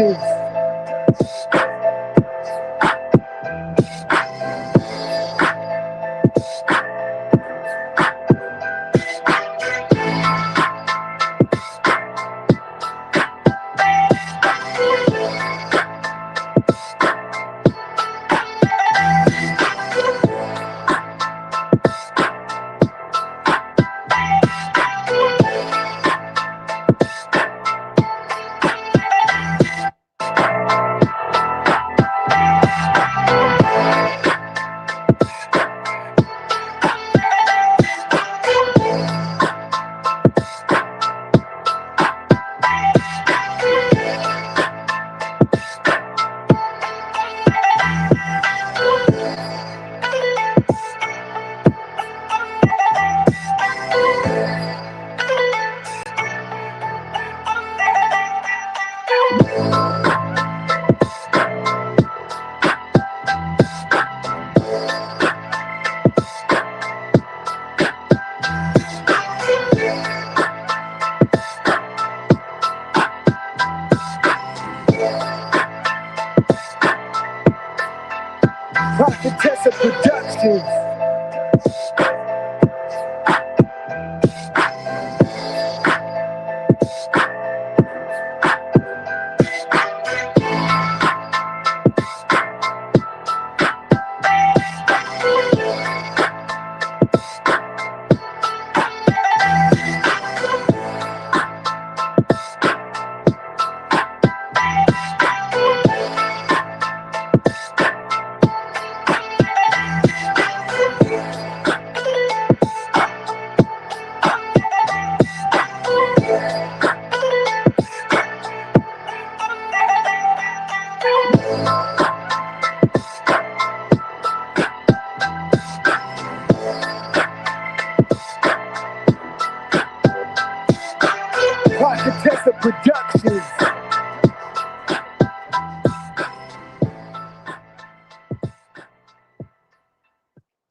Productions. Productions. Productions.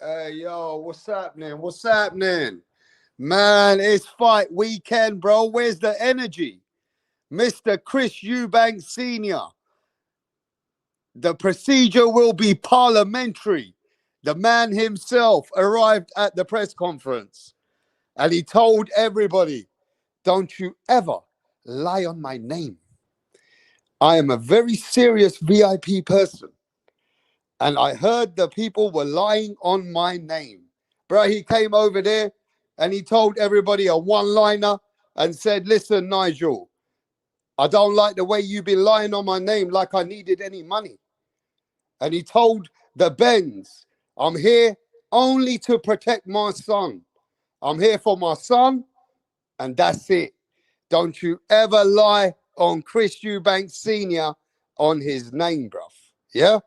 Hey, yo, what's happening? What's happening? Man, it's fight weekend, bro. Where's the energy? Mr. Chris Eubanks Sr. The procedure will be parliamentary. The man himself arrived at the press conference and he told everybody, don't you ever lie on my name. I am a very serious VIP person. And I heard the people were lying on my name. Bro, he came over there and he told everybody a one-liner and said, listen, Nigel, I don't like the way you've been lying on my name like I needed any money. And he told the BENNS, I'm here only to protect my son. I'm here for my son, and that's it. Don't you ever lie on Chris Eubanks Sr. on his name, bruv. Yeah?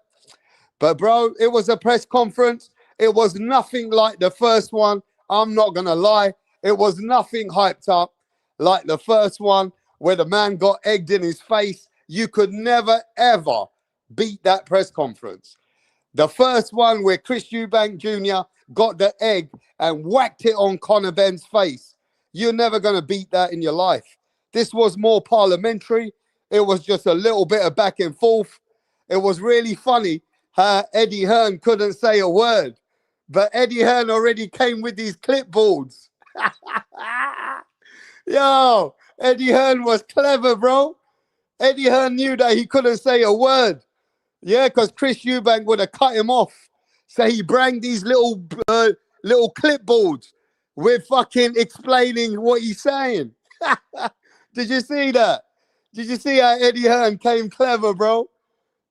But, bro, it was a press conference. It was nothing like the first one. I'm not going to lie. It was nothing hyped up like the first one where the man got egged in his face. You could never, ever beat that press conference. The first one where Chris Eubank Jr. got the egg and whacked it on Conor Benn's face. You're never going to beat that in your life. This was more parliamentary. It was just a little bit of back and forth. It was really funny how Eddie Hearn couldn't say a word. But Eddie Hearn already came with these clipboards. Yo, Eddie Hearn was clever, bro. Eddie Hearn knew that he couldn't say a word. Yeah, because Chris Eubank would have cut him off. So he brought these little clipboards with fucking explaining what he's saying. Did you see that? Did you see how Eddie Hearn came clever, bro?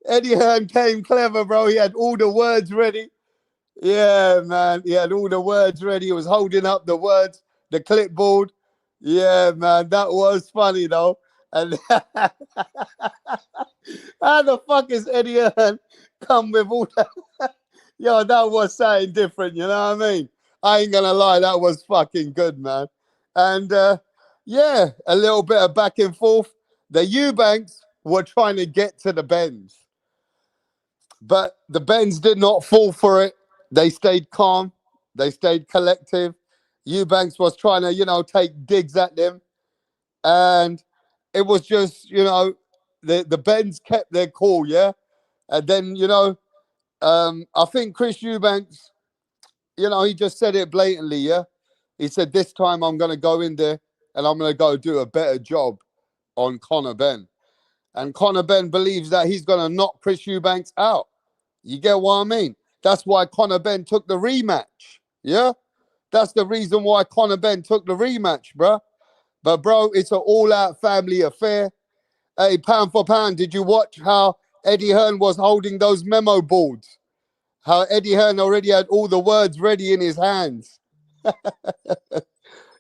Eddie Hearn came clever, bro. He had all the words ready. Yeah, man. He had all the words ready. He was holding up the words, the clipboard. Yeah, man. That was funny, though. And how the fuck is Eddie Hearn come with all that? Yo, that was something different, you know what I mean? I ain't gonna lie, that was fucking good, man. And yeah, a little bit of back and forth. The Eubanks were trying to get to the BENNS. But the BENNS did not fall for it. They stayed calm. They stayed collective. Eubanks was trying to, take digs at them. And it was just, the Benns kept their cool, yeah. And then I think Chris Eubanks, he just said it blatantly, yeah. He said this time I'm gonna go in there and I'm gonna go do a better job on Conor Benn. And Conor Benn believes that he's gonna knock Chris Eubanks out. You get what I mean? That's why Conor Benn took the rematch. Yeah? That's the reason why Conor Benn took the rematch, bro. But, bro, it's an all-out family affair. Hey, pound for pound, did you watch how Eddie Hearn was holding those memo boards? How Eddie Hearn already had all the words ready in his hands.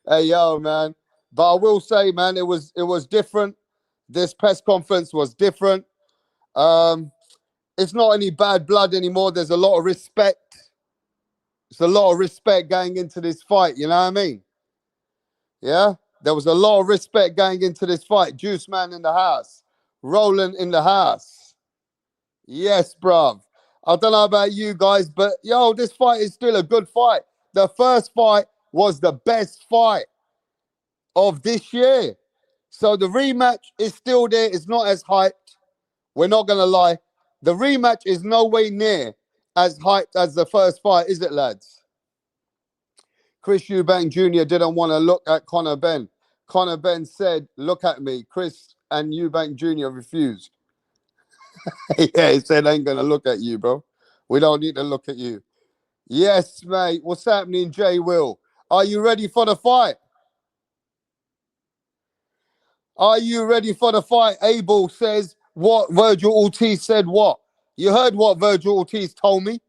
Hey, yo, man. But I will say, man, it was different. This press conference was different. It's not any bad blood anymore. There's a lot of respect. There's a lot of respect going into this fight. You know what I mean? Yeah? There was a lot of respect going into this fight. Juice Man in the house. Roland in the house. Yes, bruv. I don't know about you guys, but, yo, this fight is still a good fight. The first fight was the best fight of this year. So the rematch is still there. It's not as hyped. We're not going to lie. The rematch is no way near as hyped as the first fight, is it, lads? Chris Eubank Jr. didn't want to look at Conor Benn. Conor Benn said, look at me. Chris and Eubank Jr. refused. Yeah, he said, I ain't going to look at you, bro. We don't need to look at you. Yes, mate. What's happening, Jay Will? Are you ready for the fight? Are you ready for the fight? Abel says, what? Virgil Ortiz said what? You heard what Virgil Ortiz told me?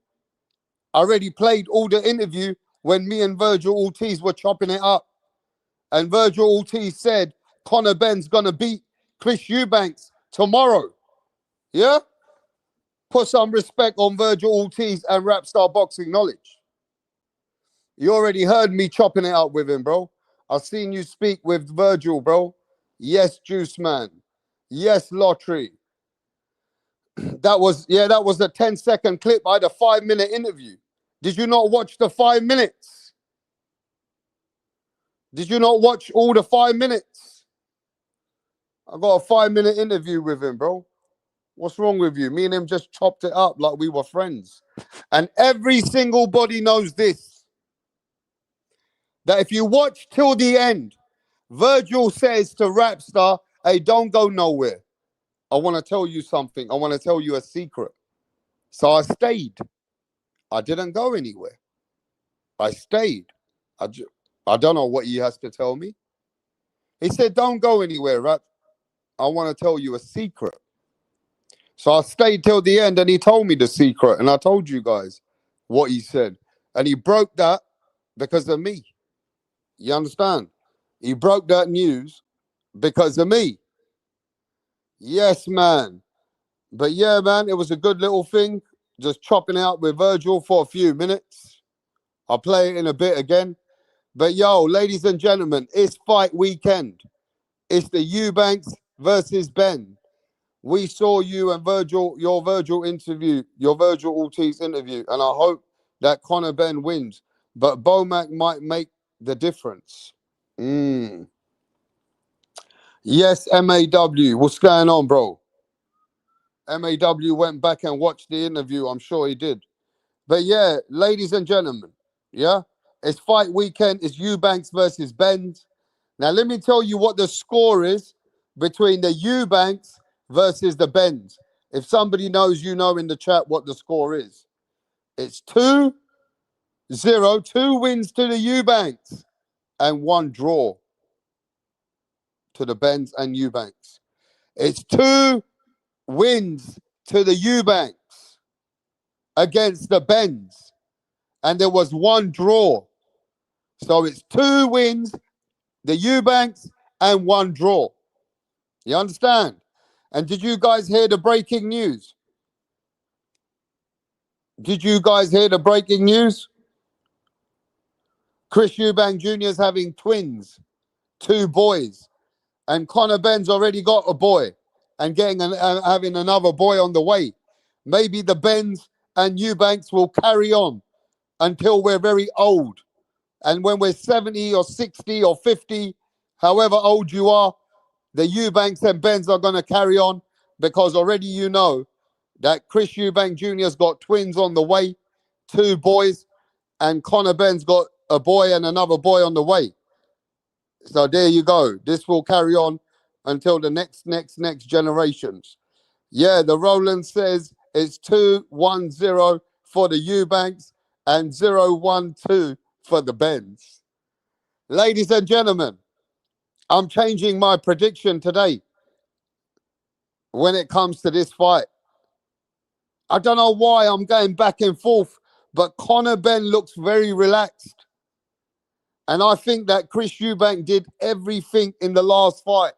I already played all the interview when me and Virgil Ortiz were chopping it up. And Virgil Ortiz said, Conor Benn's going to beat Chris Eubanks tomorrow. Yeah? Put some respect on Virgil Ortiz and Rapstar Boxing Knowledge. You already heard me chopping it up with him, bro. I've seen you speak with Virgil, bro. Yes, Juice Man. Yes, Lottery. That was a 10-second clip. I had a 5-minute interview. Did you not watch the 5 minutes? Did you not watch all the 5 minutes? I got a 5-minute interview with him, bro. What's wrong with you? Me and him just chopped it up like we were friends. And every single body knows this. That if you watch till the end, Virgil says to Rapstar, hey, don't go nowhere. I want to tell you something. I want to tell you a secret. So I stayed. I didn't go anywhere. I stayed. I don't know what he has to tell me. He said, don't go anywhere, right? I want to tell you a secret. So I stayed till the end and he told me the secret. And I told you guys what he said. And he broke that because of me. You understand? He broke that news because of me. Yes, man. But yeah, man, it was a good little thing. Just chopping out with Virgil for a few minutes. I'll play it in a bit again. But yo, ladies and gentlemen, it's fight weekend. It's the Eubanks versus Ben. We saw you and Virgil, your Virgil Ortiz interview, and I hope that Conor Benn wins. But Bomac might make the difference. Yes, MAW. What's going on, bro? MAW went back and watched the interview. I'm sure he did. But yeah, ladies and gentlemen, yeah, it's fight weekend. It's Eubanks versus BENNS. Now, let me tell you what the score is between the Eubanks versus the BENNS. If somebody knows, you know in the chat what the score is. It's 2-0, 2 wins to the Eubanks and 1 draw to the BENNS and Eubanks. It's 2 wins to the Eubanks against the BENNS, and there was 1 draw. So it's 2 wins, the Eubanks, and 1 draw. You understand? And did you guys hear the breaking news? Did you guys hear the breaking news? Chris Eubank Jr. is having twins, 2 boys, and Conor Benn's already got a boy and having another boy on the way. Maybe the BENNS and Eubanks will carry on until we're very old. And when we're 70 or 60 or 50, however old you are, the Eubanks and BENNS are going to carry on because already you know that Chris Eubank Jr.'s got twins on the way, two boys, and Conor Benn's got a boy and another boy on the way. So there you go. This will carry on until the next generations. Yeah, the Roland says it's 2-1-0 for the Eubanks and 0-1-2 for the BENNS. Ladies and gentlemen, I'm changing my prediction today when it comes to this fight. I don't know why I'm going back and forth, but Conor Benn looks very relaxed. And I think that Chris Eubank did everything in the last fight.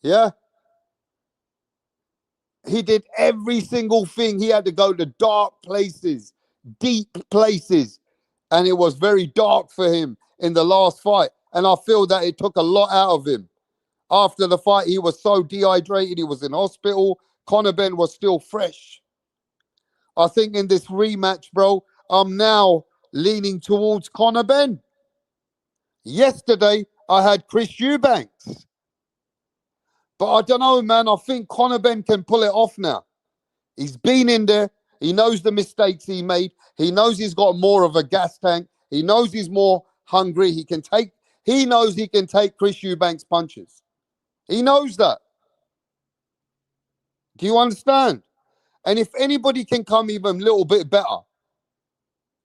Yeah? He did every single thing. He had to go to dark places, deep places. And it was very dark for him in the last fight. And I feel that it took a lot out of him. After the fight, he was so dehydrated. He was in hospital. Conor Benn was still fresh. I think in this rematch, bro, I'm now leaning towards Conor Benn. Yesterday, I had Chris Eubanks. But I don't know, man. I think Conor Benn can pull it off now. He's been in there. He knows the mistakes he made. He knows he's got more of a gas tank. He knows he's more hungry. He knows he can take Chris Eubanks' punches. He knows that. Do you understand? And if anybody can come even a little bit better,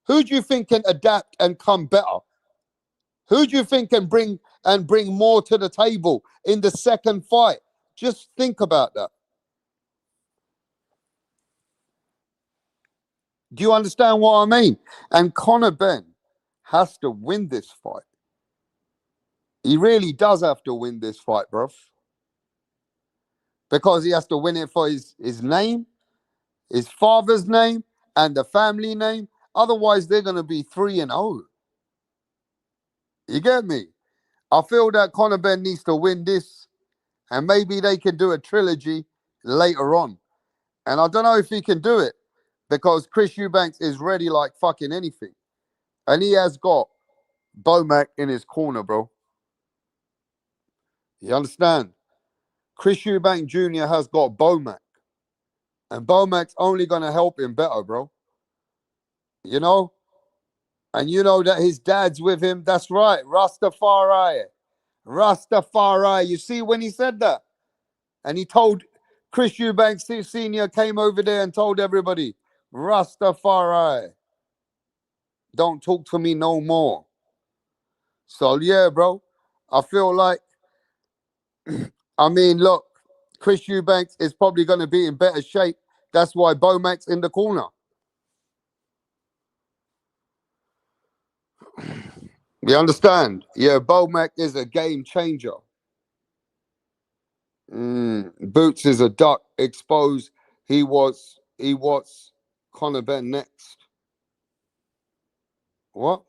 who do you think can adapt and come better? Who do you think can bring more to the table in the second fight? Just think about that. Do you understand what I mean? And Conor Benn has to win this fight. He really does have to win this fight, bro. Because he has to win it for his name, his father's name, and the family name. Otherwise, they're going to be 3-0. You get me? I feel that Conor Benn needs to win this, and maybe they can do a trilogy later on. And I don't know if he can do it because Chris Eubanks is ready like fucking anything. And he has got Bomac in his corner, bro. You understand? Chris Eubank Jr. has got Bomac. And Bomac's only going to help him better, bro. You know? And you know that his dad's with him. That's right. Rastafari. Rastafari. You see when he said that? And he told Chris Eubanks Sr. came over there and told everybody, Rastafari. Don't talk to me no more. So, yeah, bro. I feel like, I mean, look, Chris Eubanks is probably going to be in better shape. That's why Bomac's in the corner. You understand? Yeah, Bomac is a game changer. Boots is a duck. Exposed. He was Conor Benn next. What?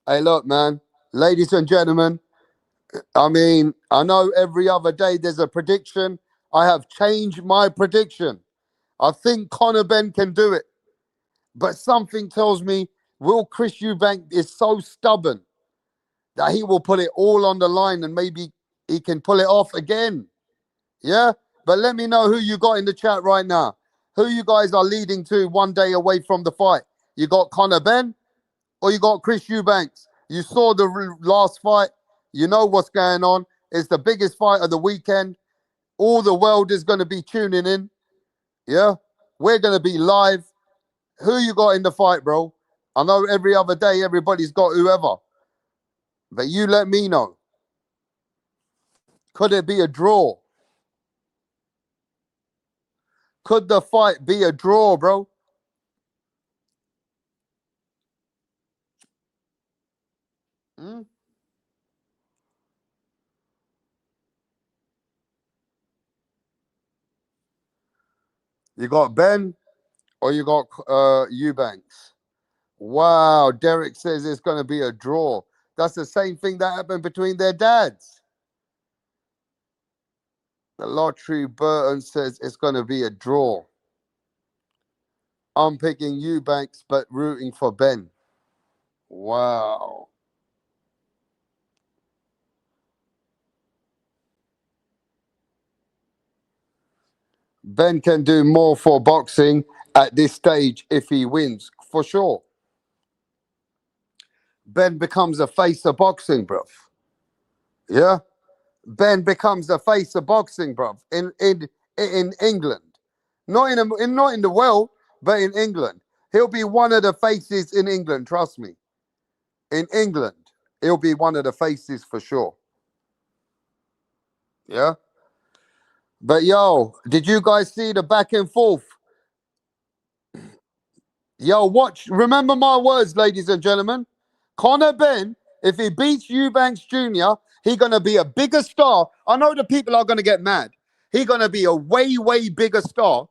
Hey, look, man. Ladies and gentlemen, I mean, I know every other day there's a prediction. I have changed my prediction. I think Conor Benn can do it. But something tells me Will Chris Eubank is so stubborn that he will put it all on the line and maybe he can pull it off again. Yeah? But let me know who you got in the chat right now. Who you guys are leading to one day away from the fight. You got Conor Benn or you got Chris Eubanks? You saw the last fight. You know what's going on. It's the biggest fight of the weekend. All the world is going to be tuning in. Yeah? We're going to be live. Who you got in the fight, bro? I know every other day everybody's got whoever. But you let me know. Could it be a draw? Could the fight be a draw, bro? You got Ben or you got Eubanks? Wow, Derek says it's going to be a draw. That's the same thing that happened between their dads. The Lottery Burton says it's going to be a draw. I'm picking Eubanks, but rooting for Ben. Wow. Ben can do more for boxing at this stage if he wins, for sure. Ben becomes a face of boxing, bruv. Yeah? Ben becomes the face of boxing, bruv, in England. Not in the world, but in England. He'll be one of the faces in England, trust me. In England, he'll be one of the faces for sure. Yeah? But yo, did you guys see the back and forth? Yo, watch. Remember my words, ladies and gentlemen. Conor Ben, if he beats Eubanks Jr., he gonna be a bigger star. I know the people are gonna get mad. He gonna be a way, way bigger star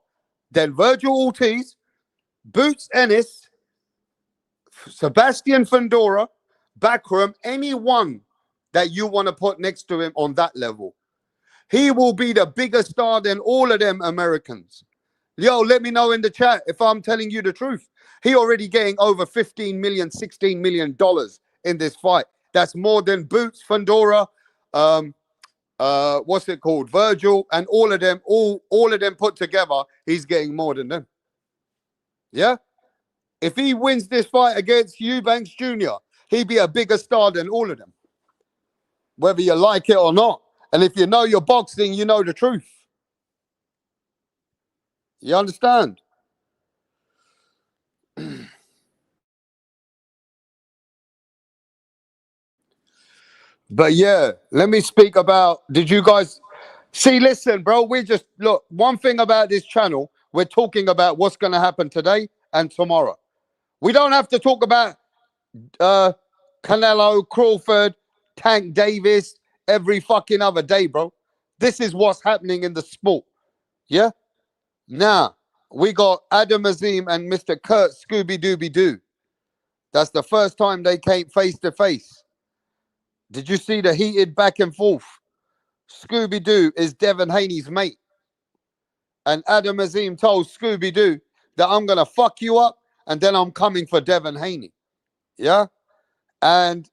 than Virgil Ortiz, Boots Ennis, Sebastian Fundora, Backroom, anyone that you want to put next to him on that level. He will be the bigger star than all of them Americans. Yo, let me know in the chat if I'm telling you the truth. He already getting over 15 million, $16 million in this fight. That's more than Boots, Fundora, what's it called? Virgil, and all of them, all of them put together, he's getting more than them. Yeah? If he wins this fight against Eubanks Jr., he'd be a bigger star than all of them. Whether you like it or not. And if you know your boxing, you know the truth. You understand? But yeah, let me speak about, did you guys see, listen, bro, we just, look, one thing about this channel, we're talking about what's going to happen today and tomorrow. We don't have to talk about Canelo, Crawford, Tank Davis every fucking other day, bro. This is what's happening in the sport. Yeah? Now, we got Adam Azim and Mr. Kurt Scooby Dooby Doo. That's the first time they came face to face. Did you see the heated back and forth? Scooby Doo is Devin Haney's mate. And Adam Azim told Scooby Doo that I'm going to fuck you up and then I'm coming for Devin Haney. Yeah? And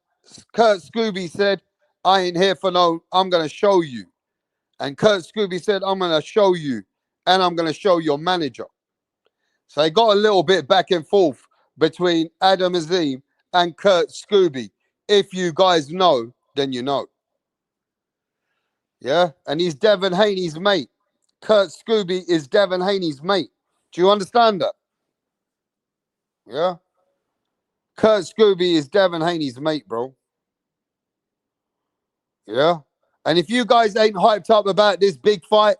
Kurt Scooby said, I ain't here for no, I'm going to show you. And Kurt Scooby said, I'm going to show you and I'm going to show your manager. So they got a little bit back and forth between Adam Azim and Kurt Scooby. If you guys know, then you know. Yeah? And he's Devin Haney's mate. Kurt Scooby is Devin Haney's mate. Do you understand that? Yeah? Kurt Scooby is Devin Haney's mate, bro. Yeah? And if you guys ain't hyped up about this big fight,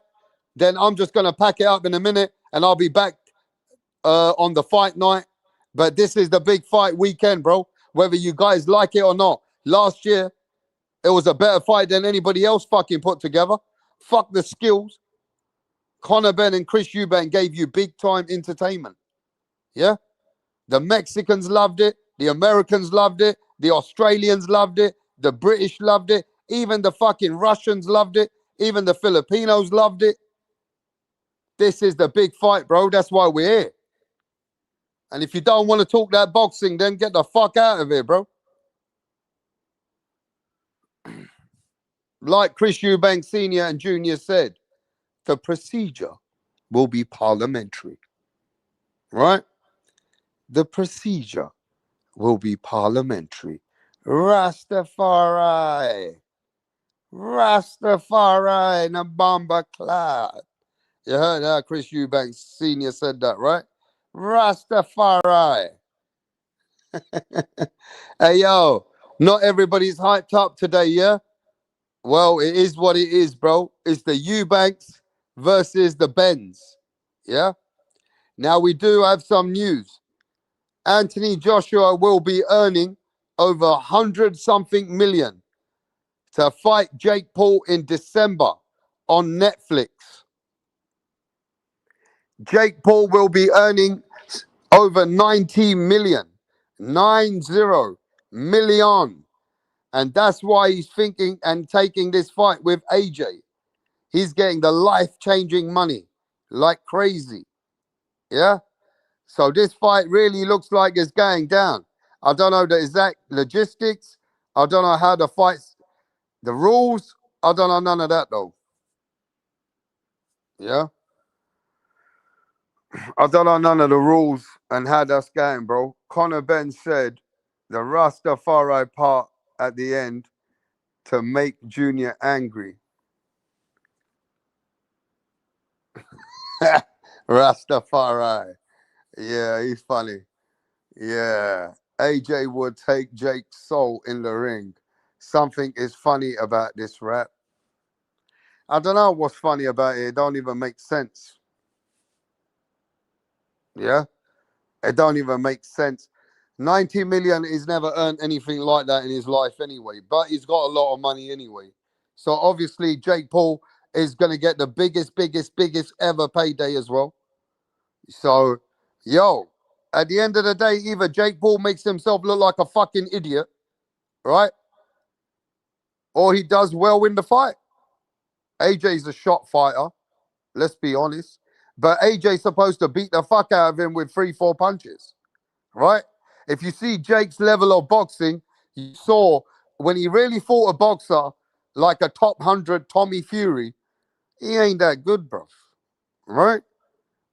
then I'm just going to pack it up in a minute and I'll be back on the fight night. But this is the big fight weekend, bro. Whether you guys like it or not. Last year, it was a better fight than anybody else fucking put together. Fuck the skills. Conor Ben and Chris Eubank gave you big time entertainment. Yeah? The Mexicans loved it. The Americans loved it. The Australians loved it. The British loved it. Even the fucking Russians loved it. Even the Filipinos loved it. This is the big fight, bro. That's why we're here. And if you don't want to talk that boxing, then get the fuck out of here, bro. Like Chris Eubank Sr. and Jr. said, the procedure will be parliamentary. Right? The procedure will be parliamentary. Rastafari. Rastafari in a bomber clad. You heard that? Chris Eubanks Sr. said that, right? Rastafari. Hey, yo, not everybody's hyped up today, yeah? Well, it is what it is, bro. It's the Eubanks versus the BENS, yeah? Now, we do have some news. Anthony Joshua will be earning over 100 something million to fight Jake Paul in December on Netflix. Jake Paul will be earning over 90 million, 90 million. And that's why he's thinking and taking this fight with AJ. He's getting the life-changing money like crazy. Yeah? So this fight really looks like it's going down. I don't know the exact logistics. I don't know how the fights, the rules. I don't know none of that though. Yeah? I don't know none of the rules and how that's going, bro. Conor Ben said the Rastafari part at the end to make Junior angry. Rastafari. Yeah, he's funny. Yeah. AJ would take Jake's soul in the ring. Something is funny about this rap. I don't know what's funny about it. It don't even make sense. Yeah? It don't even make sense. 90 million, he's never earned anything like that in his life anyway, but he's got a lot of money anyway. So obviously Jake Paul is going to get the biggest ever payday as well. So, yo, at the end of the day, either Jake Paul makes himself look like a fucking idiot, right? Or he does well in the fight. AJ's a shot fighter, let's be honest. But AJ's supposed to beat the fuck out of him with 3, 4 punches, right? If you see Jake's level of boxing, you saw when he really fought a boxer like a top 100 Tommy Fury, he ain't that good, bruv, right?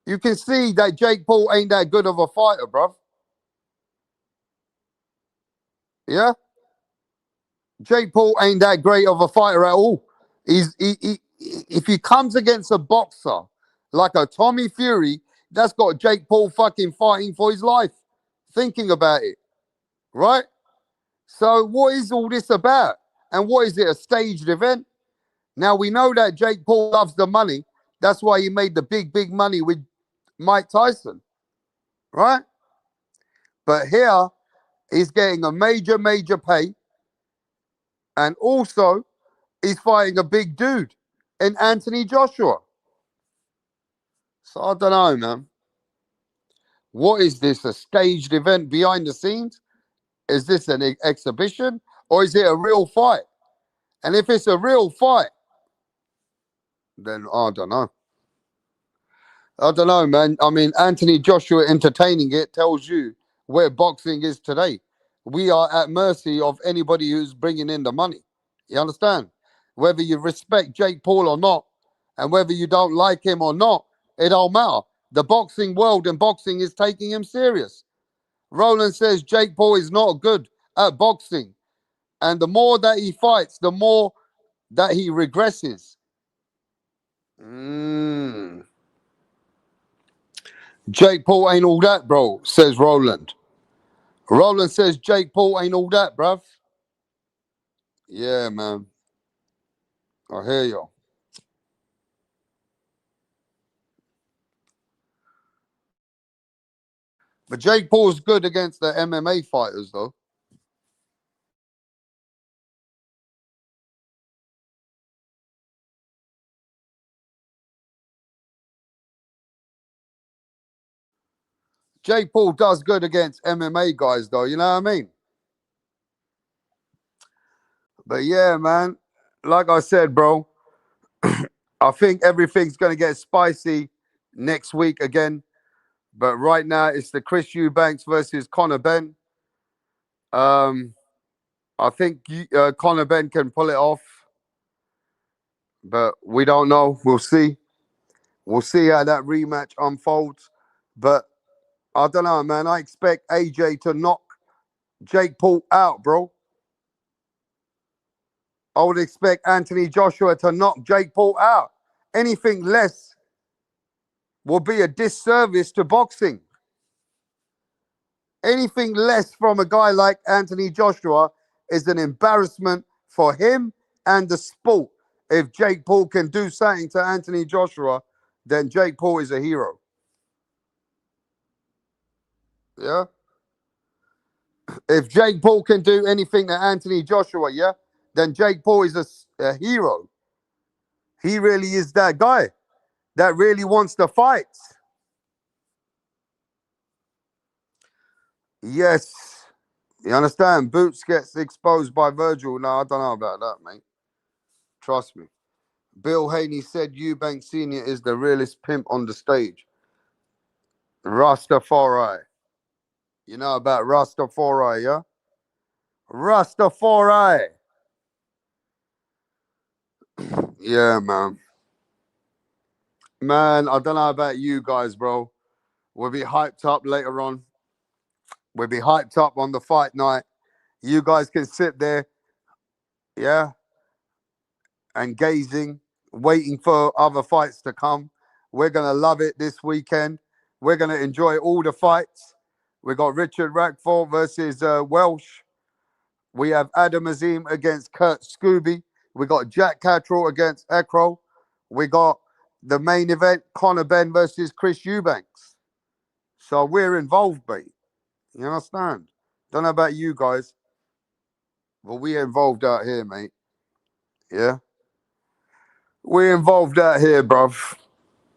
You can see that Jake Paul ain't that good of a fighter, bruv. Yeah? Jake Paul ain't that great of a fighter at all. If he comes against a boxer like a Tommy Fury, that's got Jake Paul fucking fighting for his life. Thinking about it, right? So what is all this about? And what is it, a staged event? Now we know that Jake Paul loves the money. That's why he made the big money with Mike Tyson, right? But here he's getting a major pay, and also he's fighting a big dude in Anthony Joshua. So I don't know, man. What is this? A staged event behind the scenes? Is this an exhibition or is it a real fight? And if it's a real fight, then I don't know. I don't know, man. I mean, Anthony Joshua entertaining it tells you where boxing is today. We are at mercy of anybody who's bringing in the money. You understand? Whether you respect Jake Paul or not, and whether you don't like him or not, it don't matter. The boxing world and boxing is taking him serious. Roland says Jake Paul is not good at boxing. And the more that he fights, the more that he regresses. Jake Paul ain't all that, bro, says Roland. Roland says Jake Paul ain't all that, bruv. Yeah, man. I hear you. But Jake Paul's good against the MMA fighters, though. Jake Paul does good against MMA guys, though. You know what I mean? But yeah, man. Like I said, bro, I think everything's going to get spicy next week again. But right now, it's the Chris Eubanks versus Conor Ben. Um, I think Conor Ben can pull it off, but we don't know. We'll see. We'll see how that rematch unfolds. But I don't know, man. I expect AJ to knock Jake Paul out, bro. I would expect Anthony Joshua to knock Jake Paul out. Anything less will be a disservice to boxing. Anything less from a guy like Anthony Joshua is an embarrassment for him and the sport. If Jake Paul can do something to Anthony Joshua, then Jake Paul is a hero. Yeah. If Jake Paul can do anything to Anthony Joshua, yeah, then Jake Paul is a hero. He really is that guy that really wants to fight. Yes. You understand? Boots gets exposed by Virgil. No, I don't know about that, mate. Trust me. Bill Haney said Eubank Sr. is the realest pimp on the stage. Rastafari. You know about Rastafari, yeah? Rastafari. Yeah, man. Man, I don't know about you guys, bro. We'll be hyped up later on. We'll be hyped up on the fight night. You guys can sit there, yeah, and gazing, waiting for other fights to come. We're going to love it this weekend. We're going to enjoy all the fights. We got Richard Rackford versus Welsh. We have Adam Azim against Kurt Scooby. We got Jack Catterall against Ekro. We got the main event, Conor Benn versus Chris Eubanks. So we're involved, mate. You understand? Don't know about you guys, but we're involved out here, mate. Yeah? We're involved out here, bruv.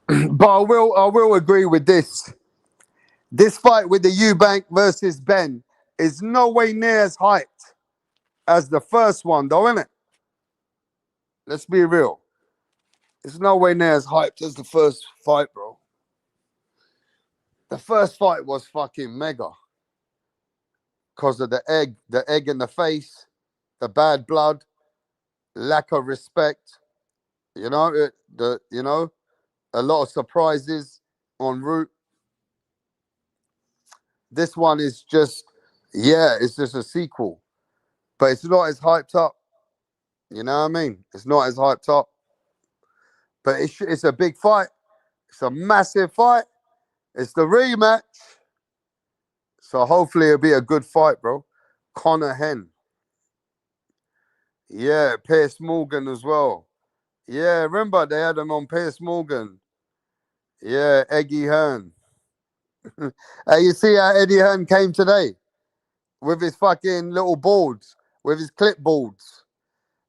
But I will agree with this. This fight with the Eubank versus Ben is no way near as hyped as the first one, though, isn't it? Let's be real. It's no way near as hyped as the first fight, bro. The first fight was fucking mega. Because of the egg in the face, the bad blood, lack of respect. You know, a lot of surprises en route. This one is just, it's just a sequel. But it's not as hyped up. You know what I mean? It's not as hyped up. But it's a big fight. It's a massive fight. It's the rematch. So hopefully it'll be a good fight, bro. Conor Hen. Yeah, Piers Morgan as well. Yeah, remember they had him on Piers Morgan. Yeah, Eddie Hearn. Hey, you see how Eddie Hearn came today? With his fucking little boards, with his clipboards.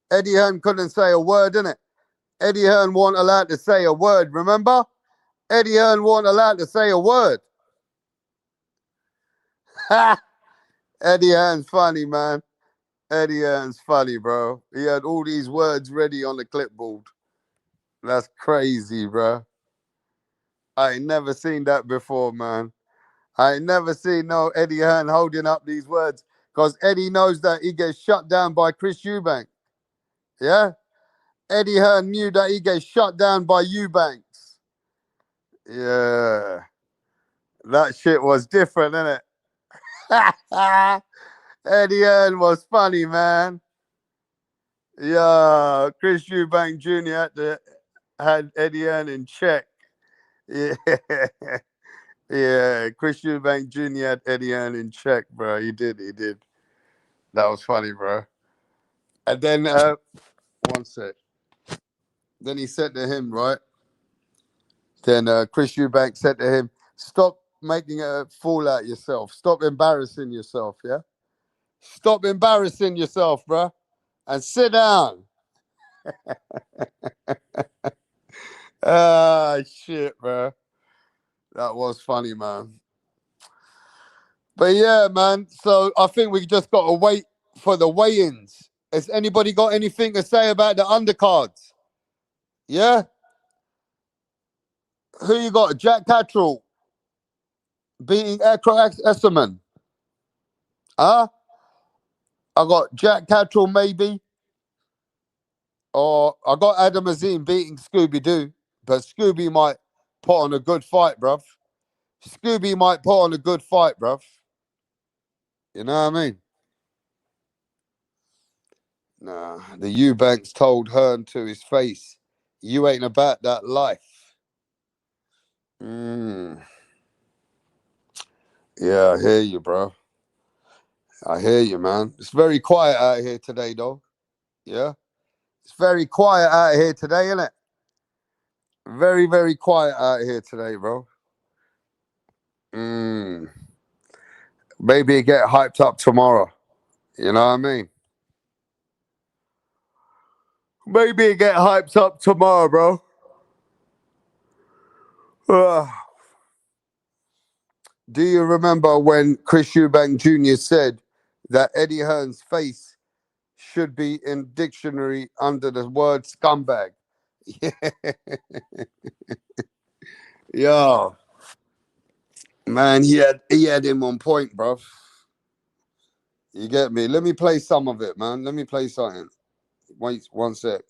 Eddie Hearn couldn't say a word, innit? Eddie Hearn wasn't allowed to say a word, remember? Eddie Hearn wasn't allowed to say a word. Ha! Eddie Hearn's funny, man. Eddie Hearn's funny, bro. He had all these words ready on the clipboard. That's crazy, bro. I ain't never seen that before, man. I ain't never seen no Eddie Hearn holding up these words because Eddie knows that he gets shut down by Chris Eubank. Yeah? Eddie Hearn knew that he gets shut down by Eubanks. Yeah. That shit was different, innit? Eddie Hearn was funny, man. Yeah, Chris Eubank Jr. had Eddie Hearn in check. Yeah. Yeah, Chris Eubank Jr. had Eddie Hearn in check, bro. He did. That was funny, bro. And then, one sec. Then he said to him, right? Then Chris Eubank said to him, stop making a fool out of yourself. Stop embarrassing yourself, yeah? Stop embarrassing yourself, bro. And sit down. Ah, shit, bro. That was funny, man. But yeah, man. So I think we just got to wait for the weigh-ins. Has anybody got anything to say about the undercards? Yeah? Who you got? Jack Catterall beating Ekro Esserman. Huh? I got Jack Catterall maybe. Or I got Adam Azim beating Scooby-Doo. But Scooby might put on a good fight, bruv. Scooby might put on a good fight, bruv. You know what I mean? Nah, the Eubanks told Hearn to his face, you ain't about that life. Yeah, I hear you, bro. I hear you, man. It's very quiet out here today, though. Yeah? It's very quiet out here today, isn't it? Very, very quiet out here today, bro. Maybe it get hyped up tomorrow. You know what I mean? Maybe it get hyped up tomorrow, bro. Do you remember when Chris Eubank Jr. said that Eddie Hearn's face should be in dictionary under the word scumbag? Yo, man, he had him on point, bro. You get me? Let me play some of it, man. Let me play something. Wait one sec.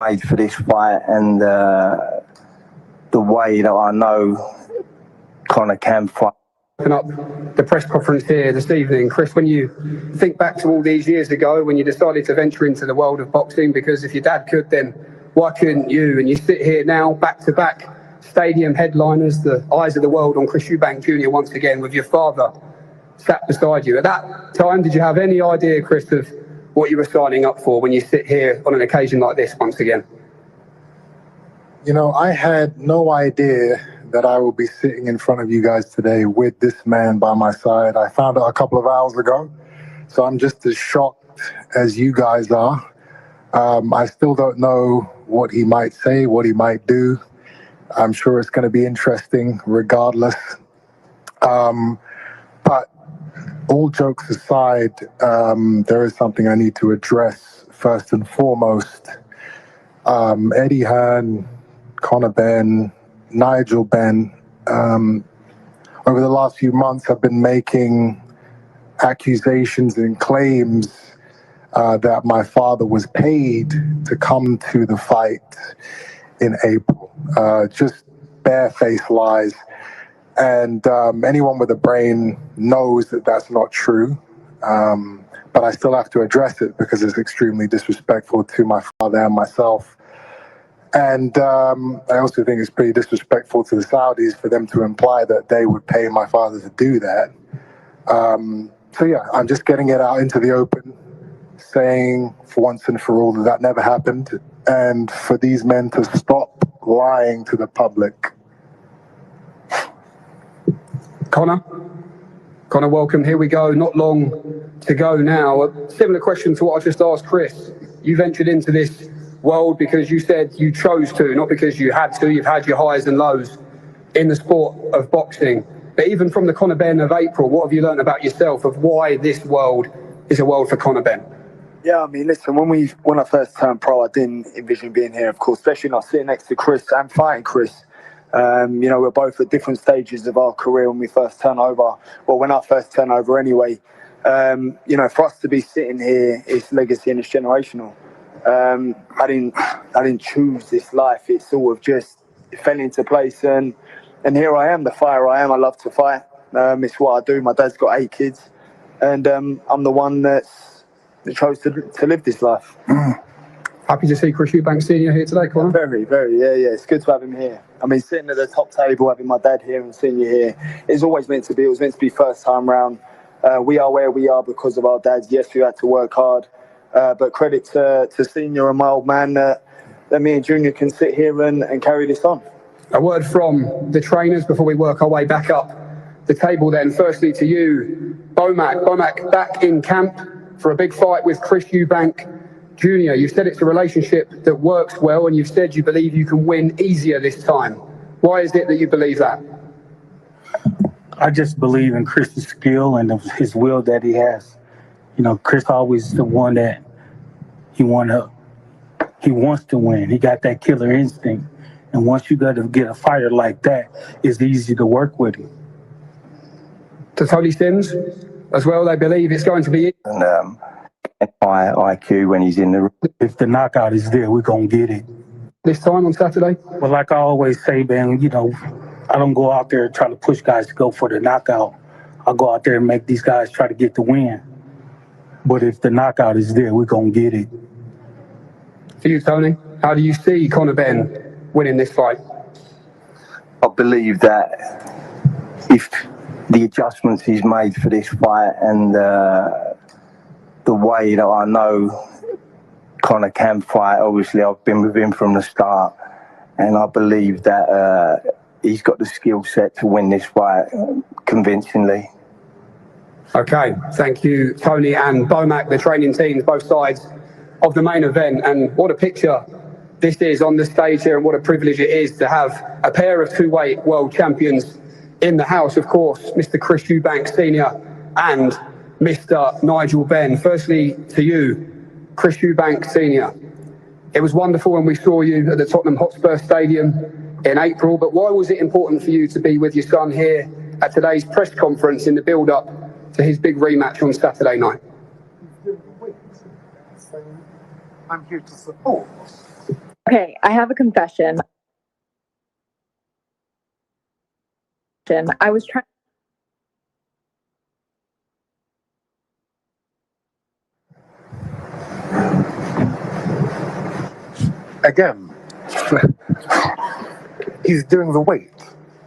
made for this fight, and the way that I know Conor can fight. Open up the press conference here this evening, Chris, when you think back to all these years ago when you decided to venture into the world of boxing, because if your dad could, then why couldn't you? And you sit here now, back-to-back stadium headliners, the eyes of the world on Chris Eubank Jr. once again, with your father sat beside you. At that time, did you have any idea, Chris, of what you were signing up for when you sit here on an occasion like this once again? You know, I had no idea that I will be sitting in front of you guys today with this man by my side. I found out a couple of hours ago, so I'm just as shocked as you guys are. I still don't know what he might say, what he might do. I'm sure it's going to be interesting regardless. But all jokes aside, there is something I need to address first and foremost. Eddie Hearn, Conor Benn, Nigel Benn, over the last few months have been making accusations and claims that my father was paid to come to the fight in April. Just barefaced lies. And anyone with a brain knows that that's not true. But I still have to address it because it's extremely disrespectful to my father and myself. And I also think it's pretty disrespectful to the Saudis for them to imply that they would pay my father to do that. So yeah, I'm just getting it out into the open, saying for once and for all that that never happened, and for these men to stop lying to the public. Conor, welcome. Here we go. Not long to go now. A similar question to what I just asked Chris. You ventured into this world because you said you chose to, not because you had to. You've had your highs and lows in the sport of boxing. But even from the Conor Benn of April, what have you learned about yourself of why this world is a world for Conor Benn? Yeah, I mean, listen, when I first turned pro, I didn't envision being here, of course, especially not sitting next to Chris and fighting Chris. You know, we're both at different stages of our career when we first turn over. Well, when I first turned over anyway. You know, for us to be sitting here, it's legacy and it's generational. I didn't choose this life. It sort of just fell into place, and here I am, the fighter I am. I love to fight. It's what I do. My dad's got 8 kids, and I'm the one that chose to live this life. Happy to see Chris Eubank Senior here today, Conor. Very, very, yeah. It's good to have him here. I mean, sitting at the top table, having my dad here and seeing you here, it's always meant to be. It was meant to be first time round. We are where we are because of our dads. Yes, we had to work hard. But credit to Senior and my old man that me and Junior can sit here and carry this on. A word from the trainers before we work our way back up the table then. Firstly to you, Bomac. Bomac back in camp for a big fight with Chris Eubank Jr. You've said it's a relationship that works well, and you've said you believe you can win easier this time. Why is it that you believe that? I just believe in Chris's skill and his will that he has. You know, Chris always the one that he wants to win. He got that killer instinct. And once you got to get a fighter like that, it's easy to work with him. To Tony Sims as well, they believe it's going to be... And high IQ when he's in the room. If the knockout is there, we're going to get it. This time on Saturday? Well, like I always say, man, you know, I don't go out there trying to push guys to go for the knockout. I go out there and make these guys try to get the win. But if the knockout is there, we're going to get it. For you, Tony, how do you see Conor Benn winning this fight? I believe that if the adjustments he's made for this fight and the way that I know Conor can fight, obviously I've been with him from the start, and I believe that he's got the skill set to win this fight convincingly. Okay, thank you, Tony and Bomac, the training teams, both sides of the main event. And what a picture this is on the stage here, and what a privilege it is to have a pair of two-weight world champions in the house, of course, Mr. Chris Eubank Senior and Mr. Nigel Benn. Firstly, to you, Chris Eubank Senior. It was wonderful when we saw you at the Tottenham Hotspur Stadium in April, but why was it important for you to be with your son here at today's press conference in the build-up to his big rematch on Saturday night? I'm here to support. Okay, I have a confession. I was trying. Again, he's doing the weight,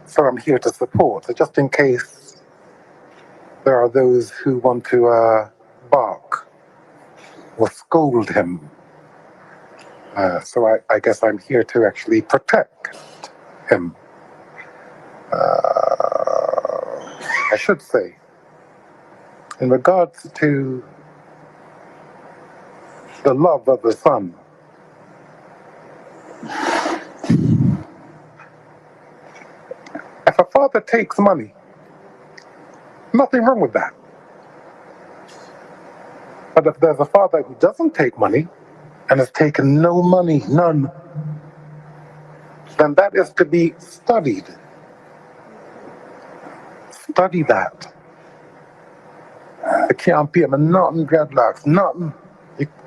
so I'm here to support. So just in case there are those who want to bark or scold him, so I guess I'm here to actually protect him. I should say, in regards to the love of the son, if a father takes money, nothing wrong with that. But if there's a father who doesn't take money and has taken no money, none, then that is to be studied. Study that. I can't pay him nothing, dreadlocks, nothing.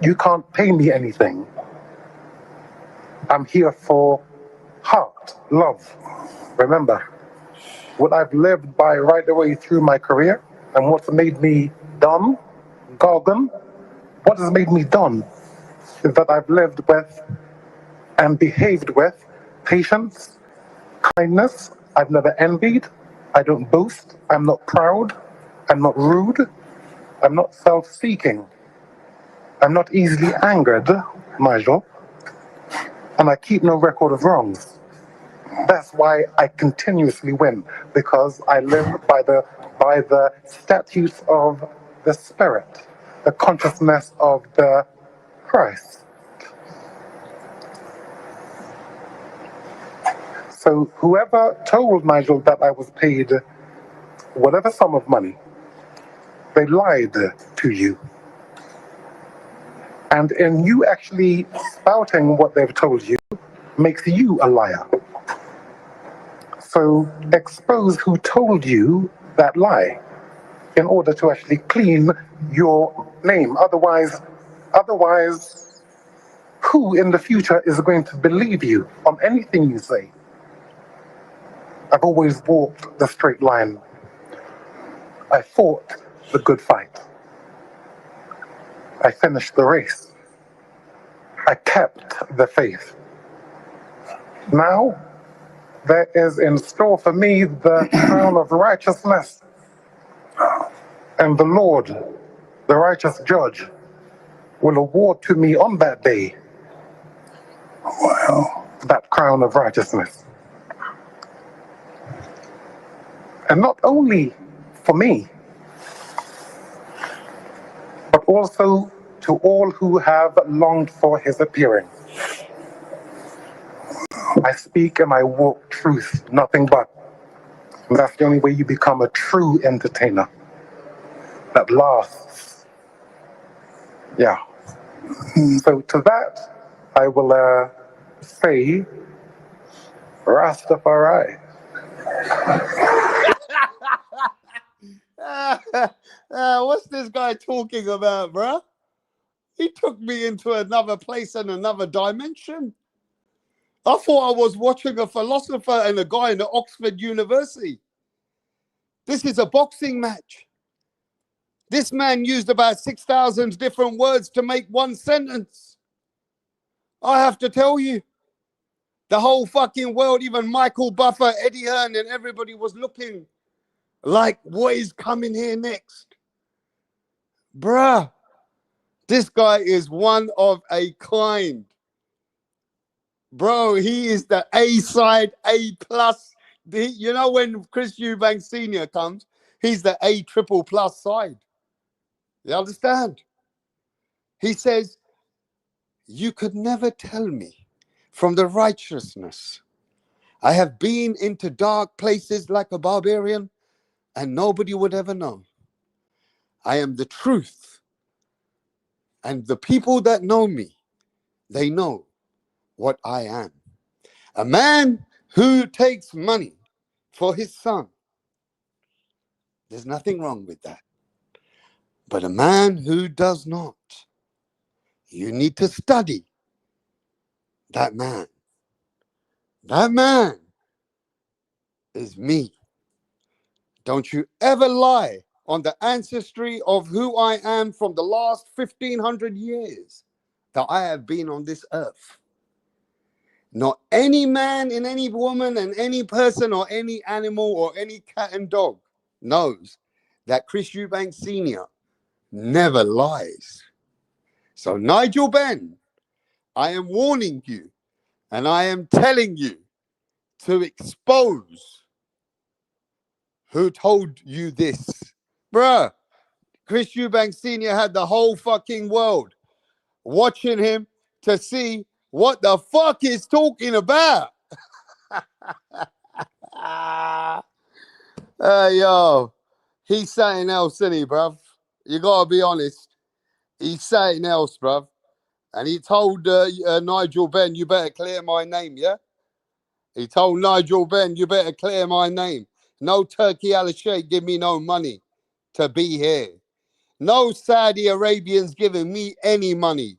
You can't pay me anything. I'm here for heart, love. Remember, what I've lived by right the way through my career and what's made me dumb, Gorgon, what has made me dumb is that I've lived with and behaved with patience, kindness. I've never envied. I don't boast. I'm not proud. I'm not rude. I'm not self-seeking. I'm not easily angered, Nigel. And I keep no record of wrongs. That's why I continuously win, because I live by the statutes of the Spirit, the consciousness of the Christ. So whoever told Nigel that I was paid whatever sum of money, they lied to you. And in you actually spouting what they've told you makes you a liar. So expose who told you that lie in order to actually clean your name. Otherwise, who in the future is going to believe you on anything you say? I've always walked the straight line. I fought the good fight. I finished the race. I kept the faith. Now, there is in store for me the crown of righteousness. And the Lord, the righteous judge, will award to me on that day that crown of righteousness. And not only for me, but also to all who have longed for his appearing. I speak and I walk truth, nothing but. And that's the only way you become a true entertainer that lasts. Yeah. So to that, I will say, Rastafari. What's this guy talking about, bruh? He took me into another place and another dimension. I thought I was watching a philosopher and a guy in Oxford University. This is a boxing match. This man used about 6,000 different words to make one sentence. I have to tell you, the whole fucking world, even Michael Buffer, Eddie Hearn, and everybody was looking like, what is coming here next? Bruh, this guy is one of a kind. Bro, he is the A side, A plus. You know when Chris Eubanks Sr. comes, he's the A triple plus side. You understand? He says, you could never tell me from the righteousness. I have been into dark places like a barbarian, and nobody would ever know. I am the truth. And the people that know me, they know what I am. A man who takes money for his son. There's nothing wrong with that. But a man who does not, you need to study That man is me. Don't you ever lie on the ancestry of who I am from the last 1500 years that I have been on this earth. Not any man and any woman and any person or any animal or any cat and dog knows that Chris Eubanks Sr. never lies. So Nigel Benn, I am warning you and I am telling you to expose who told you this. Bruh, Chris Eubanks Sr. had the whole fucking world watching him to see what the fuck he's talking about. Yo, he's something else, isn't he, bruv? You gotta be honest. He's something else, bruv. And he told Nigel Benn, you better clear my name, yeah? He told Nigel Benn, you better clear my name. No Turkey al-Sheikh give me no money to be here. No Saudi Arabians giving me any money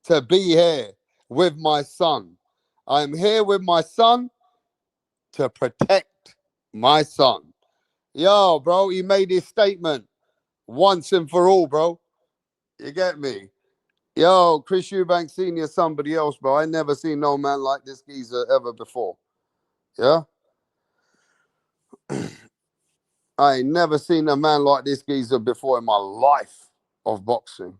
to be here with my son. I'm here with my son to protect my son. Yo, bro, he made his statement once and for all, bro. You get me? Yo, Chris Eubanks Sr. somebody else, bro. I never seen no man like this geezer ever before. Yeah? I ain't never seen a man like this geezer before in my life of boxing.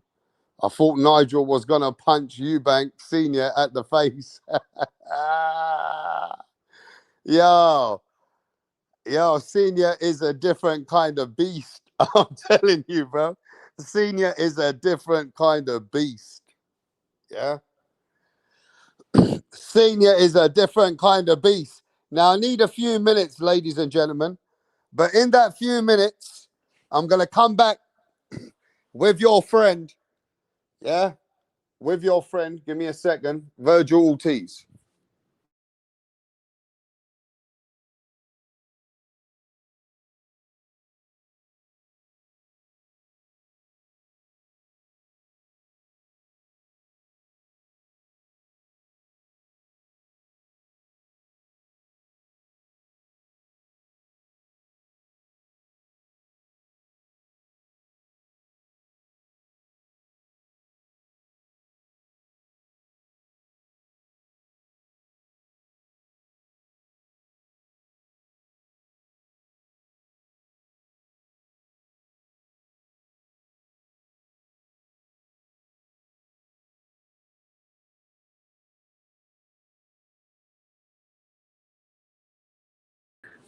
I thought Nigel was going to punch Eubanks Sr. at the face. Yo, Senior is a different kind of beast. I'm telling you, bro. Senior is a different kind of beast. Yeah? Senior is a different kind of beast. Now, I need a few minutes, ladies and gentlemen. But in that few minutes, I'm going to come back with your friend. Yeah? With your friend. Give me a second. Virgil Ortiz.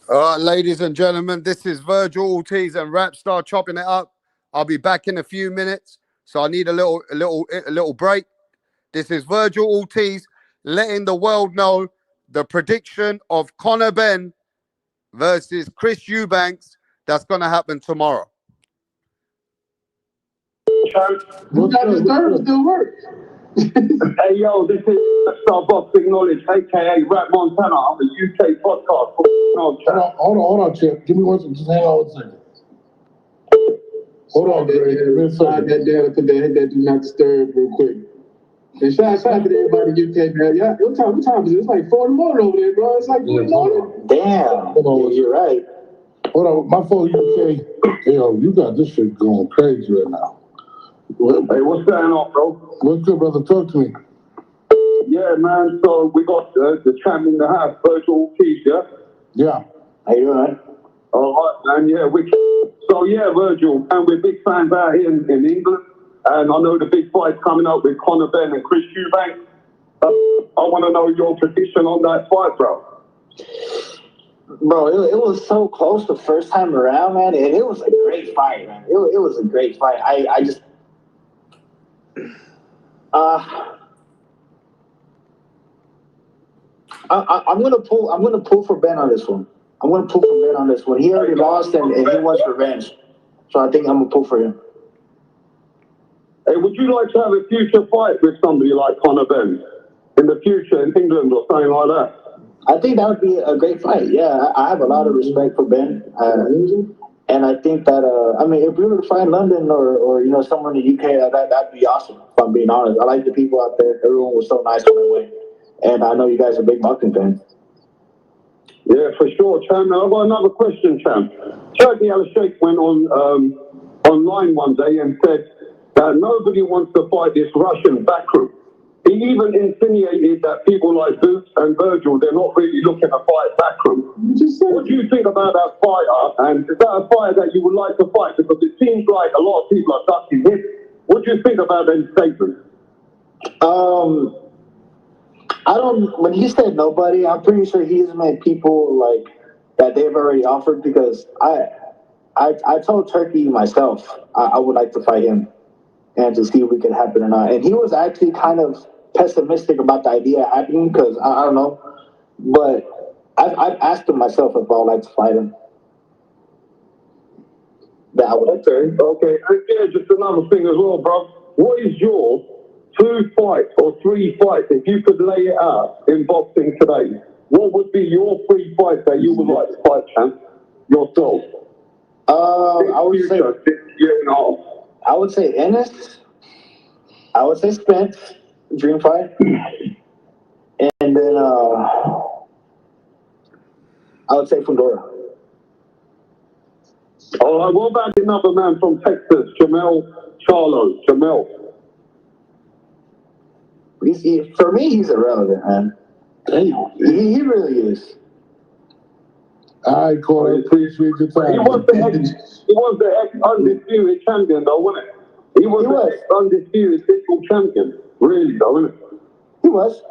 All right, ladies and gentlemen, this is Virgil Ortiz and Rapstar chopping it up. I'll be back in a few minutes, so I need a little break. This is Virgil Ortiz letting the world know the prediction of Conor Benn versus Chris Eubanks that's going to happen tomorrow. You got the service still works. Hey, yo, this is Starboxing Knowledge, a.k.a. Rap Montana. I'm a UK podcast. Hold on, Chip. Give me one second. Just hang on 1 second. Hold on, Greg. Slide that down to hit that do not disturb real quick. And shout out to everybody in UK, man. Yeah, what time is it? It's like 4 in the morning over there, bro. It's like 4 in the morning. Damn. Hold on, you're right. Hold on, my phone UK. Yo, you got this shit going crazy right now. Hey, what's going on, bro? What's good, brother? Talk to me. Yeah, man. So we got the champ in the house, Virgil Ortiz, yeah? Yeah. How you doing? All right, man. Yeah, so yeah, Virgil, and we're big fans out here in England. And I know the big fight's coming up with Conor Benn and Chris Eubanks. I want to know your prediction on that fight, bro. Bro, it was so close the first time around, man, and it was a great fight, man. It was a great fight. I'm gonna pull for Ben on this one. I'm gonna pull for Ben on this one. He already lost and he wants revenge, so I think I'm gonna pull for him. Hey, would you like to have a future fight with somebody like Conor Benn in the future in England or something like that? I think that would be a great fight. Yeah, I have a lot of respect for Ben, and I think that if we were to fight in London or somewhere in the UK, that'd be awesome. If I'm being honest, I like the people out there. Everyone was so nice on their way. And I know you guys are big boxing fans. Yeah, for sure, champ. Now, I've got another question, champ. Turkey Al-Sheikh went on online one day and said that nobody wants to fight this Russian backroom. He even insinuated that people like Boots and Virgil, they're not really looking to fight backroom. What do you think about that fighter? And is that a fighter that you would like to fight? Because it seems like a lot of people are ducking him. What do you think about them statements? When he said nobody, I'm pretty sure he's made people like that they've already offered, because I told Turkey myself I would like to fight him and to see if we could happen or not. And he was actually kind of pessimistic about the idea happening, because I don't know, but I've asked him myself if I would like to fight him. That I would. Okay. And yeah, just another thing as well, bro. What is your 2 fights or 3 fights, if you could lay it out in boxing today? What would be your 3 fights that you would like to fight, champ? Yourself. I would say 6 years and a half. I would say Ennis. I would say Spence, dream fight, and then I would say Fundora. All right, what about another man from Texas, Jamel Charlo? Jamel. For me, he's irrelevant, man. He really is. All right, Corey, appreciate your time. He was the ex-undisputed champion, though, wasn't it? He was the ex-undisputed physical champion. Really, though, wasn't it? He was.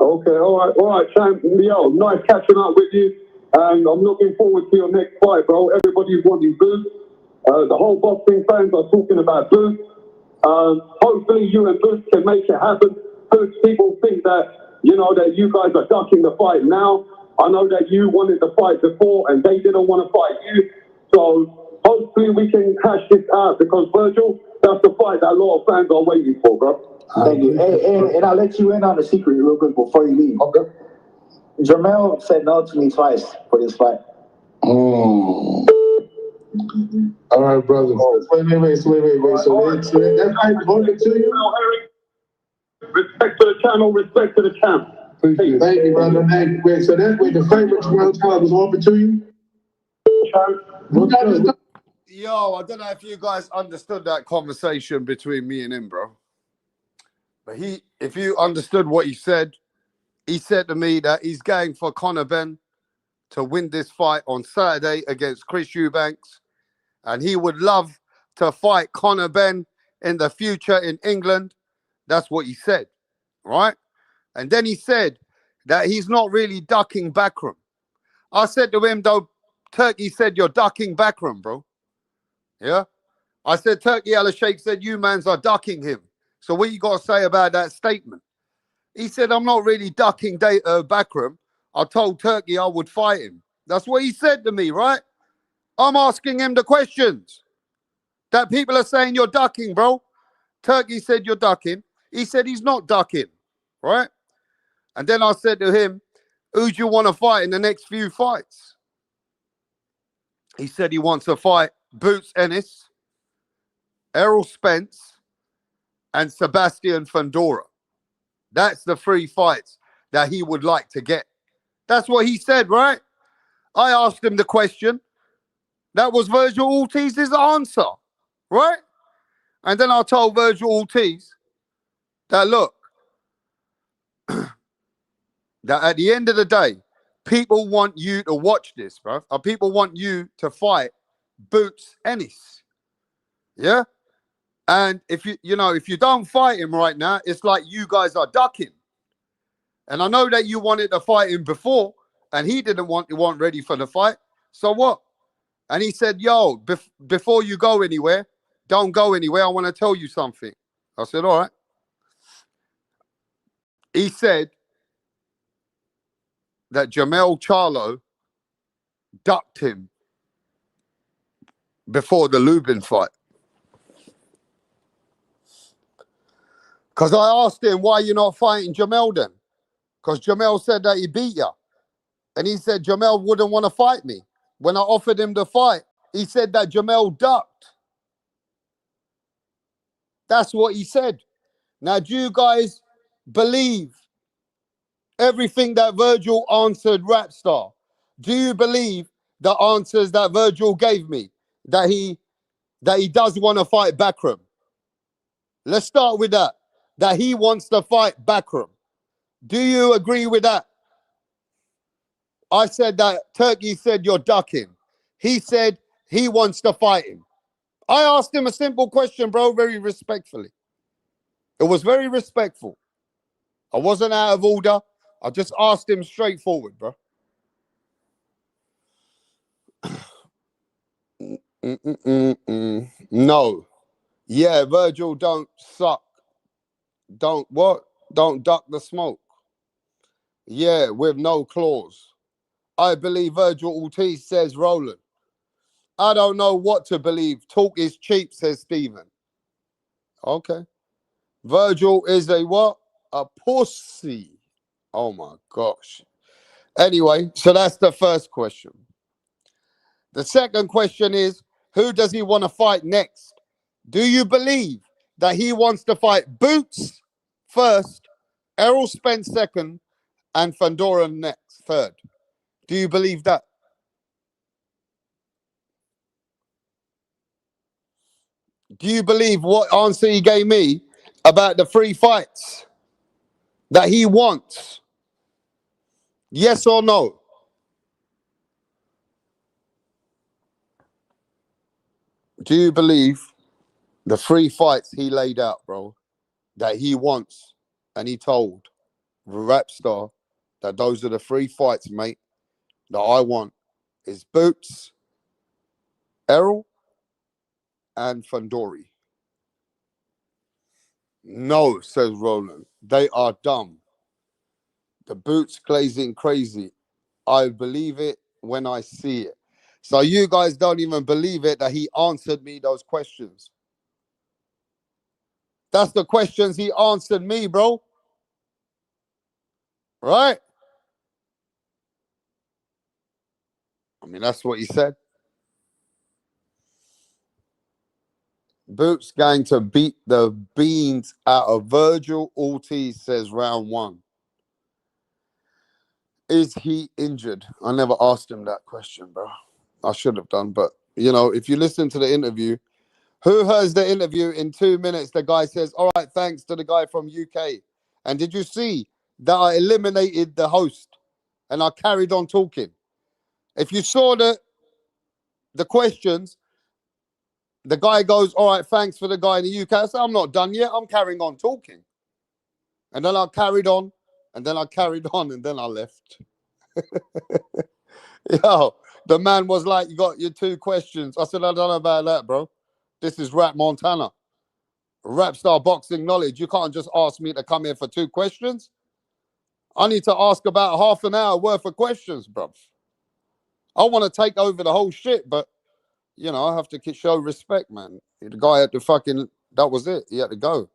Okay, all right, champ. Yo, nice catching up with you. And I'm looking forward to your next fight, bro. Everybody's wanting Boots. The whole boxing fans are talking about Boots. Hopefully you and Boots can make it happen. Boots, people think that, that you guys are ducking the fight now. I know that you wanted to fight before and they didn't want to fight you. So hopefully we can hash this out, because Virgil, that's the fight that a lot of fans are waiting for, bro. Thank you. And I'll let you in on a secret real quick before you leave. Okay. Jamel said no to me twice for this fight. All right, brother. Wait. So that fight voted to you? Respect to the channel, respect to the champ. Thank you, brother. Wait, so the fight with Jamel Charlo was offered to you? Yo, I don't know if you guys understood that conversation between me and him, bro. But if you understood what he said to me that he's going for Conor Benn to win this fight on Saturday against Chris Eubanks. And he would love to fight Conor Benn in the future in England. That's what he said, right? And then he said that he's not really ducking Backroom. I said to him, though, Turkey said you're ducking Backroom, bro. Yeah? I said, Turkey Al-Sheikh said you mans are ducking him. So what you got to say about that statement? He said, I'm not really ducking Backroom. I told Turkey I would fight him. That's what he said to me, right? I'm asking him the questions that people are saying you're ducking, bro. Turkey said you're ducking. He said he's not ducking, right? And then I said to him, who do you want to fight in the next few fights? He said he wants to fight Boots Ennis, Errol Spence, and Sebastian Fundora. That's the 3 fights that he would like to get. That's what he said, right? I asked him the question. That was Virgil Ortiz's answer, right? And then I told Virgil Ortiz that, look, that at the end of the day, people want you to watch this, bro. People want you to fight Boots Ennis. Yeah? And if you don't fight him right now, it's like you guys are ducking. And I know that you wanted to fight him before, and he weren't ready for the fight. So what? And he said, yo, before you go anywhere, don't go anywhere. I want to tell you something. I said, all right. He said that Jamel Charlo ducked him before the Lubin fight. Because I asked him, why you not fighting Jamel then? Because Jamel said that he beat you. And he said Jamel wouldn't want to fight me. When I offered him the fight, he said that Jamel ducked. That's what he said. Now, do you guys believe everything that Virgil answered Rapstar? Do you believe the answers that Virgil gave me? That he does want to fight Bakram? Let's start with that. That he wants to fight Bakram. Do you agree with that? I said that Turkey said you're ducking. He said he wants to fight him. I asked him a simple question, bro, very respectfully. It was very respectful. I wasn't out of order. I just asked him straightforward, bro. No. Yeah, Virgil, don't suck. Don't what? Don't duck the smoke. Yeah, with no clause. I believe Virgil Ortiz, says Roland. I don't know what to believe. Talk is cheap, says Stephen. Okay. Virgil is a what? A pussy. Oh my gosh. Anyway, so that's the first question. The second question is, who does he want to fight next? Do you believe that he wants to fight Boots first, Errol Spence second, and Fandora next, third? Do you believe that? Do you believe what answer he gave me about the 3 fights that he wants? Yes or no? Do you believe the 3 fights he laid out, bro, that he wants, and he told Rapstar that those are the 3 fights, mate, that I want, is Boots, Errol, and Fundori? No, says Roland. They are dumb. The Boots glazing crazy. I believe it when I see it. So you guys don't even believe it that he answered me those questions. That's the questions he answered me, bro. Right? I mean, that's what he said. Boots going to beat the beans out of Virgil Ortiz, says round 1. Is he injured? I never asked him that question, bro. I should have done, but you know, if you listen to the interview, who hears the interview in 2 minutes? The guy says, all right, thanks to the guy from UK. And did you see that I eliminated the host and I carried on talking? If you saw the questions, the guy goes, all right, thanks for the guy in the UK. I said, I'm not done yet. I'm carrying on talking. And then I carried on, and then I carried on, and then I left. Yo, the man was like, you got your 2 questions. I said, I don't know about that, bro. This is Rap Montana. Rap star boxing knowledge. You can't just ask me to come here for 2 questions. I need to ask about half an hour worth of questions, bro. I want to take over the whole shit, but you know, I have to show respect, man. The guy had to fucking, that was it. He had to go.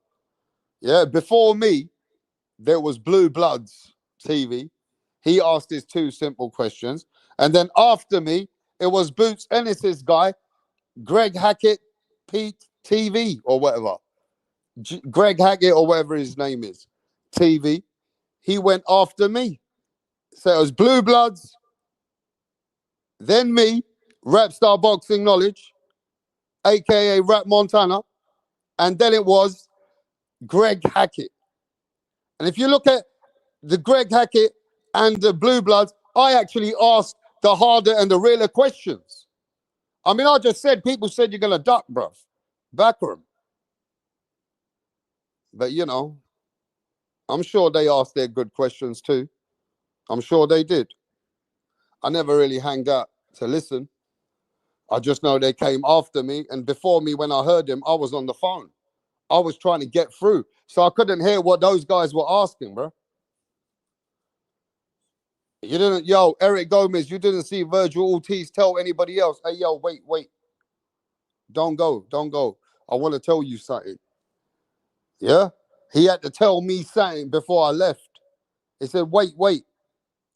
Yeah, before me, there was Blue Bloods TV. He asked his 2 simple questions. And then after me, it was Boots Ennis's guy, Greg Hackett, Pete TV or whatever. Greg Hackett or whatever his name is, TV. He went after me. So it was Blue Bloods, then me, Rap Star Boxing Knowledge, aka Rap Montana, and then it was Greg Hackett. And if you look at the Greg Hackett and the Blue Bloods, I actually asked the harder and the realer questions. I mean, I just said, people said you're going to duck, bruv. Bakram. But, you know, I'm sure they asked their good questions too. I'm sure they did. I never really hanged out to listen. I just know they came after me. And before me, when I heard them, I was on the phone. I was trying to get through. So I couldn't hear what those guys were asking, bro. You didn't, yo, Eric Gomez, you didn't see Virgil Ortiz tell anybody else, hey, yo, wait. Don't go. I want to tell you something. Yeah? He had to tell me something before I left. He said, wait.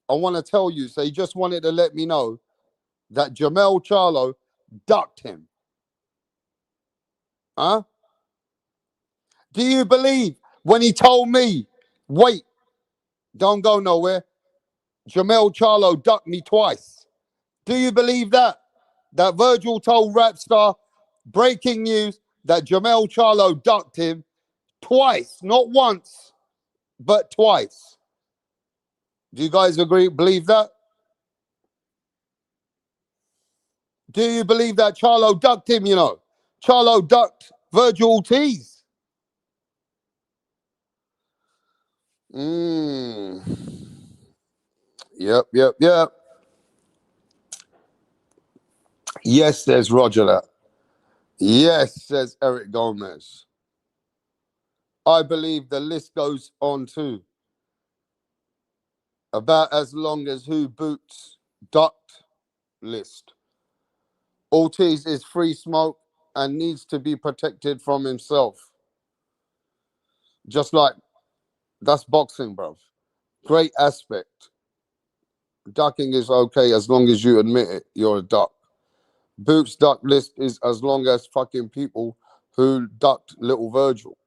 I want to tell you. So he just wanted to let me know that Jamel Charlo ducked him. Huh? Do you believe when he told me Wait, don't go nowhere. Jamel Charlo ducked me twice. Do you believe that? That Virgil told rap star, breaking news, that Jamel Charlo ducked him twice, not once, but twice. Do you guys agree? Believe that? Do you believe that Charlo ducked him, you know? Charlo ducked Virgil Ortiz. Yep. Yes, says Roger that. Yes, says Eric Gomez. I believe the list goes on too. About as long as who Boots ducked list. Ortiz is free smoke and needs to be protected from himself. Just like that's boxing, bro. Great aspect. Ducking is okay as long as you admit it, you're a duck. Boots duck list is as long as fucking people who ducked Little Virgil.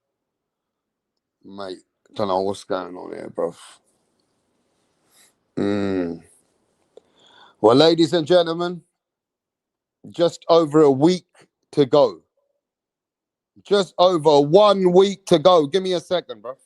Mate, don't know what's going on here, bro. Well, ladies and gentlemen, just over a week to go. Just over 1 week to go. Give me a second, bro.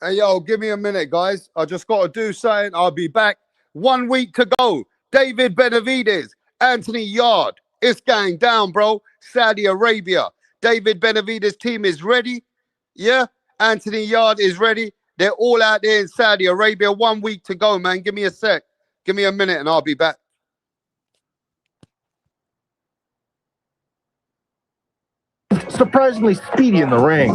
Hey, yo, give me a minute, guys. I just got to do something. I'll be back. 1 week to go. David Benavidez, Anthony Yard. It's going down, bro. Saudi Arabia. David Benavidez' team is ready. Yeah. Anthony Yard is ready. They're all out there in Saudi Arabia. 1 week to go, man. Give me a sec. Give me a minute and I'll be back. Surprisingly speedy in the ring.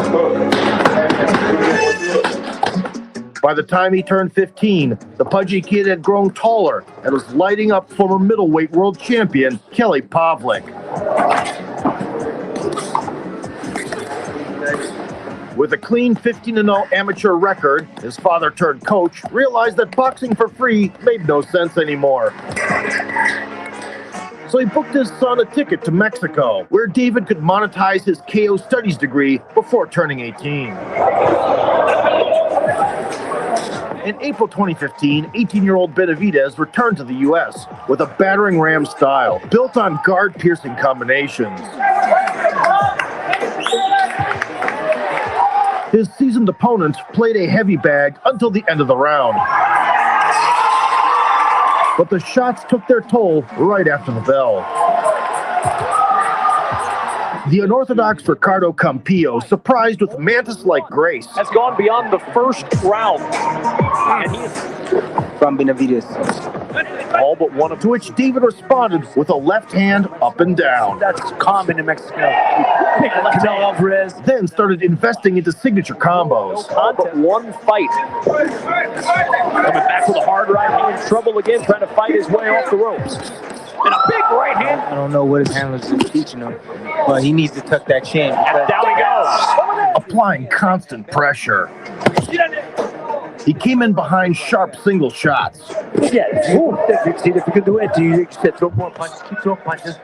By the time he turned 15, the pudgy kid had grown taller and was lighting up former middleweight world champion Kelly Pavlik. With a clean 15-0 amateur record, his father turned coach realized that boxing for free made no sense anymore. So he booked his son a ticket to Mexico, where David could monetize his KO studies degree before turning 18. In April 2015, 18-year-old Benavidez returned to the U.S. with a battering ram style built on guard-piercing combinations. His seasoned opponent played a heavy bag until the end of the round. But the shots took their toll right after the bell. The unorthodox Ricardo Campillo surprised with mantis-like grace. Has gone beyond the first round. And he is from Benavides. all but one of To which David responded with a left hand up and down. that's common in Mexico. Canelo Alvarez. Then started investing into signature combos. All but one fight. Coming back with a hard right hand. Trouble again, trying to fight his way off the ropes. And a big right hand. I don't know what his handlers is teaching him, but he needs to tuck that chin. And down he goes. Applying constant pressure. He came in behind sharp single shots. Yeah, ooh, see if you can do it. You said throw more punches, keep throwing punches.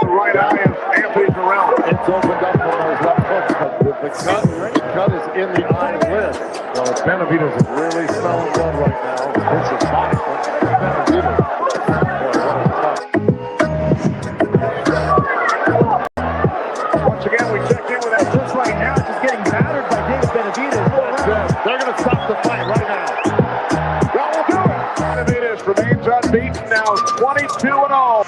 Right eye of Anthony Durrell. It's opened up from those left hooks, but the cut is in the eyelid. So Benavides is really smelling blood right now. This is hot for Benavides. Boy, what a tough. Once again, we check in with that just right now. Just getting battered by David Benavides. They're going to stop the fight right now. That will do it. Benavides remains unbeaten now, 22-0.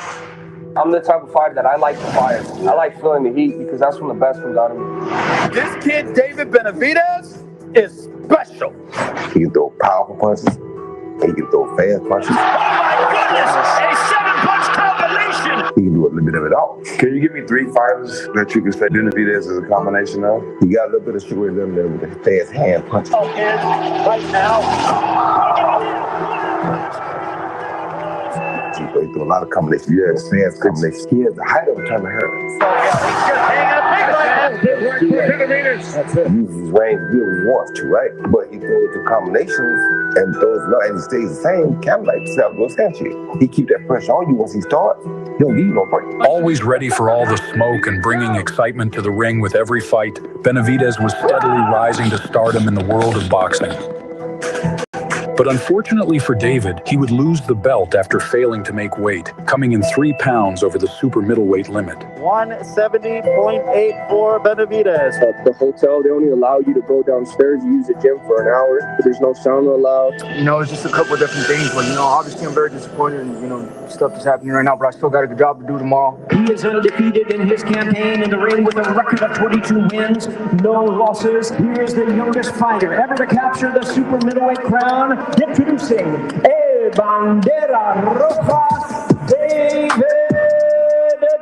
I'm the type of fighter that I like the fire. I like feeling the heat because that's when the best comes out of me. This kid, David Benavides, is special. He can throw powerful punches. He can throw fast punches. Oh my goodness! A 7-punch combination! He can do a little bit of it all. Can you give me 3 fighters that you can say Benavides is a combination of? He got a little bit of sugar in them there with the fast hand punches. Oh, and right now. He threw a lot of combinations. Yeah, fast combinations. He has the height of a turn of hair. That's it. He uses his range to do what he wants to, right? But he throws the combinations and throws no, and he stays the same, kind of like Salvador Sanchez. He keep that pressure on you once he starts. He'll give you no break. Always ready for all the smoke and bringing excitement to the ring with every fight, Benavides was steadily rising to stardom in the world of boxing. But unfortunately for David, he would lose the belt after failing to make weight, coming in 3 pounds over the super middleweight limit. 170.84 Benavides. At the hotel, they only allow you to go downstairs, use the gym for an hour. There's no sauna allowed. You know, it's just a couple of different things, but, you know, obviously I'm very disappointed in, you know, stuff that's happening right now, but I still got a good job to do tomorrow. He is undefeated in his campaign in the ring with a record of 22 wins, no losses. Here is the youngest fighter ever to capture the super middleweight crown. Introducing El Bandera Roja, David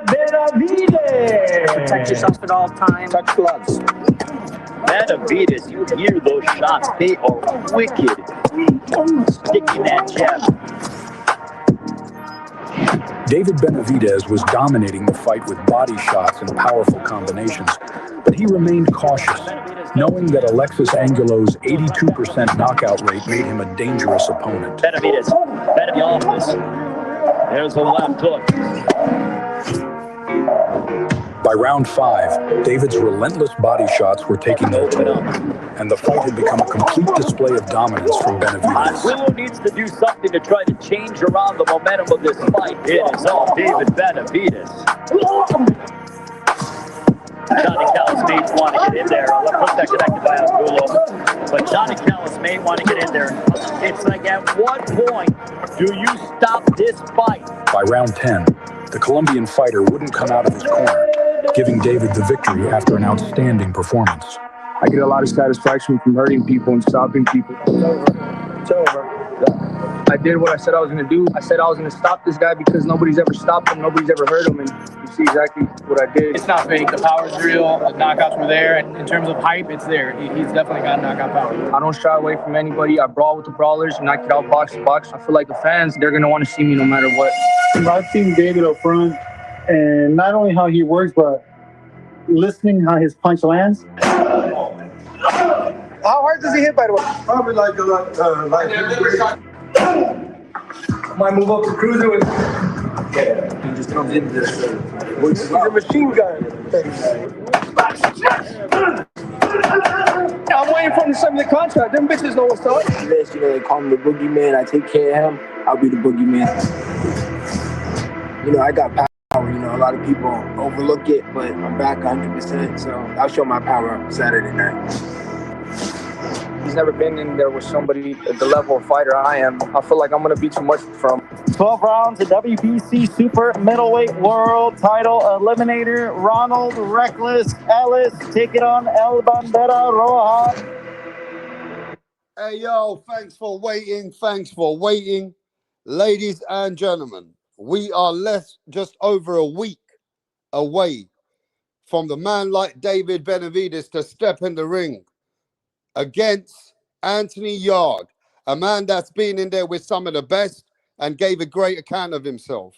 Benavides. Protect yourself at all times. Touch gloves. Benavides, you hear those shots. They are wicked. Sticking that jab. David Benavides was dominating the fight with body shots and powerful combinations, but he remained cautious, knowing that Alexis Angulo's 82% knockout rate made him a dangerous opponent. Benavides, Benavides. There's a left hook. By round 5, David's relentless body shots were taking their toll, and the fight had become a complete display of dominance from Benavides. Willow needs to do something to try to change around the momentum of this fight. It is all David Benavides. Johnny Callis may want to get in there. Let's put that connected by Angulo. But Johnny Callis may want to get in there. It's like, at what point do you stop this fight? By round 10, the Colombian fighter wouldn't come out of his corner, giving David the victory after an outstanding performance. I get a lot of satisfaction from hurting people and stopping people. It's over. I did what I said I was going to do. I said I was going to stop this guy because nobody's ever stopped him. Nobody's ever hurt him. And you see exactly what I did. It's not fake. The power's real. The knockouts were there. And in terms of hype, it's there. He's definitely got knockout power. I don't shy away from anybody. I brawl with the brawlers and I get out box to box. I feel like the fans, they're going to want to see me no matter what. I've seen David up front and not only how he works, but listening how his punch lands. How hard does he hit, by the way? Probably like might move up to cruiser with. He just comes in this. He's a machine gun. I'm waiting for him to sign the contract. Them bitches know what's up. Yes, you know, they call me the boogeyman. I take care of him. I'll be the boogeyman. You know, I got power. You know, a lot of people overlook it, but I'm back 100%. So I'll show my power Saturday night. He's never been in there with somebody at the level of fighter I am. I feel like I'm going to be too much for him. 12 rounds, the WBC Super Middleweight World Title Eliminator, Ronald Reckless Ellis taking on El Bandera Roja. Hey, yo, thanks for waiting. Thanks for waiting. Ladies and gentlemen, we are just over a week away from the man like David Benavidez to step in the ring against Anthony Yard, a man that's been in there with some of the best and gave a great account of himself.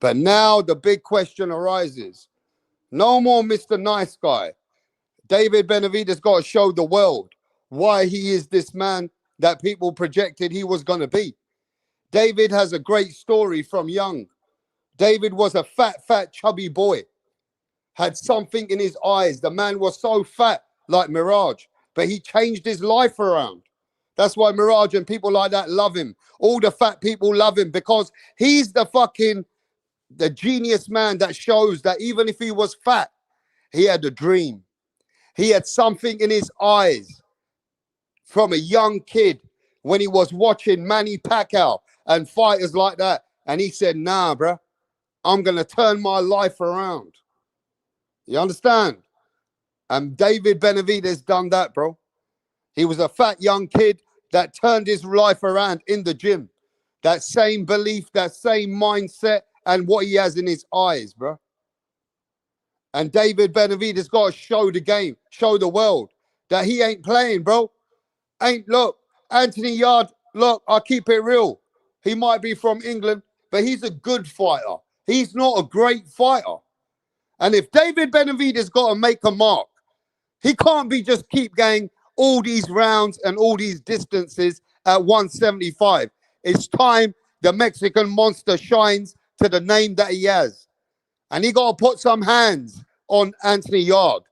But now the big question arises. No more Mr. Nice Guy. David Benavidez got to show the world why he is this man that people projected he was going to be. David has a great story from young. David was a fat, chubby boy. Had something in his eyes. The man was so fat, like Mirage, but he changed his life around. That's why Mirage and people like that love him. All the fat people love him because he's the genius man that shows that even if he was fat, he had a dream. He had something in his eyes from a young kid when he was watching Manny Pacquiao and fighters like that. And he said, nah, bruh, I'm going to turn my life around. You understand? And David Benavidez done that, bro. He was a fat young kid that turned his life around in the gym. That same belief, that same mindset, and what he has in his eyes, bro. And David Benavidez got to show the game, show the world that he ain't playing, bro. Look, Anthony Yard, look, I'll keep it real. He might be from England, but he's a good fighter. He's not a great fighter. And if David Benavidez got to make a mark, he can't be just keep going all these rounds and all these distances at 175. It's time the Mexican monster shines to the name that he has. And he got to put some hands on Anthony Yard.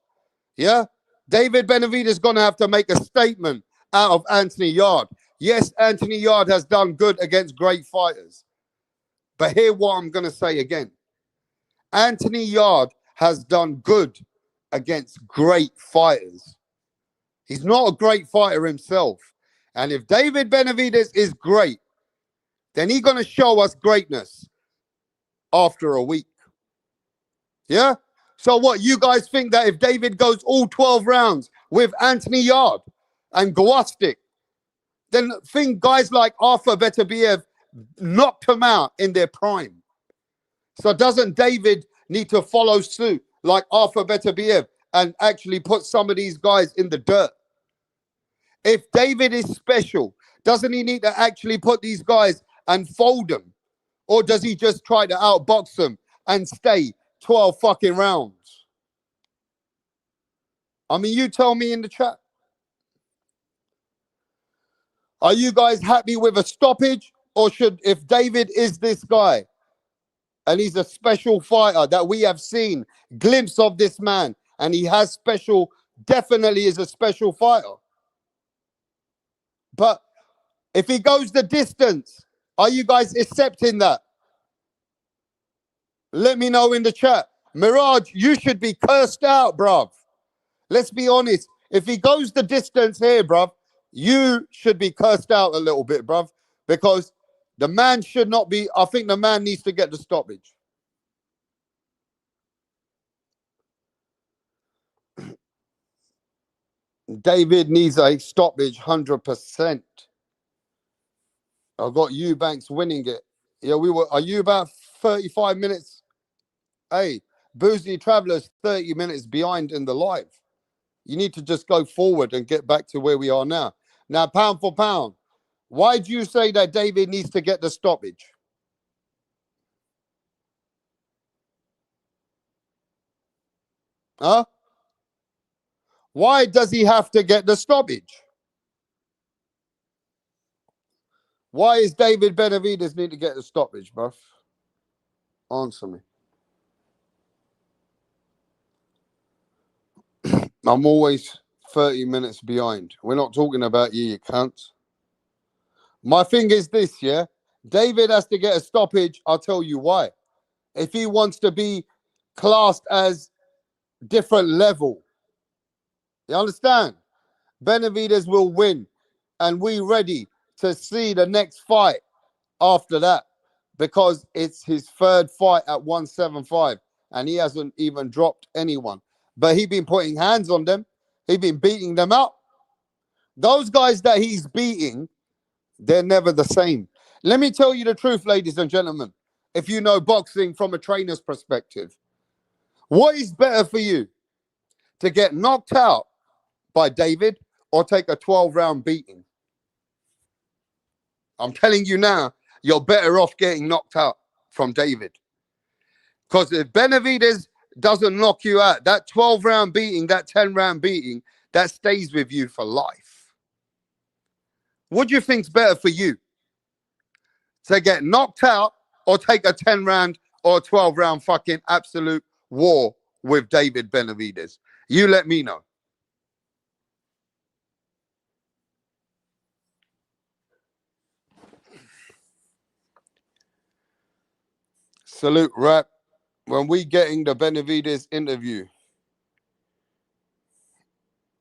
Yeah? David Benavidez is going to have to make a statement out of Anthony Yard. Yes, Anthony Yard has done good against great fighters. But hear what I'm going to say again. Anthony Yard has done good against great fighters. He's not a great fighter himself. And if David Benavidez is great, then he's going to show us greatness after a week. Yeah? So what, you guys think that if David goes all 12 rounds with Anthony Yard and Gawastik, then think guys like Arthur Beterbiev knocked him out in their prime. So doesn't David need to follow suit like Arthur Beterbiev and actually put some of these guys in the dirt? If David is special, doesn't he need to actually put these guys and fold them? Or does he just try to outbox them and stay 12 fucking rounds? I mean, you tell me in the chat. Are you guys happy with a stoppage? Or if David is this guy and he's a special fighter that we have seen glimpse of this man and he has definitely is a special fighter. But if he goes the distance, are you guys accepting that? Let me know in the chat. Mirage, you should be cursed out, bruv. Let's be honest. If he goes the distance here, bruv, you should be cursed out a little bit, bruv. Because the man should not be, I think the man needs to get the stoppage. David needs a stoppage, 100%. I've got EUBANKS winning it. Yeah, are you about 35 minutes? Hey, Boozy Travelers 30 minutes behind in the live. You need to just go forward and get back to where we are now. Now, pound for pound, why do you say that David needs to get the stoppage? Huh? Why does he have to get the stoppage? Why is David Benavidez need to get the stoppage, bruv? Answer me. I'm always 30 minutes behind. We're not talking about you cunts. My thing is this, yeah? David has to get a stoppage. I'll tell you why. If he wants to be classed as different level, you understand? Benavidez will win, and we ready to see the next fight after that, because it's his third fight at 175, and he hasn't even dropped anyone. But he been putting hands on them. He been beating them up. Those guys that he's beating, they're never the same. Let me tell you the truth, ladies and gentlemen. If you know boxing from a trainer's perspective, what is better for you? To get knocked out by David or take a 12-round beating? I'm telling you now, you're better off getting knocked out from David. Because if Benavidez doesn't knock you out, that 12-round beating, that 10-round beating, that stays with you for life. What do you think's better for you? To get knocked out or take a 10-round or 12-round fucking absolute war with David Benavidez? You let me know. Salute, rap. When we getting the Benavidez interview,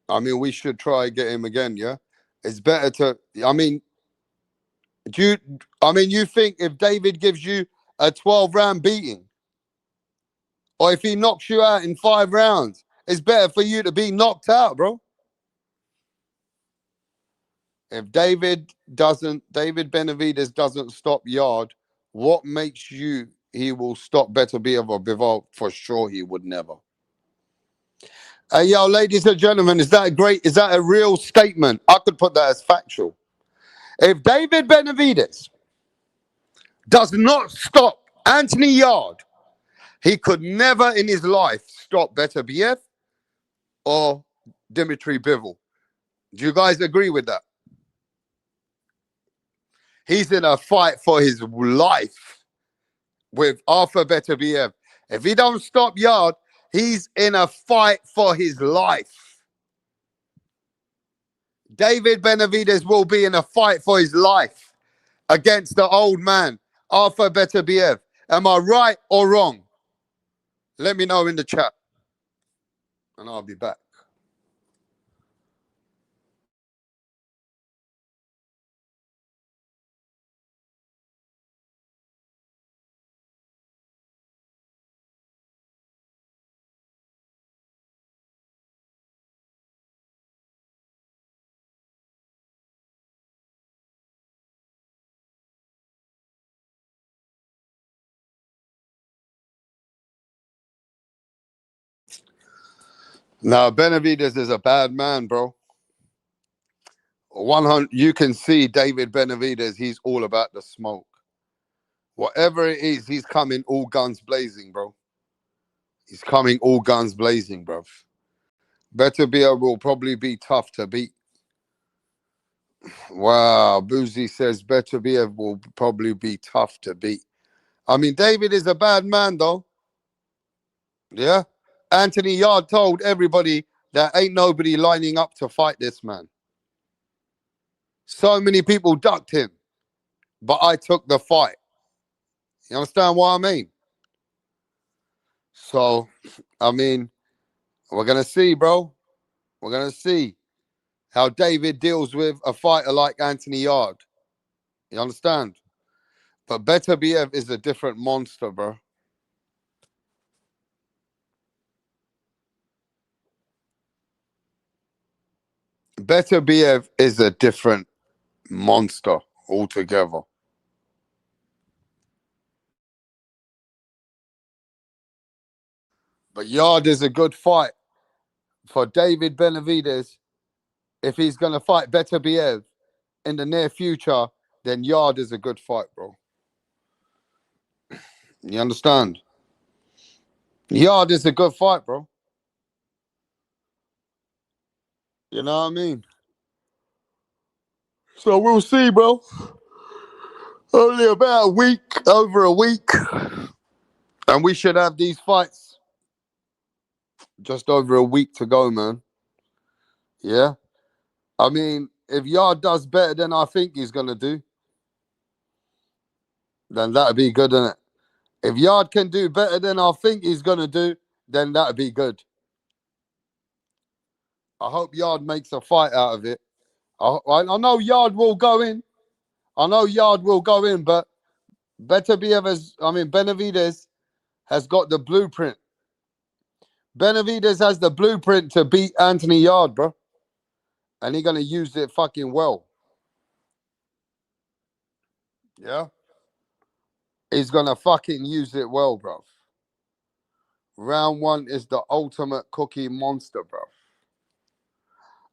I mean, we should try get him again, yeah? It's better to, I mean, you think if David gives you a 12-round beating, or if he knocks you out in 5 rounds, it's better for you to be knocked out, bro. If David Benavidez doesn't stop Yard, what makes you he will stop Beterbiev or Bivol? For sure, he would never. Hey, yo, ladies and gentlemen, is that a real statement? I could put that as factual. If David Benavidez does not stop Anthony Yard, he could never in his life stop Beterbiev or Dimitri Bivol. Do you guys agree with that? He's in a fight for his life with Arthur Beterbiev. If he don't stop Yard, he's in a fight for his life. David Benavidez will be in a fight for his life against the old man, Arthur Beterbiev. Am I right or wrong? Let me know in the chat, and I'll be back. Now, Benavidez is a bad man, bro. 100. You can see David Benavidez. He's all about the smoke. Whatever it is, he's coming all guns blazing, bro. He's coming all guns blazing, bro. Beterbiev will probably be tough to beat. Wow, Boozy says Beterbiev will probably be tough to beat. I mean, David is a bad man, though. Yeah? Anthony Yard told everybody that ain't nobody lining up to fight this man. So many people ducked him, but I took the fight. You understand what I mean? So, I mean, we're going to see, bro. We're going to see how David deals with a fighter like Anthony Yard. You understand? But Beterbiev is a different monster, bro. Beterbiev is a different monster altogether. But Yard is a good fight for David Benavidez. If he's going to fight Beterbiev in the near future, then Yard is a good fight, bro. You understand? Yard is a good fight, bro. You know what I mean? So we'll see, bro. Only about a week, over a week. And we should have these fights just over a week to go, man. Yeah? I mean, if Yard does better than I think he's going to do, then that'd be good, innit? If Yard can do better than I think he's going to do, then that'd be good. I hope Yard makes a fight out of it. I know Yard will go in. I know Yard will go in, but Benavidez has got the blueprint. Benavidez has the blueprint to beat Anthony Yard, bro. And he's going to use it fucking well. Yeah? He's going to fucking use it well, bro. Round one is the ultimate cookie monster, bro.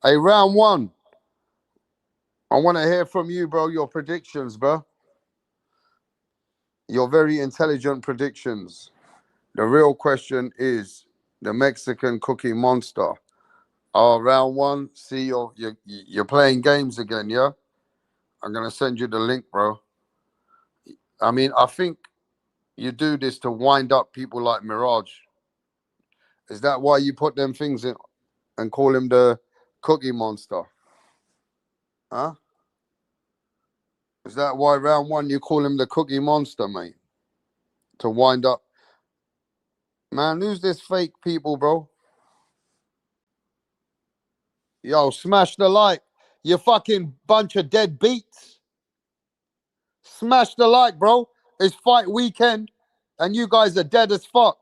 Hey, round one. I want to hear from you, bro, your predictions, bro. Your very intelligent predictions. The real question is the Mexican cookie monster. Oh, round one. See, you're playing games again, yeah? I'm going to send you the link, bro. I mean, I think you do this to wind up people like Mirage. Is that why you put them things in and call him the cookie monster? Huh? Is that why round one you call him the cookie monster, mate? To wind up. Man, who's this fake people, bro? Yo, smash the like. You fucking bunch of dead beats. Smash the like, bro. It's fight weekend and you guys are dead as fuck.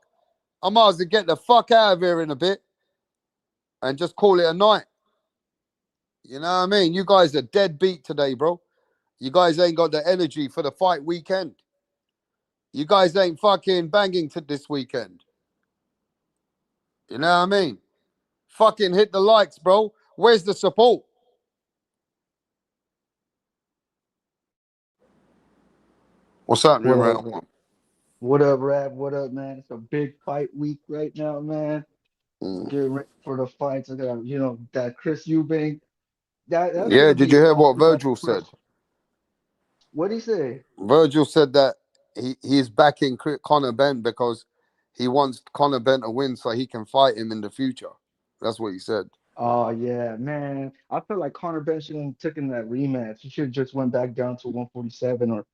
I might as well get the fuck out of here in a bit and just call it a night. You know what I mean? You guys are dead beat today, bro. You guys ain't got the energy for the fight weekend. You guys ain't fucking banging to this weekend. You know what I mean? Fucking hit the likes, bro. Where's the support? What's happening What up? round one? What up, Rap? What up, man? It's a big fight week right now, man. Getting ready for the fights. I got, that Chris Eubank. That's Yeah, gonna did be you a hear tough what because Virgil Chris. said? What'd he say? Virgil said that he's backing Conor Benn because he wants Conor Benn to win so he can fight him in the future. That's what he said. Oh yeah, man. I feel like Conor Ben shouldn't have taken that rematch. He should have just went back down to 147 or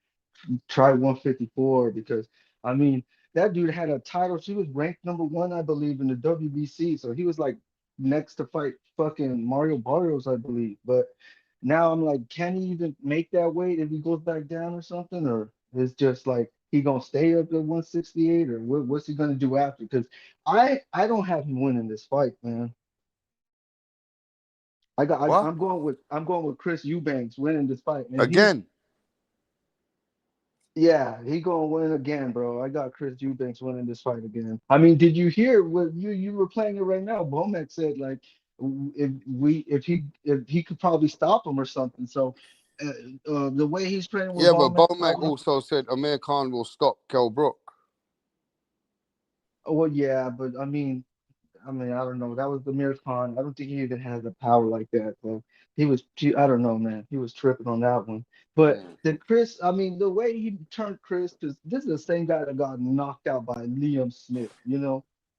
try 154 because I mean that dude had a title. She was ranked number one, I believe, in the WBC. So he was like next to fight fucking Mario Barrios, I believe. But now I'm like, can he even make that weight if he goes back down or something? Or it's just like he gonna stay up at 168 or what's he gonna do after? Because I don't have him winning this fight, man. What? I'm going with Chris Eubanks winning this fight, man. Again? Yeah, he gonna win again, bro. I got Chris Eubanks winning this fight again. I mean, did you hear what you were playing it right now? Bomac said like if he could probably stop him or something. So the way he's training with Yeah, but Bomac, I Bomac want. also said Amir Khan will stop Kell Brook. Well, yeah, but I mean, I don't know. That was the Amir Khan. I don't think he even has the power like that. So I don't know, man. He was tripping on that one. But the Chris, I mean, the way he turned Chris, because this is the same guy that got knocked out by Liam Smith,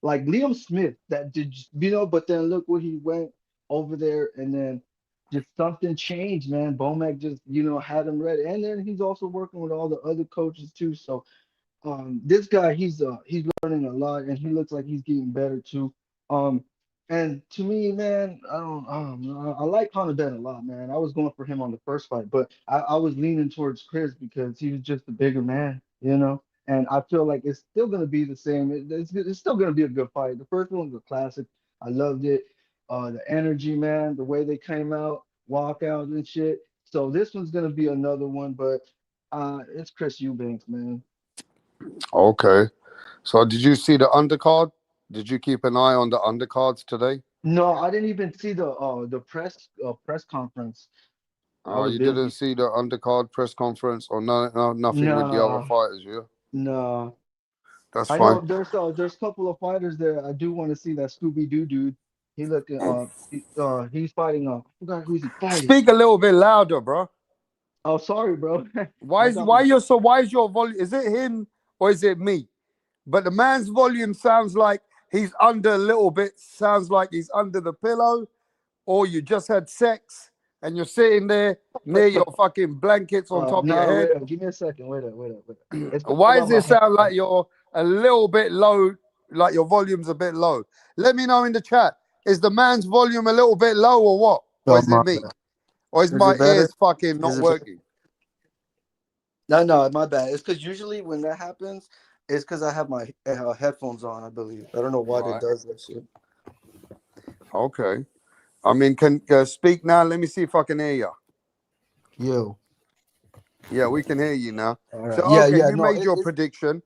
like Liam Smith that did, but then look where he went over there and then just something changed, man. Bomac just, had him ready. And then he's also working with all the other coaches too. So this guy he's learning a lot and he looks like he's getting better too. um and to me, man, I like Conor Ben a lot, man. I was going for him on the first fight, but I was leaning towards Chris because he was just a bigger man, and I feel like it's still going to be the same. It's still going to be a good fight. The first one was a classic. I loved it. The energy, man, the way they came out, walkouts and shit. So this one's going to be another one, but it's Chris Eubanks, man. Okay. So did you see the undercard? Did you keep an eye on the undercards today? No, I didn't even see the press conference. I was You didn't busy. see the undercard press conference or nothing with the other No, fighters, yeah? no. That's I fine. know there's a couple of fighters there. I do want to see that Scooby Doo dude. He looking he's fighting I forgot who's he fighting. Speak a little bit louder, bro. Oh, sorry, bro. Why I is got my why is your volume? Is it him or is it me? But the man's volume sounds like he's under a little bit. Sounds like he's under the pillow, or you just had sex and you're sitting there near your fucking blankets on top of your no, head. wait up. Give me a second. Wait up. It's because I Why got does my it sound like you're a little bit low? Like your volume's a bit low. Let me know in the chat. Is the man's volume a little bit low or what? Or is it me? Or is Is my it better? ears fucking Is not it working? No, my bad. It's because usually when that happens, it's because I have my headphones on, I believe. I don't know why it Right. does that shit. Okay. I mean, can speak now? Let me see if I can hear you. Yo. Yeah, we can hear you now. All right. So, Yeah, okay, you no, made your prediction.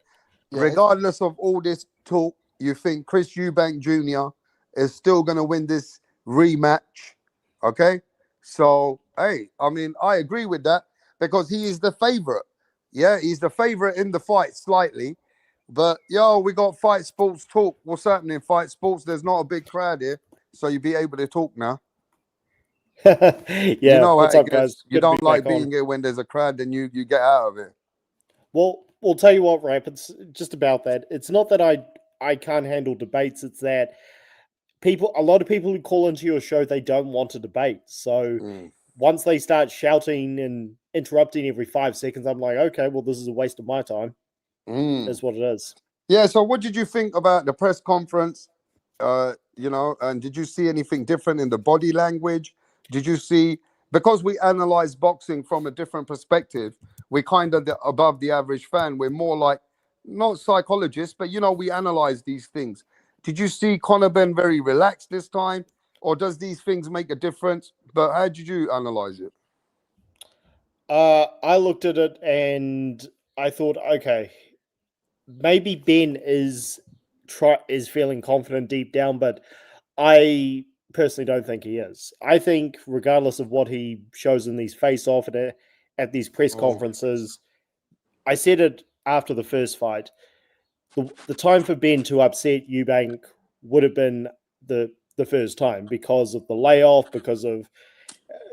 yeah, Regardless of all this talk, you think Chris Eubank Jr. is still going to win this rematch. Okay? So, hey, I mean, I agree with that because he is the favorite. Yeah, he's the favorite in the fight slightly. But, yo, we got Fight Sports Talk. What's happening, Fight Sports? There's not a big crowd here, so you'll be able to talk now. Yeah, You know what's how up, it guys? gets. You Good to be don't like back on. being here when there's a crowd, then you get out of it. Well, we'll tell you what, Rap. It's just about that. It's not that I can't handle debates. It's that a lot of people who call into your show, they don't want to debate. So once they start shouting and interrupting every 5 seconds, I'm like, okay, well, this is a waste of my time. Is what it is. Yeah. So, what did you think about the press conference? And did you see anything different in the body language? Did you see, because we analyze boxing from a different perspective, we're kind of above the average fan. We're more like not psychologists, but we analyze these things. Did you see Conor Ben very relaxed this time, or does these things make a difference? But how did you analyze it? I looked at it and I thought, okay, maybe Ben is feeling confident deep down, but I personally don't think he is. I think regardless of what he shows in these face-off at these press conferences, I said it after the first fight. The time for Ben to upset Eubank would have been the first time because of the layoff, because of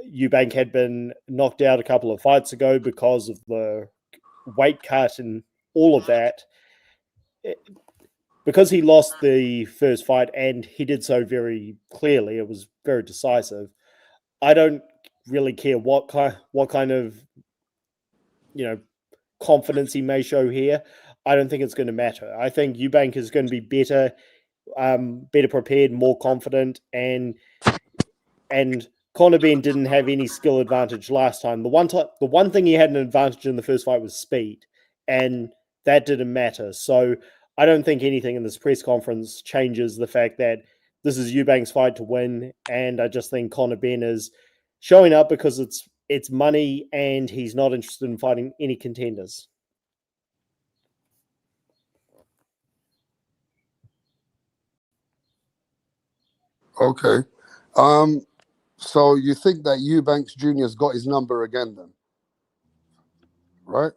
Eubank had been knocked out a couple of fights ago, because of the weight cut and all of that. Because he lost the first fight and he did so very clearly, it was very decisive. I don't really care what kind of confidence he may show here. I don't think it's going to matter. I think Eubank is going to be better prepared, more confident, and Conor Ben didn't have any skill advantage last time. The one thing he had an advantage in the first fight was speed, and that didn't matter. So I don't think anything in this press conference changes the fact that this is Eubank's fight to win, and I just think Conor Ben is showing up because it's money, and he's not interested in fighting any contenders. Okay. So you think that Eubanks Jr.'s got his number again then? Right?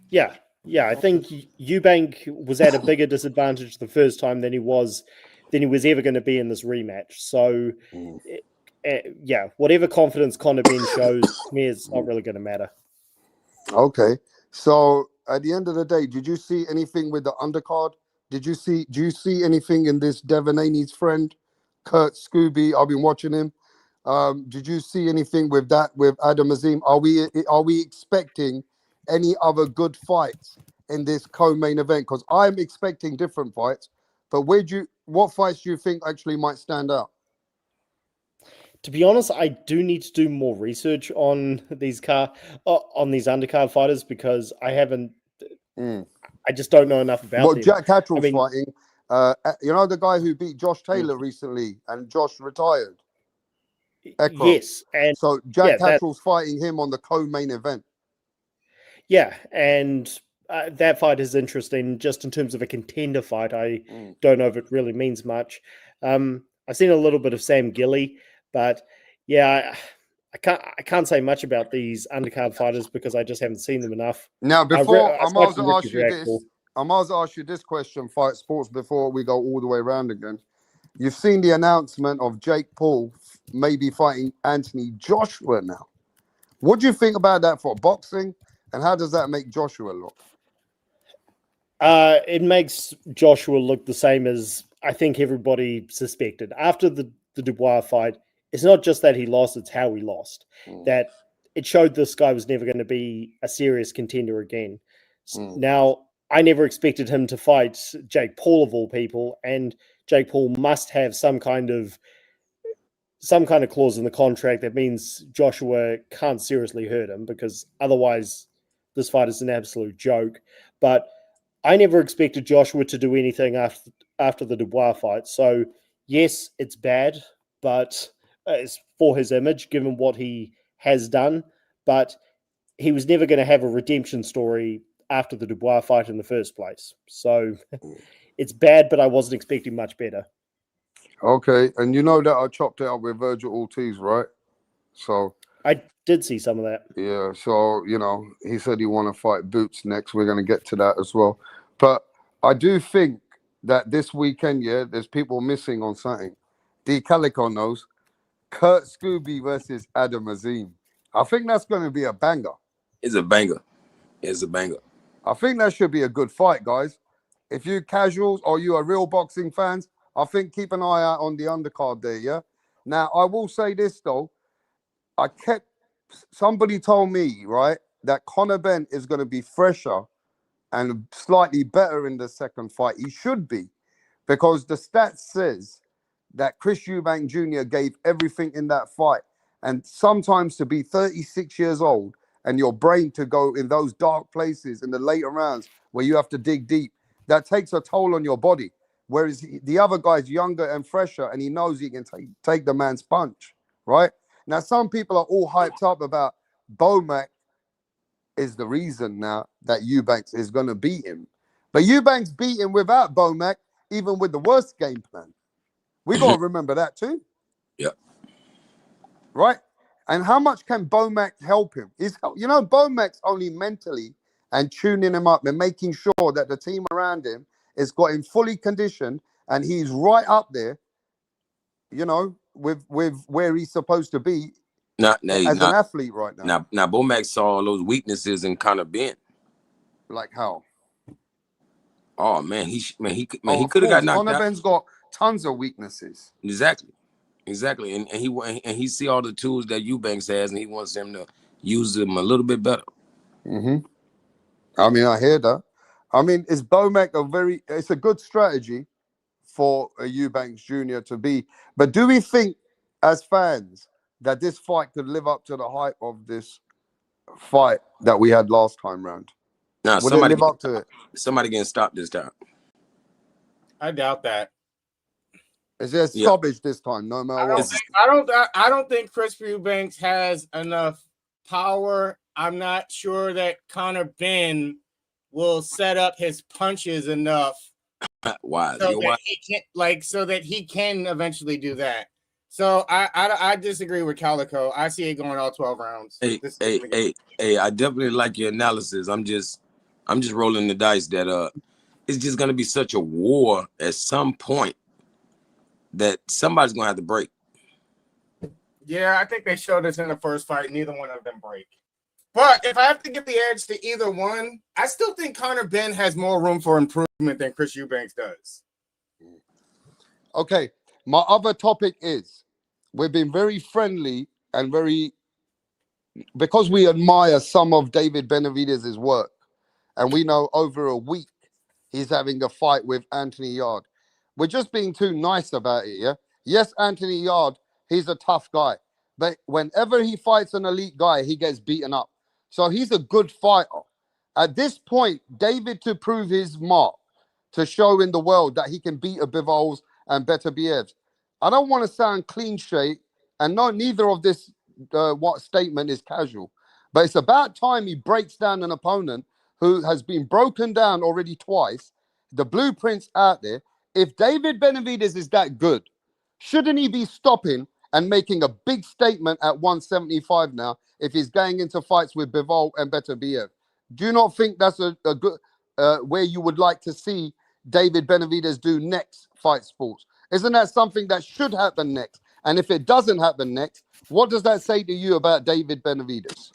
Yeah. I think Eubank was at a bigger disadvantage the first time than he was ever going to be in this rematch. So, whatever confidence Conor Ben shows, to me, it's not really going to matter. Okay. So at the end of the day, did you see anything with the undercard? Do you see anything in this Devin Haney's friend, Kurt Scooby? I've been watching him. Did you see anything with that with Adam Azim? Are we expecting any other good fights in this co-main event? Because I'm expecting different fights, but what fights do you think actually might stand out? To be honest, I do need to do more research on these undercard fighters because I haven't. I just don't know enough about them. Jack Catterall's fighting. The guy who beat Josh Taylor recently, and Josh retired. Ekro. Yes, and so Jack Catterall's fighting him on the co-main event. Yeah, and that fight is interesting just in terms of a contender fight. I don't know if it really means much. I've seen a little bit of Sam Gilly, but yeah, I can't say much about these undercard fighters because I just haven't seen them enough. Now, before I might ask you this question, Fight Sports, before we go all the way around again. You've seen the announcement of Jake Paul maybe fighting Anthony Joshua now. What do you think about that for boxing, and how does that make Joshua look? It makes Joshua look the same as I think everybody suspected. After the Dubois fight, it's not just that he lost, it's how he lost. That it showed this guy was never going to be a serious contender again. Now, I never expected him to fight Jake Paul of all people, and Jake Paul must have some kind of clause in the contract that means Joshua can't seriously hurt him, because otherwise this fight is an absolute joke. But I never expected Joshua to do anything after the Dubois fight. So yes, it's bad, but it's for his image, given what he has done. But he was never going to have a redemption story after the Dubois fight in the first place. So it's bad, but I wasn't expecting much better. Okay, and you know that I chopped it up with Virgil Ortiz, right? So I did see some of that. Yeah, so he said he want to fight Boots next. We're going to get to that as well. But I do think that this weekend, there's people missing on something. D Calico knows. Kurt Scooby versus Adam Azim. I think that's going to be a banger. It's a banger. It's a banger. I think that should be a good fight, guys. If you casuals or you are real boxing fans, I think keep an eye out on the undercard there, yeah? Now, I will say this, though. Somebody told me, right, that Conor Benn is going to be fresher and slightly better in the second fight. He should be, because the stats says that Chris Eubank Jr. gave everything in that fight. And sometimes to be 36 years old and your brain to go in those dark places in the later rounds where you have to dig deep, that takes a toll on your body. Whereas the other guy's younger and fresher, and he knows he can take the man's punch, right? Now, some people are all hyped up about Bomac is the reason now that Eubanks is going to beat him. But Eubanks beat him without Bomac, even with the worst game plan. We got to remember that too. Yeah. Right? And how much can Bomac help him? Bomac's only mentally and tuning him up and making sure that the team around him is got him fully conditioned and he's right up there, with where he's supposed to be as an athlete right now. Now, Bomac saw all those weaknesses in Conor Benn. Like how? Oh man, he could have got knocked Conor out. Benn's got tons of weaknesses. Exactly, and he see all the tools that Eubanks has, and he wants them to use them a little bit better. I mean, I hear that. I mean, is Bomac it's a good strategy for a Eubanks Jr. to be, but do we think as fans that this fight could live up to the hype of this fight that we had last time round? Now, would it live up to it? Somebody getting stopped this time. I doubt that. Is there stoppage this time? No matter what. I don't think Chris Eubanks has enough power. I'm not sure that Conor Benn will set up his punches enough Why? so that he can eventually do that. So I disagree with Calico. I see it going all 12 rounds. Hey, I definitely like your analysis. I'm just rolling the dice that it's just gonna be such a war at some point that somebody's gonna have to break. Yeah, I think they showed us in the first fight. Neither one of them break. But if I have to give the edge to either one, I still think Conor Benn has more room for improvement than Chris Eubanks does. Okay, my other topic is we've been very friendly and because we admire some of David Benavidez' work, and we know over a week he's having a fight with Anthony Yard. We're just being too nice about it, yeah? Yes, Anthony Yard, he's a tough guy, but whenever he fights an elite guy, he gets beaten up. So he's a good fighter. At this point, David to prove his mark, to show in the world that he can beat a Bivol's and Beterbiev. I don't want to sound cliche, and neither of this what statement is casual, but it's about time he breaks down an opponent who has been broken down already twice. The blueprint's out there. If David Benavidez is that good, shouldn't he be stopping and making a big statement at 175 now if he's going into fights with Bivol and Beterbiev? Do you not think that's a good where you would like to see David Benavidez do next Fight Sports? Isn't that something that should happen next? And if it doesn't happen next, what does that say to you about David Benavidez?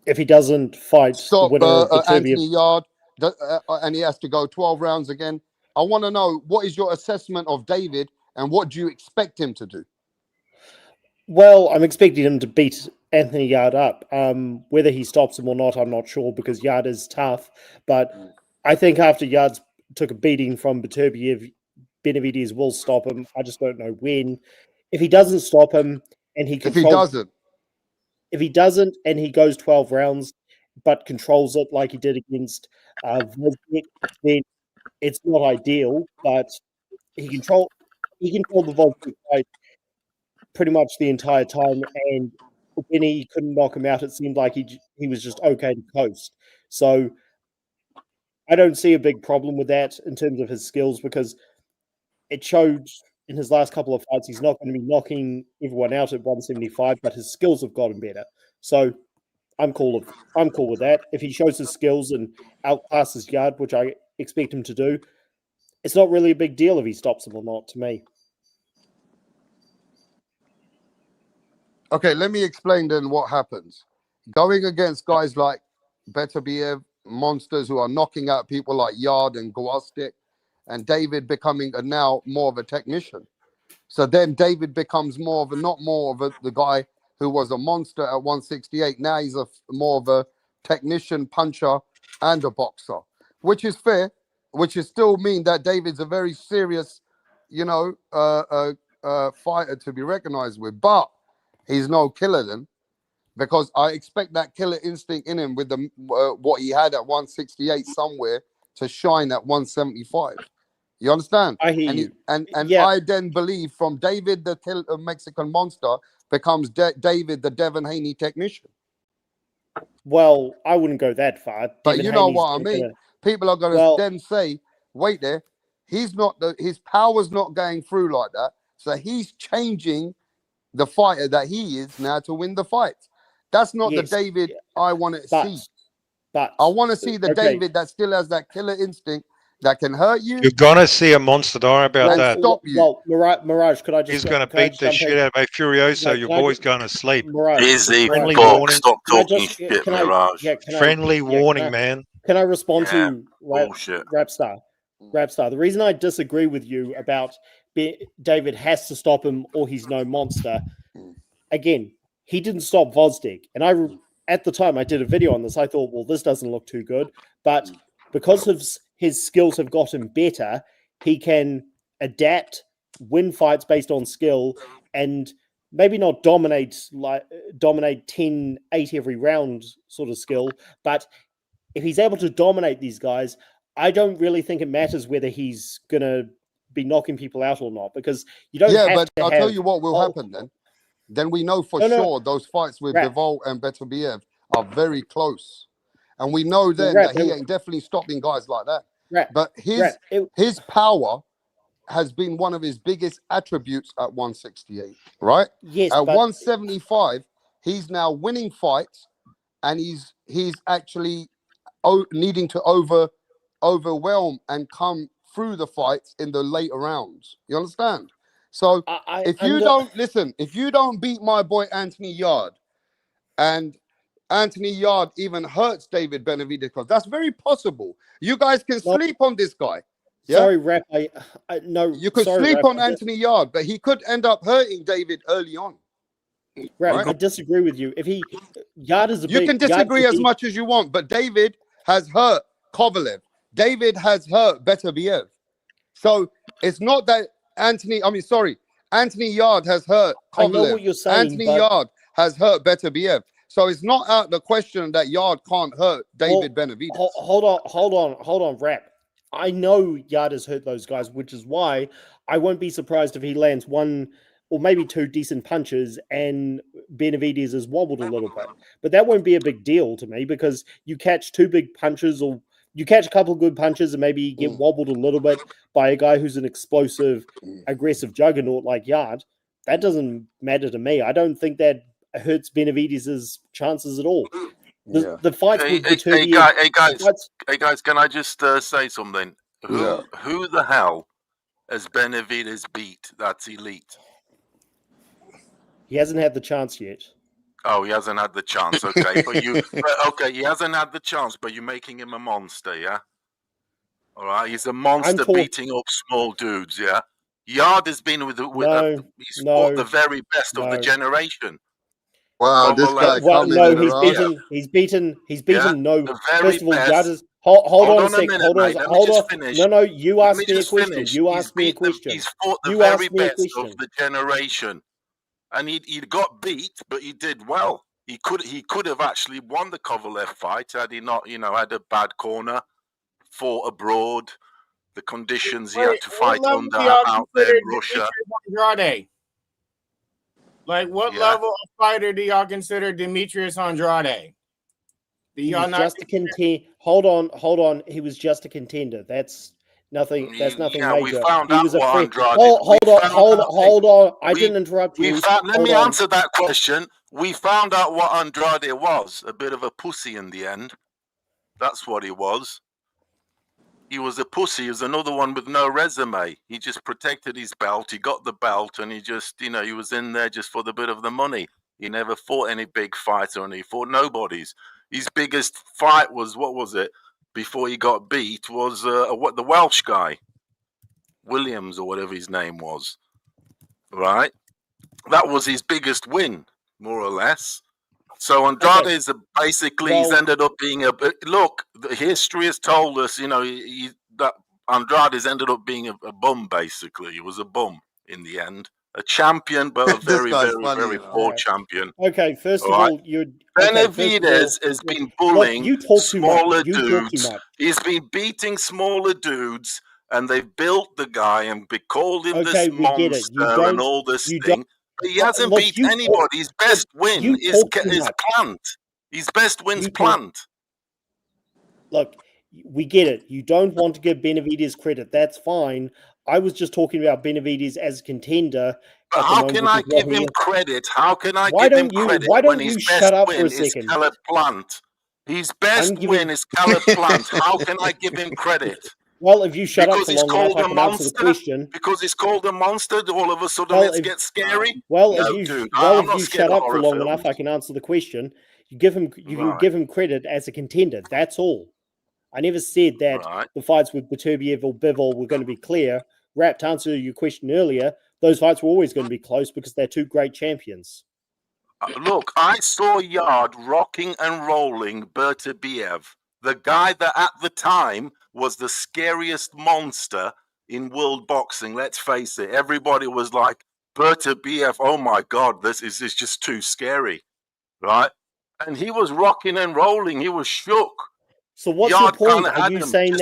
If he doesn't fight Stop the winner of the Anthony Yard, and he has to go 12 rounds again. I want to know, what is your assessment of David and what do you expect him to do? Well, I'm expecting him to beat Anthony Yard up. Whether he stops him or not, I'm not sure, because Yard is tough. But I think after Yard's took a beating from Beterbiev, Benavidez will stop him. I just don't know when. If he doesn't stop him and he controls, if he doesn't and he goes 12 rounds but controls it like he did against Vosnik, then it's not ideal. But he controlled the Vosnik fight pretty much the entire time, and when he couldn't knock him out, it seemed like he was just okay to coast. So I don't see a big problem with that in terms of his skills, because it showed in his last couple of fights he's not going to be knocking everyone out at 175, but his skills have gotten better. So I'm cool with that. If he shows his skills and outclasses Yard, which I expect him to do, it's not really a big deal if he stops him or not, to me. Okay, let me explain then what happens. Going against guys like Beterbiev, monsters who are knocking out people like Yard and Gvozdyk, and David becoming now more of a technician. So then David becomes not more of the guy who was a monster at 168. Now he's more of a technician, puncher, and a boxer, which is fair, which is still mean that David's a very serious, fighter to be recognized with. But he's no killer then, because I expect that killer instinct in him with the what he had at 168 somewhere to shine at 175. You understand? I hear and you. I then believe from David the Mexican monster becomes David the Devin Haney technician. Well, I wouldn't go that far. But Devin you know Haney's what I mean. People are going to then say, "Wait there, his power's not going through like that." So he's changing the fighter that he is now to win the fight. That's not the David I want to see. But I want to see the David that still has that killer instinct that can hurt you. You're gonna see a monster. Don't worry about that. Stop you. Well, Mirage, could I just? He's gonna beat the shit out of me, Furioso. Your boy's going to sleep. Mirage, Easy, friendly Bob. warning. Stop talking shit, Mirage. Friendly warning, man. Can I respond to bullshit. Rapstar? The reason I disagree with you about David has to stop him or he's no monster. Again, he didn't stop Vosdik, and at the time I did a video on this. I thought, well, this doesn't look too good, but because of his skills have gotten better, he can adapt, win fights based on skill, and maybe not dominate 10-8 every round sort of skill, but if he's able to dominate these guys, I don't really think it matters whether he's gonna be knocking people out or not, because you don't have but to I'll have tell you what will happen then. Then we know for sure those fights with Bivol and Beterbiev are very close. And we know then that he ain't definitely stopping guys like that. But his power has been one of his biggest attributes at 168, right? Yes. At 175, he's now winning fights, and he's actually needing to overwhelm and come through the fights in the later rounds. You understand? So if you don't beat my boy Anthony Yard, and Anthony Yard even hurts David Benavidez, because that's very possible. You guys can sleep on this guy. Yeah? Sorry, Rap. No. You could sleep on Anthony Yard, but he could end up hurting David early on. Rap, right? I disagree with you. If Yard is you can disagree as much as you want, but David has hurt Kovalev. David has hurt Beterbiev. So it's not that Anthony Yard has hurt Kovalev. I know what you're saying. Anthony Yard has hurt Beterbiev. So it's not out the question that Yard can't hurt David Benavidez. Hold on, Rap. I know Yard has hurt those guys, which is why I won't be surprised if he lands one or maybe two decent punches and Benavidez is wobbled a little bit. But that won't be a big deal to me, because you catch two big punches, or you catch a couple of good punches and maybe you get wobbled a little bit by a guy who's an explosive, aggressive juggernaut like Yard. That doesn't matter to me. I don't think that hurts Benavidez's chances at all. The fights with hey guys, can I just say something? Who the hell has Benavidez beat that's elite? He hasn't had the chance yet. Oh, he hasn't had the chance. Okay, but okay, he hasn't had the chance, but you're making him a monster, yeah? All right, he's a monster beating up small dudes, yeah? Yard has been he's fought the very best of the generation. Wow, this guy coming in around. He's beaten no. The very First of all, best. Yard is hold on a minute, second. Hold on. mate. Let me just finish. No, you Let asked me me a just question. finish. You asked me a question. He's fought the You very asked me a best question. of the generation, and he got beat, but he did well. He could have actually won the Kovalev fight had he not, had a bad corner, fought abroad, the conditions he had to fight under out there in Russia. Andrade? Like, what level of fighter do y'all consider Demetrius Andrade? He was just a contender. Hold on. He was just a contender. That's nothing. That's nothing major. We found he out was a what friend. Andrade. Hold on. I didn't interrupt you. Let me answer that question. We found out what Andrade was. A bit of a pussy in the end. That's what he was. He was a pussy. He was another one with no resume. He just protected his belt. He got the belt, and he just, he was in there just for the bit of the money. He never fought any big fighter, and he fought nobody's. His biggest fight was, what was it? Before he got beat, was the Welsh guy, Williams or whatever his name was. Right? That was his biggest win, more or less. So Andrade is basically he's ended up being look. The history has told us, that Andrade has ended up being a bum. Basically, he was a bum in the end, a champion, but a very, very poor champion. Okay, first of all, Benavidez has been bullying smaller dudes. He's been beating smaller dudes, and they've built the guy and called him this monster and all this thing. But he hasn't beat anybody. His best win is Plant. His best win's Plant. Look, we get it. You don't want to give Benavidez credit. That's fine. I was just talking about Benavidez as a contender. But how can I give him credit? How can I give him credit when his best win is Caleb Plant? His best win is Caleb Plant. How can I give him credit? Well, if you shut up for long enough, I can answer the question. Because he's called a monster, all of a sudden it gets scary? If you shut up for long enough, I can answer the question. You can give him credit as a contender. That's all. I never said that the fights with Beterbiev or Bivol were going to be clear. Rap, to answer your question earlier, those fights were always going to be close because they're two great champions. Look, I saw Yard rocking and rolling Beterbiev, the guy that at the time was the scariest monster in world boxing. Let's face it. Everybody was like, Beterbiev, oh my God, this is just too scary, right? And he was rocking and rolling. He was shook. So what's your point? Are you saying that?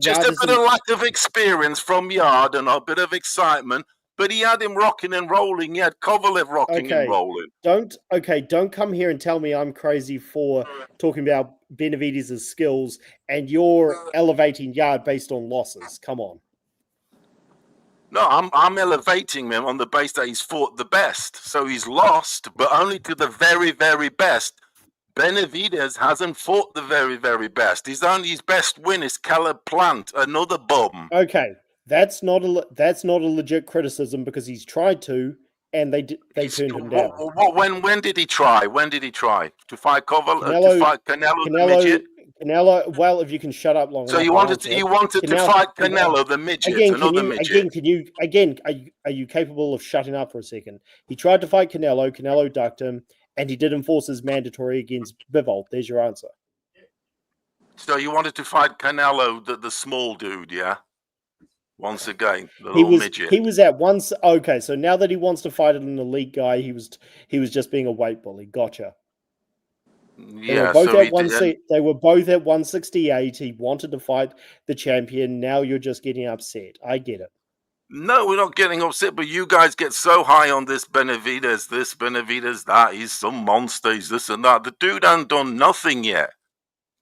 Just a bit of lack of experience from Yard and a bit of excitement. But he had him rocking and rolling. He had Kovalev rocking and rolling. Don't come here and tell me I'm crazy for talking about Benavidez's skills and you're elevating Yard based on losses. Come on. No, I'm elevating him on the base that he's fought the best. So he's lost, but only to the very, very best. Benavidez hasn't fought the very, very best. His best win is Caleb Plant, another bum. Okay. That's not a legit criticism because he's tried to, and they turned him down. When did he try? When did he try to fight Canelo? To fight Canelo the midget? Canelo. Well, if you can shut up long enough. So you wanted to fight Canelo the midget, midget. Are you capable of shutting up for a second? He tried to fight Canelo. Canelo ducked him, and he did enforce his mandatory against Bivol. There's your answer. So you wanted to fight Canelo, the small dude, yeah? Once again, the little midget. He was at once. Okay, so now that he wants to fight an elite guy, he was just being a weight bully. Gotcha. Yeah, they were both at 168. He wanted to fight the champion. Now you're just getting upset. I get it. No, we're not getting upset, but you guys get so high on this Benavidez, that. He's some monster. He's this and that. The dude hasn't done nothing yet.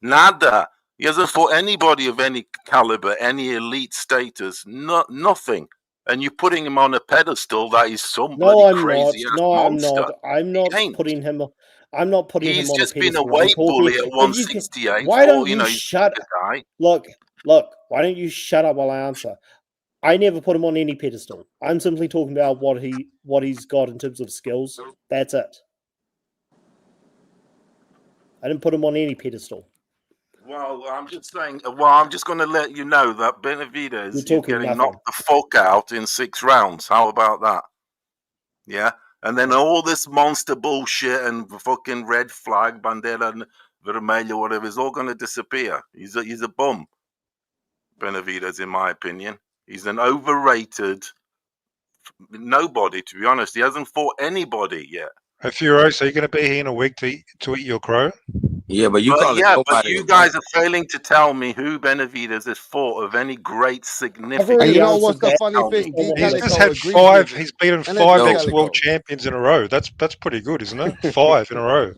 Nada. He hasn't fought anybody of any caliber, any elite status, nothing. And you're putting him on a pedestal that is some bloody crazy ass monster. I'm not putting him on a pedestal. He's just been a weight bully at 168. Why don't you shut up? Look, why don't you shut up while I answer? I never put him on any pedestal. I'm simply talking about what he's got in terms of skills. That's it. I didn't put him on any pedestal. Well, I'm just saying. Well, I'm just going to let you know that Benavidez is getting nothing. knocked the fuck out in 6 rounds. How about that? Yeah, and then all this monster bullshit and fucking red flag, bandera and vermelho, whatever, is all going to disappear. He's a bum. Benavidez, in my opinion, he's an overrated nobody. To be honest, he hasn't fought anybody yet. Hey, Furious, are you going to be here in a week to eat your crow? Yeah, but you but you guys are failing to tell me who Benavidez has fought of any great significance. And you know what's the funny thing? He's just had 5. He's beaten 5 ex-world champions in a row. That's pretty good, isn't it? 5 in a row.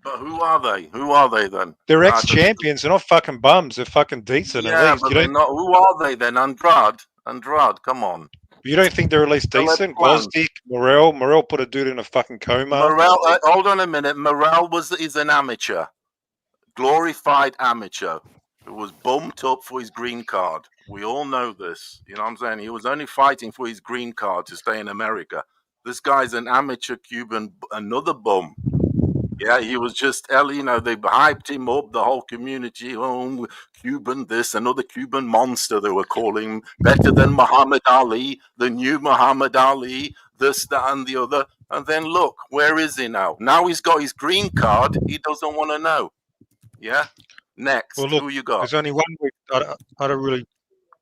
But who are they? Who are they then? They're ex-champions. They're not fucking bums. They're fucking decent. Yeah, at least. but they're not. Who are they then? Andrade, come on. You don't think they're at least decent? Gvozdyk, Morel put a dude in a fucking coma. Morel, hold on a minute. Morel is an amateur, glorified amateur, who was bumped up for his green card. We all know this. You know what I'm saying? He was only fighting for his green card to stay in America. This guy's an amateur Cuban, another bum. Yeah, he was just, they hyped him up, the whole community, Cuban this, another Cuban monster, they were calling him, better than Muhammad Ali, the new Muhammad Ali, this, that, and the other. And then look, where is he now? Now he's got his green card, he doesn't want to know. Yeah? Next, well, look, who you got? There's only 1 week. I don't really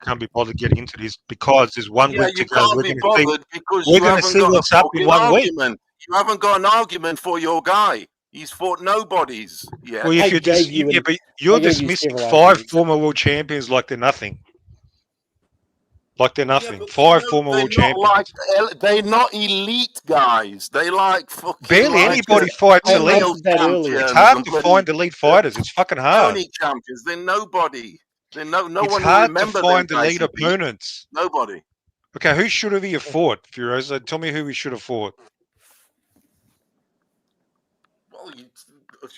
can't be bothered getting into this because there's 1 week to go. We're going to see what's up in 1 week. You haven't got an argument for your guy. He's fought nobodies yet. Well, if but you're dismissing 5 former world champions like they're nothing. Like they're nothing. 5 former world champions. They're not elite guys. They like fucking. Barely anybody fights elite. It's hard to find elite fighters. It's fucking hard. Tony champions. They're nobody. They're no it's one. Hard to find elite opponents. Nobody. Okay, who should have he fought, Furiosa? Tell me who he should have fought. Well,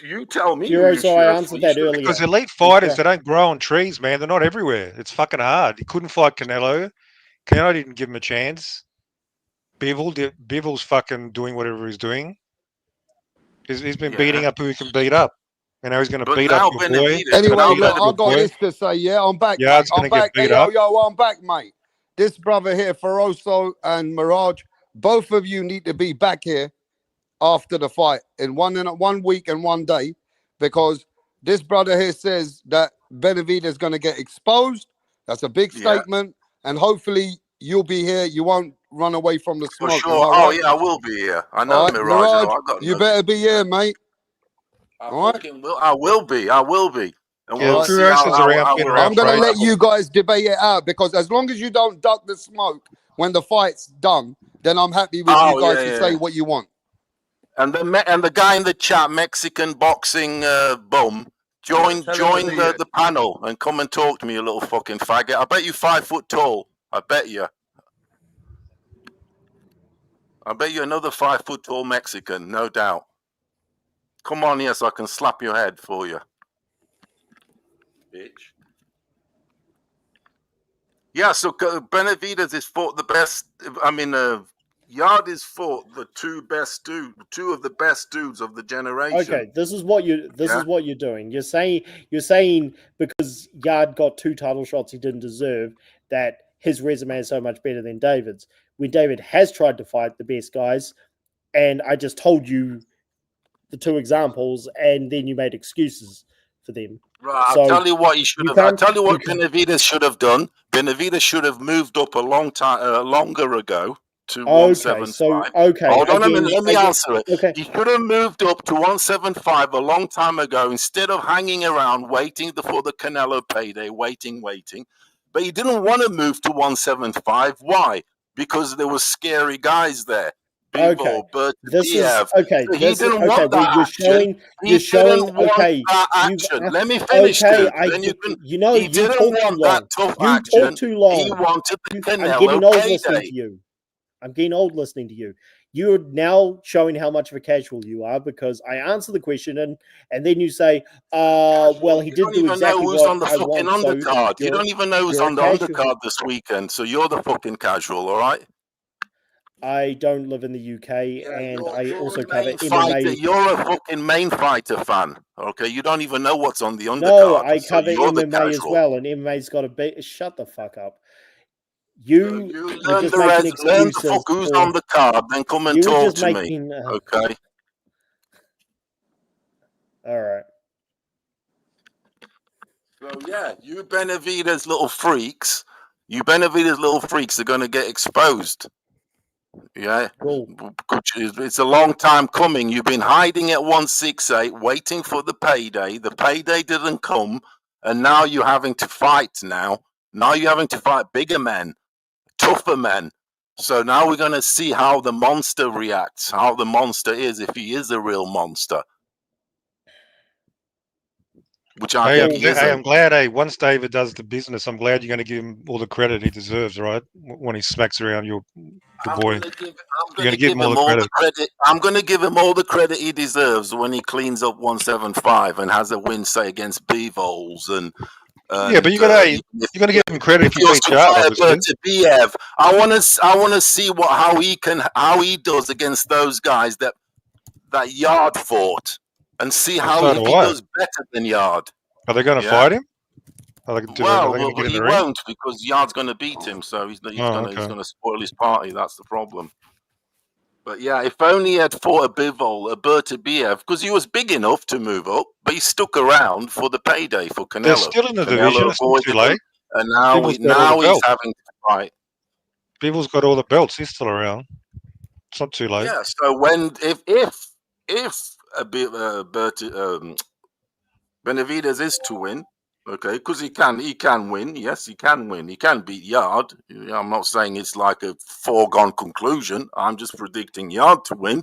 you tell me. So I answered that earlier. Because elite fighters, they don't grow on trees, man. They're not everywhere. It's fucking hard. He couldn't fight Canelo. Canelo didn't give him a chance. Bivell's fucking doing whatever he's doing. He's been beating up who he can beat up. And now he's going to beat up your boy. Anyway, look, I've got this to say. Yeah, I'm back. Yeah, it's going to get beat up. Yo, I'm back, mate. This brother here, Feroso and Mirage, both of you need to be back here after the fight in 1 week and 1 day, because this brother here says that Benavidez is going to get exposed. That's a big statement, and hopefully you'll be here. You won't run away from the smoke. For sure. Oh yeah, I will be here. I know, right, Mirage. You better be here, mate. I will be. And I'm going to let you guys debate it out, because as long as you don't duck the smoke when the fight's done, then I'm happy with you guys to say what you want. And the guy in the chat, Mexican boxing bum, join the panel and come and talk to me, you little fucking faggot. I bet you 5 foot tall. I bet you. Another 5 foot tall Mexican, no doubt. Come on here so I can slap your head for you, bitch. Yeah, so Benavidez has fought the best. I mean, Yard has fought the two of the best dudes of the generation. Okay, this is what you're doing. You're saying because Yard got 2 title shots he didn't deserve, that his resume is so much better than David's. When David has tried to fight the best guys, and I just told you the 2 examples, and then you made excuses for them. Right, I'll tell you what he should have. I'll tell you what Benavidez should have done. Benavidez should have moved up a longer ago to 175. Hold on a minute, let me answer it. Okay. He should have moved up to 175 a long time ago instead of hanging around waiting for the Canelo payday, waiting. But he didn't want to move to 175. Why? Because there were scary guys there. People, but he didn't want that action. He didn't want that action. Let me finish, dude. Then you can. He didn't want that tough action. Too long. He wanted the Canelo I'm getting old payday. listening to you. I'm getting old listening to you. you're now showing how much of a casual you are, because I answer the question and then you say, well, he didn't do exactly who's what on the I fucking want. undercard. So You don't even know who's you're a on the casual. undercard this weekend. So you're the fucking casual, all right? I don't live in the UK, and I also cover Fighter, MMA. you're a fucking main fighter fan. Okay, you don't even know what's on the undercard. No, I so cover you're the MMA as casual. well, and MMA's got a bit. Shut the fuck up. You're Learn just the making learn the excuses. fuck who's on the card, then come and You were talk just to me. making. Okay. All right. So yeah, you Benavides little freaks are going to get exposed. Yeah, cool. It's a long time coming. You've been hiding at 168, waiting for the payday. The payday didn't come, and now you're having to fight. Now you're having to fight bigger men, tougher men. So now we're going to see how the monster reacts, how the monster is, if he is a real monster. Which I think he isn't. I'm glad, once David does the business, I'm glad you're going to give him all the credit he deserves, right? When he smacks around your boy. You're going to give him all the credit. I'm going to give him all the credit he deserves when he cleans up 175 and has a win, say, against B-Vols and yeah, but you're going to give him credit if he beats Yard, obviously. I want to see how he does against those guys that Yard fought, and see if he does better than Yard. Are they going to fight him? He won't, because Yard's going to beat him, so he's going to spoil his party. That's the problem. But yeah, if only he had fought a Bivol, a Bertabiev, because he was big enough to move up, but he stuck around for the payday for Canelo. They're still in the division. It's not too late. And now he's having to fight. Bivol's got all the belts. He's still around. It's not too late. Yeah. So if Benavides is to win, okay, because he can win. Yes, he can win. He can beat Yard. I'm not saying it's like a foregone conclusion. I'm just predicting Yard to win,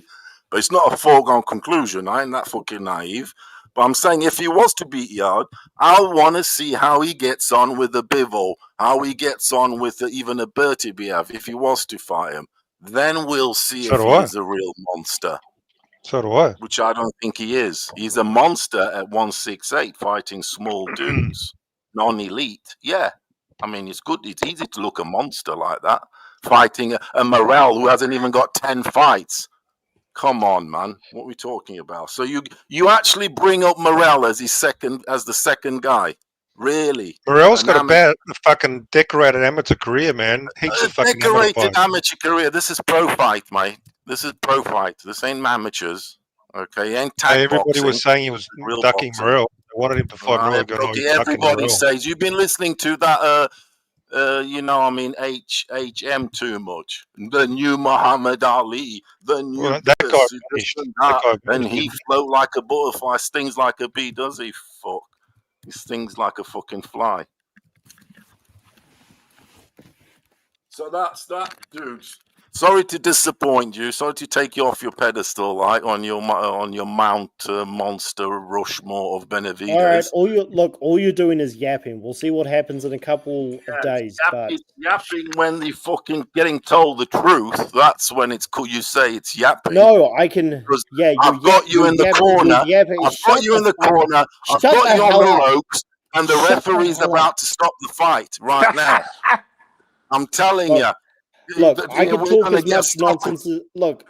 but it's not a foregone conclusion. I ain't that fucking naive. But I'm saying if he was to beat Yard, I want to see how he gets on with the Bivol, how he gets on with even a Bertabiev if he was to fight him. Then we'll see if he is a real monster. So do I. Which I don't think he is. He's a monster at 168, fighting small dudes, non-elite. Yeah, I mean it's good. It's easy to look a monster like that, fighting a Morel who hasn't even got 10 fights. Come on, man. What are we talking about? So you actually bring up Morel as the second guy. Really? Morel's got a fucking decorated amateur career, man. Heaps of fucking decorated amateur career. This is pro fight, mate. This is pro fight. This ain't amateurs. Okay, ain't tag everybody boxing. Was saying he was ducking Morel. They wanted him to fight Morel. Everybody says you've been listening to that. HM too much. The new Muhammad Ali, the new and he float like a butterfly, stings like a bee. Does he? Fuck, he stings like a fucking fly. So that's that, dudes. Sorry to disappoint you. Sorry to take you off your pedestal, like on your Mount Monster Rushmore of Benavides. All right, all you're doing is yapping. We'll see what happens in a couple of days. Yapping when they fucking getting told the truth. That's when it's cool. You say it's yapping. No, I can. Yeah, I've got you in the corner. I've got you in the corner. I've got you on the ropes, and the referee's about to stop the fight right now. I'm telling you. Look, I could talk as much nonsense.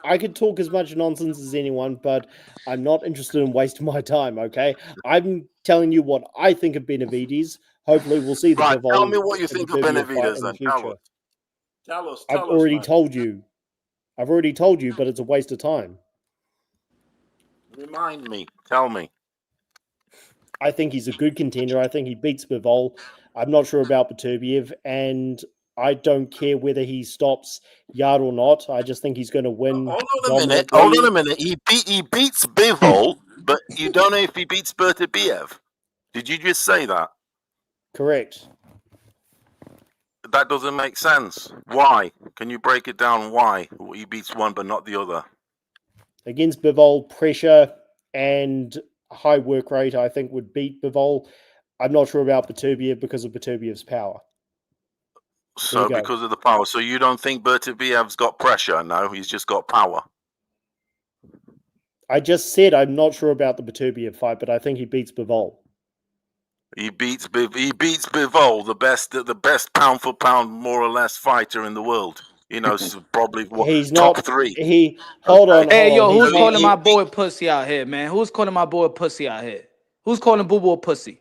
I could talk as much nonsense as anyone, but I'm not interested in wasting my time. Okay, I'm telling you what I think of Benavides. Hopefully, we'll see the Bivol. Tell me what you think of Benavides. Then tell us. I've already told you. But it's a waste of time. Remind me. Tell me. I think he's a good contender. I think he beats Bivol. I'm not sure about Beterbiev, and I don't care whether he stops Yard or not. I just think he's going to win. Hold on a minute. He beats Bivol, but you don't know if he beats Bertabiev. Did you just say that? Correct. That doesn't make sense. Why? Can you break it down? Why he beats one but not the other? Against Bivol, pressure and high work rate, I think, would beat Bivol. I'm not sure about Beterbiev because of Beterbiev's power. So go. because of the power. So you don't think Bertabiev's got pressure? No, he's just got power. I just said I'm not sure about the Beterbiev fight, but I think he beats Bivol. He beats Bivol, the best pound for pound, more or less, fighter in the world. You know, probably He's top not, 3. Hold on. Hey, yo, He's who's not, calling my boy pussy out here, man? Who's calling my boy pussy out here? Who's calling Boo Boo a pussy?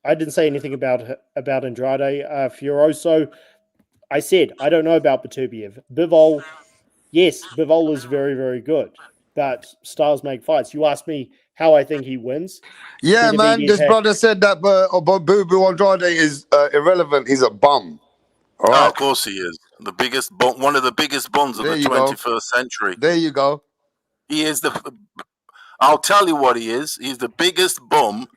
I didn't say anything about Andrade. Furioso, I said I don't know about Beterbiev. Bivol, yes, Bivol is very, very good, but styles make fights. You asked me how I think he wins. Yeah, man. Benavidez This had- brother said that Boo Boo Andrade is irrelevant. He's a bum. All Oh, right. of course he is. The biggest, one of the biggest bums of There the you go. 21st century. There you go. He is I'll tell you what he is. He's the biggest bum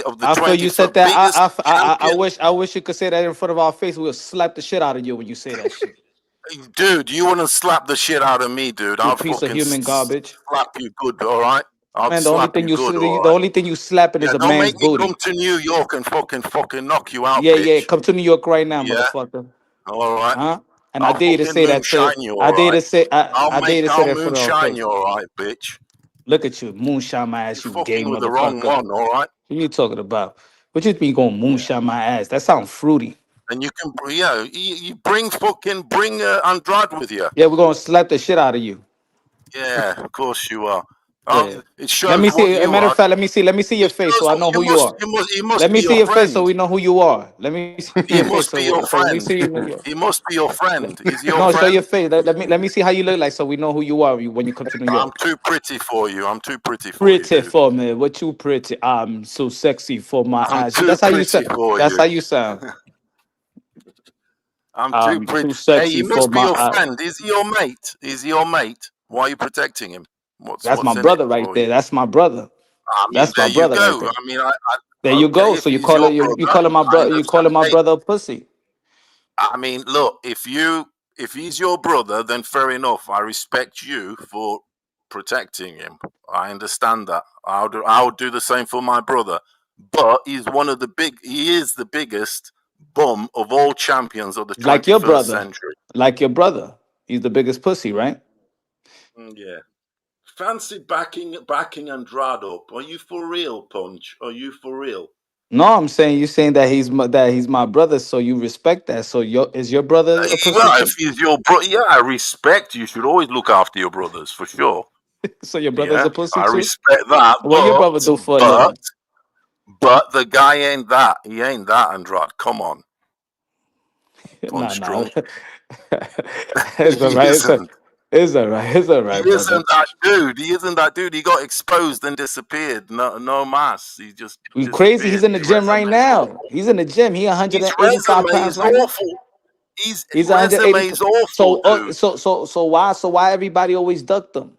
of the After 21st. you said that, I champion. wish you could say that in front of our face. We'll slap the shit out of you when you say that shit. Dude, you want to slap the shit out of me, dude? You I'll piece of fucking human garbage. slap you good, all right? I'll Man, the only slap thing you good, all the right? only thing you slapping is Yeah, a don't man's make me booty. come to New York and fucking knock you out, Yeah, bitch. yeah. Come to New York right now, Yeah? motherfucker. All right. Huh? And I'll I dare you to fucking say that. moonshine you, I all dare you right? to say. I'll I dare you to say that in front of our moonshine face. you, all right, bitch. Look at you, moonshine my ass, You're you gay fucking with the wrong motherfucker. one, all right? What you talking about? What you mean going moonshine my ass? That sounds fruity. And you can, you bring Andrade with you. Yeah, we're gonna slap the shit out of you. Yeah, of course you are. Yeah. It shows Let me what see. As a you matter are. of fact, let me see your face so I know who you are. He must Let me be see your your face so friend. we know who you are. Let me see He your face must be your so we friend. see you. He must be your friend. Is he your No, show friend? your face. Let me see how you look like so we know who you are when you come to New York. I'm too pretty for you. I'm too pretty for you, Pretty dude. for me. What you pretty? I'm so sexy for my I'm eyes. too That's how you pretty sound. for That's you. how you sound. I'm too I'm pretty. too Hey, sexy he for must be my your eyes. friend. Is he your mate? Is he your mate? Why are you protecting him? That's my What's in it brother right for there. you? That's my brother. I mean, That's my there you brother right go. there. I mean, There you okay, go. if So you he's your you brother, calling my I brother you calling my understand. Hey, brother a pussy. I mean, look, if he's your brother, then fair enough. I respect you for protecting him. I understand that. I would do the same for my brother. But he is the biggest bum of all champions of the Like your 21st brother. century. Like your brother. He's the biggest pussy, right? Yeah. Fancy backing Andrade up. Are you for real, Punch? Are you for real? No, I'm saying you're saying that he's my brother, so you respect that. So is your brother a pussy Well, too? if he's your brother, yeah, I respect. You should always look after your brothers, for sure. So your brother's Yeah, a pussy I too? respect that, What your brother do for a but living? the guy ain't that. He ain't that, Andrade. Come on, Nah, Punch nah. drunk. It's all He right. isn't. It's all right. It's all He right, brother. isn't that dude. He isn't that dude. He got exposed and disappeared. No mass. He just You crazy? He's disappeared. in the gym right now. He's in the gym. He His 185 resume pounds is right now. awful. His He's resume 180. is awful, dude. So why everybody always ducked him?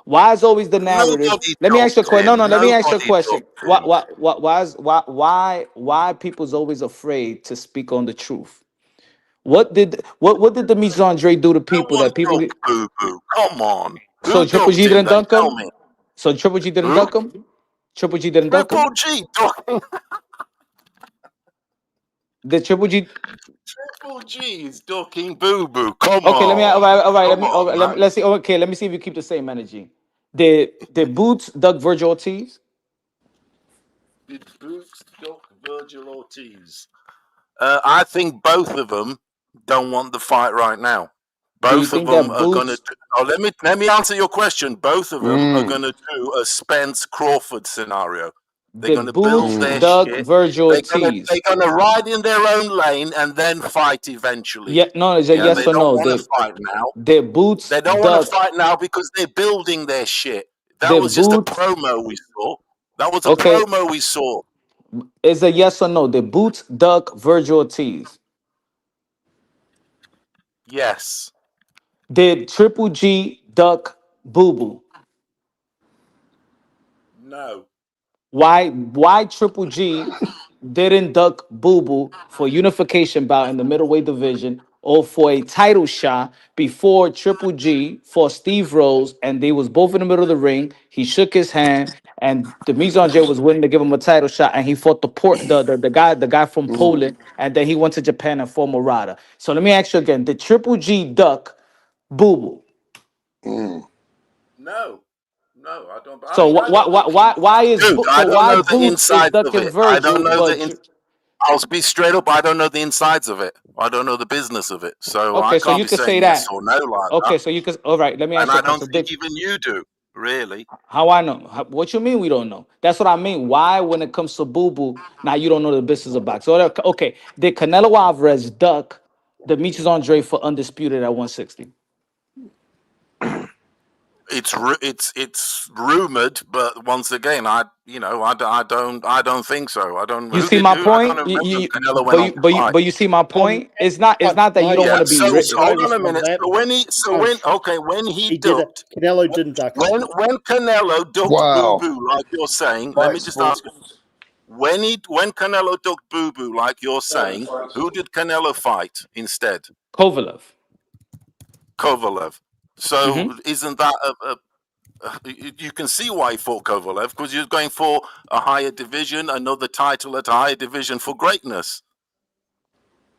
Why is always the narrative? Nobody Let me ask you a ducked question. No, him. no. Let me ask you a Nobody question. ducked him. Why people's always afraid to speak on the truth? What did the Miss Andre do to No people one that people? ducked Boo Boo. Come on. So Who Triple ducked G him didn't then? dunk Tell him. me. So Triple G didn't Who? dunk him. Triple G didn't dunk Triple him. G ducking. The Triple G. Triple G is ducking Boo Boo. Come Okay, let me. All right, on. all right. Come on, man. Let's see. Okay, let me see if you keep the same energy. Did Boots duck Virgil Ortiz? Did Boots duck Virgil Ortiz? I think both of them don't want the fight right now. Do you Both of think them that are going to. Boots? Oh, let me answer your question. Both of them are going to do a Spence Crawford scenario. They're going Did to build Boots their duck shit. Virgil Ortiz? They're gonna ride in their own lane and then fight eventually. Yeah, no, it's a Yeah, they yes or don't no. want to fight now. Did Boots They don't want to duck? fight now because they're building their shit. That was Did just a Boots? promo we saw. That was a Okay, promo we saw. it's a yes or no. Did Boots duck Virgil Ortiz? Yes. Did Triple G duck Boo Boo? No. Why Triple G didn't duck Boo Boo for unification bout in the middleweight division or for a title shot before Triple G for Steve Rose, and they was both in the middle of the ring. He shook his hand, and Demetrius Andre was willing to give him a title shot, and he fought the guy from Poland, and then he went to Japan and fought Murata. So let me ask you again: did Triple G duck Boo Boo? No, I don't. I So mean, I don't know the why is dude. I don't why know the Boots is insides of ducking it. I don't Virgil, know but I'll be straight up. I don't know the insides of it. I don't know the business of it. So I okay, so can't you be could say saying yes that. or no like that. Okay, so you could. All right, let me And ask you I a don't question. think even you do, really. How I know? What you mean we don't know? That's what I mean. Why, when it comes to Boo Boo, now you don't know the business of boxing? So okay, did Canelo Alvarez duck Demetrius Andre for undisputed at 160? It's rumored, but once again, I don't think so. I don't. You Who see did my who? I can't point? remember if Canelo went But on you, to but you, fight. but you see my point. It's not that you don't want Yeah. to be So rich. hold on a minute. So when he He did it. ducked, Canelo didn't duck him. when Canelo ducked Boo Wow. Boo, like you're saying, let me just ask you. When Canelo ducked Boo Boo, like you're saying, who did Canelo fight instead? Kovalev. So isn't that you can see why he fought Kovalev, because he was going for a higher division, another title at a higher division for greatness.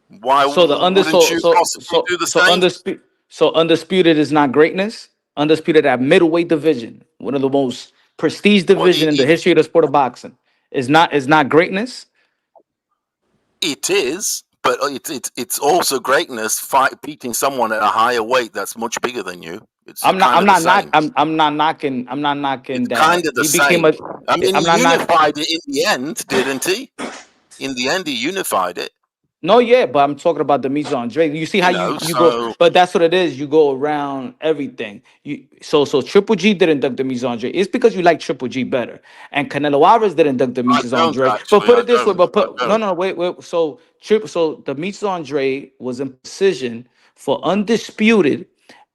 Why So wouldn't you possibly do the same? So undisputed is not greatness. Undisputed at middleweight division, one of the most prestige Well, division in the history of the sport of boxing, is not greatness. it is, but it's also greatness beating someone at a higher weight that's much bigger than you. It's kind of the same. I'm not knocking Kind that of the he became same. a. I mean, I'm he not knocking. unified it in the end, didn't he? In the end, he unified it. No, yeah, but I'm talking about Demetrius Andre. You see how you go, So but that's what it is. You go around everything. So Triple G didn't duck Demetrius Andre. It's because you like Triple G better, and Canelo Alvarez didn't duck I Demetrius don't Andre. But actually. put I it this way, don't. I don't. no, wait. So Demetrius Andre was in position for undisputed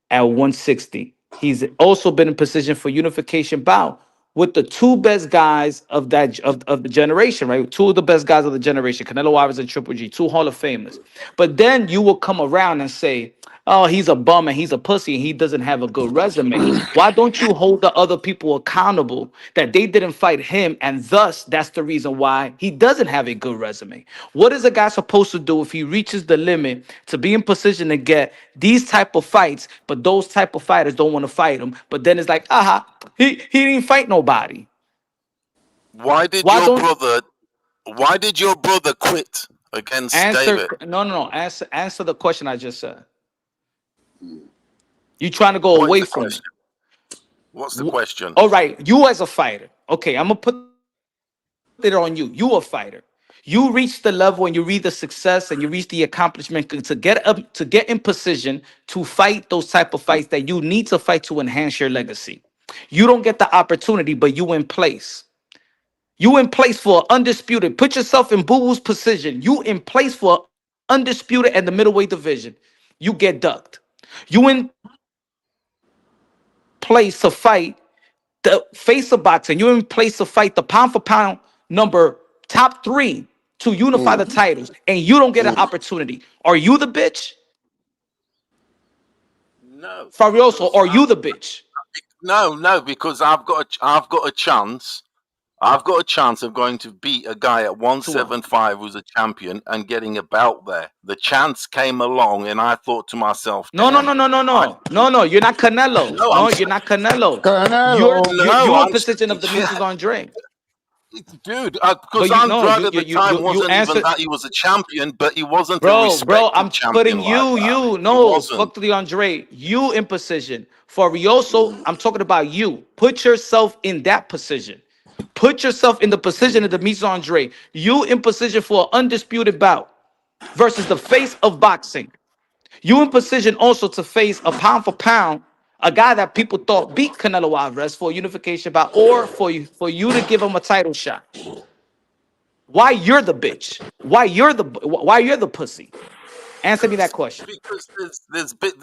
at 160. He's also been in position for unification bout with the two best guys of the generation, right? Two of the best guys of the generation, Canelo Alvarez and Triple G, two Hall of Famers. But then you will come around and say, "Oh, he's a bum and he's a pussy and he doesn't have a good resume." Why don't you hold the other people accountable that they didn't fight him, and thus that's the reason why he doesn't have a good resume? What is a guy supposed to do if he reaches the limit to be in position to get these type of fights, but those type of fighters don't want to fight him? But then it's like, he didn't fight nobody. Why did Why your don't brother quit against answer? David? No. Answer the question I just said. You trying to go What is away the from question? it? What's the question? All right, you as a fighter. Okay, I'm gonna put it on you. You a fighter. You reach the level and you reach the success and you reach the accomplishment to get in position to fight those type of fights that you need to fight to enhance your legacy. You don't get the opportunity, but you in place. You in place for undisputed. Put yourself in Boo Boo's position. You in place for undisputed at the middleweight division. You get ducked. You in place to fight the face of boxing. You're in place to fight the pound for pound number top 3 to unify the titles, and you don't get an opportunity. Are you the bitch? No, Fabioso, are you the bitch? no, because I've got a chance. I've got a chance of going to beat a guy at 175 who's a champion and getting a belt there. The chance came along, and I thought to myself, No. "Damn, No, you're not Canelo. No, No, you're not Canelo. Canelo. You're in position of Demetrius Andre. Dude, But because Andrade at the time you wasn't even answered, that he was a champion, but he wasn't a bro. respected I'm putting champion like that. He no, wasn't. fuck the Andre. You in position for Rioso. I'm talking about you. Put yourself in that position. Put yourself in the position of Demetrius Andre. You in position for an undisputed bout versus the face of boxing. You in position also to face a pound for pound, a guy that people thought beat Canelo Alvarez for a unification bout, or for you to give him a title shot. Why you're the bitch? Why you're the pussy? Answer me that question. Because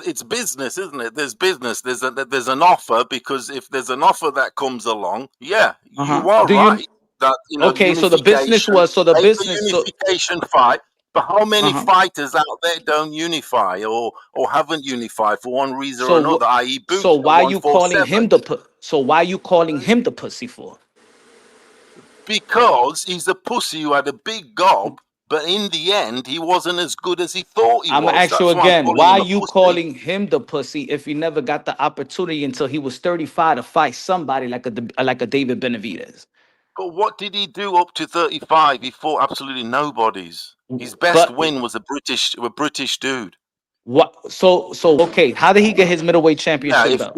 it's business, isn't it? There's business. There's an offer, because if there's an offer that comes along, yeah, you are Do you right. That okay? So the business unification, was take the unification fight. But how many fighters out there don't unify or haven't unified for one reason or another? I.e., Boots So why at you calling 147. him the so why you calling him the pussy for? Because he's a pussy who had a big gob, but in the end, he wasn't as good as he thought he I'm gonna was. ask you That's why I'm again. calling Why him are a you pussy. calling him the pussy if he never got the opportunity until he was 35 to fight somebody like a David Benavidez? But what did he do up to 35? He fought absolutely nobodies. His best But win was a British dude. what? So okay. How did he get his middleweight Yeah, championship belt?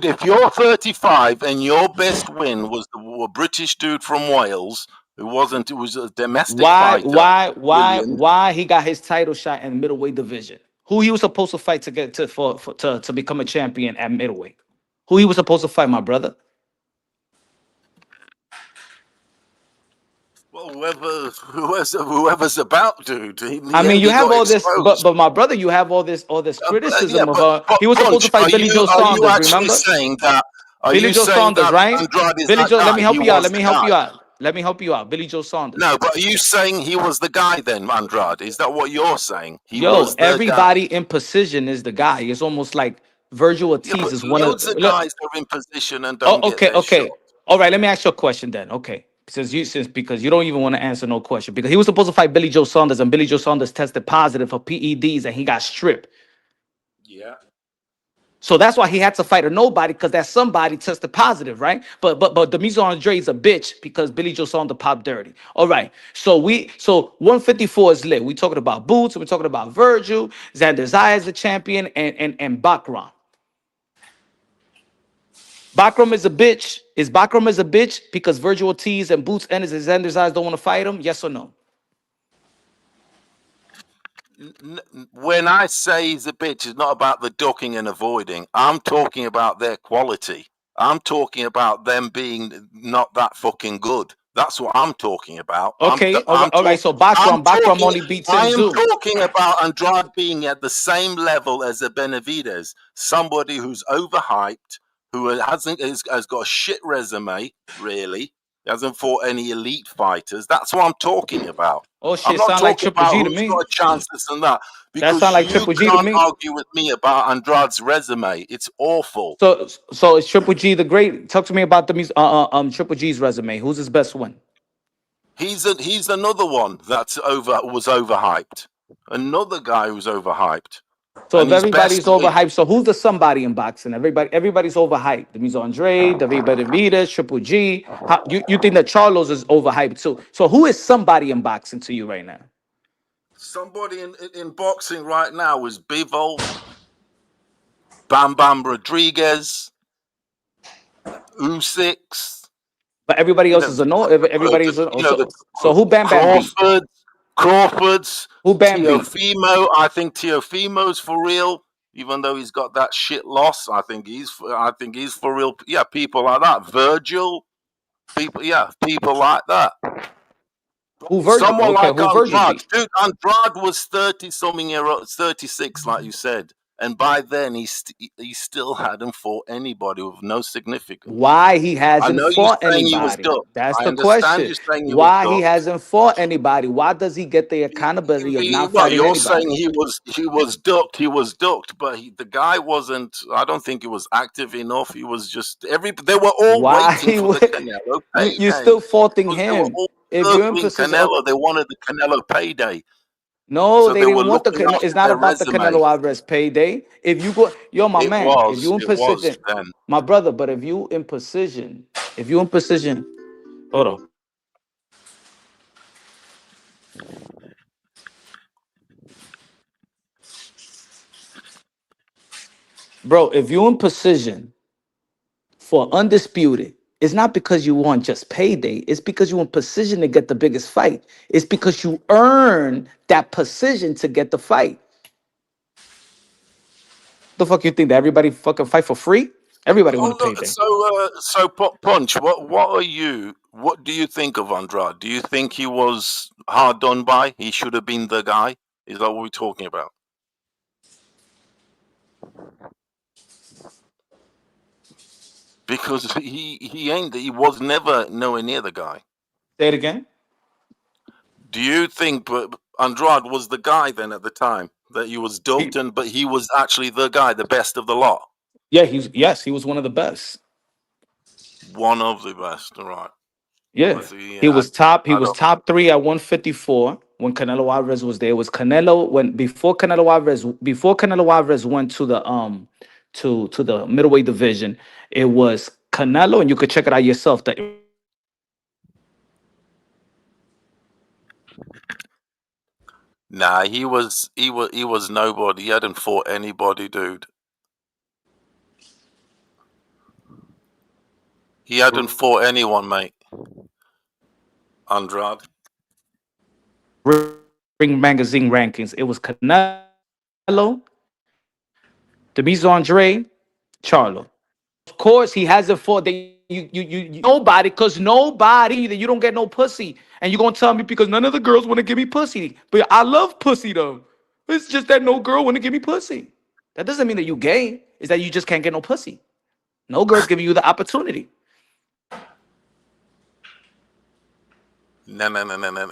if you're 35 and your best win was a British dude from Wales who wasn't, it was a domestic fighter. Brilliant. Why he got his title shot in middleweight division? Who he was supposed to fight to get to become a champion at middleweight? Who he was supposed to fight, my brother? Well, whoever's about, dude. In I the mean, end, you he have got all this, exposed. but my brother, you have all this criticism of But he was supposed to Punch, fight Billy Joe are you Saunders, actually remember? saying that? Are Billy you Joe saying Saunders, that right? Andrade is Billy that Joe, let guy? me He help you out. was Let the me help guy. you out. Let me help you out. Billy Joe Saunders. No, but are you saying he was the guy then, Andrade? Is that what you're saying? He Yo, was the guy. everybody in position is the guy. It's almost like Virgil Yeah, Ortiz but is one of loads of look. guys are in position and Oh, don't get okay, their shot. okay. All right, let me ask you a question then. Okay. Because you don't even want to answer no question. Because he was supposed to fight Billy Joe Saunders, and Billy Joe Saunders tested positive for PEDs and he got stripped. Yeah. So that's why he had to fight a nobody, because that somebody tested positive, right? But Demetrius Andre is a bitch because Billy Joe Saunders popped dirty. All right. So 154 is lit. We talking about Boots, we're talking about Virgil, Xander Zayas the champion, and Bakram. Bakram is a bitch. Is Bakram is a bitch because Virgil Ortiz and Boots and Xander Zayas don't want to fight him? Yes or no? When I say he's a bitch, it's not about the ducking and avoiding. I'm talking about their quality. I'm talking about them being not that fucking good. That's what I'm talking about. Okay, all right. So Bakram only beat Tim I am Tszyu. talking about Andrade being at the same level as a Benavidez, somebody who's overhyped, who has got a shit resume. Really, he hasn't fought any elite fighters. That's what I'm talking about. Oh I'm shit, not sound like talking Triple about G to who's got me. a chance, this and that, That because sound like you Triple G to can't me. argue with me about Andrade's resume. It's awful. So is Triple G the great? Talk to me about Triple G's resume. Who's his best one? He's another one was overhyped. Another guy who's overhyped. So And if his best everybody's overhyped, so who's the somebody in boxing? Everybody's overhyped. Demetrius Andre, David Benavidez, Triple G. You think that Charlos is overhyped too? So who is somebody in boxing to you right now? somebody in boxing right now is Bivol, Bam Bam Rodriguez, Usyk. But everybody else is a no. Everybody's a, so who Bam Bam beat? Crawford's, Who Bam beat? Teofimo. I think Teofimo's for real, even though he's got that shit loss. I think he's for real. Yeah, people like that. Virgil, people like that. Who Virgil? Someone Okay, like who Virgil Andrade. beat? Dude, Andrade was 30-something year old, 36, like you said. And by then, he still hadn't fought anybody with no significance. Why he I hasn't know you're fought saying he was anybody? ducked. That's I the understand question. you saying he was Why he ducked. hasn't fought anybody? Why does he get the accountability of not Well, fighting you're saying anybody? he was ducked. He was ducked, but the guy wasn't. I don't think he was active enough. He was just They were all Why waiting for the Canelo you're payday. still faulting Because they were him? all If you're in circling position, Canelo. They wanted the Canelo payday. no, So they they were didn't want the looking Canelo. It's after not their about the resume. Canelo Alvarez payday. If you go, yo, my man, if you in It was position, then. my brother, but if you in position, hold on. Bro, if you're in position for undisputed, it's not because you want just payday. It's because you're in position to get the biggest fight. It's because you earn that position to get the fight. The fuck you think that everybody fucking fight for free? Everybody want a payday. So Punch, what do you think of Andrade? Do you think he was hard done by? He should have been the guy? Is that what we're talking about? Because he was never nowhere near the guy. Say it again. Do you think Andrade was the guy then at the time that he was dubbed, but he was actually the guy, the best of the lot. Yeah, he was one of the best. One of the best, all right. Yeah, he was top. He was top 3 at 154 when Canelo Alvarez was there. It was Canelo before Canelo Alvarez went to the to the middleweight division. It was Canelo, and you could check it out yourself. Nah, he was nobody. He hadn't fought anybody, dude. He hadn't fought anyone, mate. Andrade. Ring magazine rankings. It was Canelo, Demetrius Andre, Charlo. Of course, he hasn't fought you nobody, because nobody that you don't get no pussy, and you gonna tell me because none of the girls want to give me pussy, but I love pussy though. It's just that no girl want to give me pussy. That doesn't mean that you gay. It's that you just can't get no pussy. No girls giving you the opportunity. No.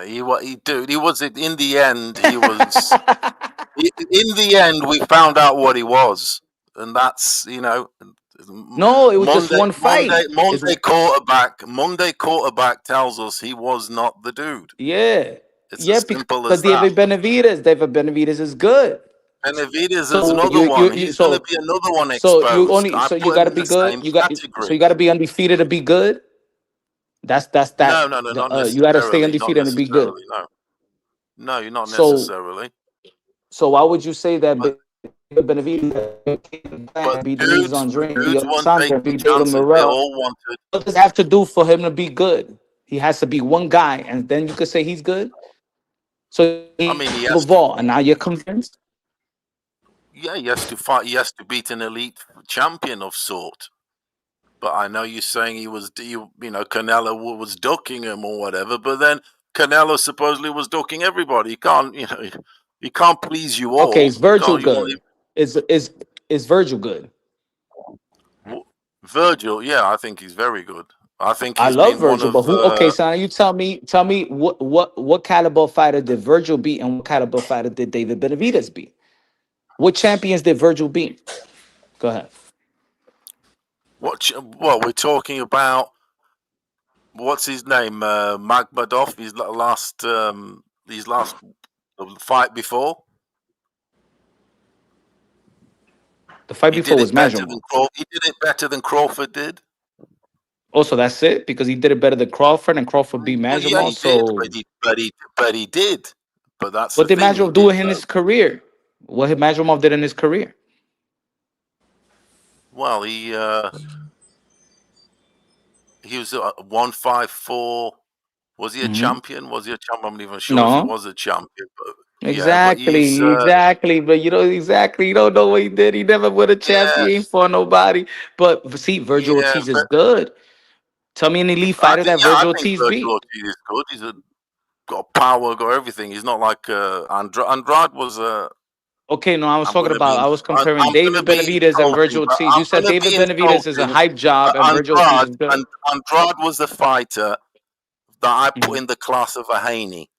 He was in the end. He was. In the end, we found out what he was, and that's No, it was just one fight. Monday quarterback tells us he was not the dude. Yeah, it's as simple as because that. David Benavidez is good. Benavidez is another one. He's going to be another one exposed. You got to be good. You got to be undefeated to be good. That's that. No, not necessarily. You got to stay undefeated and be good. No, you're not necessarily. So why would you say that Benavidez beat Demetrius Andre, beat David Morrell? What does it have to do for him to be good? He has to be one guy, and then you could say he's good. So he has to, and now you're convinced. Yeah, he has to fight. He has to beat an elite champion of sort. But I know you're saying Canelo was ducking him or whatever. But then Canelo supposedly was ducking everybody. He can't please you all. Okay, is Virgil good? Is Virgil good? Virgil, yeah, I think he's very good. I love Virgil, but who? Okay, so now you tell me what caliber fighter did Virgil beat, and what caliber fighter did David Benavidez beat? What champions did Virgil beat? Go ahead. What we're talking about? What's his name? Magmadov. His last fight before. The fight before was measurable. He did it better than Crawford did. Also, that's it, because he did it better than Crawford, and Crawford beat Madrimov. Yeah, he did. But that's what did Madrimov do in his career? What did Madrimov did in his career? Well, he was 154. Was he a champion? Was he a champion? I'm not even sure if he was a champion. But exactly. But you don't know what he did. He never won a champion. He ain't for nobody. But see, Virgil Ortiz is good. Tell me an elite fighter that Virgil Ortiz beat. Virgil Ortiz is good. He's got power, got everything. He's not like Andrade was a. Okay, no, I was comparing David Benavidez and Virgil Ortiz. You said David Benavidez is a hype job, and Virgil Ortiz is good. Andrade was the fighter that I put in the class of a Haney.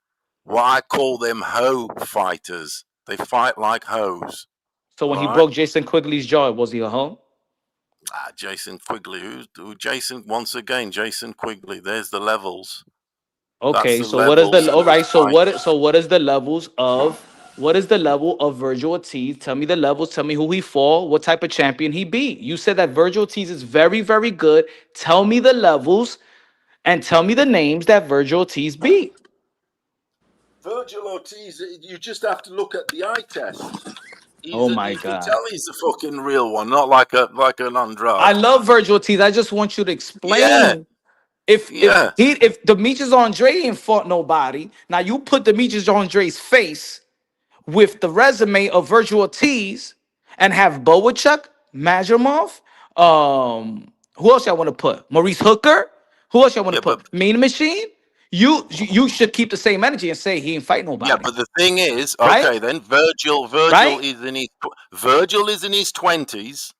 What I call them hoe fighters. They fight like hoes. So when he broke Jason Quigley's jaw, was he a hoe? Jason Quigley. Jason? Once again, Jason Quigley. There's the levels. Okay, so what is the what is the levels of Virgil Ortiz? Tell me the levels. Tell me who he fought, what type of champion he beat. You said that Virgil Ortiz is very, very good. Tell me the levels and tell me the names that Virgil Ortiz beat. Virgil Ortiz, you just have to look at the eye test. Oh my you God! Can tell he's a fucking real one, not like an Andrade. I love Virgil Ortiz. I just want you to explain. If Demetrius Andre ain't fought nobody, now you put Demetrius Andre's face with the resume of Virgil Ortiz and have Boachuk, Madrimov, who else y'all want to put? Maurice Hooker? Who else y'all want to put? Mean Machine? You should keep the same energy and say he ain't fight nobody. Yeah, but the thing is, okay, then Virgil is in his 20s,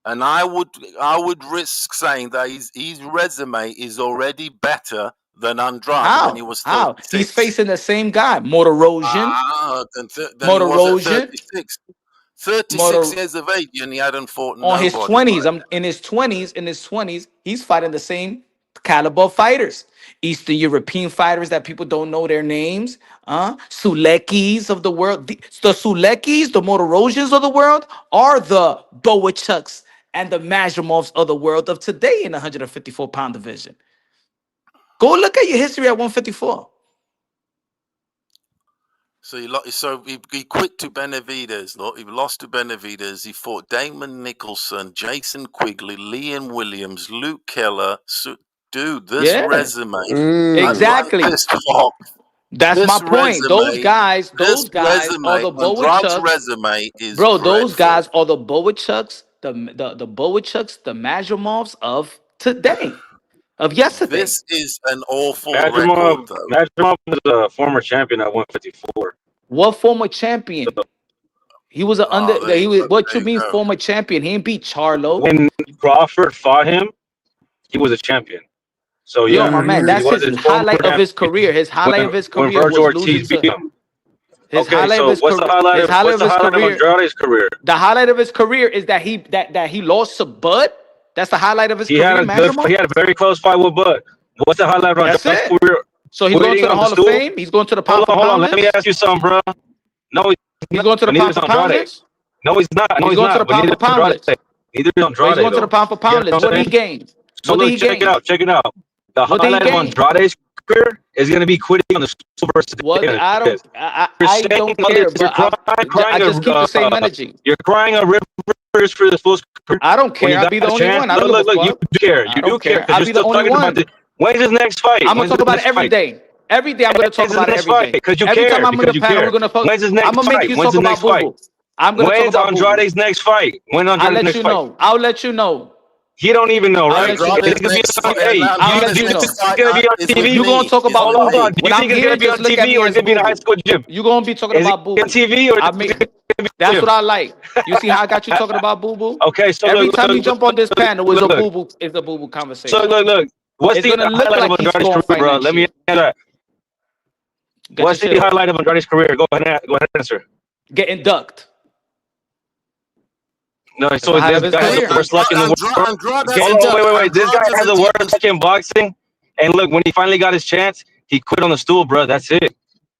and I would risk saying that his resume is already better than Andrade when How? he was How? 36. He's facing the same guy. Motor erosion. Then he was at 36. 36 years of age, and he hadn't fought On his nobody. 20s. In his 20s, he's fighting the same caliber of fighters. Eastern European fighters that people don't know their names. Sulekis of the world. The Sulekis, the Motorosians of the world, are the Boachuks and the Majamovs of the world of today in the 154-pound division. Go look at your history at 154. So he quit to Benavidez. Look, he lost to Benavidez. He fought Damon Nicholson, Jason Quigley, Liam Williams, Luke Keller. Dude, this resume. Exactly. That's my point. Those guys are the Boachuks. Resume is bro. Those dreadful. guys are the Boachuks, the Boachuks, the Majamovs of today, of yesterday. This is an awful record, though. Majamov was a former champion at 154. What former champion? He was what you mean former champion? He didn't beat Charlo. When Crawford fought him, he was a champion. So yeah, my man, that's his highlight of his career. His highlight of his career was losing to his highlight of his career. His highlight of his career. Andrade's career. The highlight of his career is that he lost to Bud. That's the highlight of his career. He had a very close fight with Bud. What's the highlight of Andrade's career? So he's going to the Hall of Fame. He's going to the pound for pound. Hold on, let me ask you something, bro. No, he's going to the pound for pound list. No, he's not. He's going to the pound for pound list. Neither is Andrade. He's going to the pound for pound list. What did he gain? So look, check it out. The highlight of Andrade's career is going to be quitting on the stool versus I don't care, but I just keep the same energy. You're crying a rivers for the full career. I don't care. I'll be the only one. Look, you do care. You do care. I'll be the only one. When's his next fight? I'm going to talk about it every day. Every day I'm going to talk about it every day. Because you every care. Time I'm in the panel, we're going to focus. When's his next fight? I'm going to make you talk about Boo-Boo. I'm going to talk about Andrade's next fight? When Andrade's next fight? I'll let you know. You don't even know, right? It's gonna be on TV. You're gonna talk about Boo Boo. Do you think it's gonna be on TV or is it gonna be in a high school gym? You're gonna be talking about Boo Boo. On TV or that's what I like. You see how I got you talking about Boo Boo? Okay, so every time you jump on this panel, it's a Boo Boo. It's a Boo Boo conversation. So look. What's the highlight of Andrade's career, bro? Let me answer that. What's the highlight of Andrade's career? Go ahead and answer. Getting ducked. No, so this guy has the worst luck in the world. Wait. This guy has the worst luck in boxing. And look, when he finally got his chance, he quit on the stool, bro. That's it.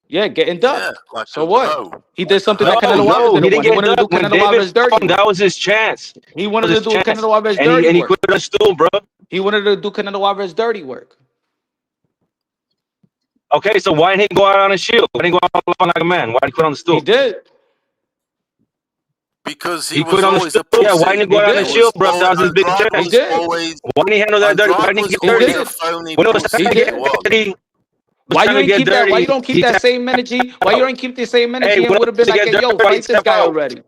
Yeah, getting ducked. So what? He did something that Canelo Alvarez didn't. He wanted to do Canelo Alvarez dirty. That was his chance. He wanted to do Canelo Alvarez dirty work. And he quit on the stool, bro. He wanted to do Canelo Alvarez dirty work. Okay, so why didn't he go out on a shield? Why didn't he go out like a man? Why did he quit on the stool? He did. Because he quit was on always the a pussy. Yeah, why didn't he go out on the shield, bro? That was his big chance. He did. Why didn't he handle that dirty? Why didn't he get dirty? When it was he did. Why you ain't keep that? Why you don't keep that same energy? Why you don't keep the same energy? It would have been like, yo, fight this guy already.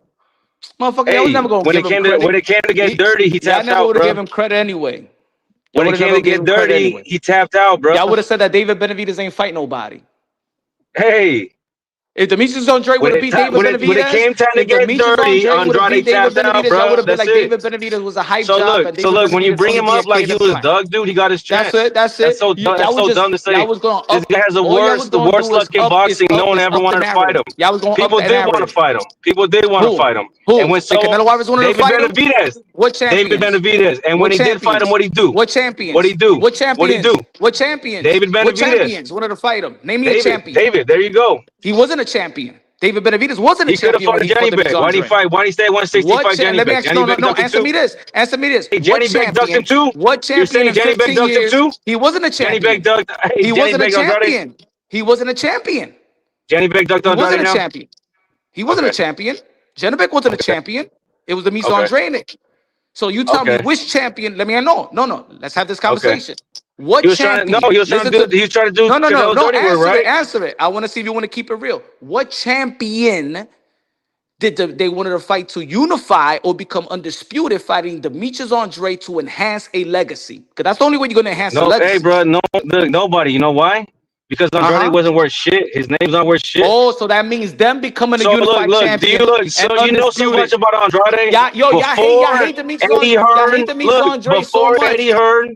Motherfucker, I was never gonna give him credit. When it came to get dirty, he tapped out, bro. I never would have given him credit anyway. When it came to get dirty, he tapped out, bro. Y'all would have said that David Benavidez ain't fight nobody. Hey. If Demetrius Andrade would have beat David Benavidez, when it came time to get dirty, Andrade tapped out, bro. I would have been That's like it. David Benavidez was a hype job. So look, when you bring him up like he was Doug, dude, he got his chance. That's it. That's so dumb to say. This guy has the worst luck in boxing. No one ever wanted to fight him. People did want to fight him. People did want to fight him. And when Canelo Alvarez wanted to fight him, what champion? David Benavidez. And when he did fight him, what'd he do? What champion? What'd he do? What champion? What'd he do? What champion? David Benavidez. What champions wanted to fight him? Name me a champion. David, there you go. He wasn't a champion. David Benavidez wasn't a champion. He could have fought Jenny Beck. Why did he fight? Why did he stay at 165? Jenny Let me Beck. ask you. No. Answer me this. Answer me this. Hey, Jenny Beck ducked him too. What champion in 15 years? He wasn't a champion. Jenny Beck ducked. He wasn't a champion. He wasn't a champion. Jenny Beck ducked on Andrade now. He wasn't a champion. He wasn't a champion. Jenny Beck wasn't a champion. It was the Demetrius Andrade. So you tell me which champion? Let me know. No. Let's have this conversation. What champion? He was trying to do. No. Answer it. I want to see if you want to keep it real. What champion did they wanted to fight to unify or become undisputed, fighting Demetrius Andrade to enhance a legacy? Because that's the only way you're going to enhance a legacy. Hey, bro, nobody. You know why? Because Andrade wasn't worth shit. His name's not worth shit. Oh, so that means them becoming a unified champion. So you know so much about Andrade. Y'all hate Demetrius Andrade. Before Eddie Hearn,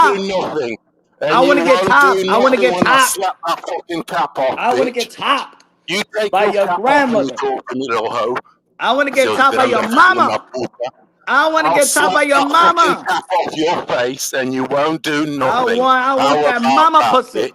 top. do nothing. And I want to you get won't topped. do I want to nothing get when I topped. slap that fucking cap off, I want to bitch. get topped You take by your your cap off when you grandmother. talk to me, little hoe. I want to get Dios topped by grande your de una mama. puta. I want to I'll get topped slap by your that fucking mama. cap off your face and you won't do nothing. I want How that about mama that, pussy. bitch?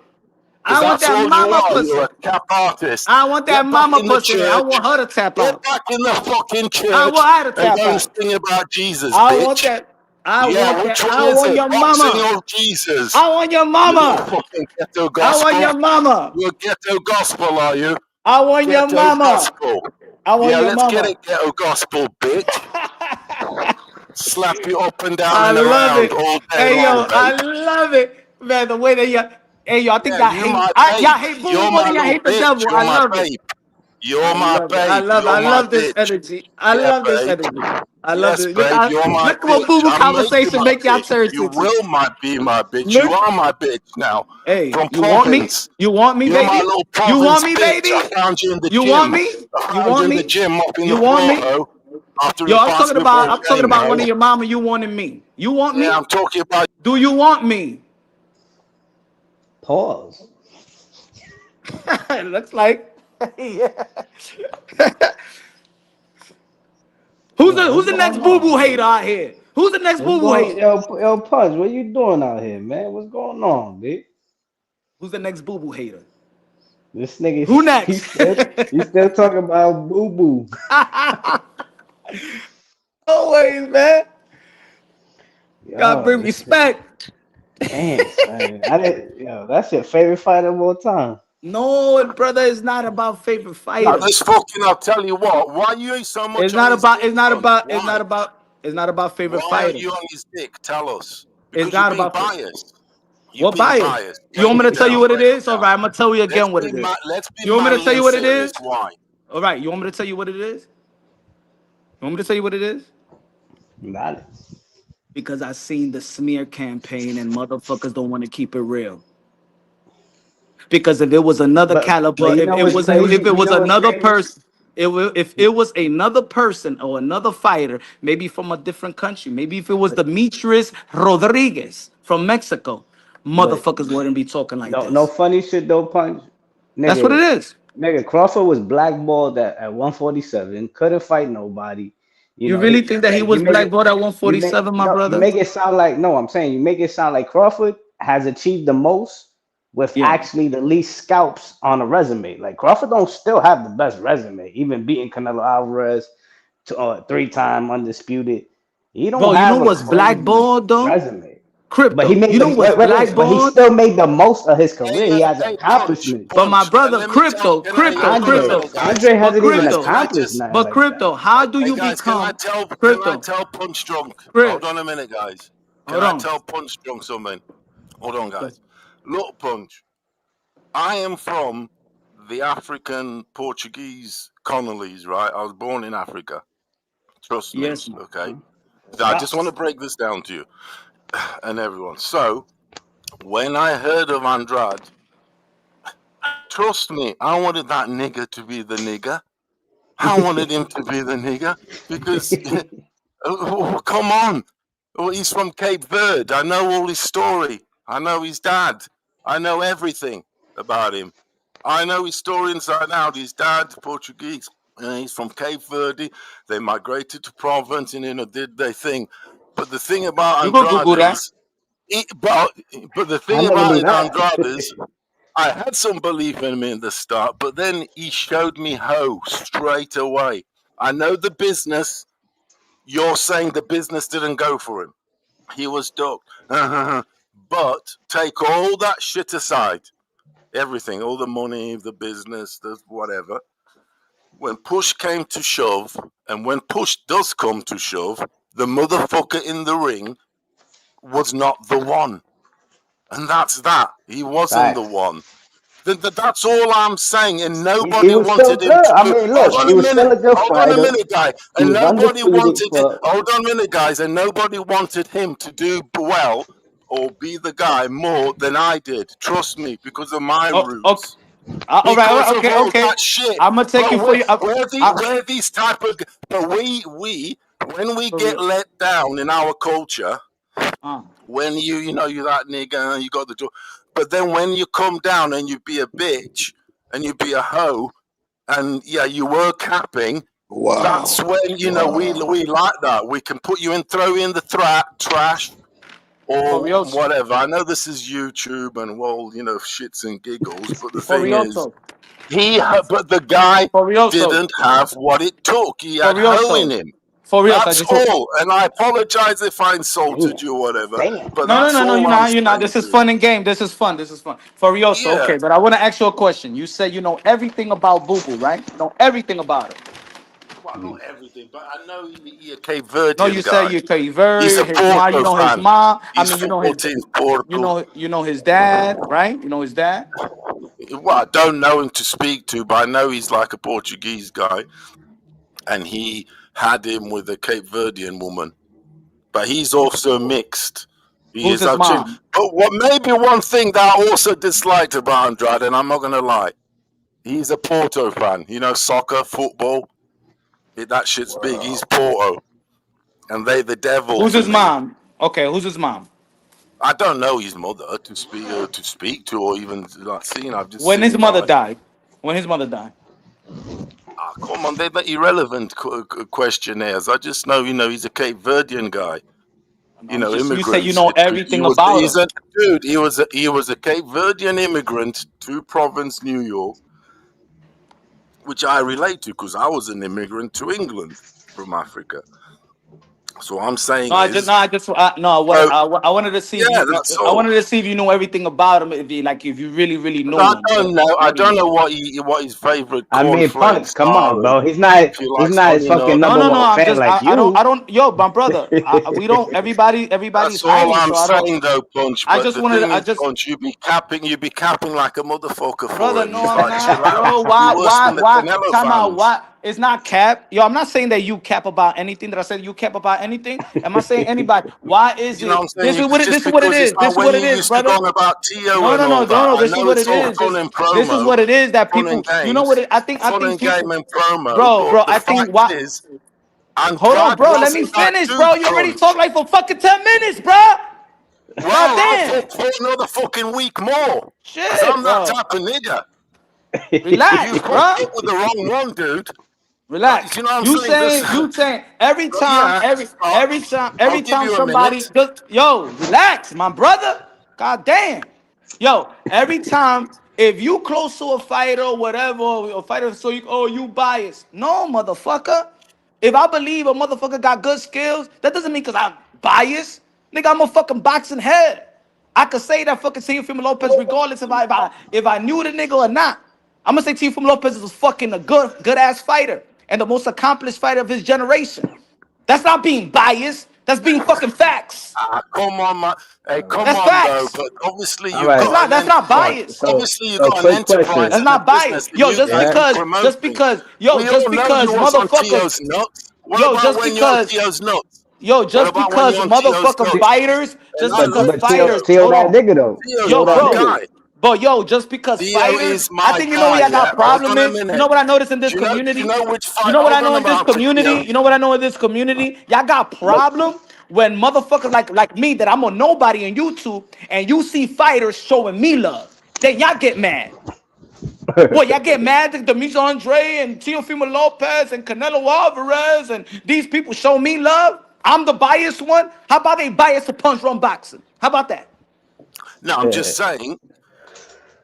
I Because want that's that all you mama are. pussy. You're a cap artist. I want that Get back mama in the pussy. I church. want her to tap Get out. back in the fucking I church want her to and tap go and out. sing about Jesus, I want bitch. that. I Yeah, want which that. one I is want it? your Boxing mama. or Jesus? I want your You little mama. fucking ghetto I want gospel. your mama. You're ghetto gospel, are you? I want your Ghetto mama. gospel. I want Yeah, your let's get mama. it, ghetto gospel, bitch. Slap you up and down I and love around it. all day Hey long, yo, I babe. love it, man. The way that y'all, hey yo, I think Yeah, y'all you hate, my y'all babe. hate Boo Boo You're more my than y'all little hate the bitch. devil. I You're my love it. babe. You're I my love it. I babe. love it. You're I my love this bitch. energy. I Yeah, love this babe. energy. I love Yes, it. Look, babe. You're my look what bitch. Boo Boo I'll make you conversation my make y'all bitch. turn You to. will be my bitch. You Look, are my bitch now. hey, From you want me? province. You want me, You're my baby? little You want province me, bitch. I baby? found you in the You want gym. me? I You found you want in the me? gym mopping the You want floor, me? ho. After Yo, a I'm talking about. basketball I'm talking game, about one ho. of your mama. You wanting me? You want Yeah, me? I'm talking about. Do you want me? Pause. It looks like. Yeah. Yo, Who's what's the next going Boo Boo on, hater dude? out here? Who's the next What's Boo Boo going, hater? yo, Punch, what you doing out here, man? What's going on, dude? Who's the next Boo Boo hater? This nigga, Who next? he's still talking about boo boo. Always, man. Gotta Yo, bring this respect. damn, son. I didn't, yo, that's your favorite fight of all time. No, brother, it's not about favorite Now, fighter. this fucking, I'll tell you what. Why you ain't so much It's on not his about. dick, It's not Punch? about. It's Why? not about. It's not about favorite Why aren't fighter. you on his dick? Tell us. It's Because you're not being about. biased. You're What being bias? biased. You want Break me to it tell you down. what it Break it is? All down. right, I'm gonna tell you again what it is. Let's be You want me to tell manly you and what it serious. is? Why? All right, you want me to tell you what it is? You want me to tell you what it is? Got it. Because I seen the smear campaign and motherfuckers don't want to keep it real. Because if it was another But caliber, you if know it what's was crazy? if it You was know what's another crazy? person, if it was another person or another fighter, maybe from a different country, maybe if it was Demetrius Rodriguez from Mexico, But motherfuckers wouldn't be talking like no this. funny shit though, Punch. That's what it Nigga, is. nigga, Crawford was blackballed at 147, couldn't fight nobody. You You know, really think that he like was blackballed at you make 147, my no, you brother? make it sound like no. I'm saying you make it sound like Crawford has achieved the most with Yeah. actually the least scalps on a resume. Like Crawford don't still have the best resume, even beating Canelo Alvarez to 3-time undisputed. He don't Bro, you know have a what's crazy blackballed though? resume. But he Crypto. made You the know what's but he blackballed? still made the most of his career. He Hey, has hey, Punch, accomplishments. But my Punch. brother, Let me tell. Hold on a minute, guys. Andre but hasn't even Guys, crypto, accomplished nothing but like that. crypto, how do hey you guys, become can I crypto? tell Punch Drunk? Hold Chris, on a minute, guys. Can hold I on. tell Punch Drunk something? Hold on, guys. Look, Punch. I am from the African Portuguese colonies, right? I was born in Africa. Trust me, Yes. okay? So I just want to break this down to you and everyone. So, when I heard of Andrade, trust me, I wanted that nigger to be the nigger. I wanted him to be the nigger because, come on. Well, he's from Cape Verde. I know all his story. I know his dad. I know everything about him. I know his story inside out. His dad, Portuguese, he's from Cape Verde. They migrated to Provence and did their thing. But the thing about You go Google Andrade that. is, but the I thing never knew about that. Andrade is, I had some belief in him in the start, but then he showed me how straight away. I know the business. You're saying the business didn't go for him. He was ducked. But take all that shit aside. Everything, all the money, the business, the whatever. When push came to shove, and when push does come to shove, the motherfucker in the ring was not the one. And that's that. He wasn't the Facts. one. That's all I'm saying, and He nobody was still wanted him good. to I do. mean, look, he was still a good Hold on a fighter. minute, guy, He and was nobody undisputed wanted it. for Hold on a minute, guys, and nobody wanted him to do well or be the guy more than I did. Trust me, because of my Oh, okay. roots, All right, because of okay, all okay. that shit. I'm gonna take But you for you. where these type of, but we when we For get real. let down in our culture, Uh, when you're that nigga and you got the job. But then when you come down and you be a bitch and you be a hoe and yeah, you were capping, that's when we like that. We can put you in, throw you in the trash or Furioso. whatever. I know this is YouTube and shits and giggles, but the thing is, Furioso. but the guy Furioso. didn't have what it took. He had hoe in Furioso. him. Furioso. I That's just want. all. And I apologize if I insulted damn, you or whatever, damn. but No, no, that's no, no. all You're I'm not. You're not. saying This is to you. fun and game. This is fun. This is fun. Furioso. Yeah. Okay, but I want to ask you a question. You said you know everything about Boo Boo, right? You know everything about it. not everything, but I know he's a Cape No, Verdean you say guy. you're Cape He's Verde. a His mom, you Porto know his fan. mom. I His mean, you know his, football team's Porto. you know his dad, right? You know his dad. Well, I don't know him to speak to, but I know he's like a Portuguese guy, and he had him with a Cape Verdean woman. But he's also mixed. He Who's is his actually. mom? But what maybe one thing that I also disliked about Andrade, and I'm not going to lie, he's a Porto fan. You know, soccer, football, that shit's big. He's Porto, and they the devil Who's to his me. mom? Okay, who's his mom? I don't know his mother to speak to, or even like seen. I've just When seen his him mother like. died. When his mother died. Come on, they're irrelevant questionnaires. I just know, he's a Cape Verdean guy. You say you Immigrants. know everything about He's him. a dude. He was a Cape Verdean immigrant to Province, New York, which I relate to because I was an immigrant to England from Africa. So I'm saying No, I wanted to see if yeah, you. that's I all. wanted to see if you know everything about him. If you really, really know I him. don't know. I don't know what his favorite I mean, Punch, cornflakes come on, are, bro. and He's not if he likes his honey fucking nuts. number No. one I'm fan just. like I you. don't. Yo, my brother. We don't. Everybody's That's all hiding. I'm So I don't. saying, though, Punch. I But just the wanted. thing is, Punch, you be capping like a motherfucker for Brother, him. no, He's I'm like, chill not, out. bro. You should be worse than the Why? Canelo Time out. fans. Why? It's not cap. Yo, I'm not saying that you cap about anything. That I said you cap about anything. Am I saying anybody? Why is You know what I'm it? saying? This Just is what it because it's is. This like is when what it you is, used to go brother. on about Tio No, and no, no, all no, that. no. I This is know what it's it all is. fun and This is promo, what it is that fun people. and You know games, what? I fun think and game people. and promo. Bro, But the I think fact what. is, Hold on, Andrade bro. Let me wasn't that finish, dude, bro. You already talked Punch. like for fucking 10 minutes, bro. Well, God I'll damn. for another fucking week more. Because Shit, I'm that bro. type of nigga. You Relax, fucked bro. up with the wrong one, dude. Relax. You know what I'm You saying? saying every time, Yeah, every I'll give time you a minute. somebody just relax, my brother. God damn. Yo, every time if you close to a fighter or whatever, or a fighter, so you biased. No, motherfucker. If I believe a motherfucker got good skills, that doesn't mean because I'm biased. Nigga, I'm a fucking boxing head. I could say that fucking Teofimo Lopez regardless if I knew the nigga or not. I'm gonna say Teofimo Lopez was fucking a good ass fighter and the most accomplished fighter of his generation. That's not being biased. That's being fucking facts. Come on, man. Hey, come That's on, though. facts. But obviously, All you've right. got an That's not So biased. so obviously you've so got an quick question. enterprise That's and a not biased. business that you guys be Just promoting. because, We all know you was on Tio's nuts. What about when you're on Tio's nuts? What just about when because you're on Tio's motherfucking nuts? fighters, And just I because love fighters, Tio. Tio hold that on. nigga though. Tio's Tio Yo, that my bro. nigga. guy. But yo, just because Tio fighters, is I my think you know where guy, y'all yeah? got Hold problem on a is. You minute. know what I noticed in this Do you community? know which You fight? know what I Hold know on in this about community? Tio. You know what I know in this community? Y'all got problem when motherfuckers like me that I'm a nobody on YouTube and you see fighters showing me love. Then y'all get mad. What, y'all get mad that Demetrius Andre and Teofimo Lopez and Canelo Alvarez and these people show me love? I'm the biased one. How about they biased to punch run boxing? How about that? No, I'm just saying.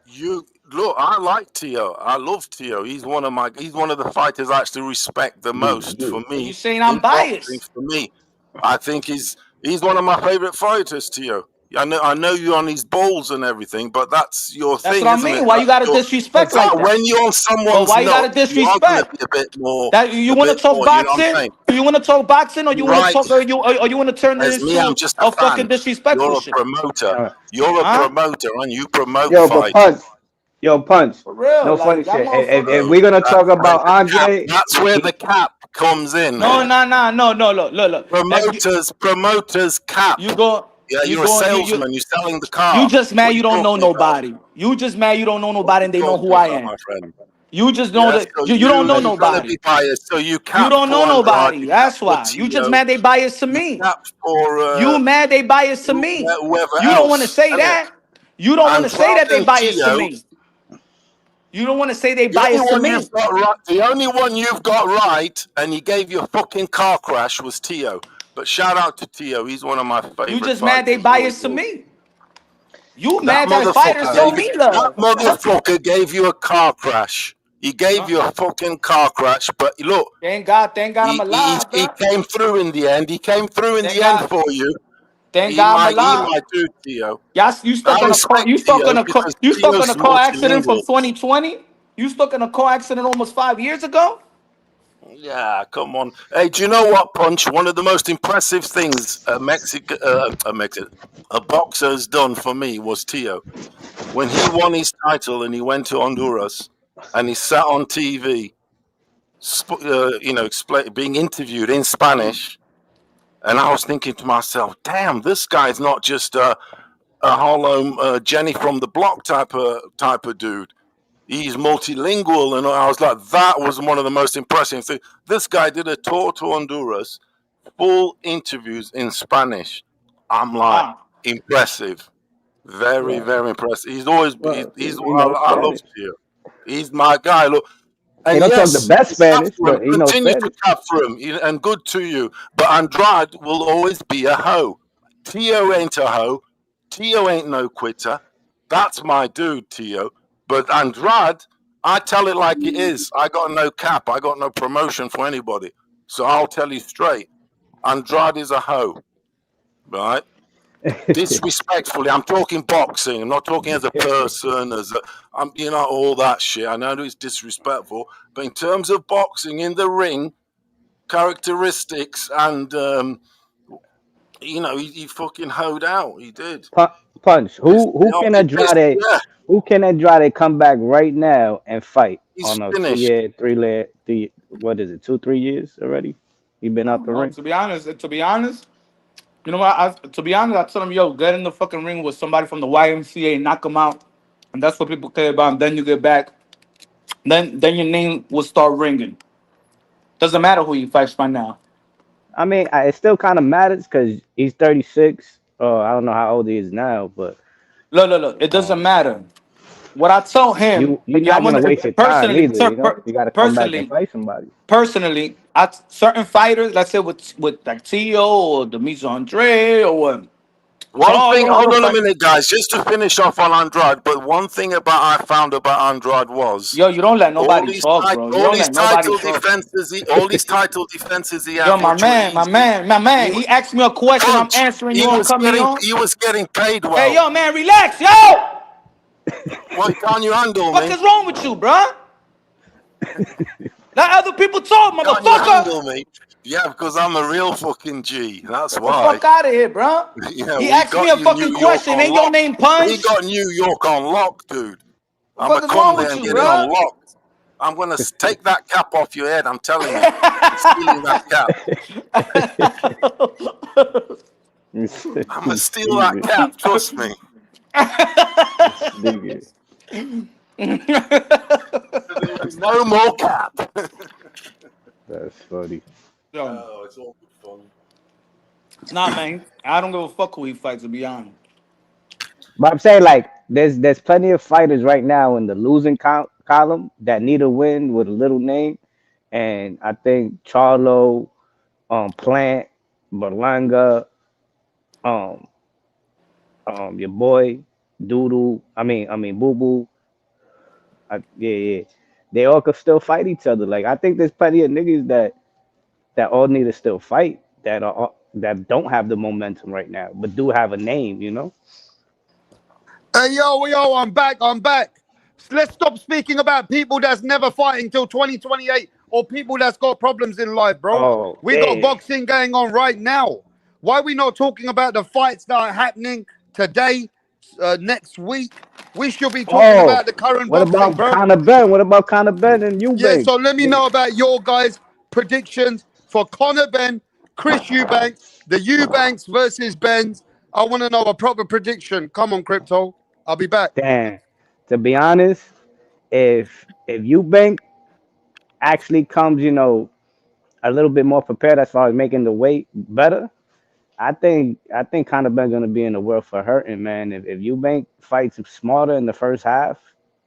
You look. I like Tio. I love Tio. He's one of the fighters I actually respect the most. For But you me, saying in I'm boxing, biased. for me, I think he's one of my favorite fighters. Tio. I know you're on his balls and everything, but that's your That's thing, what I isn't mean. it? Why you That's gotta your. disrespect It's like like that? when you're on But someone's why you gotta nuts, you are going to disrespect? be a bit more, That you a want to bit talk more. You know what I'm boxing? saying? You want to talk boxing, or you You're want to right. talk, or you want to turn it As me, I'm into just a a fucking fan. disrespectful You're a shit? promoter. All right. You're a Huh? promoter, and you promote Yo, but fights. Punch. For real, No funny like y'all shit. If motherfuckers. we're gonna talk about Andre, That's where the cap comes in. No, look. Promoters cap. You go, Yeah, you you're a go, salesman. You're selling the you car. just mad What are you you don't know talking about? nobody. You just mad you don't know What are nobody you and they know who talking I about, am. my friend? You just know Yeah, that so you don't know you gotta nobody. be biased. So you You cap don't know for Andrade, nobody. you cap That's for why. You just Tio, mad they biased to you me. cap for You mad they biased to me. whoever You don't want to else, say innit? that. You don't want to say Andrade that they and biased to Tio. me. You don't want to say they The only biased to one me. you've got right, the only one you've got right, and he gave you a fucking car crash was Tio. But shout out to Tio, he's one of my You favorite just mad they fighters. Always biased to will. me. You That mad that fighters motherfucker show gave me love. gave you a car crash. He gave you a fucking car crash. But look, Thank God I'm alive, he bro. came through in the end. He came through in Thank the end God. for you. Thank God I'm He alive. might do, Tio. Y'all, you stuck I in a car. respect Tio because You stuck in Tio's a car watching accident from England. 2020. You stuck in a car accident almost 5 years ago. Yeah, come on. Hey, do you know what, Punch? One of the most impressive things a boxer has done for me was Tio. When he won his title and he went to Honduras and he sat on TV, being interviewed in Spanish, and I was thinking to myself, "Damn, this guy's not just a Harlem Jenny from the block type of dude. He's multilingual," and I was like, that was one of the most impressive things. This guy did a tour to Honduras, full interviews in Spanish. I'm like, impressive, very, Well, very impressive. He's always, well, he's he knows I love Spanish. Tio. He's my guy. Look, He and don't talk the yes, best clap Spanish, for him. but he knows Continue to Spanish. clap for him, and good to you. But Andrade will always be a hoe. Tio ain't a hoe. Tio ain't no quitter. That's my dude, Tio. But Andrade, I tell it like it is. I got no cap. I got no promotion for anybody. So I'll tell you straight. Andrade is a hoe, right? Disrespectfully, I'm talking boxing. I'm not talking as a person, all that shit. I know it's disrespectful, but in terms of boxing in the ring, characteristics, and he fucking hoed out. He did. Punch. Who can Andrade? Yeah, Who can Andrade come back right now and fight he's on a finished. 2 year, 3 what is it, 2-3 years already? He been out the No, ring. to be honest, you know what? To be honest, I told him, yo, get in the fucking ring with somebody from the YMCA, knock him out, and that's what people care about. And then you get back, then your name will start ringing. Doesn't matter who you fight right now. I mean, it still kind of matters because he's 36. I don't know how old he is now, but Look. It doesn't matter. What I told him, you're yeah, I not gonna want waste your time personally, either. You got to come back and personally, fight somebody. certain fighters, let's say with like Tio or Demetrius Andre or what, One Charlo, thing, all hold those on a fighters. minute, guys, just to finish off on Andrade. But one thing I found about Andrade was Yo, you don't let nobody talk, bro. You all don't these let nobody title talk. defenses, all these title defenses he Yo, had, my which were man, my easy. man, my man. He asked me a question. I'm Punch. answering. You want to cut me on? He was getting paid Hey, well. yo, man, relax, yo. Why can't you handle What me? is wrong with you, bro? Let other people talk, Can't you motherfucker. handle me? Yeah, because I'm a real fucking G. That's Get the why. fuck out of here, bro. Yeah, He we asked me got a you New fucking York question. on Ain't your lock. name We Punch? got New York on lock, dude. What the I'm fuck gonna is come wrong there with and you, get it bro? unlocked. I'm gonna take that cap off your head. I'm telling you. I'm stealing that cap. I'm gonna steal that cap. Trust me. There is no more cap. That's funny. Yo, Oh, it's all good fun. nah, man. I don't give a fuck who he fights, to be honest. But I'm saying like there's plenty of fighters right now in the losing column that need a win with a little name, and I think Charlo, Plant, Berlanga, um, your boy Doodoo. I mean Boo Boo. Yeah. They all could still fight each other. Like I think there's plenty of niggas that all need to still fight that don't have the momentum right now, but do have a name. Hey, yo, I'm back. Let's stop speaking about people that's never fighting till 2028 or people that's got problems in life, bro. Oh, We got yeah. boxing going on right now. Why are we not talking about the fights that are happening today, next week? We should be talking Oh, about the current what boxing, about bro. Conor Ben? What about Conor Ben and Yeah, Eubanks? so let me know about your guys' predictions for Conor Ben, Chris Eubanks, the Eubanks versus Benns. I want to know a proper prediction. Come on, Crypto. I'll be back. Damn. To be honest, if Eubank actually comes, a little bit more prepared as far as making the weight better, I think Conor Ben's gonna be in the world for hurting, man. If Eubank fights smarter in the first half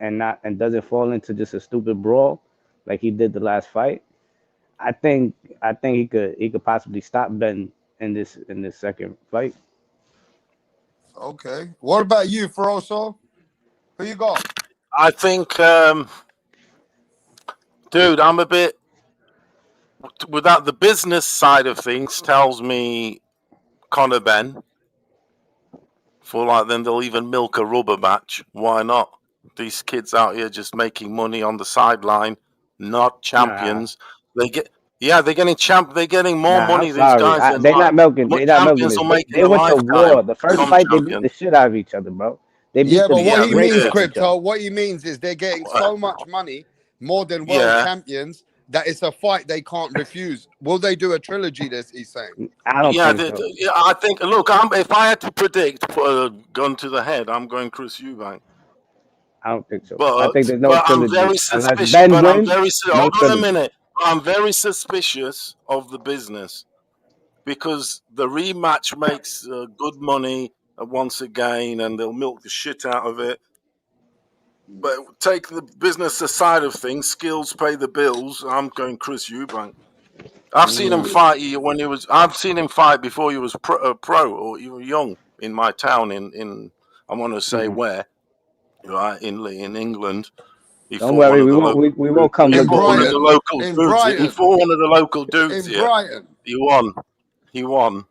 and doesn't fall into just a stupid brawl like he did the last fight, I think he could possibly stop Ben in this second fight. Okay. What about you, Feroso? Who you got? I think, dude, I'm a bit without the business side of things. Tells me Conor Ben. For like, then they'll even milk a rubber match. Why not? These kids out here just making money on the sideline, not Nah, champions. They get they're getting They're getting more Nah, I'm money. These sorry. guys than They're like not milking. They're not milking champions this. will make in They a went to lifetime. war. The first Some fight, they beat the champions. shit out of each other, bro. They beat Yeah, the but what he brakes means, off each other. Crypto, what he means is they're getting so much money, more than world Yeah. champions, that it's a fight they can't refuse. Will they do a trilogy? This he's saying. I don't Yeah, think so. I think. Look, if I had to predict, put a gun to the head, I'm going Chris Eubank. I don't think so. I think there's no I'm trilogy very unless suspicious. Ben But I'm wins. very. No Hold on a trilogy. minute. I'm very suspicious of the business because the rematch makes good money once again, and they'll milk the shit out of it. But take the business side of things. Skills pay the bills. I'm going Chris Eubank. I've seen him fight when he was. I've seen him fight before he was pro or you were young in my town in I want to say where, right, in England. He Don't fought one worry, of we the won't. local. We won't come He In look fought for one of you. the Brighton, local in dudes. He Brighton, fought one of the local dudes in here. Brighton. He won. He won.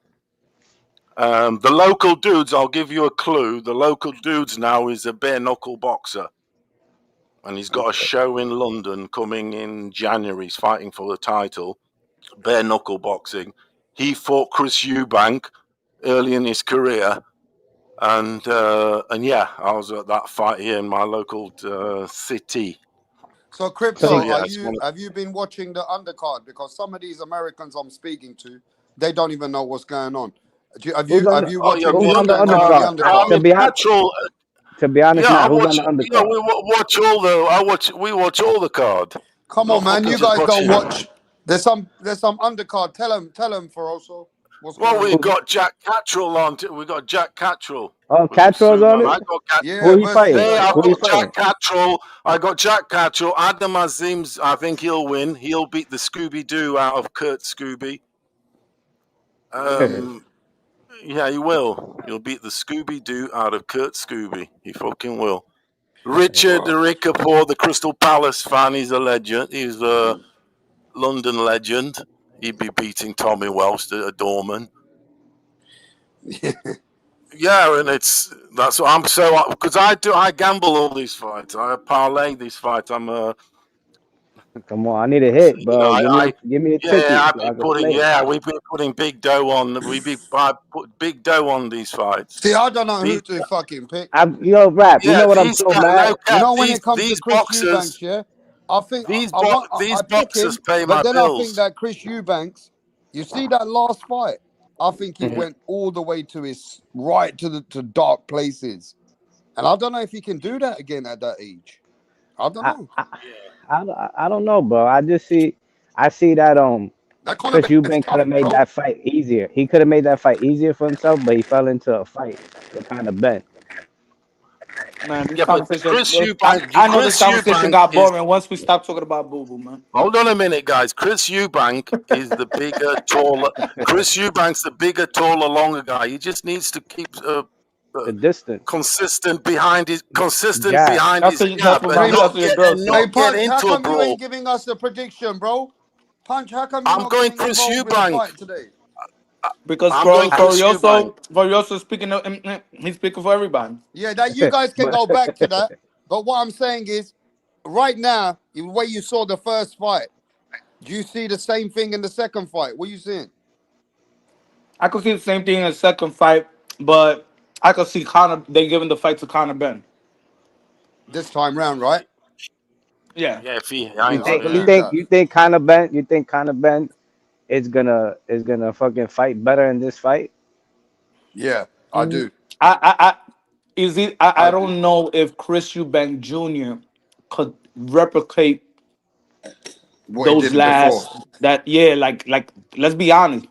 The local dudes. I'll give you a clue. The local dudes now is a bare knuckle boxer, and he's got a show in London coming in January. He's fighting for the title. Bare knuckle boxing. He fought Chris Eubank early in his career, and yeah, I was at that fight here in my local city. So, So Crypto, yeah, have you been watching the undercard? Because some of these Americans I'm speaking to, they don't even know what's going on. Who's on Have the you oh yeah, watching the Who's on the the undercard. undercard? I undercard? mean, petrol. To be honest, Yeah, I now who's on watch. the undercard? We watch all the. We watch all the card. Come Not on, man. fucking You just guys don't watching. watch. There's some undercard. Tell them, Feroso, what's Well, going we've on. got Jack Cattrall on. We got Jack Cattrall Oh, with his Catro's suit on on. it. I got Cat. Who Yeah, he versus fighting? Hey, I've Who he got fighting? Jack Cattrall. I got Jack Cattrall. Adam Azim's. I think he'll win. He'll beat the Scooby Doo out of Kurt Scooby. Yeah, he will. He'll beat the Scooby Doo out of Kurt Scooby. He fucking will. Richard Rickapour, the Crystal Palace fan, he's a legend. He's a London legend. He'd be beating Tommy Welsh, a doorman. Yeah, and that's what I'm so because I gamble all these fights. I parlay these fights. I'm Come on, I need a hit, you know bro. Give me a ticket I've so been I can play it. we've been putting big dough on. I put big dough on these fights. See, I don't know who These to fucking pick. Rap. You yeah, know what I'm these so no mad? You cap. know, when it comes to These Chris boxers. Eubanks, yeah, I think These I pick boxers him, pay but my then I think bills. that Chris Eubanks, you see that last fight, I think he went all the way to his right to dark places, and I don't know if he can do that again at that age. I don't I, know. I don't know, bro. I see that That Conor Chris Ben is Eubank could tough, have made bro. that fight easier. He could have made that fight easier for himself, but he fell into a fight with kind of Ben. Man, this Yeah, but conversation. Chris I know this Chris conversation Eubank got is. boring once we stopped talking about Boo Boo, man. Hold on a minute, guys. Chris Eubank is the bigger, taller. Chris Eubank's the bigger, taller, longer guy. He just needs to keep The distance, consistent jab. behind That's his what, that's jab, what and my Hey, that's what your girl hey, said. not get Punch, how into a come you brawl. ain't giving us a prediction, bro? Punch, how come you're I'm not going getting Chris involved with the Eubank. fight today? Because I'm going Chris Eubank. Furioso speaking. He's speaking for everybody. Yeah, that you guys can but go back to that. But what I'm saying is, right now, the way you saw the first fight, do you see the same thing in the second fight? What are you seeing? I could see the same thing in the second fight, but I could see Conor. They giving the fight to Conor Ben. This time round, right? Yeah. Yeah, if he, Yeah, I yeah. believe that. you think Conor Ben is gonna fucking fight better in this fight? Yeah, I Mm, do. I is it? I I do. don't know if Chris Eubank Jr. could replicate What he those did before. last that yeah. Like let's be honest,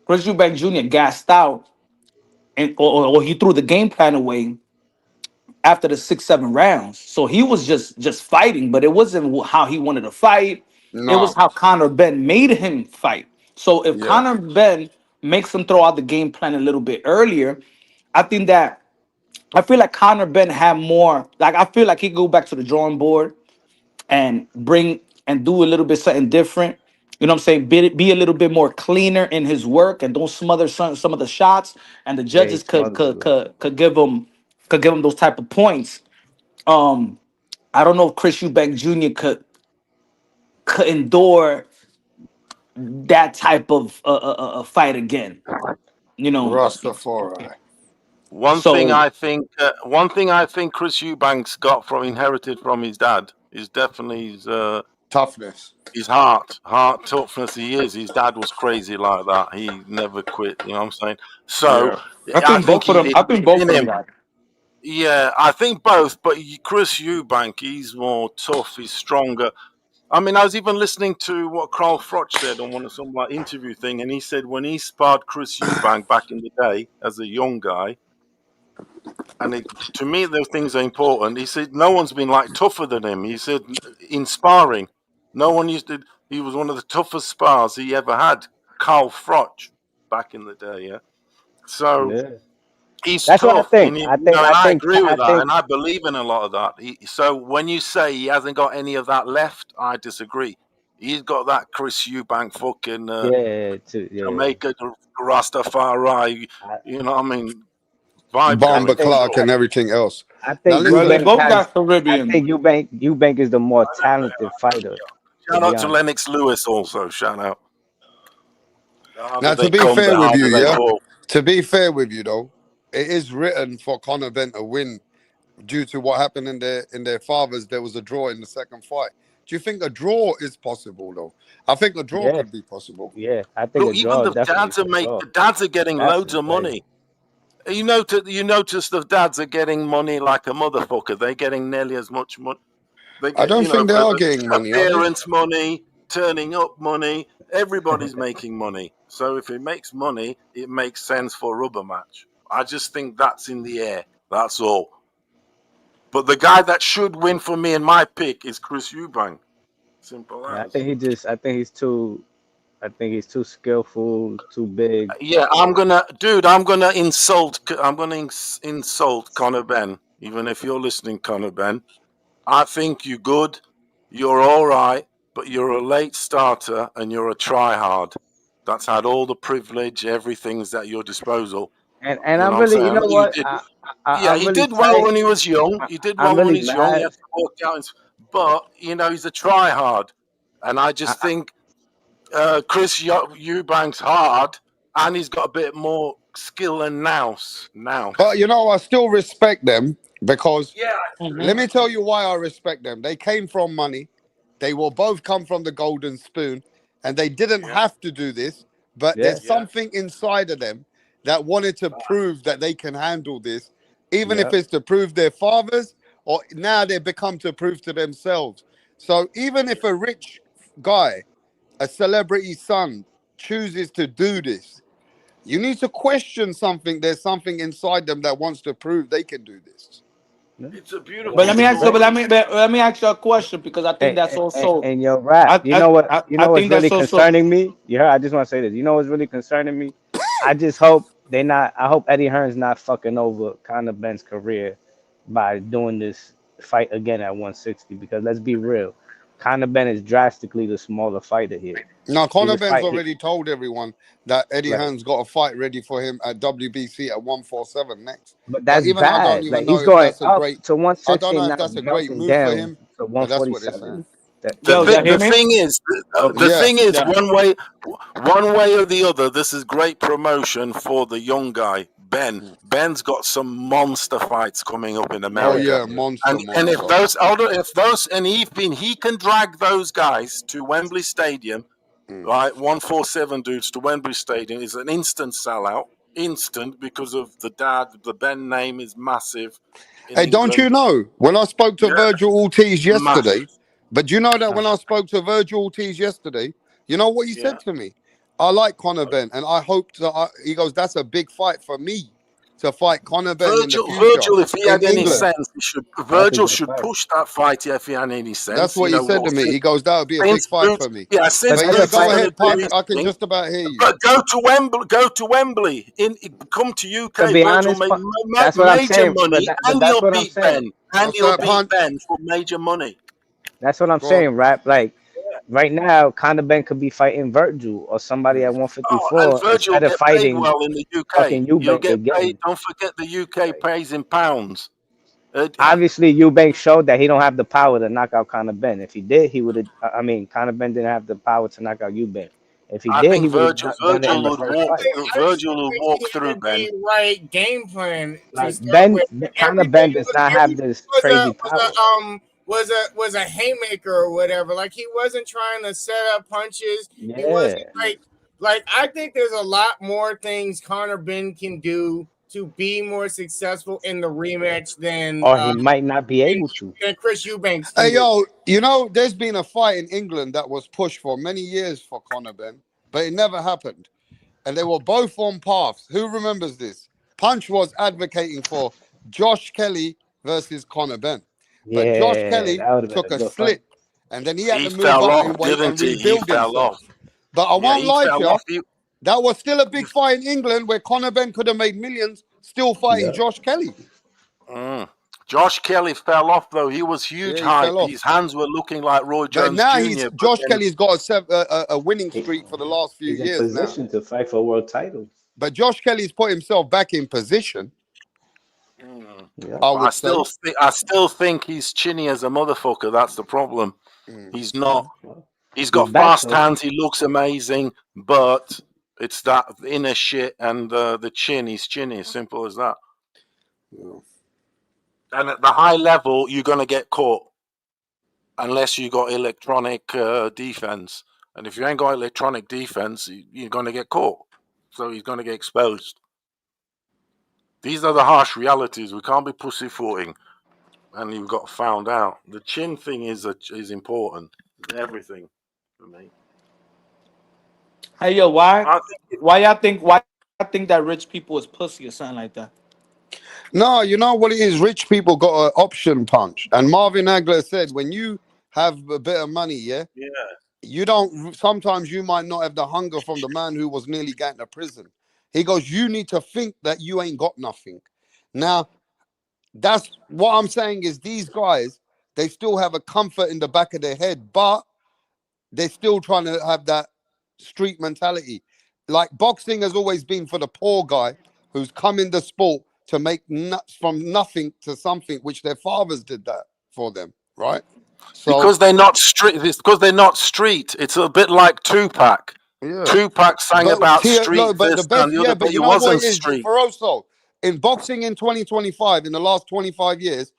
Chris Eubank Jr. gassed out and or he threw the game plan away after the 6-7 rounds. So he was just fighting, but it wasn't how he wanted to fight. It was No. how Conor Ben made him fight. So if Yeah. Conor Ben makes him throw out the game plan a little bit earlier, I think that I feel like Conor Ben had more. Like I feel like he go back to the drawing board and bring and do a little bit something different. You know what I'm saying? Be a little bit more cleaner in his work and don't smother some of the shots. And the Yeah, he judges smothered a lot. could give him those type of points. I don't know if Chris Eubank Jr. could endure that type of fight again. You know, Rastafari. One so thing I think Chris Eubanks inherited from his dad is definitely toughness. His heart toughness. His dad was crazy like that. He never quit. You know what I'm saying? So I I think think both of he them. did I think both in of them him. got. Yeah, I think both. But Chris Eubank, he's more tough. He's stronger. I mean, I was even listening to what Carl Froch said on some like interview thing, and he said when he sparred Chris Eubank back in the day as a young guy, and to me those things are important. He said no one's been like tougher than him. He said in sparring, no one used to. He was one of the toughest spars he ever had. Carl Froch back in the day, yeah. So Yeah. he's That's what I tough, think. and I think. and I I think. agree I with that, think. and I believe in a lot of that. So when you say he hasn't got any of that left, I disagree. He's got that Chris Eubank fucking Yeah. Jamaica Rastafari. You know what I mean? Vibe I Bomber going for think. Clark sure. and everything else. I Now think Well, they listen, Eubank both has. got I Caribbean. think Eubank is the more talented fighter. To Shout be out to honest. Lennox Lewis also. Shout out. The harder now to they be come, fair the with you, harder they yeah. fall. To be fair with you though, it is written for Conor Benn to win due to what happened in their fathers. There was a draw in the second fight. Do you think a draw is possible though? I think a draw Yeah. could be possible. Yeah. I think Look, a even draw the definitely dads are for sure. getting loads Definitely of crazy. money. You notice the dads are getting money like a motherfucker. They're getting nearly as much money. They I get, don't think they are getting money, are they? appearance money, turning up money. Everybody's making money. So if it makes money, it makes sense for a rubber match. I just think that's in the air. That's all. But the guy that should win for me in my pick is Chris Eubank. Simple Yeah, as. I think he's too. I think he's too skillful, too big. Yeah, I'm gonna insult. Insult Conor Benn. Even if you're listening, Conor Benn, I think you're good. You're all right, but you're a late starter and you're a tryhard. That's had all the privilege, everything's at your disposal. And You know I'm what I'm really, saying? you I know mean, you what? did. Yeah, I'm he really did well tight. when he was young. He did I'm well when really he's young. He mad. had to work out, but he's a tryhard, and I just I, think Chris Eubanks hard, and he's got a bit more skill and nous. But you know, I still respect them because Yeah. let me tell you why I respect them. They came from money. They will both come from the golden spoon, and they didn't have to do this. But yeah. there's something inside of them that wanted to prove that they can handle this, even if Yeah. it's to prove their fathers, or now they become to prove to themselves. So even if a rich guy, a celebrity son, chooses to do this, you need to question something. There's something inside them that wants to prove they can do this. It's a beautiful But let me ask. sport. But let me ask you a question because I think that's also. And your rap, you know what? You I know what's think really that's also. concerning me? Yeah, I just want to say this. You know what's really concerning me? I just hope they not. I hope Eddie Hearn's not fucking over Conor Benn's career by doing this fight again at 160. Because let's be real, Conor Benn is drastically the smaller fighter here. Now, He Conor was Ben's fighting already told everyone that Eddie right, Hearn's got a fight ready for him at WBC at 147 next. but But that's even I don't bad. even Like know he's if going that's a up great. to I don't 160 know and if now that's a great jumping move for down him. to But that's what they're saying. 147. That Yo, y'all hear The me? thing is, Okay. Yeah. Yeah. one way or the other, this is great promotion for the young guy Ben. Ben's got some monster fights coming up in Oh America, yeah, monster, and if monster. he can drag those guys to Wembley Stadium, right? 147 dudes to Wembley Stadium is an instant sellout, instant because of the dad. The Ben name is massive in Hey, don't you England. know when I spoke to Yeah, Virgil Ortiz massive. yesterday? But you know that when I spoke to Virgil Ortiz yesterday, you know what he Yeah. said to me? I like Conor Benn, and I hope that he goes. That's a big fight for me to fight Conor Benn in the future Virgil, if he in had any England. sense, Virgil should push that fight. Yeah, if he had any That's sense, what he said to me. He goes, "That would be a big Since fight Boots, for me." yeah, But since But that's yeah, a Boots is go fight. going to ahead, do Puck. his I can thing, just about hear you. but go to Wembley. Go to Wembley. Come to To UK. be Virgil honest, make that's what I'm major saying. money, But and that's he'll what I'm beat saying. Ben. And What's he'll that, beat Punch? Ben for major money. That's what I'm Go on. saying, rap. Like right now, Conor Benn could be fighting Virgil or somebody at Oh, and 154 Virgil instead will of get paid fighting well in the UK. fucking You'll Eubank get paid. again. Don't forget the UK pays in pounds. Obviously, Eubank showed that he don't have the power to knock out Conor Benn. If he did, he would have. I mean, Conor Benn didn't have the power to knock out Eubank. If he I did, he think would have Virgil done it in Virgil the would first walk fight. through. I just Virgil would think walk he through had Ben. the right game plan to Like start with. And Conor everything Ben does was not have everything this crazy power. was a haymaker or whatever. Like he wasn't trying to set up punches. He wasn't Yeah. like I think there's a lot more things Conor Ben can do to be more successful in the rematch Or he might not be able to. than Chris Eubanks can Hey, do. yo, you know, there's been a fight in England that was pushed for many years for Conor Ben, but it never happened. And they were both on paths. Who remembers this? Punch was advocating for Josh Kelly versus Conor Ben. But Josh Yeah, Kelly that would have been took a a good fight. slip and then he had He to move fell up off, in weight and didn't he? He rebuild fell off. himself. But I Yeah, won't he lie to fell you, off. that was still a big fight in England where Conor Ben could have made millions still fighting Yeah. Josh Kelly. Josh Kelly fell off though. He was huge Yeah, he hype. fell off. His hands were looking like Roy But Jones now Jr. But Josh then Kelly's got a winning He, streak for the last few he's in years now. position to fight for a world title. But Josh Kelly's put himself back in position, Yeah. I I would say. still think he's chinny as a motherfucker. That's the problem. He's not. Well, He's he's got back fast though. hands. He looks amazing, but it's that inner shit and the chin. He's chinny. Simple as that. And at the high level, you're gonna get caught unless you got electronic defense. And if you ain't got electronic defense, you're gonna get caught. So he's gonna get exposed. These are the harsh realities. We can't be pussyfooting, and you've got found out. The chin thing is important. Everything for me. Hey yo, why I why I think that rich people is pussy or something like that? No, you know what it is? Rich people got an option punch. And Marvin Hagler said, when you have a bit of money, you don't, sometimes you might not have the hunger from the man who was nearly going to prison. He goes, you need to think that you ain't got nothing. Now, that's what I'm saying is these guys, they still have a comfort in the back of their head, but they're still trying to have that street mentality. Like boxing has always been for the poor guy who's come in the sport to make nuts from nothing to something, which their fathers did that for them, right? So because they're not street. It's because they're not street. It's a bit like Tupac. yeah, Tupac sang about street but the this and best, the yeah, other, but but you he know what wasn't it is, street. Feroso, in boxing in 2025, in the last 25 years,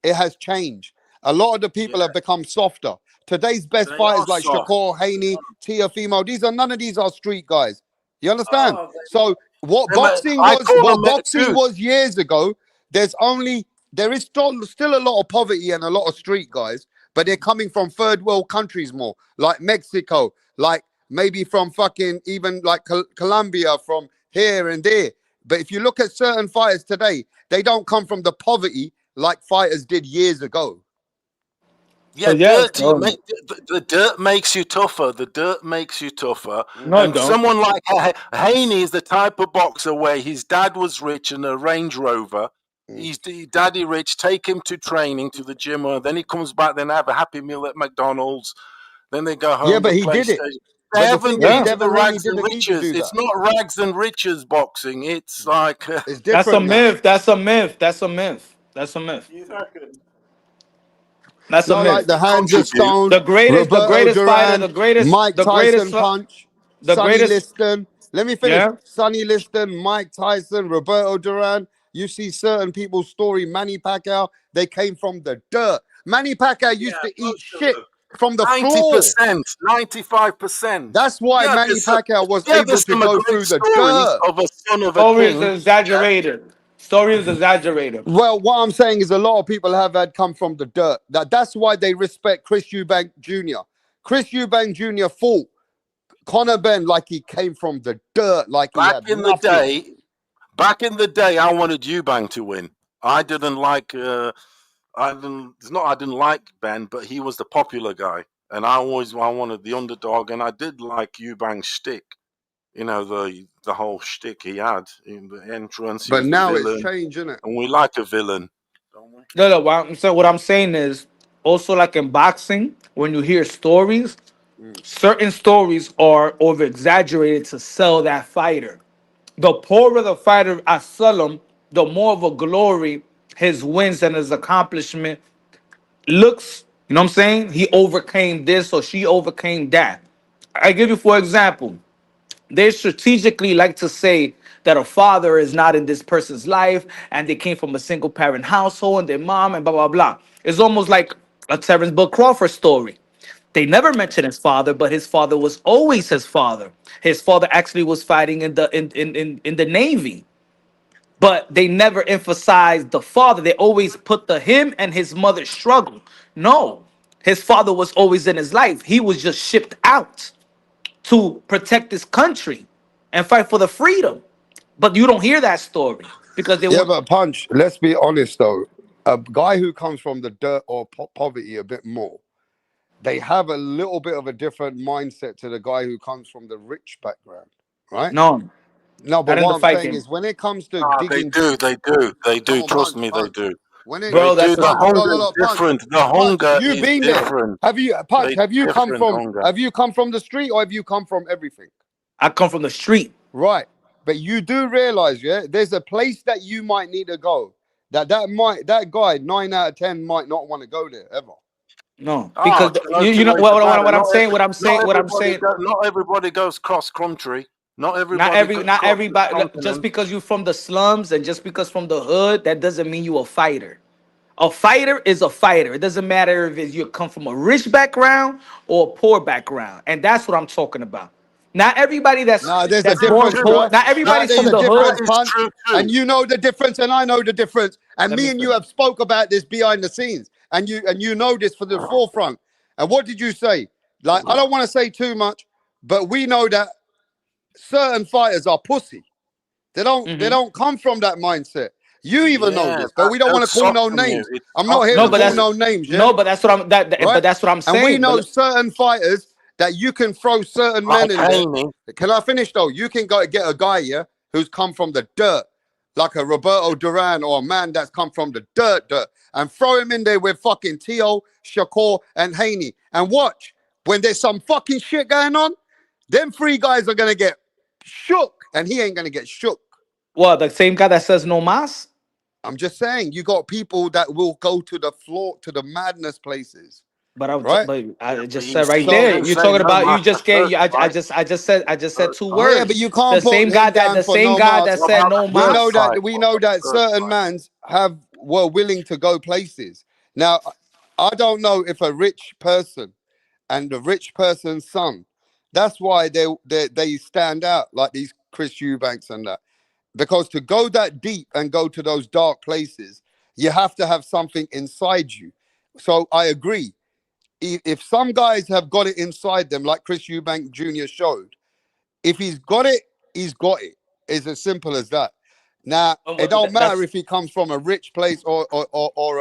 it has changed. A lot of the people have become softer. Today's best They fighters are like soft. Shakur, Haney, Teofimo, none of these are street guys. You understand? So what I call them boxing dude. was years ago, there is still a lot of poverty and a lot of street guys, but they're coming from third world countries more, like Mexico, like maybe from fucking even like Colombia, from here and there. But if you look at certain fighters today, they don't come from the poverty like fighters did years ago. Yeah, yes, dirty. The dirt makes you tougher. The dirt makes you tougher. No, I And don't. someone like Haney is the type of boxer where his dad was rich and a Range Rover. He's daddy rich. Take him to training to the gym, and then he comes back. Then have a happy meal at McDonald's. Then they go Yeah, home. but The he did it. PlayStation. They But the haven't thing is, been to the Devin Haney rags and didn't need to riches. do It's that. not rags and riches boxing. It's like It's That's a different now. myth. That's a myth. That's a myth. That's a myth. That's a Not like myth. the hands of contribute. stone, The Roberto greatest fighter, Duran, Mike the greatest, Tyson punch, the Sonny greatest. Liston. Let me finish. Yeah. Sonny Liston, Mike Tyson, Roberto Duran. You see certain people's story. Manny Pacquiao, they came from the dirt. Manny Pacquiao used to eat shit from the floor. 90%, 95%. That's why Manny Pacquiao was able there's to some go great through the stories dirt. of a son of a Story is king. exaggerated. Story is exaggerated. Well, what I'm saying is a lot of people have had come from the dirt. That's why they respect Chris Eubank Jr. Chris Eubank Jr. fought Conor Ben like he came from the dirt, like he Back had in the nothing. day, I wanted Eubank to win. I didn't like. I didn't like Ben, but he was the popular guy, and I wanted the underdog, and I did like Eubank's shtick. You know, the whole shtick he had in the entrance. He But was the now it's villain, changed, isn't it? and we like a villain. No. What I'm saying is also like in boxing, when you hear stories, certain stories are over exaggerated to sell that fighter. The poorer the fighter I sell him, the more of a glory his wins and his accomplishment looks. You know what I'm saying? He overcame this or she overcame that. I give you for example, they strategically like to say that a father is not in this person's life and they came from a single parent household and their mom and blah blah blah. It's almost like a Terrence Bill Crawford story. They never mention his father, but his father was always his father. His father actually was fighting in the Navy, but they never emphasized the father. They always put the him and his mother struggle. No, his father was always in his life. He was just shipped out to protect this country and fight for the freedom. But you don't hear that story because they Yeah, want. but Punch, let's be honest though. A guy who comes from the dirt or poverty a bit more, they have a little bit of a different mindset to the guy who comes from the rich background, right? No, No, not but in what the I'm fight saying game, is when it comes to They digging do, deep, they do, they come do. on, Trust Punch, me, they Punch. do. When it They bro. do. That's The Punch, look, look, hunger's look, Punch, different. The Punch, hunger you is been there. different. Have you, Punch, It's have you come different from, hunger. have you come from the street or have you come from everything? I come from the street. Right. But you do realize, yeah, there's a place that you might need to go. That guy 9 out of 10 might not want to go there ever. No, Ah, because do you you know know it's about it. what I'm saying. What I'm saying. What I'm saying. Not everybody goes cross country. Not Not everybody every, goes not cross the everybody. Just continent. because you're from the slums and just because from the hood, that doesn't mean you a fighter. A fighter is a fighter. It doesn't matter if you come from a rich background or a poor background, and that's what I'm talking about. Not everybody No, there's a that's born difference, poor. bro. Not No, everybody's there's from a the difference, hood. Punch. And you know the difference, and I know the difference. And Let me me and you finish. have spoke about this behind the scenes, and you know this for the forefront. And what did you say? Like, I don't want to say too much, but we know that certain fighters are pussy. They don't come from that mindset. You even know Yeah, this, but we don't they'll want to call no soften you. names. It I'm not here No, to softens but call that's you. no names, yeah? no, but that's what I'm Right? but that's what I'm And we saying. know But certain fighters that you can throw certain men Like in there. Haney. Can I finish though? You can go get a guy, yeah, who's come from the dirt, like a Roberto Duran or a man that's come from the dirt, and throw him in there with fucking Tio, Shakur, and Haney. And watch, when there's some fucking shit going on, them three guys are gonna get shook, and he ain't gonna get shook. what, the same guy that says no mas? I'm just saying, you got people that will go to the floor, to the madness places, right? But I just He, said right he there. So, didn't You're say talking no about you mass just at get. first, right? I just said two oh yeah, but words. you can't put him down The for same no guy that mas. What said about no the We first know mas. that fight? we What know about the that first certain fight? mans were willing to go places. Now, I don't know if a rich person and the rich person's son. That's why they stand out like these Chris Eubanks and that. Because to go that deep and go to those dark places, you have to have something inside you. So I agree. If some guys have got it inside them, like Chris Eubank Jr. showed, if he's got it, he's got it. It's as simple as that. Now, it don't matter That's if he comes from a rich place or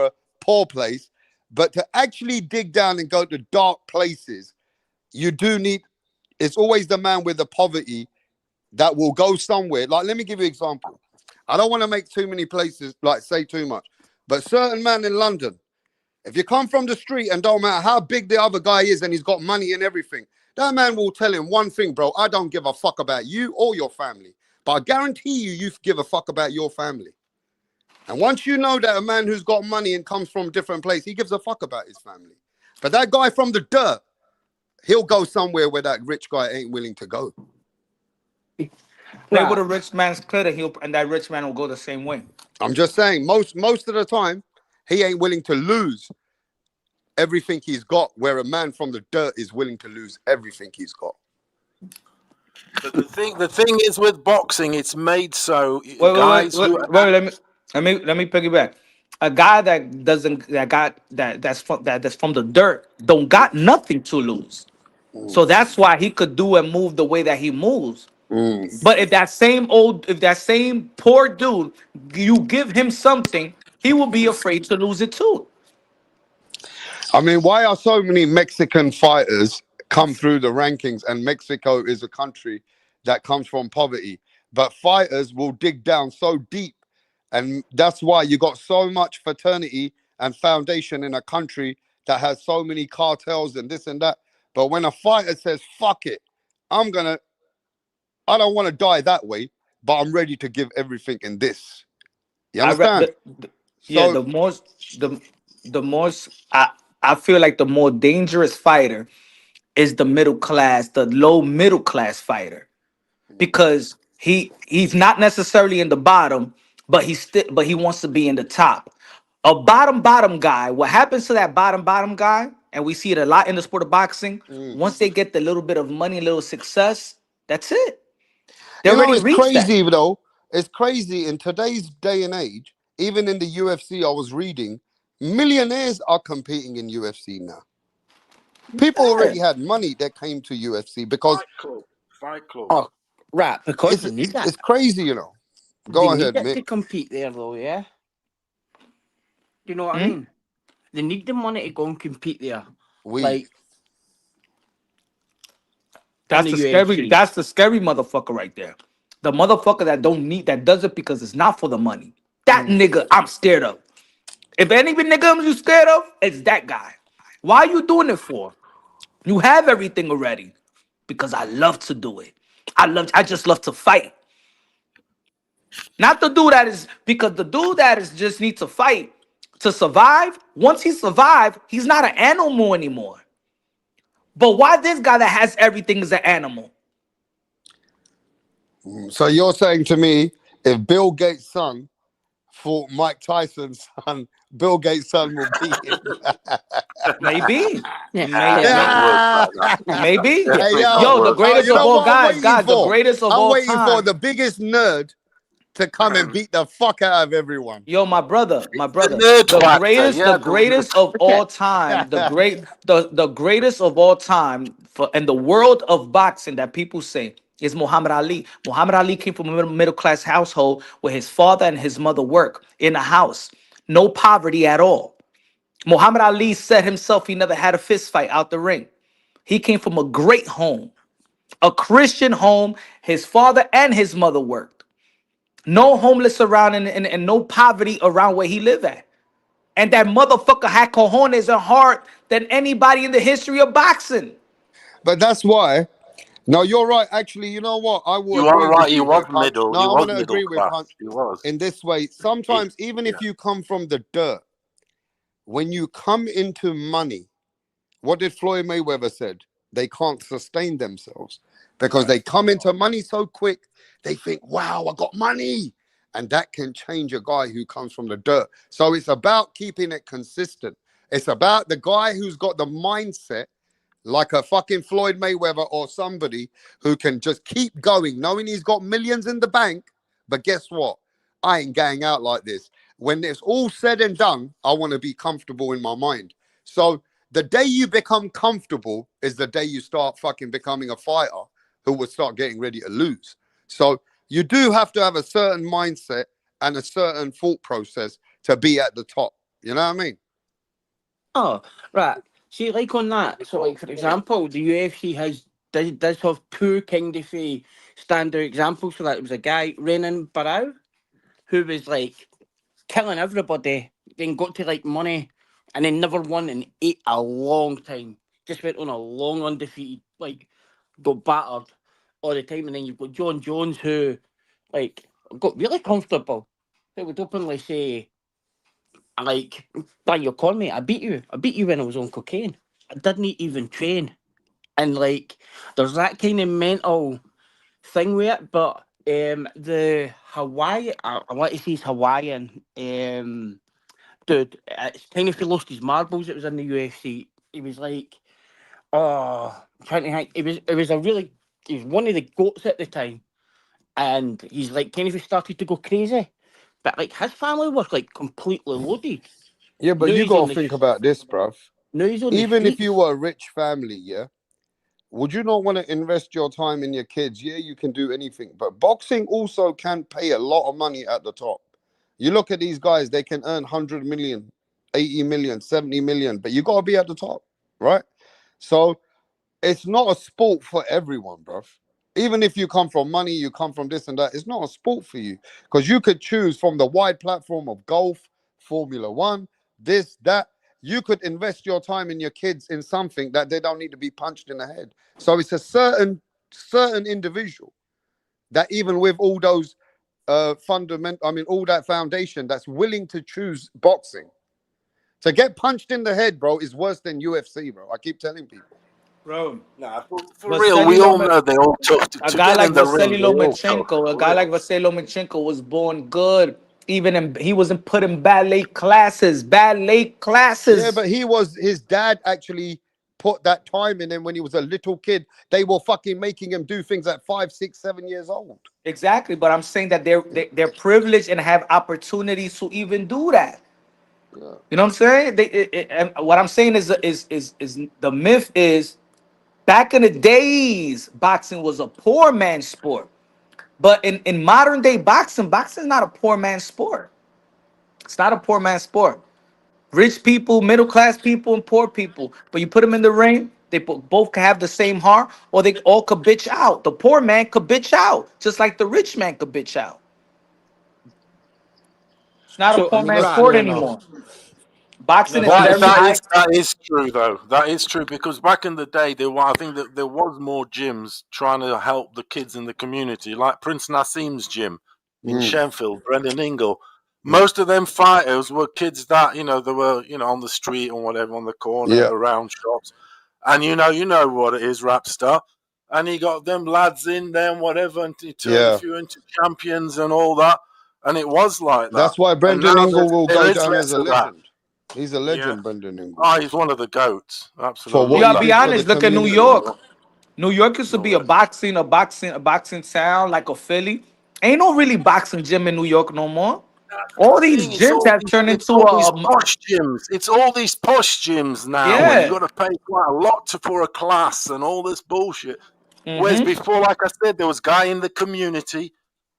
a poor place, but to actually dig down and go to dark places, you do need, it's always the man with the poverty that will go somewhere. Like, let me give you an example. I don't want to make too many places, like say too much, but certain man in London, if you come from the street and don't matter how big the other guy is and he's got money and everything, that man will tell him one thing, bro. I don't give a fuck about you or your family. But I guarantee you, you give a fuck about your family. And once you know that a man who's got money and comes from a different place, he gives a fuck about his family. But that guy from the dirt, he'll go somewhere where that rich guy ain't willing to go. play with a rich man's credit, and that rich man will go the same way. I'm just saying, most of the time, he ain't willing to lose everything he's got, where a man from the dirt is willing to lose everything he's got. But the thing is with boxing, it's made so Wait, guys wait, who wait, wait, let me piggyback. A guy that doesn't that got that's from the dirt don't got nothing to lose. So that's why he could do and move the way that he moves. But if that same poor dude, you give him something, he will be afraid to lose it too. I mean, why are so many Mexican fighters come through the rankings? And Mexico is a country that comes from poverty, but fighters will dig down so deep, and that's why you got so much fraternity and foundation in a country that has so many cartels and this and that. But when a fighter says "fuck it," I'm gonna, I don't want to die that way, but I'm ready to give everything in this. You I re- understand? yeah, So the most I feel like the more dangerous fighter is the middle class, the low middle class fighter, because he's not necessarily in the bottom, but he wants to be in the top. A bottom guy. What happens to that bottom guy, and we see it a lot in the sport of boxing. Once they get the little bit of money, a little success, that's it. They You know, already it's reached that. crazy though. It's crazy in today's day and age. Even in the UFC, I was reading, millionaires are competing in UFC now. People already had money that came to UFC because Fight Club. Oh, right, because it's they need that. it's crazy, you know. They Go need ahead, it Mick. to compete there, though, yeah? Do you know what I Hmm? mean? They need the money to go and compete there. We Like, in That's the the scary. UFC. That's the scary motherfucker right there. The motherfucker that does it because it's not for the money. That nigga, I'm scared of. If any nigga you scared of, it's that guy. Why are you doing it for? You have everything already. Because I love to do it. I just love to fight. Not the dude that is because the dude that is just needs to fight to survive. Once he survives, he's not an animal anymore. But why this guy that has everything is an animal? So you're saying to me, if Bill Gates' son fought Mike Tyson's son, Bill Gates' son will beat him? Maybe. Yeah. Maybe. Hey Yo, the yo, greatest you of know all what I'm guys, waiting the for? greatest of I'm all waiting for time. the biggest nerd to come and beat the fuck out of everyone. Yo, my brother, nerd the factor, yeah, greatest of all time, the greatest of all time for in the world of boxing that people say is Muhammad Ali. Muhammad Ali came from a middle class household where his father and his mother work in a house, no poverty at all. Muhammad Ali said himself he never had a fist fight out the ring. He came from a great home, a Christian home. His father and his mother worked. No homeless around and no poverty around where he lived at. And that motherfucker had cojones and heart than anybody in the history of boxing. But that's why. No, you're right. Actually, you know what? I will You agree are with right. He you was here, Punch. middle. He No, I'm was going to middle agree with class. Punch He was. in this way. Sometimes, even if you come from the dirt, when you come into money, what did Floyd Mayweather said? They can't sustain themselves because they come into money so quick. They think, wow, I got money. And that can change a guy who comes from the dirt. So it's about keeping it consistent. It's about the guy who's got the mindset like a fucking Floyd Mayweather or somebody who can just keep going, knowing he's got millions in the bank. But guess what? I ain't going out like this. When it's all said and done, I want to be comfortable in my mind. So the day you become comfortable is the day you start fucking becoming a fighter who will start getting ready to lose. So you do have to have a certain mindset and a certain thought process to be at the top. You know what I mean? Oh, right. See, like on that, so like for example, the UFC does have two kind of standard examples. So that it was a guy, Renan Barao, who was like killing everybody, then got to like money, and then never won in a long time. Just went on a long undefeated, like got battered all the time. And then you've got John Jones, who like got really comfortable. They would openly say, like, by your con, mate, I beat you. I beat you when I was on cocaine. I didn't even train. And like there's that kind of mental thing with it, but the Hawaii I want to say he's Hawaiian. Dude, it's kind of he lost his marbles. It was in the UFC. He was like, oh, I'm trying to think. He was one of the goats at the time, and he's like kind of started to go crazy. But like his family was like completely loaded. Yeah, but Now you he's on got to the think about this, bruv. now he's on the Even if streets. you were a rich family, yeah, would you not want to invest your time in your kids? Yeah, you can do anything, but boxing also can pay a lot of money at the top. You look at these guys, they can earn 100 million, 80 million, 70 million, but you got to be at the top, right? So it's not a sport for everyone, bruv. Even if you come from money, you come from this and that, it's not a sport for you because you could choose from the wide platform of golf, Formula One, this, that. You could invest your time in your kids in something that they don't need to be punched in the head. So it's a certain individual that even with all those all that foundation that's willing to choose boxing. To get punched in the head, bro, is worse than UFC, bro. I keep telling people. Bro. Nah, for real, we all know they all tough. To Guy get like in the ring, Vasily they all tough. Lomachenko, a For guy like real. Vasily Lomachenko was born good. Even in, he wasn't put in ballet classes. Ballet Yeah, classes. but his dad actually put that time in him when he was a little kid. They were fucking making him do things at 5, 6, 7 years old. Exactly, but I'm saying that they're privileged and have opportunities to even do that. Yeah. You know what I'm saying? And what I'm saying is the myth is back in the days, boxing was a poor man's sport. But in modern day boxing, boxing is not a poor man's sport. It's not a poor man's sport. Rich people, middle class people, and poor people. But you put them in the ring, both can have the same heart, or they all could bitch out. The poor man could bitch out, just like the rich man could bitch out. It's not a So, poor man's right, sport no, no. anymore. Boxing No, is fair very enough. high. That is true though. That is true because back in the day, I think that there was more gyms trying to help the kids in the community, like Prince Nassim's gym in Shenfield, Brendan Ingle. Most of them fighters were kids that they were on the street or whatever on the corner Yeah. around shops, and you know what it is, rap star. And he got them lads in there and whatever, and he turned a Yeah. few into champions and all that. And it was like that. That's why And Brendan now Ingle will there go is down as less a of that. legend. He's a Yeah. legend, Brendan Ingle. Oh, he's one of the goats. For Absolutely. what You Love he gotta that be did for guy. the honest. Look at New community. York. New York used to No be a way. boxing town like a Philly. Ain't no really boxing gym in New York no more. All these Thing, gyms have turned it's into all these a posh gyms. It's all these posh gyms now, and you yeah. got to pay quite a lot for a class and all this bullshit. Whereas Mm-hmm. before, like I said, there was a guy in the community,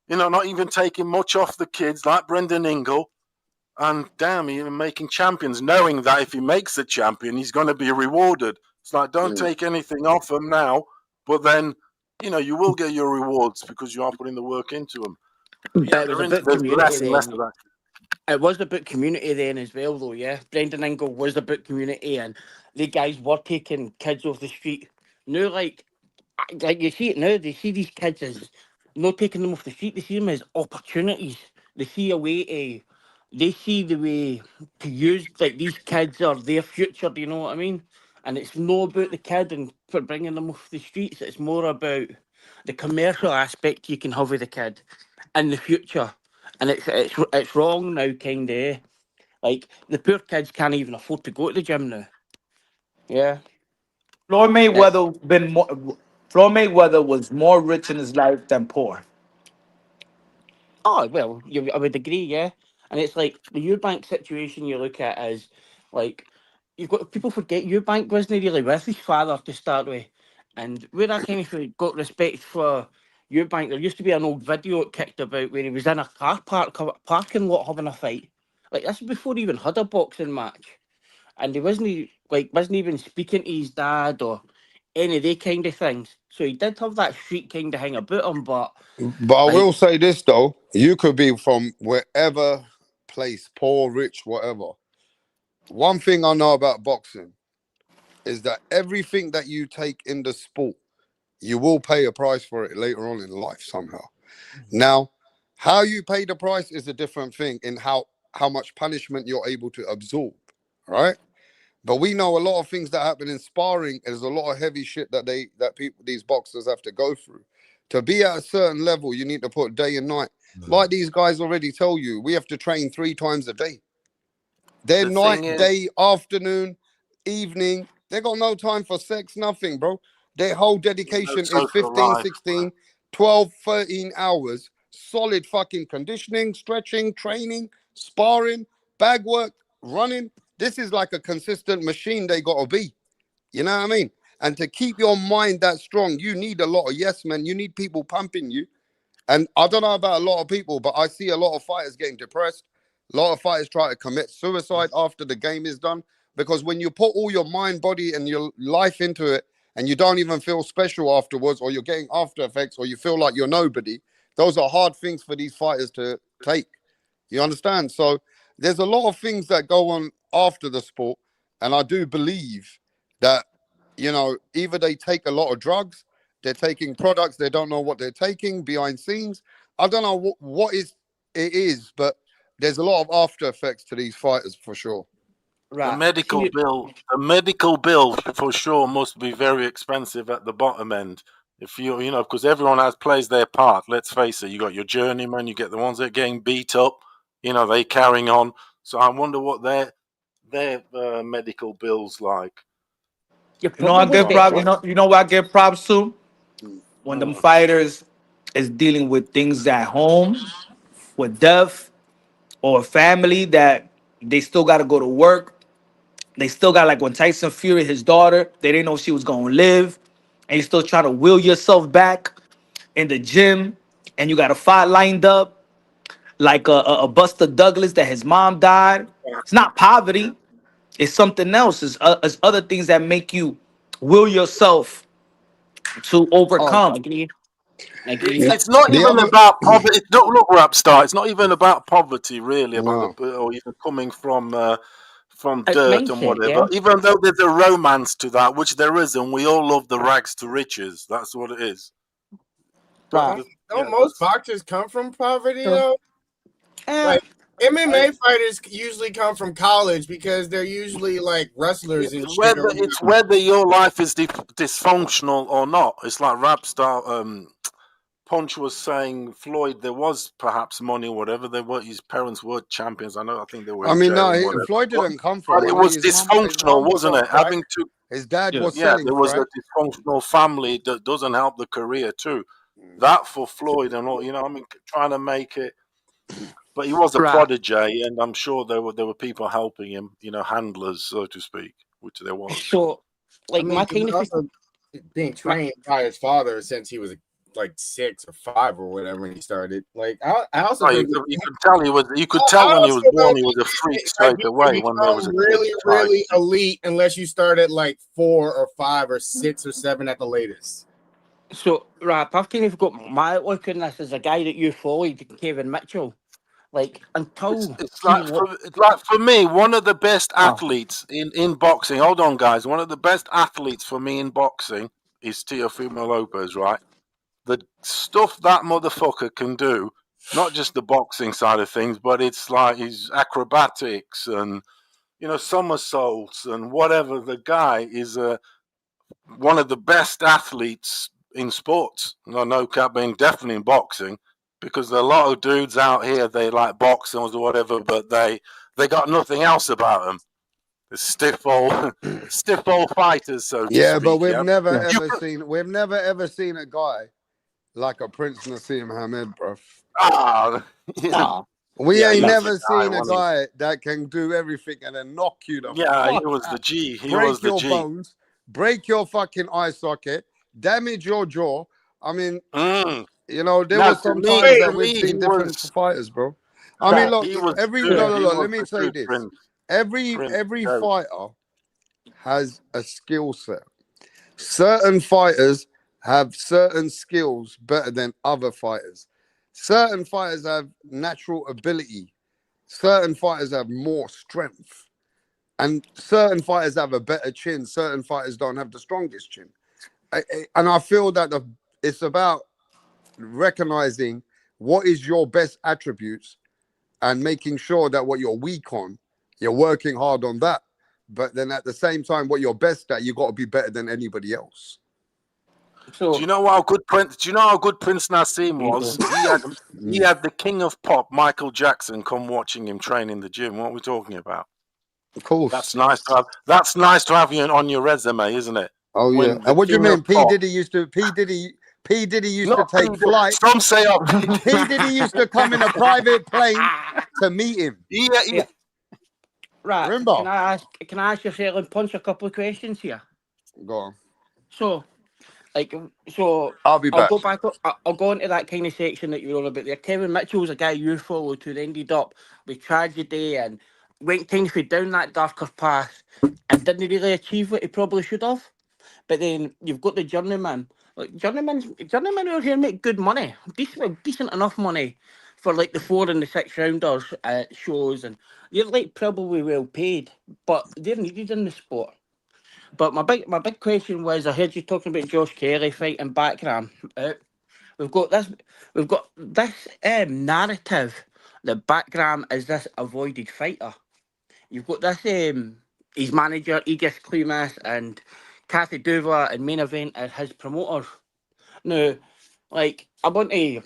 not even taking much off the kids, like Brendan Ingle, and damn, even making champions, knowing that if he makes a champion, he's going to be rewarded. It's like, don't take anything off him now, but then, you will get your rewards because you are putting the work into them. But it was about There's community less and less then. of that. It was about community then as well, though, yeah. Brendan Ingle was about community, and the guys were taking kids off the street. Now, like you see it now, they see these kids as not taking them off the street, they see them as opportunities. They see a way to, they see the way to use, like, these kids are their future, do you know what I mean? And it's not about the kid and for bringing them off the streets, it's more about the commercial aspect you can have with the kid in the future. And it's wrong now, kind of. Like, the poor kids can't even afford to go to the gym now. Yeah. Floyd It's Mayweather Floyd Mayweather was more rich in his life than poor. Oh, well, I would agree, yeah. And it's like the Eubank situation you look at is like you've got people forget Eubank wasn't really with his father to start with. And where I kind of got respect for Eubank, there used to be an old video it kicked about where he was in a car parking lot having a fight. Like this was before he even had a boxing match. And he wasn't even speaking to his dad or any of they kind of things. So he did have that street kind of hang about him, but But I like will say this though, you could be from wherever place, poor, rich, whatever. One thing I know about boxing is that everything that you take in the sport, you will pay a price for it later on in life somehow. Now, how you pay the price is a different thing in how much punishment you're able to absorb, right? But we know a lot of things that happen in sparring. There's a lot of heavy shit that these boxers have to go through. To be at a certain level, you need to put day and night. Like these guys already tell you, we have to train 3 times a day. Their The thing night, is, day, afternoon, evening, they got no time for sex, nothing, bro. Their whole no dedication is social 15, life. 16, 12, 13 hours, solid fucking conditioning, stretching, training, sparring, bag work, running. This is like a consistent machine they got to be. You know what I mean? And to keep your mind that strong, you need a lot of yes men. You need people pumping you. And I don't know about a lot of people, but I see a lot of fighters getting depressed. A lot of fighters try to commit suicide after the game is done. Because when you put all your mind, body, and your life into it, and you don't even feel special afterwards, or you're getting after effects, or you feel like you're nobody, those are hard things for these fighters to take. You understand? So there's a lot of things that go on after the sport. And I do believe that, either they take a lot of drugs, they're taking products, they don't know what they're taking behind scenes. I don't know what it is, but there's a lot of after effects to these fighters for sure. The medical bill for sure must be very expensive at the bottom end. If you know, because everyone plays their part. Let's face it, you got your journeyman, you get the ones that are getting beat up. You know, they carrying on. So I wonder what their medical bills like. You know, I give props. You know what I give props to when them fighters is dealing with things at home, with death or family that they still got to go to work. They still got, like when Tyson Fury, his daughter, they didn't know she was gonna live, and you still trying to will yourself back in the gym, and you got a fight lined up, like a Buster Douglas that his mom died. It's not poverty. It's something else. It's other things that make you will yourself to overcome. It's not even about poverty. Don't look, Rapstar. It's not even about poverty, really, about or even coming from dirt and whatever. Even though there's a romance to that, which there is, and we all love the rags to riches. That's what it is. Don't most boxers come from poverty though? Like MMA fighters usually come from college because they're usually like wrestlers and shit. It's whether your life is dysfunctional or not. It's like Rapstar. Punch was saying Floyd, there was perhaps money or whatever. His parents were champions. I think they were. I mean, no, Floyd didn't come from. But it was dysfunctional, wasn't it? Having to. His dad was selling. There was a dysfunctional family that doesn't help the career too. That for Floyd and all, I mean, trying to make it. But he was a prodigy, and I'm sure there were people helping him. Handlers, so to speak, which there was. So, like, my kind of also being trained by his father since he was like 6 or 5 or whatever when he started. Like I also you could tell when he was born he was a freak straight away when there was really elite unless you start at like 4 or 5 or 6 or 7 at the latest. So Rap, I've kind of got my look on this as a guy that you followed, Kevin Mitchell. Like until it's like for me, one of the best athletes in boxing. Hold on, guys. One of the best athletes for me in boxing is Teofimo Lopez, right? The stuff that motherfucker can do, not just the boxing side of things, but it's like his acrobatics and somersaults and whatever. The guy is one of the best athletes in sports. No cap, being definitely in boxing, because there are a lot of dudes out here, they like boxing or whatever, but they got nothing else about them. The stiff old fighters, so to speak. But we've never ever seen a guy like a Prince Nassim Hamed, bro. We ain't never seen a guy that can do everything and then knock you the fuck he was the G. Break your bones, break your fucking eye socket, damage your jaw. I mean, there were some times that we've seen different fighters, bro. I mean, look, let me say this. Every fighter has a skill set. Certain fighters have certain skills better than other fighters. Certain fighters have natural ability. Certain fighters have more strength. And certain fighters have a better chin. Certain fighters don't have the strongest chin. And I feel that it's about recognizing what is your best attributes and making sure that what you're weak on, you're working hard on that. But then at the same time, what you're best at, you got to be better than anybody else. Do you know how good Prince Nassim was? He had the king of pop, Michael Jackson, come watching him train in the gym. What are we talking about? Of course, that's nice to have. That's nice to have you on your resume, isn't it? Oh yeah. And what do you mean? P Diddy used to take flight. Some say P Diddy used to come in a private plane to meet him. Yeah. Right. Remember? Can I ask you, Sharon Punch, a couple of questions here? Go on. So I'll be back. I'll go into that kind of section that you're on about there. Kevin Mitchell's a guy you followed who ended up with tragedy and went kind of down that darker path and didn't really achieve what he probably should have. But then you've got the journeyman. Like journeymen out here make good money, decent enough money for like the 4 and the 6 rounders shows, and they're like probably well paid, but they're needed in the sport. But my big question was, I heard you talking about Josh Kelly fighting Backram. We've got this narrative that Backram is this avoided fighter. You've got this his manager, Aegis Clumas, and Kathy Duva, and Main Event as his promoters. Now, like, I want to.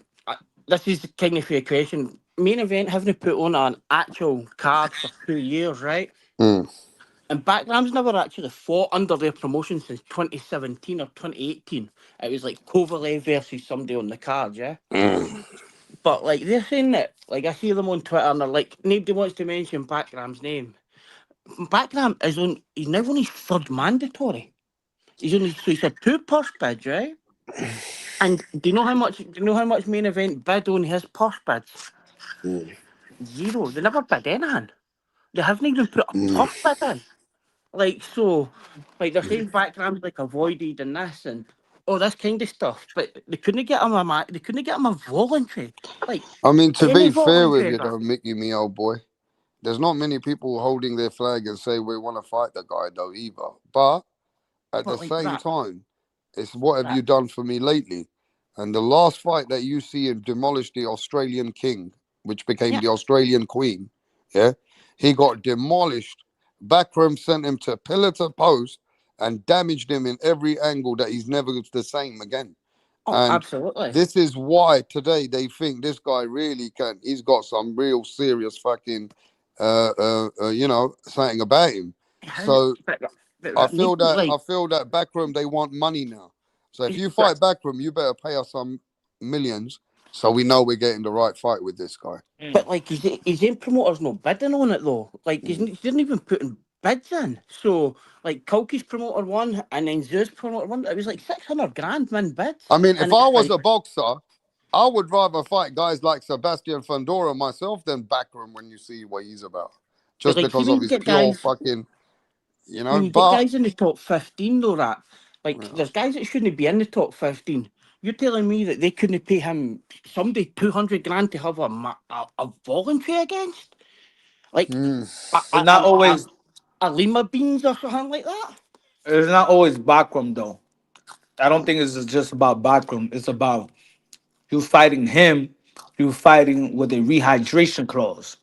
This is kind of a question. Main Event haven't put on an actual card for 2 years, right? Mm. And Backram's never actually fought under their promotion since 2017 or 2018. It was like Kovalev versus somebody on the card, yeah? Mm. But like they're saying that, like I see them on Twitter and they're like, nobody wants to mention Backram's name. Backram is on, he's now on his third mandatory. He's only, so he's had 2 purse bids, right? And do you know how much Main Event bid on his purse bids? Mm. 0. They never bid anything. They haven't even put a Mm. purse bid in. Like, so, like, they're saying Backram's like avoided and this and all this kind of stuff, but they couldn't get him they couldn't get him a voluntary. Like, I mean, to any be fair with voluntary. you, though, Mickey, me old boy, there's not many people holding their flag and say we want to fight the guy, though, either. But at the But like same that, time, it's what have that you done for me lately? And the last fight that you see him demolish the Australian king, which became yeah. the Australian queen, yeah, he got demolished. Backroom sent him to pillar to post and damaged him in every angle that he's never the same again. Oh, And absolutely. this is why today they think this guy really can. He's got some real serious fucking, you know, something about him. So I feel that Backroom they want money now. So if you fight Backroom, you better pay us some millions, so we know we're getting the right fight with this guy. But like his own promoter's not bidding on it though. Like he didn't even put in bids in. So like Kulki's promoter won and then Zeus promoter won. It was like 600 grand min bids. I mean, and if I it's was like, a boxer, I would rather fight guys like Sebastian Fundora myself than Backroom when you see what he's about. but Just like see because when of you his get pure guys fucking, you when know, you get but guys in the top 15 though, that like yeah. there's guys that shouldn't be in the top 15. You're telling me that they couldn't pay him somebody 200 grand to have a voluntary against? Like It's not always a Lima Beans or something like that? it's not always Backroom though. I don't think it's just about Backroom. It's about you fighting him, you fighting with a rehydration clause.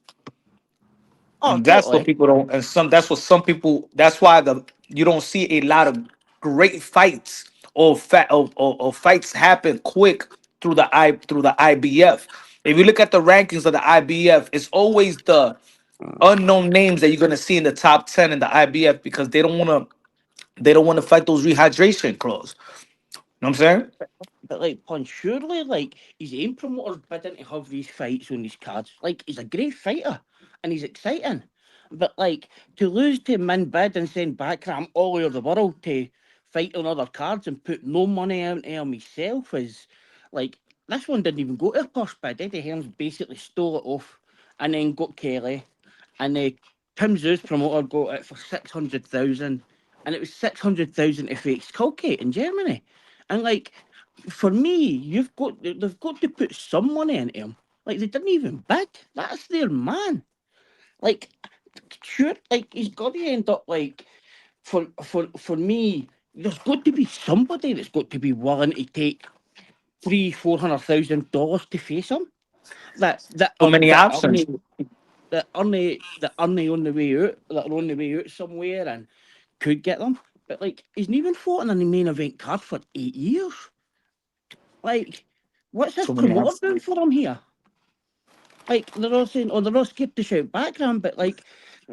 Oh, And that's what totally. people don't and some that's what some people that's why you don't see a lot of great fights or fights happen quick through the IBF. If you look at the rankings of the IBF, it's always the unknown names that you're gonna see in the top 10 in the IBF because they don't want to fight those rehydration clause. You know what I'm saying? But like Punch, surely like his aim promoters bidding to have these fights on these cards. Like he's a great fighter and he's exciting. But like to lose to Min Bid and send Backram all over the world to fight on other cards and put no money out of myself is like this one didn't even go to a purse bid. Eddie Hearns basically stole it off and then got Kelly and Tim Zoo's promoter got it for 600,000 and it was 600,000 to fake Skulkate in Germany. And like for me, they've got to put some money into him. Like they didn't even bid. That's their man. Like sure, like he's got to end up like for me. There's got to be somebody that's got to be willing to take $300,000-400,000 to face him. That So many that options. that on the way out, that are on the way out somewhere and could get them. But like he's not even fought in the main event card for 8 years. Like, what's his So many promoter options. doing for him here? Like, they're all saying, oh, they're all scared to shout Background, but like,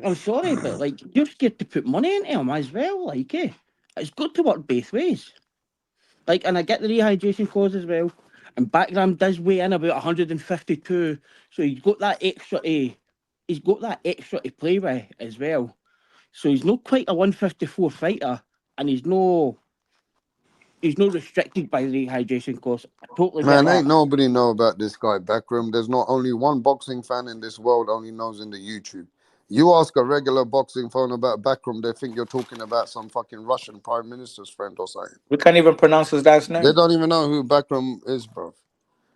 I'm sorry, but like, you're scared to put money into him as well, like, It's got to work both ways. Like, and I get the rehydration clause as well. And Background does weigh in about 152, so he's got that extra to play with as well. So he's not quite a 154 fighter, and he's no restricted by the rehydration clause. I totally get Man, that. ain't nobody know about this guy Backroom. There's not only one boxing fan in this world only knows in the YouTube. You ask a regular boxing fan about Backroom, they think you're talking about some fucking Russian prime minister's friend or something. We can't even pronounce his last name. They don't even know who Backroom is, bro.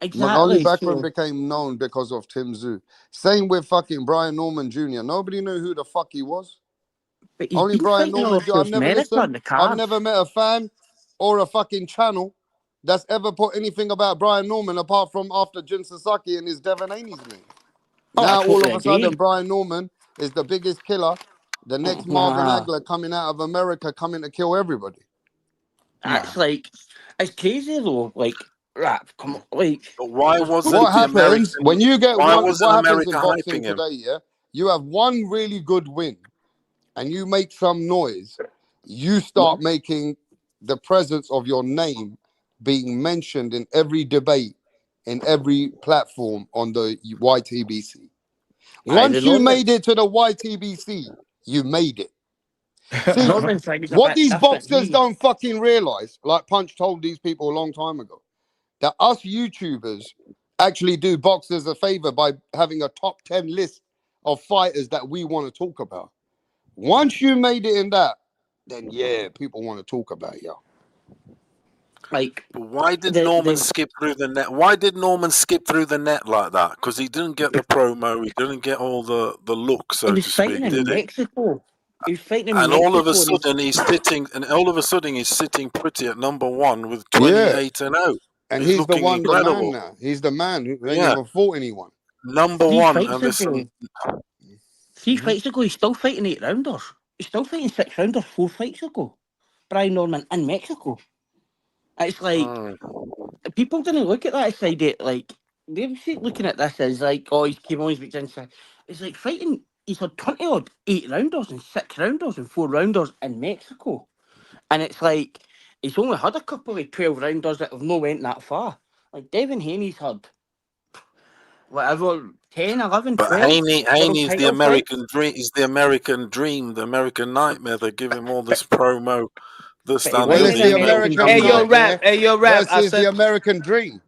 Exactly. Only Backroom became known because of Tim Tszyu. Same with fucking Brian Norman Jr. Nobody knew who the fuck he was. But he's Only been Brian fighting all Norman Jr. across I've never America on listened. the I've cards. never met a fan or a fucking channel that's ever put anything about Brian Norman apart from after Jin Sasaki and his Devon Haney's name. Oh, I Now all totally of a agree. sudden Brian Norman is the biggest killer The next Marvin Hagler coming out of America, coming to kill everybody. That's like, it's crazy though. Like, rap, come on, like. But why wasn't What the happens American? when you get Why one? wasn't What happens America in boxing hyping him? today? Yeah, you have one really good win, and you make some noise. You start making the presence of your name being mentioned in every debate, in every platform on the YTBC. Once you made it to the YTBC, you made it. See, what these boxers don't fucking realize, like Punch told these people a long time ago, that us YouTubers actually do boxers a favor by having a top 10 list of fighters that we want to talk about. Once you made it in that, then yeah, people want to talk about you. Like, but why did Norman skip through the net? Why did Norman skip through the net like that? Because he didn't get the promo. He didn't get all the look, so to speak, did he? Mexico. He was fighting in And Mexico. all of a sudden he's sitting pretty at number 1 with 28-0. And he's he's the looking one, the man incredible. now. He's the man who ain't never fought anyone. Number 1, and listen. 3 fights ago, he's still fighting 8 rounders. He's still fighting 6 rounders 4 fights ago. Brian Norman in Mexico. It's like people didn't look at that side. It like they see looking at this as like, oh, he's came on, he's been inside. It's like fighting. He's had 20 odd 8 rounders and 6 rounders and 4 rounders in Mexico, and it's like he's only had a couple of 12 rounders that have not went that far. Like Devin Haney's had whatever 10, 11, 12. But Haney's the title American dream. He's the American dream, the American nightmare. They give him all this promo. Well, it's the American nightmare versus the American dream.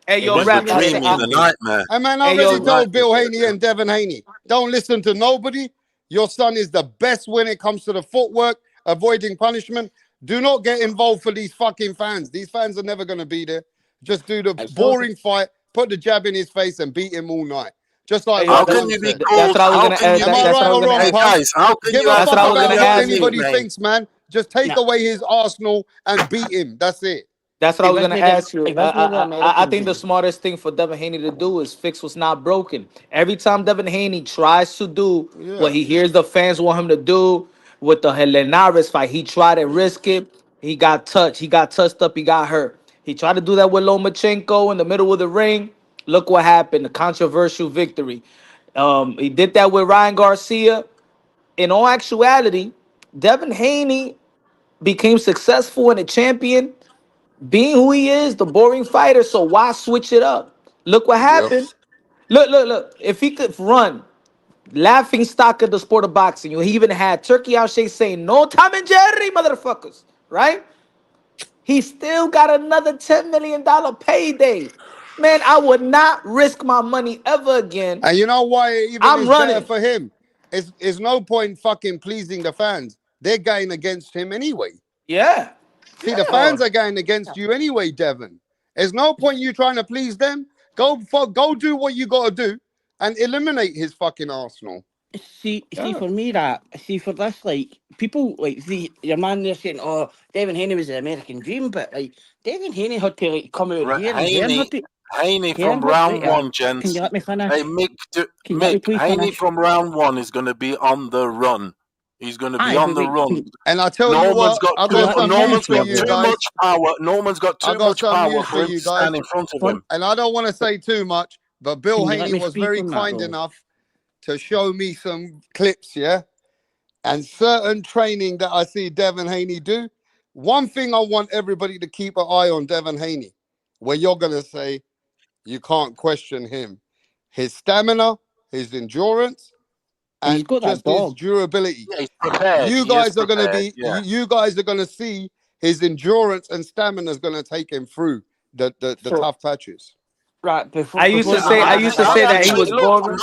Hey, yo, Rap, the dream and the nightmare. Hey, man, I already told Bill Haney and Devin Haney, don't listen to nobody. Your son is the best when it comes to the footwork, avoiding punishment. Do not get involved for these fucking fans. These fans are never going to be there. Just do the boring fight, put the jab in his face and beat him all night. Just like how can you be called? Am I right or wrong, guys, how can Give you a have fuck about what anybody mate? thinks, man. Just take away his Arsenal and beat him. That's it. That's what I was gonna ask you. I think the smartest thing for Devin Haney to do is fix what's not broken. Every time Devin Haney tries to do what he hears the fans want him to do with the Helenaris fight, he tried to risk it. He got touched. He got touched up. He got hurt. He tried to do that with Lomachenko in the middle of the ring. Look what happened. The controversial victory. He did that with Ryan Garcia. In all actuality, Devin Haney became successful and a champion being who he is, the boring fighter. So why switch it up? Look what happened. Look. If he could run, laughing stock of the sport of boxing, he even had Turkey Al-Sheikh saying, no Tom and Jerry, motherfuckers, right? He still got another $10 million payday. Man, I would not risk my money ever again. And you know why it even I'm is running. better for him? It's no point fucking pleasing the fans. They're going against him anyway. Yeah. See, the fans are going against you anyway, Devin. There's no point you trying to please them. Go do what you got to do and eliminate his fucking Arsenal. See, for me, for this, like, people, like, your man there saying, oh, Devin Haney was the American dream, but, like, Devin Haney had to, like, come out here and Haney from round 1, gents. Can you let me finish? Hey, Mick, Haney from round 1 is going to be on the run. He's going to be on the run. And I tell you what, Norman's got too much power. Norman's got too much power for him to stand in front of him. And I don't want to say too much, but Bill Haney was very kind enough to show me some clips, and certain training that I see Devin Haney do. One thing I want everybody to keep an eye on Devin Haney, where you're going to say you can't question him. His stamina, his endurance, and just his durability. Yeah, he's prepared. You guys are going to be, you guys are going to see his endurance and stamina is going to take him through the tough patches. Right, I used to say that he was boring.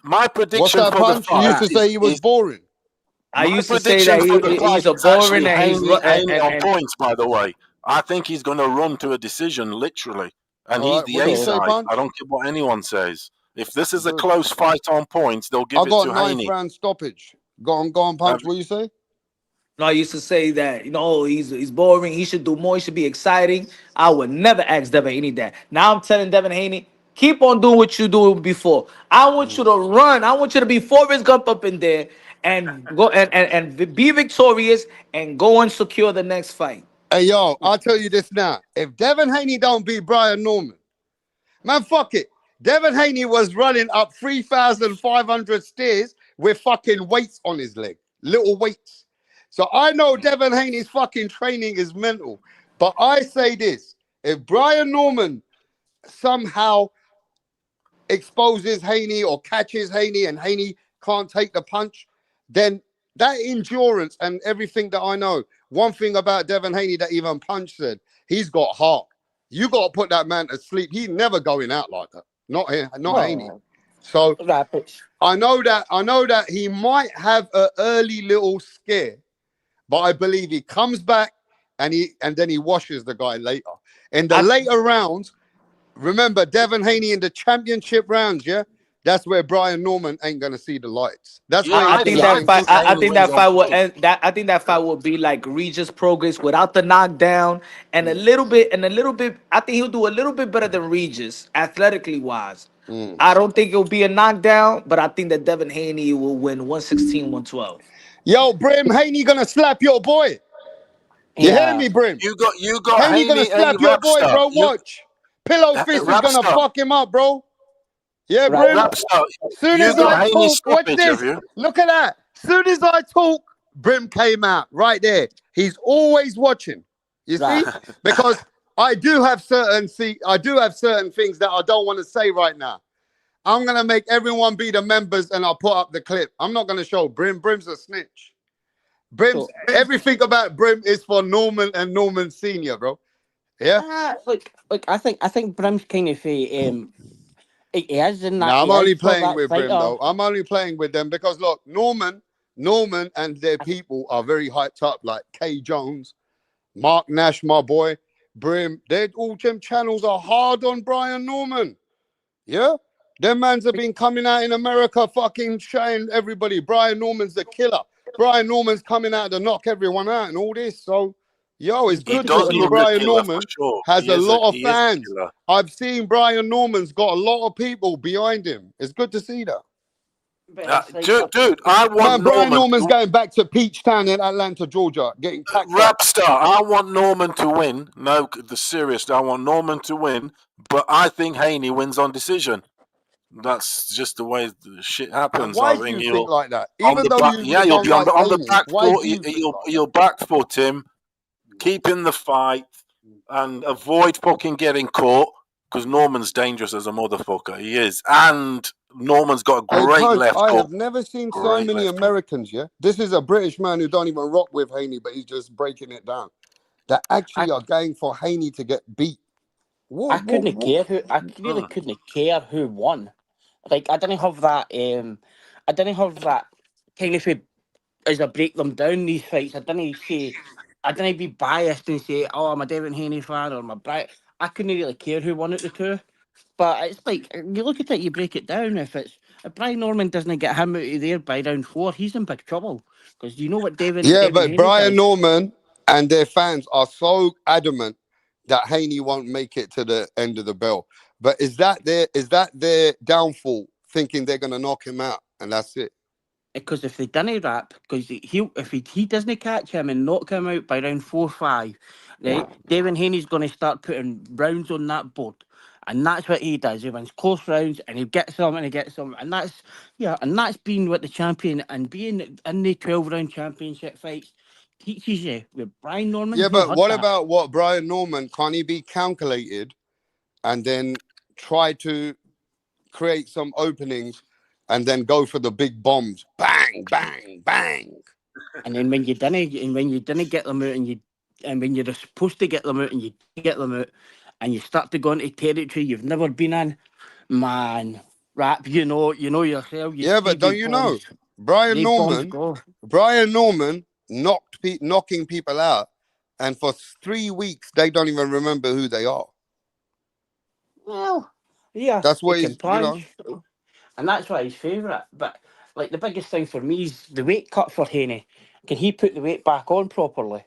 My prediction. What's that, Punch? You used to say he was boring. I used to say that he's a boring and he's on points. By the way, I think he's going to run to a decision, literally, and he's the A side. I don't care what anyone says. If this is a close fight on points, they'll give it to Haney. I got 9th round stoppage. Go on, Punch. What you say? No, I used to say that, he's boring. He should do more. He should be exciting. I would never ask Devin Haney that. Now I'm telling Devin Haney, keep on doing what you doing before. I want you to run. I want you to be Forrest Gump up in there and go and be victorious and go and secure the next fight. Hey, yo, I'll tell you this now. If Devin Haney don't beat Brian Norman, man, fuck it. Devin Haney was running up 3,500 stairs with fucking weights on his leg. Little weights. So I know Devin Haney's fucking training is mental. But I say this. If Brian Norman somehow exposes Haney or catches Haney and Haney can't take the punch, then that endurance and everything that I know, one thing about Devin Haney that even Punch said, he's got heart. You got to put that man to sleep. He's never going out like that. Not Haney. So I know that he might have an early little scare, but I believe he comes back and then he washes the guy later. In the later rounds, remember Devin Haney in the championship rounds, yeah? That's where Brian Norman ain't gonna see the lights. That's where I think that fight. I think that fight will end. I think that fight will be like Regis Progress without the knockdown and a little bit. I think he'll do a little bit better than Regis athletically wise. I don't think it'll be a knockdown, but I think that Devin Haney will win 116, 112. Yo, Brim, Haney gonna slap your boy. You hear me, Brim? You got Haney gonna slap your boy, bro. Watch. Pillow Fist is gonna fuck him up, bro. Yeah, Brim. Soon as I talk, watch this. Look at that. Soon as I talk, Brim came out right there. He's always watching. You see? Because I do have certain things that I don't want to say right now. I'm gonna make everyone be the members, and I'll put up the clip. I'm not gonna show Brim. Brim's a snitch. Everything about Brim is for Norman and Norman Senior, bro. Yeah. Look. I think Brim's kind of he is in that. No, I'm only playing with Brim though. I'm only playing with them because look, Norman and their people are very hyped up, like K Jones, Mark Nash, my boy, Brim. All them channels are hard on Brian Norman. Yeah. Them mans have been coming out in America fucking showing everybody Brian Norman's the killer. Brian Norman's coming out to knock everyone out and all this. So, yo, it's good to see Brian Norman has a lot of fans. I've seen Brian Norman's got a lot of people behind him. It's good to see that. Dude, I want Brian Norman's going back to Peach Town in Atlanta, Georgia, getting packed Rap star. I want Norman to win. No, seriously, I want Norman to win. But I think Haney wins on decision. That's just the way the shit happens. Why do you think like that? Even though you'll be on the back foot. You'll back foot him, keep in the fight, and avoid fucking getting caught. Because Norman's dangerous as a motherfucker. He is, and Norman's got a great left hook. I have never seen so many Americans. Yeah, this is a British man who don't even rock with Haney, but he's just breaking it down. That actually are going for Haney to get beat. I couldn't care who. I really couldn't care who won. Like I didn't have that. I didn't have that kind of as I break them down these fights. I didn't be biased and say, "Oh, I'm a Devin Haney fan," or "I'm a Brian." I couldn't really care who won it the two. But it's like you look at it, you break it down. If Brian Norman doesn't get him out of there by round 4, he's in big trouble because you know what Devin. Yeah, but Brian Norman and their fans are so adamant that Haney won't make it to the end of the bell. But is that their downfall? Thinking they're gonna knock him out and that's it. Because if they didn't rap, because if he doesn't catch him and knock him out by round 4 or 5, right? Devin Haney's going to start putting rounds on that board, and that's what he does. He wins close rounds, and he gets them, and that's being with the champion and being in the 12-round championship fights teaches you with Brian Norman. Yeah, but what about what Brian Norman? Can't he be calculated and then try to create some openings? And then go for the big bombs, bang, bang, bang. And then when you didn't get them out, and when you're supposed to get them out, and you get them out, and you start to go into territory you've never been in, man, rap, you know yourself. But don't you know, Brian Norman knocking people out, and for 3 weeks they don't even remember who they are. Well, yeah, that's what he's, And that's why he's favourite. But like the biggest thing for me is the weight cut for Haney. Can he put the weight back on properly?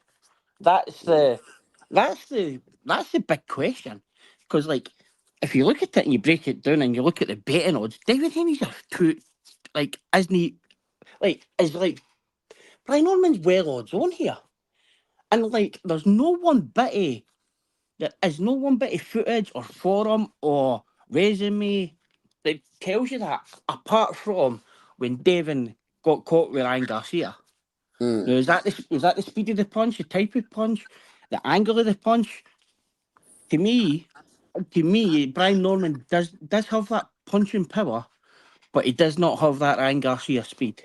That's the big question. Because like if you look at it and you break it down and you look at the betting odds, David Haney's isn't he like, is like Brian Norman's well odds on here, and like, there's no one bit of there is no one bit of footage or forum or resume that tells you that, apart from when Devin got caught with Ryan Garcia. Now, is that the speed of the punch, the type of punch, the angle of the punch? To me, Brian Norman does have that punching power, but he does not have that Ryan Garcia speed.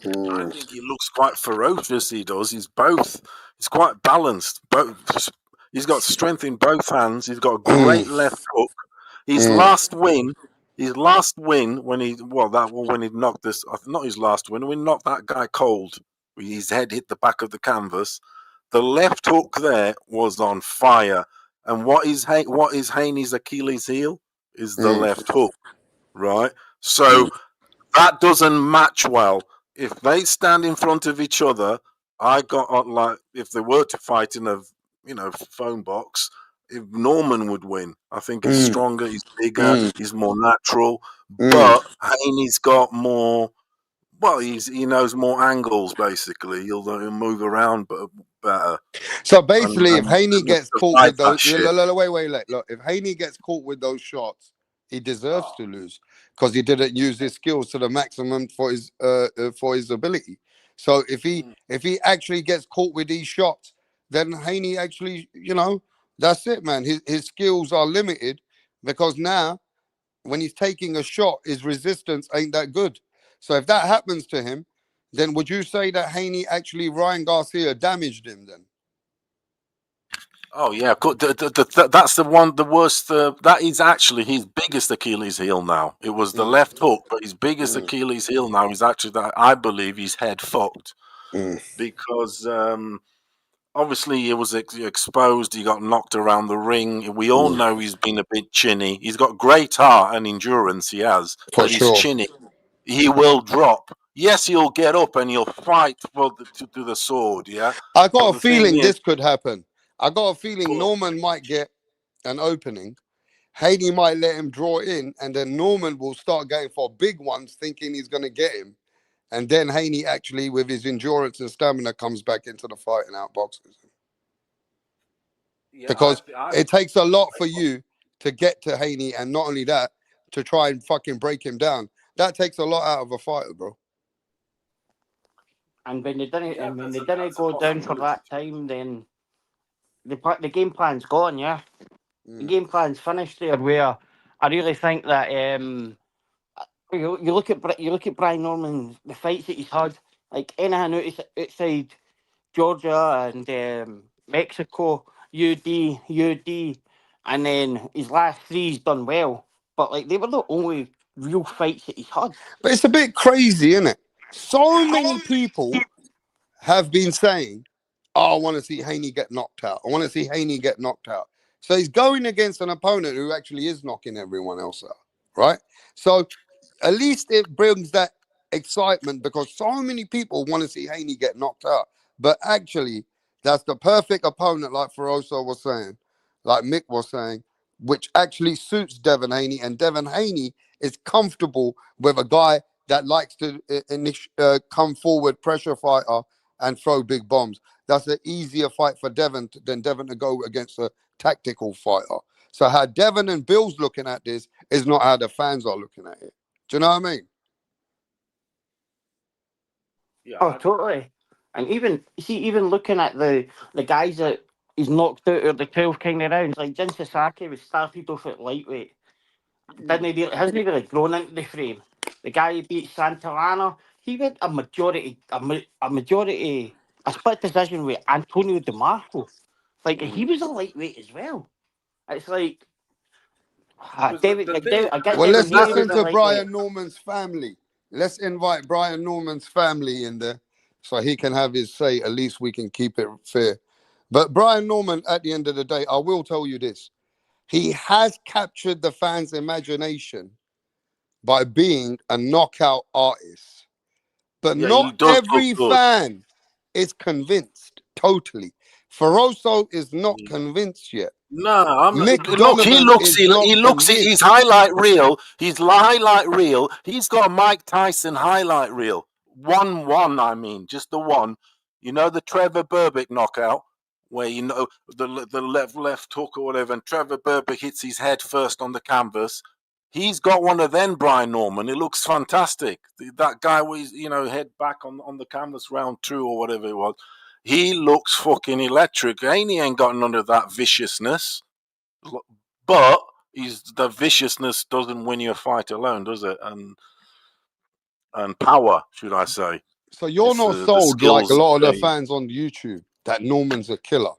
I think he looks quite ferocious. He does. He's both. He's quite balanced. Both. He's got strength in both hands. He's got a great left hook. His last win. His last win when he when he knocked this, not his last win, when he knocked that guy cold. His head hit the back of the canvas. The left hook there was on fire. And what is Haney's Achilles heel? Is the left hook, right? So that doesn't match well. If they stand in front of each other, I got like if they were to fight in a phone box, if Norman would win. I think he's stronger, he's bigger, he's more natural. But Haney's got more. Well, he knows more angles. Basically, he'll move around better. So basically, if Haney gets caught with those, wait, look, if Haney gets caught with those shots, he deserves to lose because he didn't use his skills to the maximum for his ability. So if he actually gets caught with these shots, then Haney actually, that's it, man. His skills are limited because now when he's taking a shot, his resistance ain't that good. So if that happens to him, then would you say that Haney actually Ryan Garcia damaged him then? Oh yeah, that's the worst. That is actually his biggest Achilles heel now. It was the left hook, but his biggest Achilles heel now is actually that I believe his head fucked because obviously he was exposed. He got knocked around the ring. We all know he's been a bit chinny. He's got great heart and endurance. He has, but he's chinny. He will drop. Yes, he'll get up and he'll fight to the sword. Yeah, I got a feeling this could happen. I got a feeling Norman might get an opening. Haney might let him draw in, and then Norman will start going for big ones, thinking he's going to get him. And then Haney actually, with his endurance and stamina, comes back into the fight and outboxes him. Yeah, because it takes a lot for you to get to Haney, and not only that, to try and fucking break him down. That takes a lot out of a fighter, bro. And when they didn't go down for that time, then the game plan's gone. Yeah, the game plan's finished there. Where I really think that you look at Brian Norman, the fights that he's had, like anything outside Georgia and Mexico, UD, and then his last three he's done well. But like they were the only real fights that he's had. But it's a bit crazy, isn't it? So many people have been saying, "Oh, I want to see Haney get knocked out. I want to see Haney get knocked out." So he's going against an opponent who actually is knocking everyone else out, right? So at least it brings that excitement because so many people want to see Haney get knocked out. But actually, that's the perfect opponent, like Feroso was saying, like Mick was saying, which actually suits Devin Haney. And Devin Haney is comfortable with a guy that likes to come forward, pressure fighter, and throw big bombs. That's an easier fight for Devin than Devin to go against a tactical fighter. So how Devin and Bill's looking at this is not how the fans are looking at it. Do you know what I mean? Yeah, totally. And even looking at the guys that he's knocked out of the 12 kind of rounds, like Jin Sasaki was started off at lightweight. Hasn't really grown into the frame. The guy who beat Santillana, he went a split decision with Antonio DeMarco. Like he was a lightweight as well. It's like David. Well, let's listen to Brian Norman's family. Let's invite Brian Norman's family in there so he can have his say. At least we can keep it fair. But Brian Norman, at the end of the day, I will tell you this. He has captured the fans' imagination by being a knockout artist. But not every fan is convinced totally. Feroso is not convinced yet. No, I'm Mick look. He Donovan looks. is He not looks. His convinced. highlight reel. His highlight reel. He's got a Mike Tyson highlight reel. 1-1. I mean, just the one. You know the Trevor Berbick knockout, where you know the left hook or whatever, and Trevor Berbick hits his head first on the canvas. He's got one of them, Brian Norman. It looks fantastic. That guy was, head back on the canvas round 2 or whatever it was. He looks fucking electric. Haney ain't got none of that viciousness. But the viciousness doesn't win you a fight alone, does it? And power, should I say. So you're not sold like a lot of the fans on YouTube that Norman's a killer.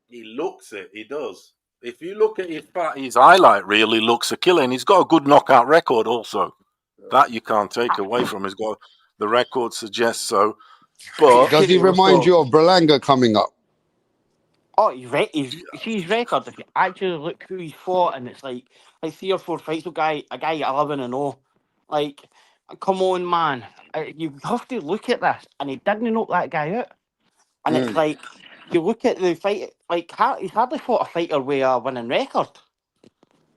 He looks it. He does. If you look at his highlight reel, he looks a killer. And he's got a good knockout record also. That you can't take away from him. He's got, the record suggests so. But does he remind you of Berlanga coming up? Oh, he's record. If you actually look who he's fought, and it's like 3 or 4 fights, a guy 11-0. Like, come on, man. You have to look at this, and he didn't knock that guy out. And it's like, you look at the fight, like, he's hardly fought a fighter with a winning record.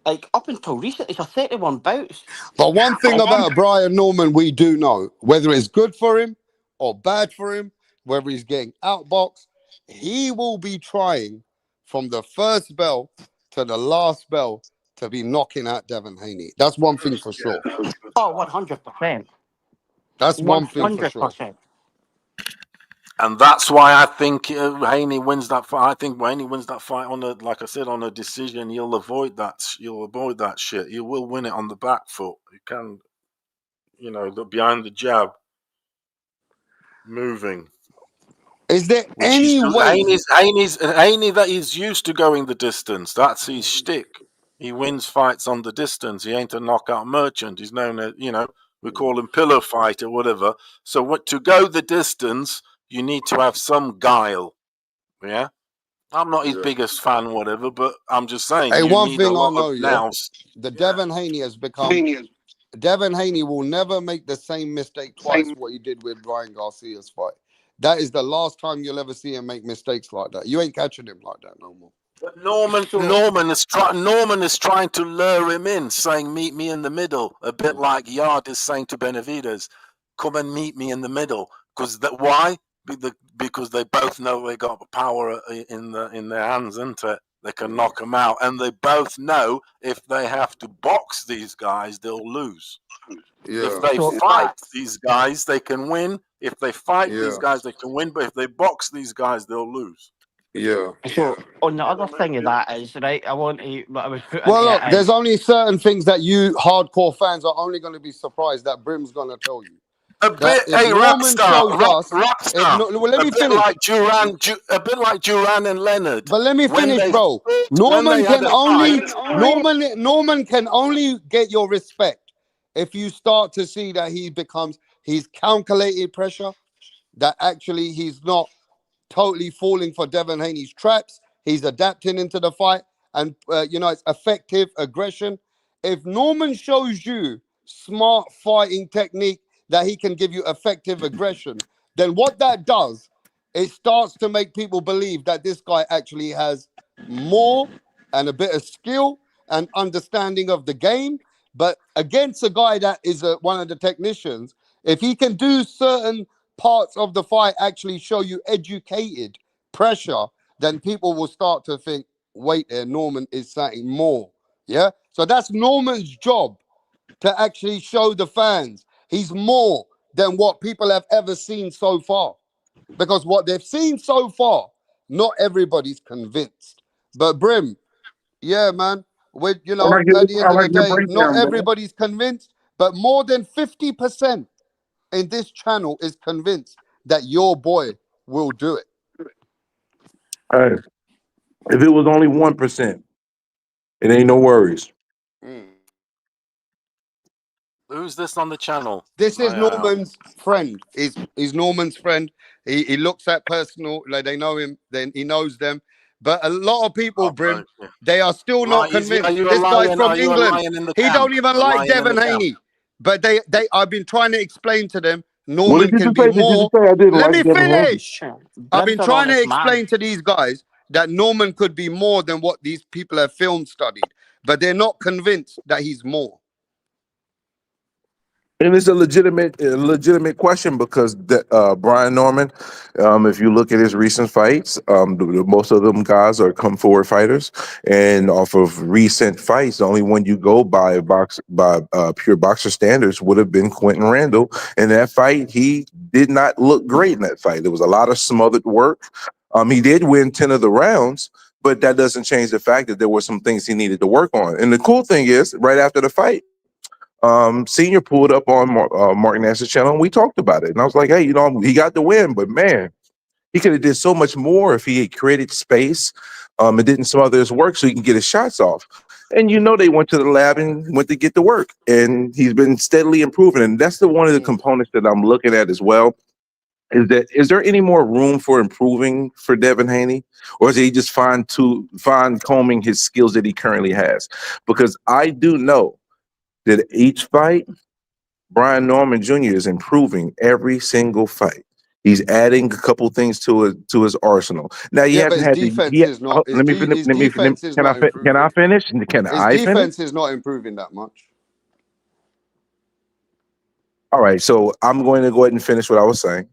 Like, up until recently, it's a 31 bouts. But one thing about Brian Norman we do know, whether it's good for him or bad for him, whether he's getting outboxed, he will be trying from the first bell to the last bell to be knocking out Devin Haney. That's one thing for sure. Oh, 100%. That's one thing for sure. And that's why I think Haney wins that fight. I think Haney wins that fight on like I said, on a decision. He'll avoid that. He'll avoid that shit. He will win it on the back foot. He can, behind the jab, moving. Is there any way? Haney that he's used to going the distance. That's his shtick. He wins fights on the distance. He ain't a knockout merchant. He's known as, we call him pillar fight or whatever. So to go the distance, you need to have some guile. Yeah? I'm not his biggest fan, whatever, but I'm just saying. Hey, one thing I know, Devin Haney has become. Devin Haney will never make the same mistake twice what he did with Ryan Garcia's fight. That is the last time you'll ever see him make mistakes like that. You ain't catching him like that no more. But Norman is trying to lure him in, saying, meet me in the middle. A bit like Yard is saying to Benavidez, come and meet me in the middle. Why? Because they both know they got power in their hands, isn't it? They can knock them out. And they both know if they have to box these guys, they'll lose. Yeah. If they fight these guys, they can win. If they fight these guys, they can win. But if they box these guys, they'll lose. Yeah. So on the other thing of that is, right, I want to. Well, look, there's only certain things that you hardcore fans are only going to be surprised that Brim's going to tell you. A bit, hey, Rockstar. Let me finish. A bit like Duran and Leonard. But let me finish, bro. Norman can only get your respect if you start to see that he's calculated pressure, that actually he's not totally falling for Devin Haney's traps. He's adapting into the fight, and it's effective aggression. If Norman shows you smart fighting technique, that he can give you effective aggression, then what that does, it starts to make people believe that this guy actually has more and a bit of skill and understanding of the game. But against a guy that is one of the technicians, if he can do certain parts of the fight actually show you educated pressure, then people will start to think, wait there, Norman is saying more. Yeah? So that's Norman's job, to actually show the fans he's more than what people have ever seen so far. Because what they've seen so far, not everybody's convinced. But Brim, yeah, man, at the end of the day, not everybody's convinced, but more than 50% in this channel is convinced that your boy will do it. Hey, if it was only 1%, it ain't no worries. Who's this on the channel? This is Norman's friend. He's Norman's friend. He looks at personal, like they know him, then he knows them. But a lot of people, Brim, they are still not convinced. This guy's from England. He don't even like Devin Haney. But I've been trying to explain to them, Norman can be more. Let me finish. I've been trying to explain to these guys, that Norman could be more than what these people have film studied, but they're not convinced that he's more. And it's a legitimate question because Brian Norman, if you look at his recent fights, most of them guys are come forward fighters, and off of recent fights, the only one you go by pure boxer standards would have been Quentin Randall. In that fight, he did not look great in that fight. There was a lot of smothered work. He did win 10 of the rounds, but that doesn't change the fact that there were some things he needed to work on. And the cool thing is, right after the fight, Senior pulled up on Mark Nash's channel and we talked about it. And I was like, hey, you know, he got the win, but man, he could have did so much more if he had created space and didn't smother his work so he can get his shots off. And you know, they went to the lab and went to get to work, and he's been steadily improving. And that's one of the components that I'm looking at as well. Is there any more room for improving for Devin Haney, or is he just fine combing his skills that he currently has? Because I do know that each fight, Brian Norman Jr. is improving every single fight. He's adding a couple things to his arsenal. Now he hasn't had His defense is not. His defense is not improving. Can I finish? His defense is not improving that much. All right, so I'm going to go ahead and finish what I was saying.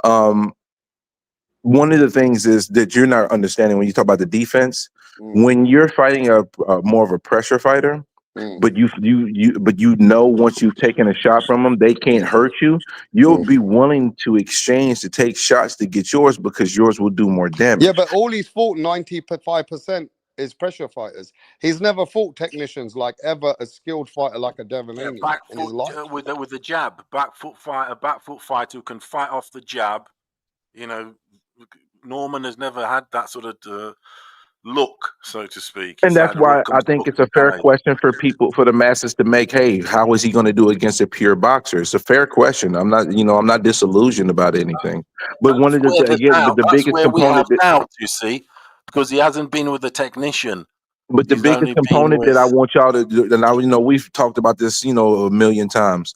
One of the things is that you're not understanding when you talk about the defense. When you're fighting a more of a pressure fighter, but you know once you've taken a shot from them, they can't hurt you. You'll be willing to exchange to take shots to get yours because yours will do more damage. Yeah, but all he's fought 95% is pressure fighters. He's never fought technicians like ever a skilled fighter like a Devin Haney in his life. With the jab, back foot fighter who can fight off the jab. You know, Norman has never had that sort of look, so to speak. And that's why I think it's a fair question for the masses to make. Hey, how is he going to do against a pure boxer? It's a fair question. I'm not disillusioned about anything. But one of the biggest component you see, because he hasn't been with the technician. But the biggest component that I want y'all to do, and we've talked about this, a million times.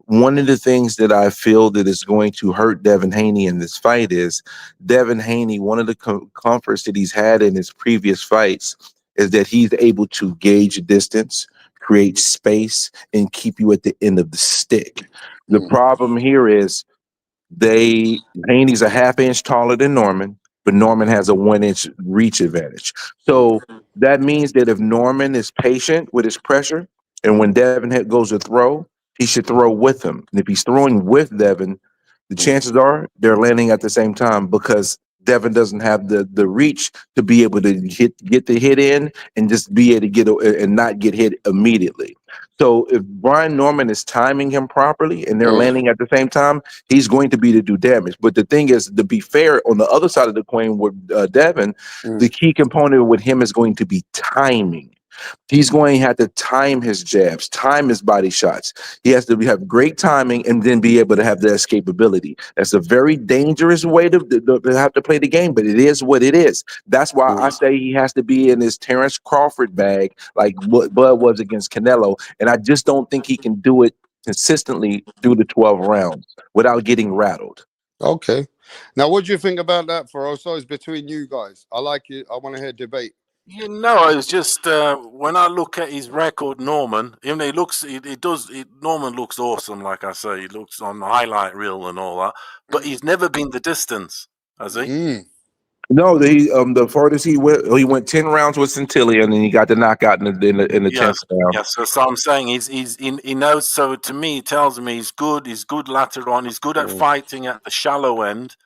One of the things that I feel that is going to hurt Devin Haney in this fight is Devin Haney. One of the comforts that he's had in his previous fights is that he's able to gauge distance, create space, and keep you at the end of the stick. The problem here is Haney's a half inch taller than Norman, but Norman has a 1 inch reach advantage. So that means that if Norman is patient with his pressure, and when Devin goes to throw, he should throw with him. And if he's throwing with Devin, the chances are they're landing at the same time because Devin doesn't have the reach to be able to get the hit in and just be able to get and not get hit immediately. So if Brian Norman is timing him properly and they're landing at the same time, he's going to be to do damage. But the thing is, to be fair, on the other side of the coin with Devin, the key component with him is going to be timing. He's going to have to time his jabs, time his body shots. He has to have great timing and then be able to have the escapability. That's a very dangerous way to have to play the game, but it is what it is. That's why I say he has to be in his Terrence Crawford bag, like what Bud was against Canelo. And I just don't think he can do it consistently through the 12 rounds without getting rattled. Okay. Now, what do you think about that, Feroso? It's between you guys. I like it. I want to hear debate. It's just when I look at his record, Norman, Norman looks awesome, like I say. He looks on the highlight reel and all that, but he's never been the distance, has he? No, the farthest he went 10 rounds with Centillia, and then he got the knockout in the 10th round. Yes, so I'm saying he knows. So to me, it tells me he's good. He's good later on. He's good at fighting at the shallow end,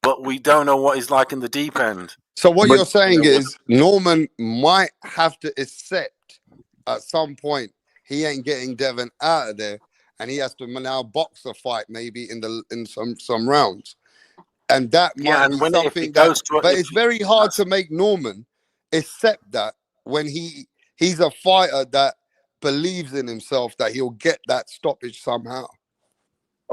but we don't know what he's like in the deep end. So what you're saying is Norman might have to accept at some point he ain't getting Devin out of there, and he has to now box a fight maybe in some rounds, and that might be something that. But it's very hard to make Norman accept that when he's a fighter that believes in himself that he'll get that stoppage somehow.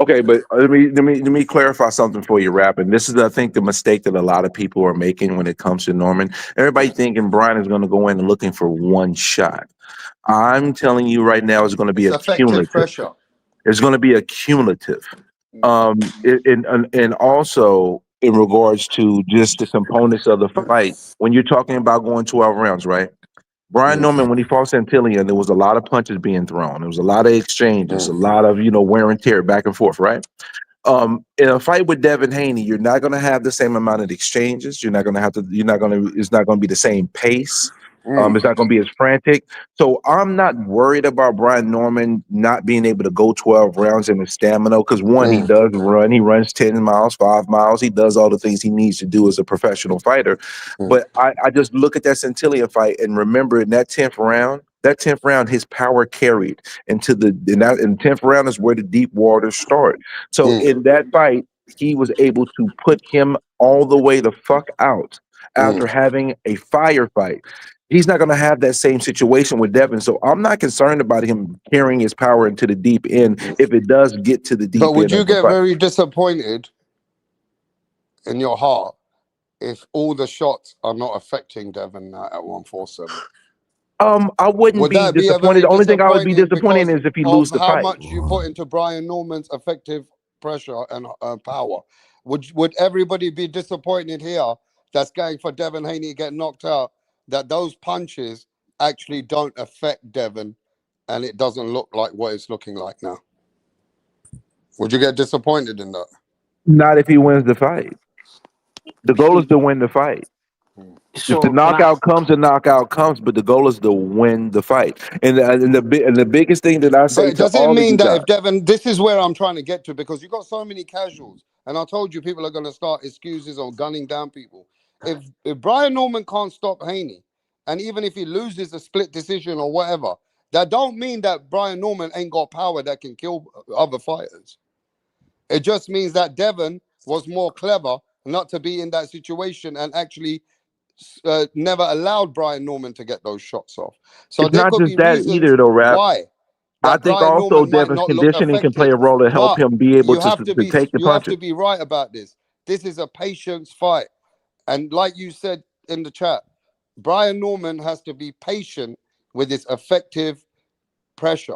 Okay, but let me clarify something for you, Rap. And this is, I think, the mistake that a lot of people are making when it comes to Norman. Everybody thinking Brian is going to go in and looking for one shot. I'm telling you right now, it's going to be a cumulative pressure. It's going to be a cumulative. And also in regards to just the components of the fight. When you're talking about going 12 rounds, right? Brian Norman, when he fought Santillan, there was a lot of punches being thrown. There was a lot of exchanges, a lot of, wear and tear back and forth, right? In a fight with Devin Haney, you're not going to have the same amount of exchanges. You're not going to have to, it's not going to be the same pace. It's not going to be as frantic. So I'm not worried about Brian Norman not being able to go 12 rounds in his stamina because one, he does run. He runs 10 miles, 5 miles. He does all the things he needs to do as a professional fighter. But I just look at that Santillan fight and remember in that 10th round, his power carried into the in 10th round is where the deep waters start. So in that fight, he was able to put him all the way the fuck out after having a firefight. He's not going to have that same situation with Devin. So I'm not concerned about him carrying his power into the deep end if it does get to the deep end. But would you of the get fight. very disappointed in your heart if all the shots are not affecting Devin now at 147? I wouldn't Would be that be a disappointed. very The only thing I would be disappointing disappointed because is if he of lose the how fight. much you put into Brian Norman's effective pressure and power? Would everybody be disappointed here that's going for Devin Haney to get knocked out, that those punches actually don't affect Devin and it doesn't look like what it's looking like now? Would you get disappointed in that? Not if he wins the fight. The goal is to win the fight. If the knockout comes, the knockout comes, but the goal is to win the fight. And the biggest thing that I say But to does it all of mean you that guys, if Devin, this is where I'm trying to get to, because you got so many casuals, and I told you people are going to start excuses or gunning down people. If Brian Norman can't stop Haney, and even if he loses a split decision or whatever, that don't mean that Brian Norman ain't got power that can kill other fighters. It just means that Devin was more clever not to be in that situation and actually never allowed Brian Norman to get those shots off. So it's there not could just be that reasons either, though, Rap. why I that think Brian also Norman might Devin's not look conditioning can play a affected. role to help But him be able you have to to be take the you have punches. to be right about this. This is a patience fight. And like you said in the chat, Brian Norman has to be patient with his effective pressure.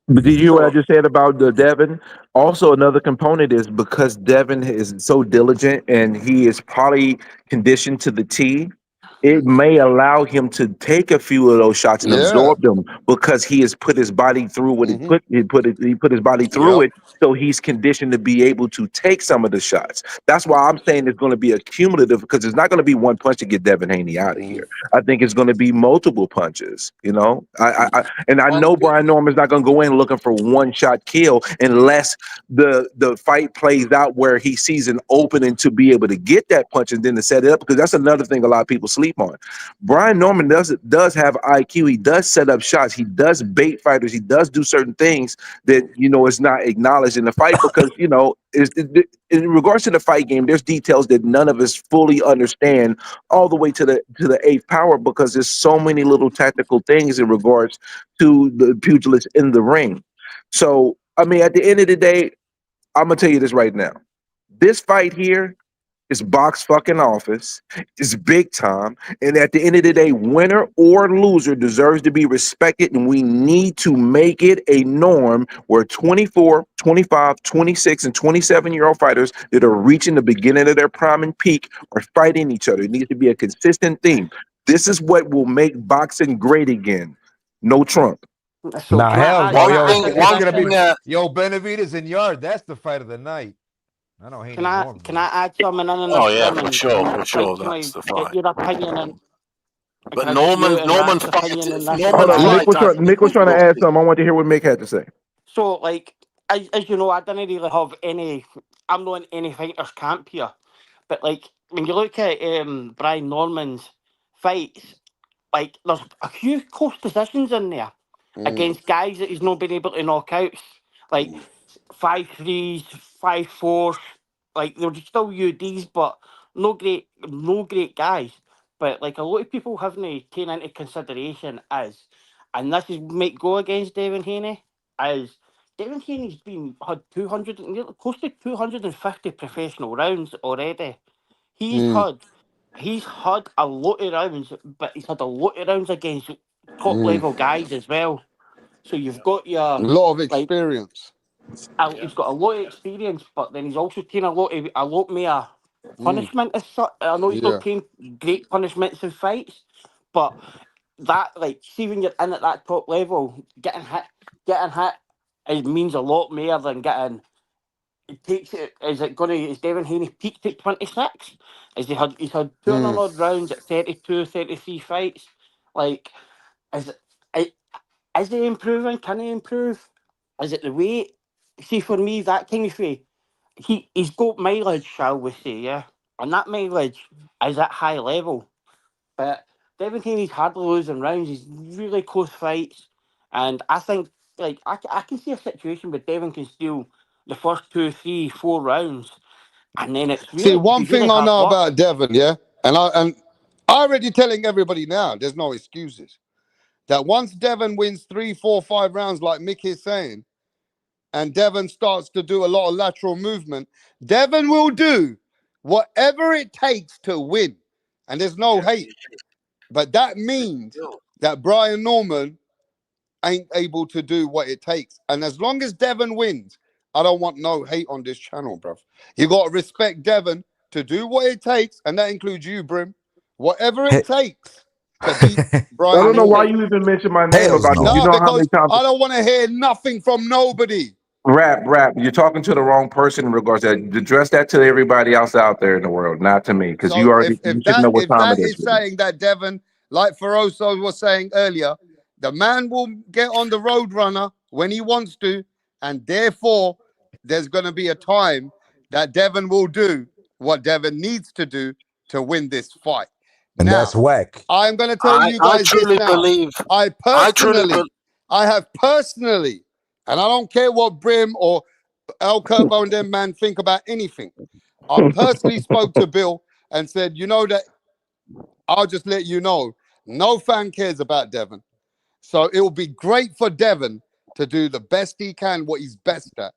But did you hear what I just said about the Devin? Also, another component is because Devin is so diligent and he is probably conditioned to the T. It may allow him to take a few of those shots and Yeah. absorb them because he has put his body through what he put his body through Yep. it. So he's conditioned to be able to take some of the shots. That's why I'm saying it's going to be a cumulative because it's not going to be one punch to get Devin Haney out of here. I think it's going to be multiple punches. I know Brian Norman's not going to go in looking for one shot kill unless the fight plays out where he sees an opening to be able to get that punch and then to set it up, because that's another thing a lot of people sleep on. Brian Norman does have IQ. He does set up shots. He does bait fighters. He does do certain things that is not acknowledged in the fight because in regards to the fight game, there's details that none of us fully understand all the way to the eighth power because there's so many little tactical things in regards to the pugilists in the ring. So I mean, at the end of the day, I'm gonna tell you this right now. This fight here is box fucking office. It's big time. And at the end of the day, winner or loser deserves to be respected. And we need to make it a norm where 24, 25, 26, and 27-year-old fighters that are reaching the beginning of their prime and peak are fighting each other. It needs to be a consistent theme. This is what will make boxing great again. No Trump. So Nah, can I hell add no, can yo. I It's, add it's one gonna thing? be Benavidez and Yard. That's the fight of the night. I know Haney Norman. Can I add something in on Oh this yeah, thing for and sure, can I that's the get fight. your opinion and But can I get you and Norman Matt's fight, opinion on this? Hold Norman on, fight. Mick was trying to add something. I want to hear what Mick had to say. So as you know, I didn't really have any. I'm not in any fighters camp here, but when you look at Brian Norman's fights, there's a few close decisions in there against guys that he's not been able to knock out, like 5-3s, 5-4s. They're still UDs, but no great guys. But a lot of people haven't taken into consideration and this is might go against Devin Haney, as Devin Haney's had 200, close to 250 professional rounds already. He's had a lot of rounds, but he's had a lot of rounds against top level guys as well. So you've got A your lot of experience. he's got a lot of experience, but then he's also taken a lot more punishment as such. I know he's Yeah. not paying great punishments in fights, but that, like, see when you're in at that top level, getting hit, it means a lot more than getting. It takes it. Is it going to? Is Devin Haney peaked at 26? He's had 200 odd rounds at 32, 33 fights? Like, is is he improving? Can he improve? Is it the weight? See, for me, that kind of thing. He's got mileage, shall we say, yeah, and that mileage is at high level. But Devin Haney's hardly losing rounds. He's really close fights, and I think, like, I can see a situation where Devin can steal the first 2, 3, 4 rounds, and then it's See, really one be really thing I hard know work. about Devin, yeah, and I already telling everybody now, there's no excuses. That once Devin wins 3, 4, 5 rounds, like Mick is saying, and Devin starts to do a lot of lateral movement, Devin will do whatever it takes to win. And there's no hate. But that means that Brian Norman ain't able to do what it takes. And as long as Devin wins, I don't want no hate on this channel, bruv. You got to respect Devin to do what it takes, and that includes you, Brim. Whatever it takes to beat Brian I don't know why Norman. you even mentioned my name about this. You No, know how many because times I don't want to hear nothing from nobody. rap. You're talking to the wrong person in regards to that. Address that to everybody else out there in the world, not to me, because you So already you should know what if time it that is. is saying that Devin, like Feroso was saying earlier, the man will get on the road runner when he wants to, and therefore there's going to be a time that Devin will do what Devin needs to do to win this fight. And Now, that's whack. I'm going to tell you I guys this truly now. believe. I have personally, and I don't care what Brim or El Kerbo and them man think about anything. I personally spoke to Bill and said, you know that I'll just let you know, no fan cares about Devin. So it will be great for Devin to do the best he can, what he's best at.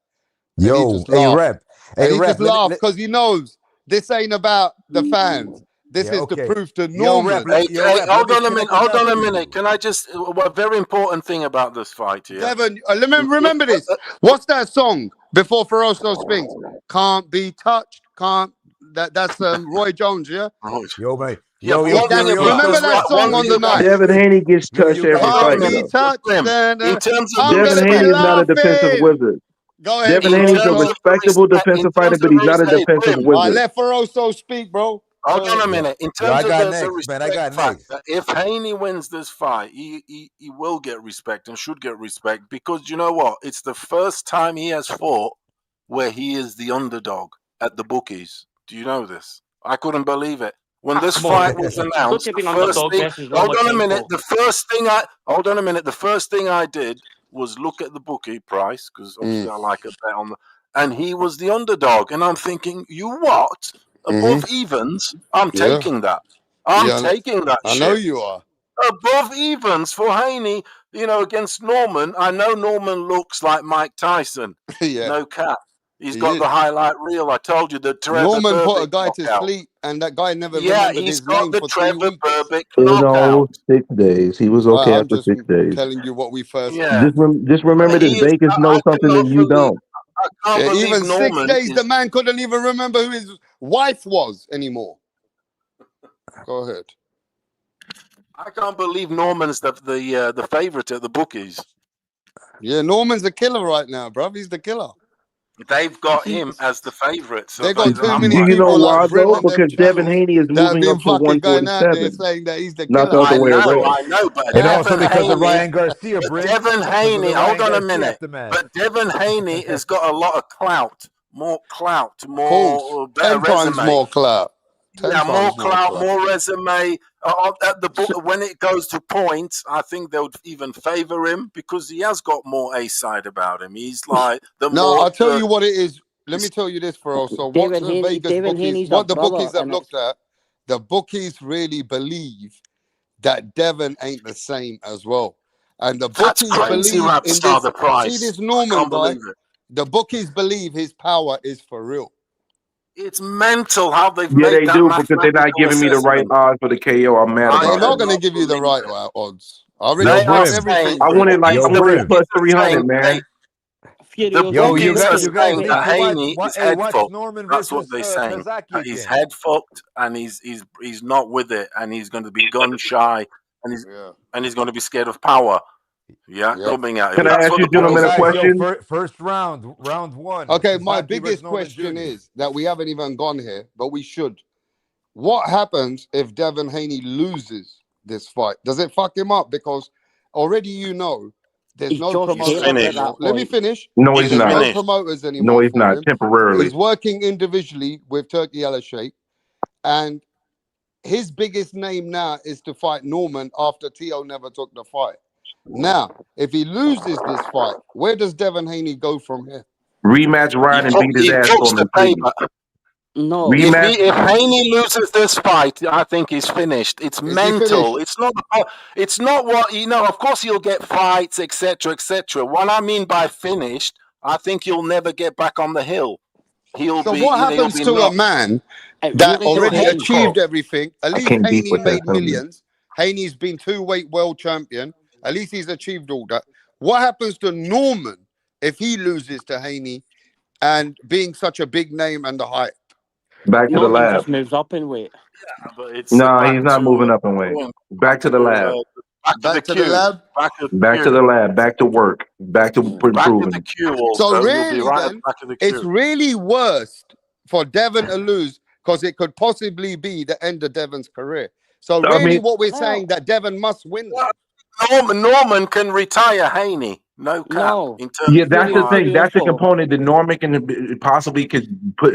And he just laughed. And he just laughed because he knows this ain't about the fans. This is to prove to Norman. Hold on a minute. Hold on a minute. Can I just a very important thing about this fight here? Devin, remember this. What's that song before Feroso speaks? Can't be touched. Can't. That's Roy Jones, yeah. Mate. Remember that song on the night. Devin Haney gets touched every fight. Can't be touched. In terms of I'm Devin gonna Haney be is not a defensive laughing. wizard. Go ahead, Devin Haney's a respectable defensive fighter, but he's not a defensive I wizard. let Feroso speak, bro. Hold on a minute. In terms of the Man, I got respect next. factor, if Haney wins this fight, he will get respect and should get respect because you know what? It's the first time he has fought where he is the underdog at the bookies. Do you know this? I couldn't believe it. When this fight was announced, the first thing, hold on a minute. The first thing I did was look at the bookie price because obviously I like a bet on the, and he was the underdog, and I'm thinking, you what? Above evens, I'm taking that. I'm taking that I shit. know you are. Above evens for Haney, against Norman. I know Norman looks like Mike Tyson. Yeah. No cap. He's got the highlight reel. I told you the Trevor Norman put a Berbick guy to knockout. sleep, and that guy never Yeah, remembered he's his got name the for 3 Trevor weeks. Berbick In knockout. all 6 days, he was okay I'm after just 6 days. telling you what we first. Yeah. Just remember this: Vegas knows something that you don't. I can't believe Even 6 Norman days, is. the man couldn't even remember who his wife was anymore. Go ahead. I can't believe Norman's the favorite at the bookies. Yeah, Norman's a killer right now, bruv. He's the killer. They've got him as the favorite. So They got too many Do you know people why like Brim though? and them Because Devin channels Haney is that have moving been up to fucking going out there 147, saying that he's the not killer. the other way around. I know, but And also Devin because of Haney, Ryan Garcia, Brim. Devin Haney, hold on a minute. Aftermath. But Devin Haney has got a lot of clout, more Course. better 10 times resume. more clout. 10 Yeah, more times clout, more resume. At the book, when it goes to points, I think they would even favor him because he has got more A side about him. He's like the No, more. I'll tell you what it is. Let me tell you this for us. So what Devin the Haney- Vegas Devin bookies, Haney's what a the bookies brother, have and looked at, the bookies really believe that Devin ain't the same as well. And the That's bookies crazy, believe rap in star, this. the price. See this I Norman can't guy? believe it. The bookies believe his power is for real. It's mental how they've Yeah, made they that do because they're not mathematical giving me the right assessment. odds for the KO. I'm mad I They're about not that. going to cannot give you the believe right it. odds. I already They are checked saying everything. I Brim. wanted like the I wanted bookies plus are 300, saying man. The Yo, you bookies are guys, saying that Haney watch, is hey, head watch fucked. Norman That's what versus they're saying. Kazaki He's again. head fucked, and he's not with it, and he's going to be gun shy, and he's going to be scared of power. Yeah, coming at him. Can I ask you gentlemen a question? First round, round one. Okay, Kazaki my versus biggest Norman question Jr. is that we haven't even gone here, but we should. What happens if Devin Haney loses this fight? Does it fuck him up? Because already there's He's no Josh promoters Taylor at anymore. that Let me point. finish. No, he's There's not. no promoters No, anymore he's for not. him. Temporarily. He's working individually with Turkey Al-Sheikh, and his biggest name now is to fight Norman after Tio never took the fight. Now, if he loses this fight, where does Devin Haney go from here? Rematch Ryan and beat his He ass puts for the him, please. paper. No. Rematch. If Haney loses this fight, I think he's finished. It's mental. Finished? It's not what Of course, he'll get fights, etc., etc. What I mean by finished, I think he'll never get back on the hill. So what happens to a man It that really already depends. achieved everything? At I least can't beef Haney with that, made something. millions. Haney's been two-weight world champion. At least he's achieved all that. What happens to Norman if he loses to Haney and being such a big name and the hype? Back to the Norman lab. just moves up in weight. But it's No, he's not moving up in weight. Back to the lab. Back to the queue. lab. Back to the lab. Back to work. Back to Back to improving. the queue. So Also, you'll be really, right at then the back of the it's queue. really worse for Devin to lose because it could possibly be the end of Devin's career. So I really, mean- what we're saying that Devin must win. Norman can retire Haney. No cap. No. In terms Yeah, of that's the thing. That's the Furioso. component that Norman can possibly could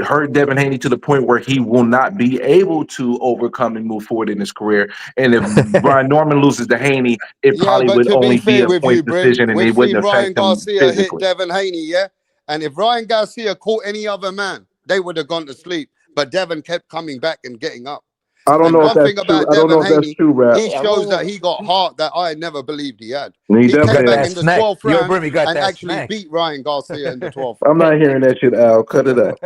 hurt Devin Haney to the point where he will not be able to overcome and move forward in his career. And if Brian Norman loses to Haney, it Yeah, probably but would to be only be fair a with point you, Brim, decision, and we've it wouldn't seen Ryan affect him Garcia hit physically. Devin Haney, yeah? And if Ryan Garcia caught any other man, they would have gone to sleep. But Devin kept coming back and getting up. I don't And know if one that's thing true. about I don't Devin know if that's Haney, true, Rap. he shows that he got heart that I never believed he had. He He definitely came back has. in the Snack. 12th Yo, round Brim, you got and that actually snack. beat Ryan Garcia in the 12th I'm round. not hearing that shit, Al. Cut it out.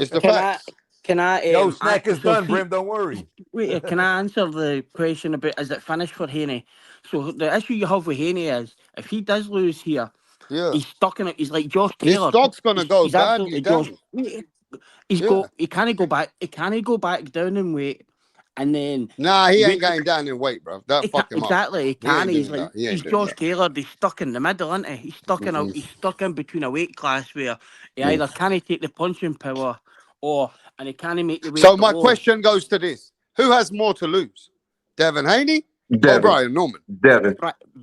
It's the Can facts. I Yo, snack is so done, Brim. Don't worry. wait, can I answer the question about is it finished for Haney? So the issue you have with Haney is if he does lose here, Yeah. he's stuck in it. He's like Josh His Taylor. stock's going to go He's badly absolutely Josh. down. He can't go back. He can't go back down in weight, and then Nah, he ain't going down in weight, bro. That fuck him exactly. He up. He can't. ain't He's doing like that. He ain't he's doing Josh that. Taylor. He's stuck in the middle, isn't he? He's stuck in he's stuck in between a weight class where he either can't take the punching power and he can't make the weight. So my below. question goes to this: who has more to lose, Devin Haney or Devin. Brian Norman? Devin.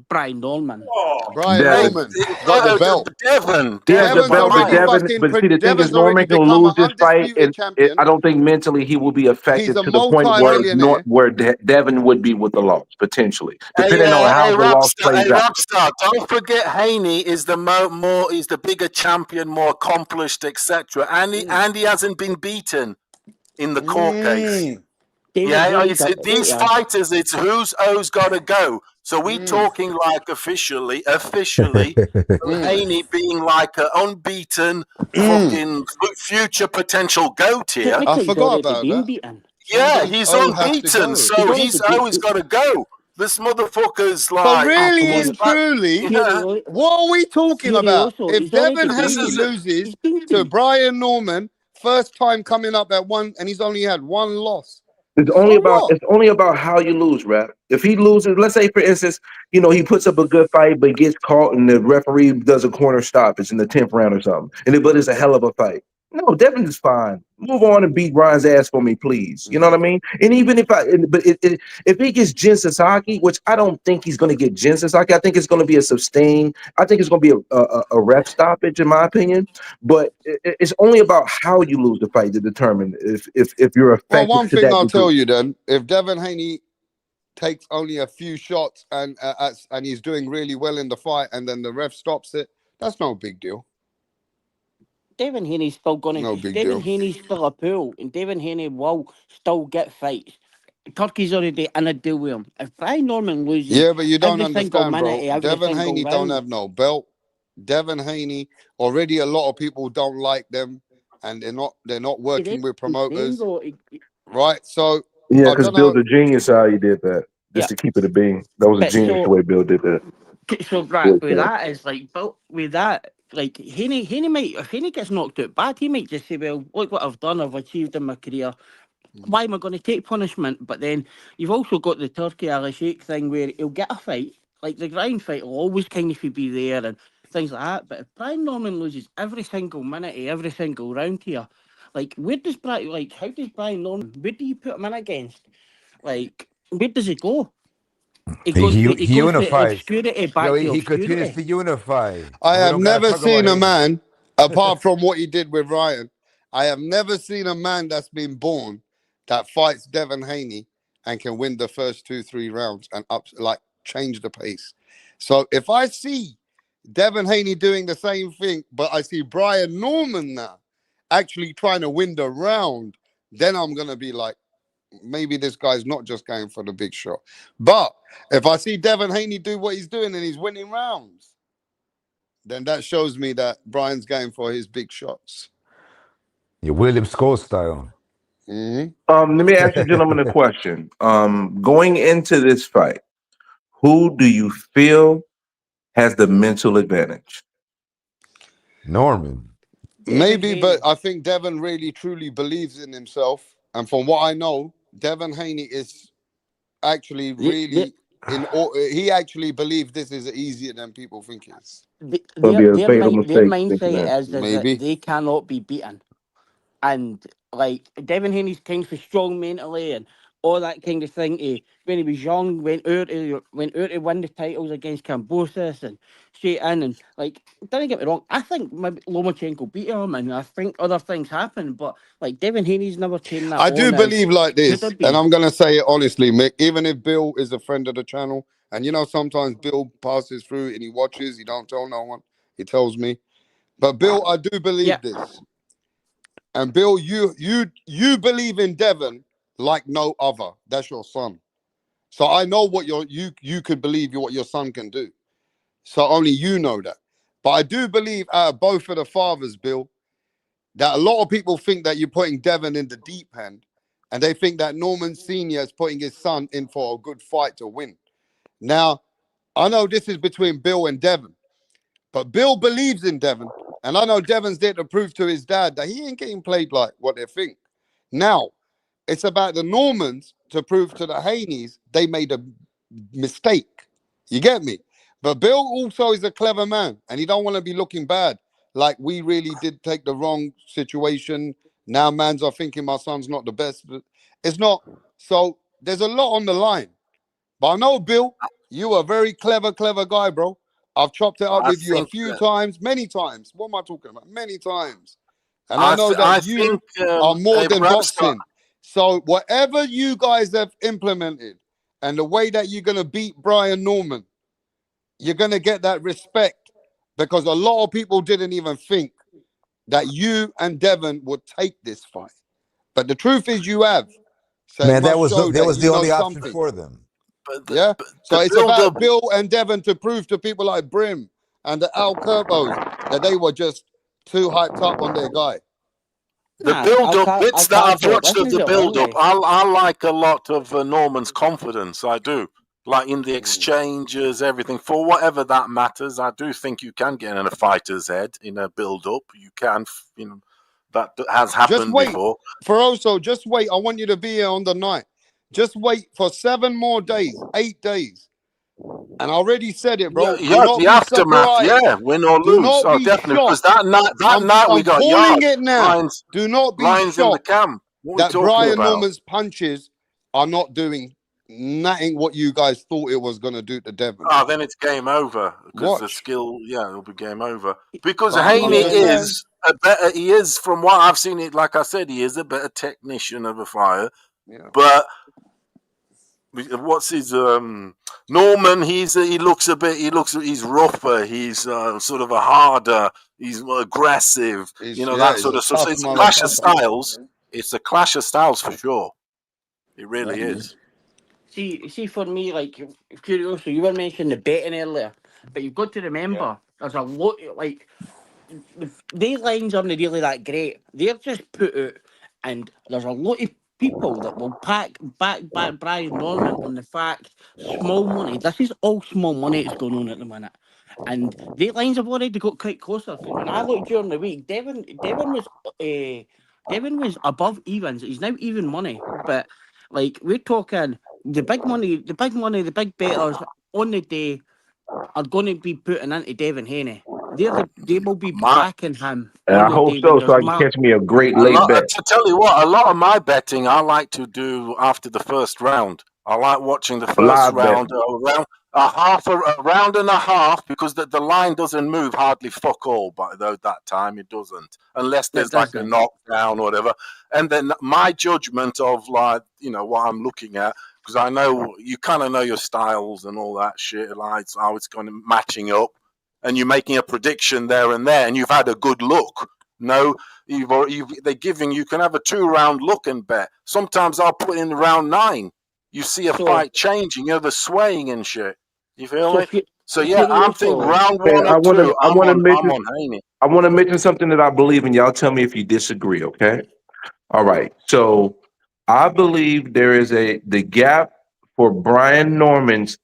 Brian Norman. Brian Devin. Norman got the belt. Devin. He has the Devin's belt, but already Devin. But see, the thing is, Devin's already Norman can become lose an this fight, undisputed and champion. I don't think mentally he will be affected He's a to the point multi-millionaire. where Devin would be with the loss potentially, depending on how the loss plays out. Rockstar, don't forget Haney is the he's the bigger champion, more accomplished, etc. And he hasn't been beaten in the court case. These fighters, it's who's got to go. So we're talking like officially Haney being like an unbeaten fucking future potential GOAT here. I forgot about that. Yeah, he's unbeaten, so he's always got to go. This motherfucker's like. So really and truly, what are we talking about? If Devin Haney loses to Brian Norman, first time coming up at one, and he's only had one loss. It's only about how you lose, Rap. If he loses, let's say for instance, he puts up a good fight but gets caught and the referee does a corner stoppage in the 10th round or something, but it's a hell of a fight. No, Devin is fine. Move on and beat Ryan's ass for me, please. You know what I mean? And even if he gets Jin Sasaki, which I don't think he's going to get Jin Sasaki, I think it's going to be a sustained. I think it's going to be a ref stoppage, in my opinion. But it's only about how you lose the fight to determine if you're effective. Well, one thing I'll tell you then, if Devin Haney takes only a few shots and he's doing really well in the fight, and then the ref stops it, that's no big deal. Devin Haney's still going to. No big Devin deal. Haney's still a pool, and Devin Haney will still get fights. Turkey's already in a deal with him. If Brian Norman loses, yeah, but you don't every single understand, minute, bro. every Devin single Haney round. don't have no belt. Devin Haney already a lot of people don't like them, and they're not working with promoters, right? So yeah, because Bill the Genius, how he did that, just to keep it a being. That was a genius the way Bill did that. So right with that is like, but with that, like Haney might, if Haney gets knocked out bad, he might just say, well, look what I've done, I've achieved in my career. Why am I going to take punishment? But then you've also got the Turkey Ali Sheikh thing where he'll get a fight. Like the grind fight will always kind of be there and things like that. But if Brian Norman loses every single minute of every single round here, like how does Brian Norman, where do you put him in against? Like, where does he go? He goes to unifies. obscurity back to He continues obscurity. to unify. I We have don't gotta never talk about seen a Haney. man, apart from what he did with Ryan, I have never seen a man that's been born that fights Devin Haney and can win the first 2-3 rounds and change the pace. So if I see Devin Haney doing the same thing, but I see Brian Norman now actually trying to win the round, then I'm gonna be like, maybe this guy's not just going for the big shot. But if I see Devin Haney do what he's doing and he's winning rounds, then that shows me that Brian's going for his big shots. Your William Skull style. Mm-hmm. Let me ask you gentlemen a question. Going into this fight, who do you feel has the mental advantage? Norman. Maybe, but I think Devin really truly believes in himself. And from what I know, Devin Haney is actually really he actually believes this is easier than people think it is. Their mindset is that they cannot be beaten. And like Devin Haney's kind of strong mentally and all that kind of thing. When he was young, went out to win the titles against Kambosos and straight in and like. Don't get me wrong. I think maybe Lomachenko beat him, and I think other things happened. But like Devin Haney's never taken that. I do believe like this, have and been. I'm gonna say it honestly, Mick. Even if Bill is a friend of the channel, and you know sometimes Bill passes through and he watches, he don't tell no one. He tells me, but Bill, I do believe this. And Bill, you believe in Devin like no other. That's your son. So I know what you could believe what your son can do. So only you know that. But I do believe out of both of the fathers, Bill, that a lot of people think that you're putting Devin in the deep end, and they think that Norman Sr. is putting his son in for a good fight to win. Now, I know this is between Bill and Devin, but Bill believes in Devin, and I know Devin's there to prove to his dad that he ain't getting played like what they think. Now, it's about the Normans to prove to the Haneys they made a mistake. You get me? But Bill also is a clever man, and he don't want to be looking bad. Like we really did take the wrong situation. Now mans are thinking my son's not the best. It's not. So there's a lot on the line. But I know, Bill, you are a very clever guy, bro. I've chopped it up with you a few times, many times. What am I talking about? Many times. And I know that you are more than boxing. So whatever you guys have implemented and the way that you're going to beat Brian Norman, you're going to get that respect because a lot of people didn't even think that you and Devin would take this fight. But the truth is you have. So man, that was the only option for them. Yeah. So it's about Bill and Devin to prove to people like Brim and the Al Kerbos that they were just too hyped up on their guy. The build-up bits that I've watched of the build-up, I like a lot of Norman's confidence. I do. Like in the exchanges, everything. For whatever that matters, I do think you can get in a fighter's head in a build-up. You can, you know, that has happened before. Feroso, just wait. I want you to be here on the night. Just wait for 7 more days, 8 days. And I already said it, bro. Yeah, the aftermath, win or lose. Oh, definitely. Because that night we got calling it now. Do not be Ryan's in the shocked camp. that Brian Norman's punches are not doing nothing what you guys thought it was going to do to Devin. Oh, then it's game over. Because the skill, it'll be game over. Because Haney is a better, he is, from what I've seen it, like I said, he is a better technician of a fighter. Yeah. But what's his Norman? He's he's rougher. He's sort of a harder. He's more aggressive. That sort of stuff. So it's a clash of styles. It's a clash of styles for sure. It really is. See, for me, like curious. You were mentioning the betting earlier, but you've got to remember there's a lot. Like these lines aren't really that great. They're just put out, and there's a lot of people that will back Brian Norman on the fact small money. This is all small money that's going on at the minute. And the lines have already got quite closer. Because when I looked during the week, Devin was above evens. He's now even money. But like we're talking the big money, the big bettors on the day are going to be putting into Devin Haney. They will be backing him And on I the hope day when so, so there's I can catch me a great A late lot, bet. to tell you what, a lot of my betting I like to do after the first round. I like watching the first Live bet. round, around a round and a half, because the line doesn't move hardly fuck all by that time. It doesn't, unless It there's like a doesn't. knockdown or whatever. And then my judgment of, like, what I'm looking at, because I know you kind of know your styles and all that shit, like how it's going to matching up, and you're making a prediction there, and you've had a good look. No, they're giving you can have a 2-round look and bet. Sometimes I'll put in round 9. You see a So fight changing, the swaying and shit. You feel so me? if you So if yeah, you're I'm thinking also round Hey, 1 or 2. I want to I'm mention on Haney. I want to mention something that I believe in. Y'all tell me if you disagree, okay? All right. So I believe there is the gap for Brian Norman's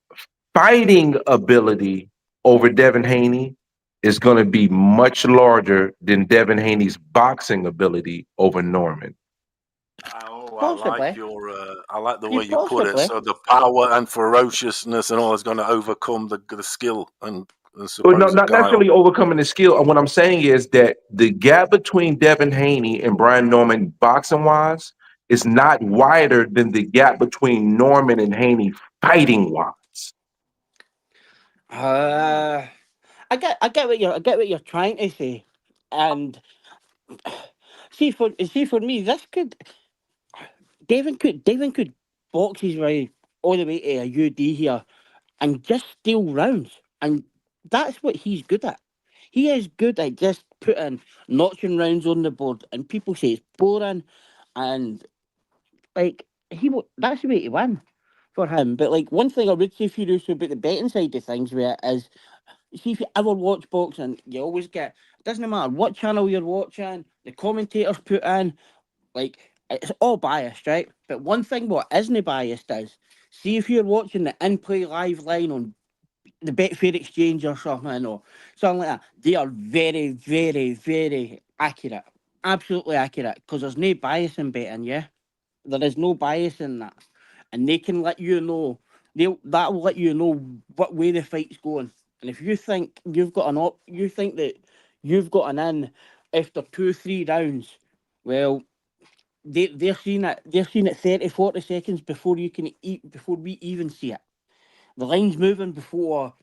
fighting ability over Devin Haney is going to be much larger than Devin Haney's boxing ability over Norman. Oh, possibly, I like the way you put it. possibly. So the power and ferociousness and all is going to overcome the skill and Well, no, supposed not guile. necessarily overcoming the skill. What I'm saying is that the gap between Devin Haney and Brian Norman boxing wise is not wider than the gap between Norman and Haney fighting wise. I get what you're trying to say, and see for me this could Devin could box his way all the way to a UD here and just steal rounds, and that's what he's good at. He is good at just putting notching rounds on the board, and people say it's boring, and like that's the way to win for him. But like one thing I would say for you about the betting side of things, where it is, see if you ever watch boxing, you always get, it doesn't matter what channel you're watching, the commentators put in, like it's all biased, right? But one thing what isn't biased is, see if you're watching the in-play live line on the Betfair Exchange or something like that, they are very, very, very accurate. Absolutely accurate. Because there's no bias in betting, yeah? There is no bias in that. And they can let you know, that will let you know what way the fight's going. And if you think you've got you think that you've got an in after 2-3 rounds, well, they're seeing it 30, 40 seconds before you can eat before we even see it. The line's moving before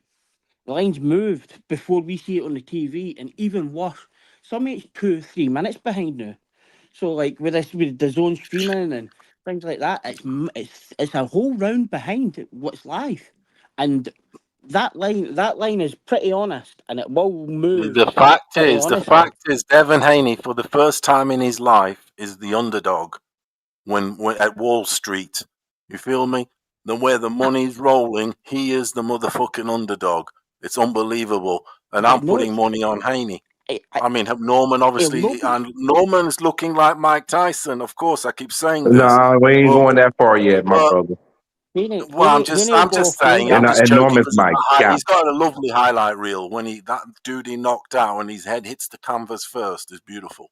the line's moved before we see it on the TV, and even worse, some it's 2-3 minutes behind now. So like with the zone streaming and things like that, it's a whole round behind what's live, and that line is pretty honest, and it will move pretty The honestly. fact is, Devin Haney, for the first time in his life, is the underdog when at Wall Street. You feel me? Then where the money's rolling, he is the motherfucking underdog. It's unbelievable, and I'm But no, putting it's money on Haney. I, I mean, Norman obviously, Logan. and Norman's looking like Mike Tyson. Of course, I keep saying this, Nah, we ain't but going that far yet, my brother. well, I'm just saying. I'm just And joking Norman's because my guy. he's got a lovely highlight reel when that dude he knocked out and his head hits the canvas first is beautiful.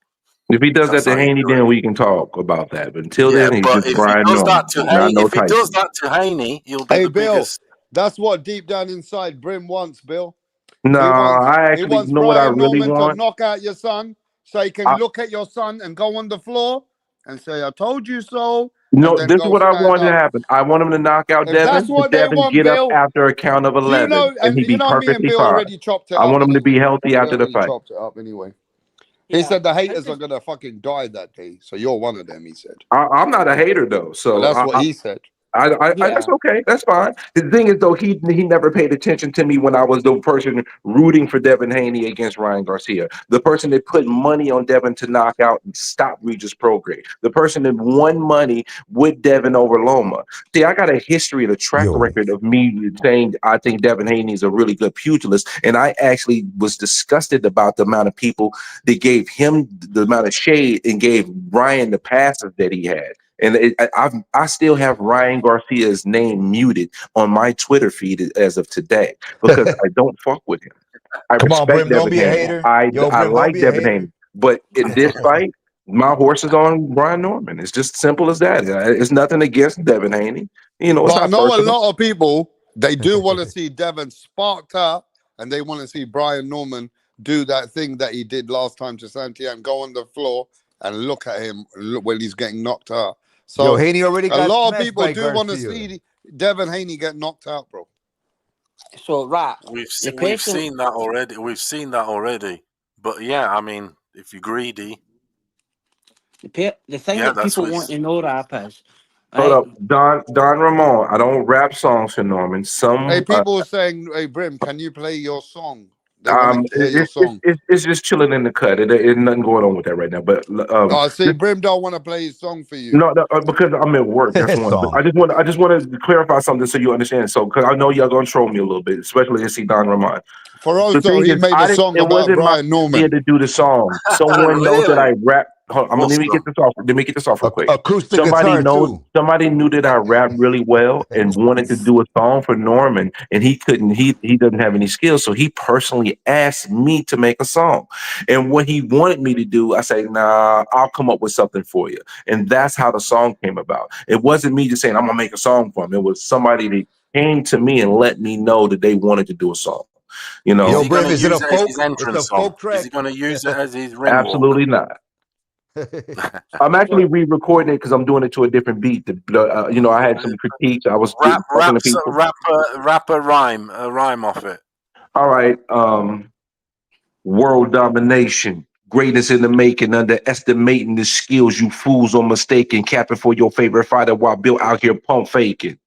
If he does That's that to how you Haney, do it. then we can talk about that. But until Yeah, then, he's but just Brian Norman. He's not no Hey, Tyson. Haney, he'll be Hey, the Bill, biggest. that's what deep down inside Brim wants, Bill. No, I He actually, wants you know what I Brian really Norman to want? knock out your son so he can look at your son and go on the floor and say, I told you so, and No, then this is go what I stand want to up. happen. I want him to knock out If that's Devin, to what they Devin want, get up Bill, after a count of 11, and he be me and perfectly Bill fine. already chopped it I up want him to be anyway. healthy We after the already fight. chopped it up anyway. He said the haters are gonna fucking die that day, so you're one of them. He said. I'm not a hater though, Well, so that's what he said. that's okay. That's fine. The thing is, though, he never paid attention to me when I was the person rooting for Devin Haney against Ryan Garcia, the person that put money on Devin to knock out and stop Regis Prograis, the person that won money with Devin over Loma. See, I got a history, a track record of me saying I think Devin Haney is a really good pugilist, and I actually was disgusted about the amount of people that gave him the amount of shade and gave Ryan the passes that he had. And I still have Ryan Garcia's name muted on my Twitter feed as of today because I don't fuck with him. I Come on, respect Brim. Don't Devin be a Haney. hater. I Brim, don't like be a Devin hater. Haney, but in this fight, my horse is on Brian Norman. It's just simple as that. It's nothing against Devin Haney. You know, it's But I not know a personal. lot of people, they do want to see Devin sparked up, and they want to see Brian Norman do that thing that he did last time to Santiago, go on the floor and look at him when he's getting knocked out. So Haney already a got lot of smashed people by do want to Garcia. see Devin Haney get knocked out, bro. So, right. We've seen that already. We've seen that already. But yeah, I mean, if you're greedy, the thing yeah, that that's people what want it's. to know, Rap, is Hold right. up, Don Ramon. I don't rap songs for Norman. Hey, people are saying, hey, Brim, can you play your song? They want to hear your It's song. it's just chilling in the cut. It nothing going on with that right now. But Oh, see, Brim don't want to play his song for you. no, because I'm at work. That's one. But I just want to clarify something so you understand. So, because I know y'all gonna troll me a little bit, especially to see Don Ramon. For The also, thing he is, made a song it about wasn't my Brian Norman. idea to do the song. Someone knows that Really? I rap. Hold on, let me get this off. Let me get this off real quick. Acoustic guitar too. Somebody knew that I rap really well and wanted to do a song for Norman, and he couldn't. He doesn't have any skills, so he personally asked me to make a song. And what he wanted me to do, I say, nah, I'll come up with something for you. And that's how the song came about. It wasn't me just saying I'm gonna make a song for him. It was somebody that came to me and let me know that they wanted to do a song. You know, Is he going to is it use a it as folk? his It's entrance a song? folk track. Is he going to use it as his ring walk? absolutely not. I'm actually re-recording it because I'm doing it to a different beat. You know, I had some critiques. I was talking to people. Rap a rhyme off it. All right, world domination, greatness in the making, underestimating the skills you fools are mistaken, capping for your favorite fighter while Bill out here pump faking.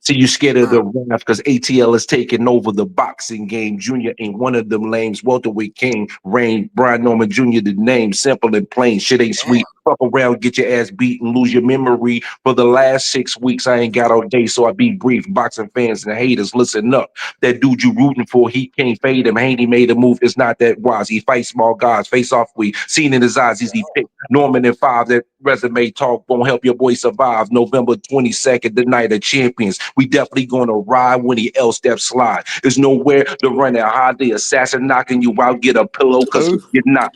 See, you scared of the wrath because ATL is taking over the boxing game. Junior ain't one of them lames. Welterweight king, Rain, Brian Norman Jr. the name, simple and plain. Shit ain't sweet. Fuck around, get your ass beat and lose your memory. For the last 6 weeks, I ain't got all day, so I be brief. Boxing fans and haters, listen up. That dude you rooting for, he can't fade him. Haney made a move, it's not that wise. He fights small guys, face off we seen in his eyes. He picked Norman and 5. That resume talk won't help your boy survive. November 22nd, the night of champions. We definitely gonna ride when he L-step slide. There's nowhere to run and hide. The assassin knocking you out, get a pillow because you're not.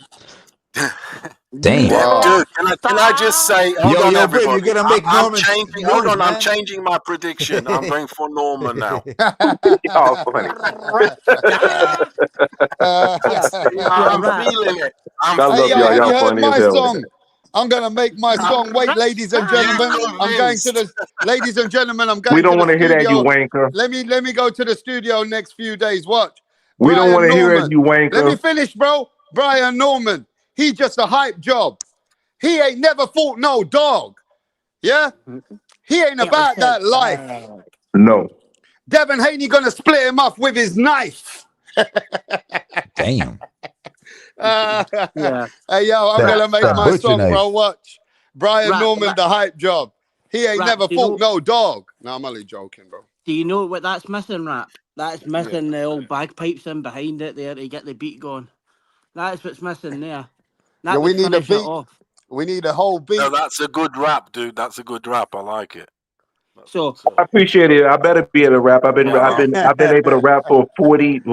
Damn. Dude, can I just say, hold on, Brim, you're everybody. gonna make I'm Norman changing. move, Hold on, I'm man. changing my prediction. I'm going for Norman now. Oh, funny. I'm feeling it. I Hey, love yo, y'all. have you Y'all heard funny as my hell with song? I'm gonna make my song. Wait, ladies and gentlemen, I'm going to the ladies and gentlemen. I'm that. We going to don't the want to hear that, you studio. wanker. Let me go to the studio next few days. Watch, We don't want Brian to hear it, Norman. you Let me wanker. finish, bro. Brian Norman. He just a hype job. He ain't never fought no dog. Yeah, he ain't about that life. No. Devin Haney gonna split him off with his knife. Damn. Yeah. Hey, yo, I'm gonna make that my butcher song, knife. bro. Watch. Brian Rap, Norman, rap, the hype job. He ain't rap. never Do you fought know? no dog. No, I'm only joking, bro. Do you know what that's missing, Rap? That's Yeah. missing the old bagpipes in behind it there to get the beat going. That's what's missing there. That Yeah, we would need a finish it beat. off. We need a whole beat. No, that's a good rap, dude. That's a good rap. I like it. So I appreciate it. I better be able to rap. I've been able to rap for 40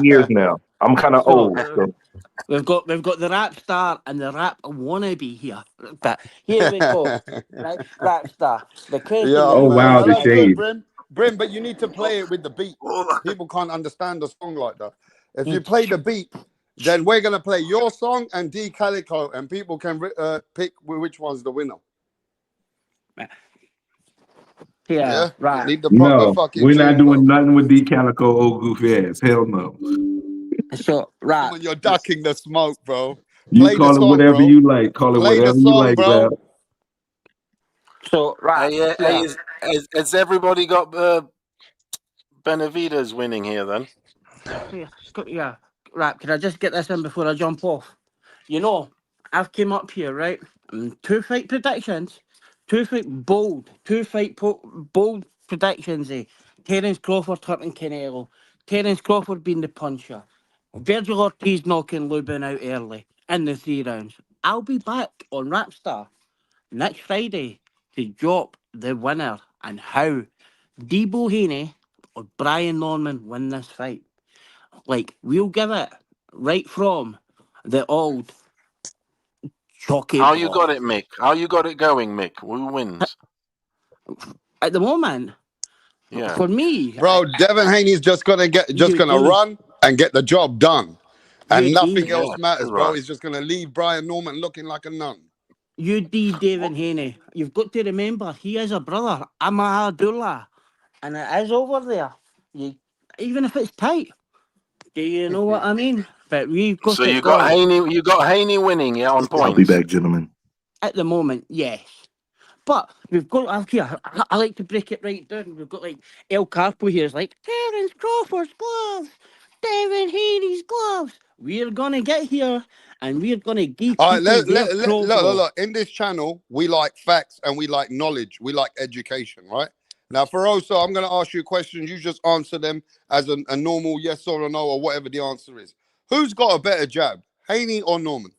years now. I'm kind of old. So. we've got the rap star and the rap wannabe here. But here we go. Right? Rap star. The question Yo, is, man. is No, that's good, this Brim, but you need to play it with the beat. People can't understand a song like that. If you Mm. play the beat, then we're gonna play your song and D Calico, and people can pick which one's the winner. Yeah, right. Need the proper No, fucking we're not tune, bro. doing nothing with D Calico old goofy ass. Hell no. So right. Come on, you're ducking the smoke, bro. You Play the call it song, whatever bro. you like. Call it Play the whatever you song, like, bro. Val. So right. Hey, has everybody got Benavides winning here then? Yeah. Right. Can I just get this in before I jump off? You know, I've came up here, right? 2 fight predictions. 2 fight bold predictions. Terence Crawford hurting Canelo. Terence Crawford being the puncher. Virgil Ortiz knocking Lubin out early in the 3 rounds. I'll be back on Rapstar next Friday to drop the winner and how Debo Haney or Brian Norman win this fight. Like, we'll give it right from the old chalky How you ball. got it, Mick? How you got it going, Mick? Who wins? At the moment, Yeah. for me, Bro, Devin Haney's just gonna run and get the job done. And nothing else matters, bro. He's just gonna leave Brian Norman looking like a nun. Devin Haney, you've got to remember, he is a brother. I'm a Abdullah. And it is over there. Even if it's tight. Do you know what I mean? But we've got So it you got going. Haney winning, yeah, on points. I'll be back, gentlemen. At the moment, yes. But we've got here. I like to break it right down. We've got like El Carpo here. It's like Terence Crawford's gloves, Devin Haney's gloves. We're gonna get here, and we're gonna give All people right, their promo. look. In this channel, we like facts and we like knowledge. We like education, right? Now, Feroso, I'm going to ask you questions. You just answer them as a normal yes or a no or whatever the answer is. Who's got a better jab, Haney or Norman?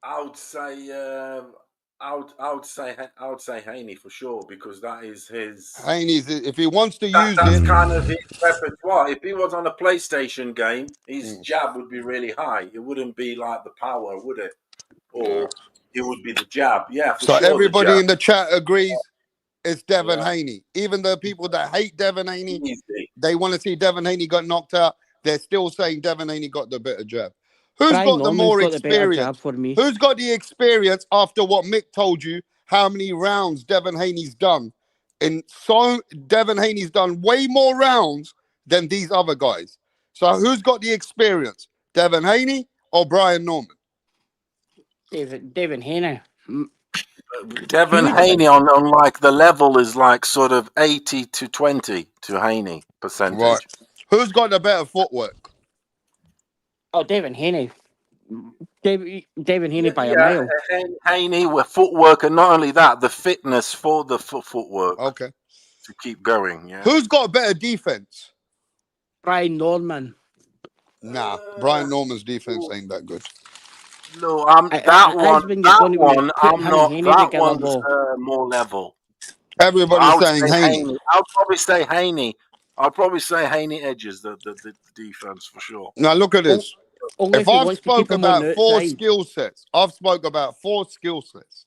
I would say Haney for sure, because that is his. Haney's, if he wants to use that's it, kind of his repertoire. If he was on a PlayStation game, his jab would be really high. It wouldn't be like the power, would it? Or it would be the jab. Yeah, for so sure. everybody in the chat agrees it's Devin Haney. Even the people that hate Devin Haney, they want to see Devin Haney got knocked out. They're still saying Devin Haney got the better jab. Who's got the more experience? Who's got the experience after what Mick told you? How many rounds Devin Haney's done? Devin Haney's done way more rounds than these other guys. So who's got the experience? Devin Haney or Brian Norman? Devin Haney. Devin Haney on like the level is like sort of 80 to 20 to Haney percentage. Right. Who's got the better footwork? Oh, Devin Haney. Devin Haney by a mile. Haney with footwork, and not only that, the fitness for the footwork. Okay. To keep going. Yeah. Who's got better defense? Brian Norman. Nah, Brian Norman's defense ain't that good. No, that one's more level. Everybody's saying Haney. I'll probably say Haney. I'll probably say Haney edges the defense for sure. Now look at this. If I've spoke about four skill sets,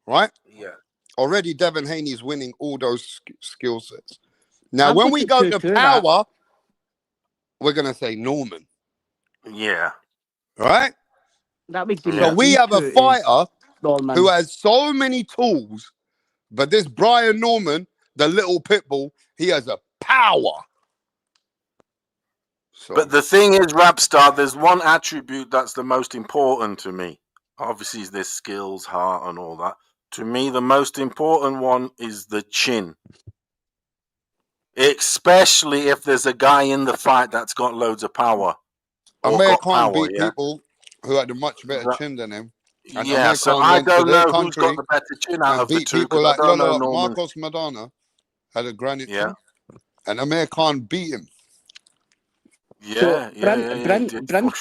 right? Yeah. Already Devin Haney's winning all those skill sets. Now, when we go to power, we're going to say Norman. Yeah. Right? So we have a fighter who has so many tools, but this Brian Norman, the little pit bull, he has a power. So. But the thing is, Rapstar, there's one attribute that's the most important to me. Obviously, there's skills, heart, and all that. To me, the most important one is the chin. Especially if there's a guy in the fight that's got loads of power. Amir Khan beat people who had a much better chin than him. And yeah, so I don't know who's got the better chin out of the two. People like Norman. Marcos Madonna had a granite chin, and Amir Khan beat him. Yeah, Brim's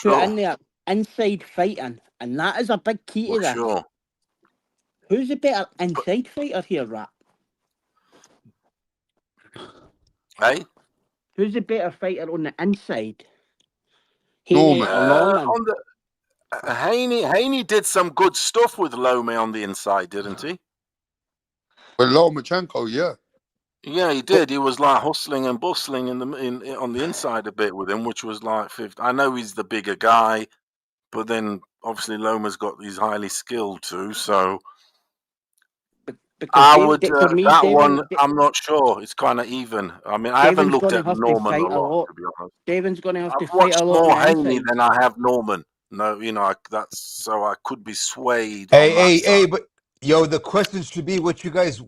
put in there inside fighting, and that is a big key to this. Sure. Who's the better inside fighter here, Rap? Hey? Who's the better fighter on the inside? Haney or Norman? Haney did some good stuff with Lomé on the inside, didn't he? With Lomachenko, yeah. Yeah, he did. He was like hustling and bustling on the inside a bit with him, which was like 50. I know he's the bigger guy, but then obviously Loma's he's highly skilled too. So I would one. I'm not sure. It's kind of even. I mean, I haven't looked at Norman a lot, to be honest. Davin's going to have to fight a lot more Haney than I have Norman. No, that's so I could be swayed. Hey, but. Yo, the question should be what do you guys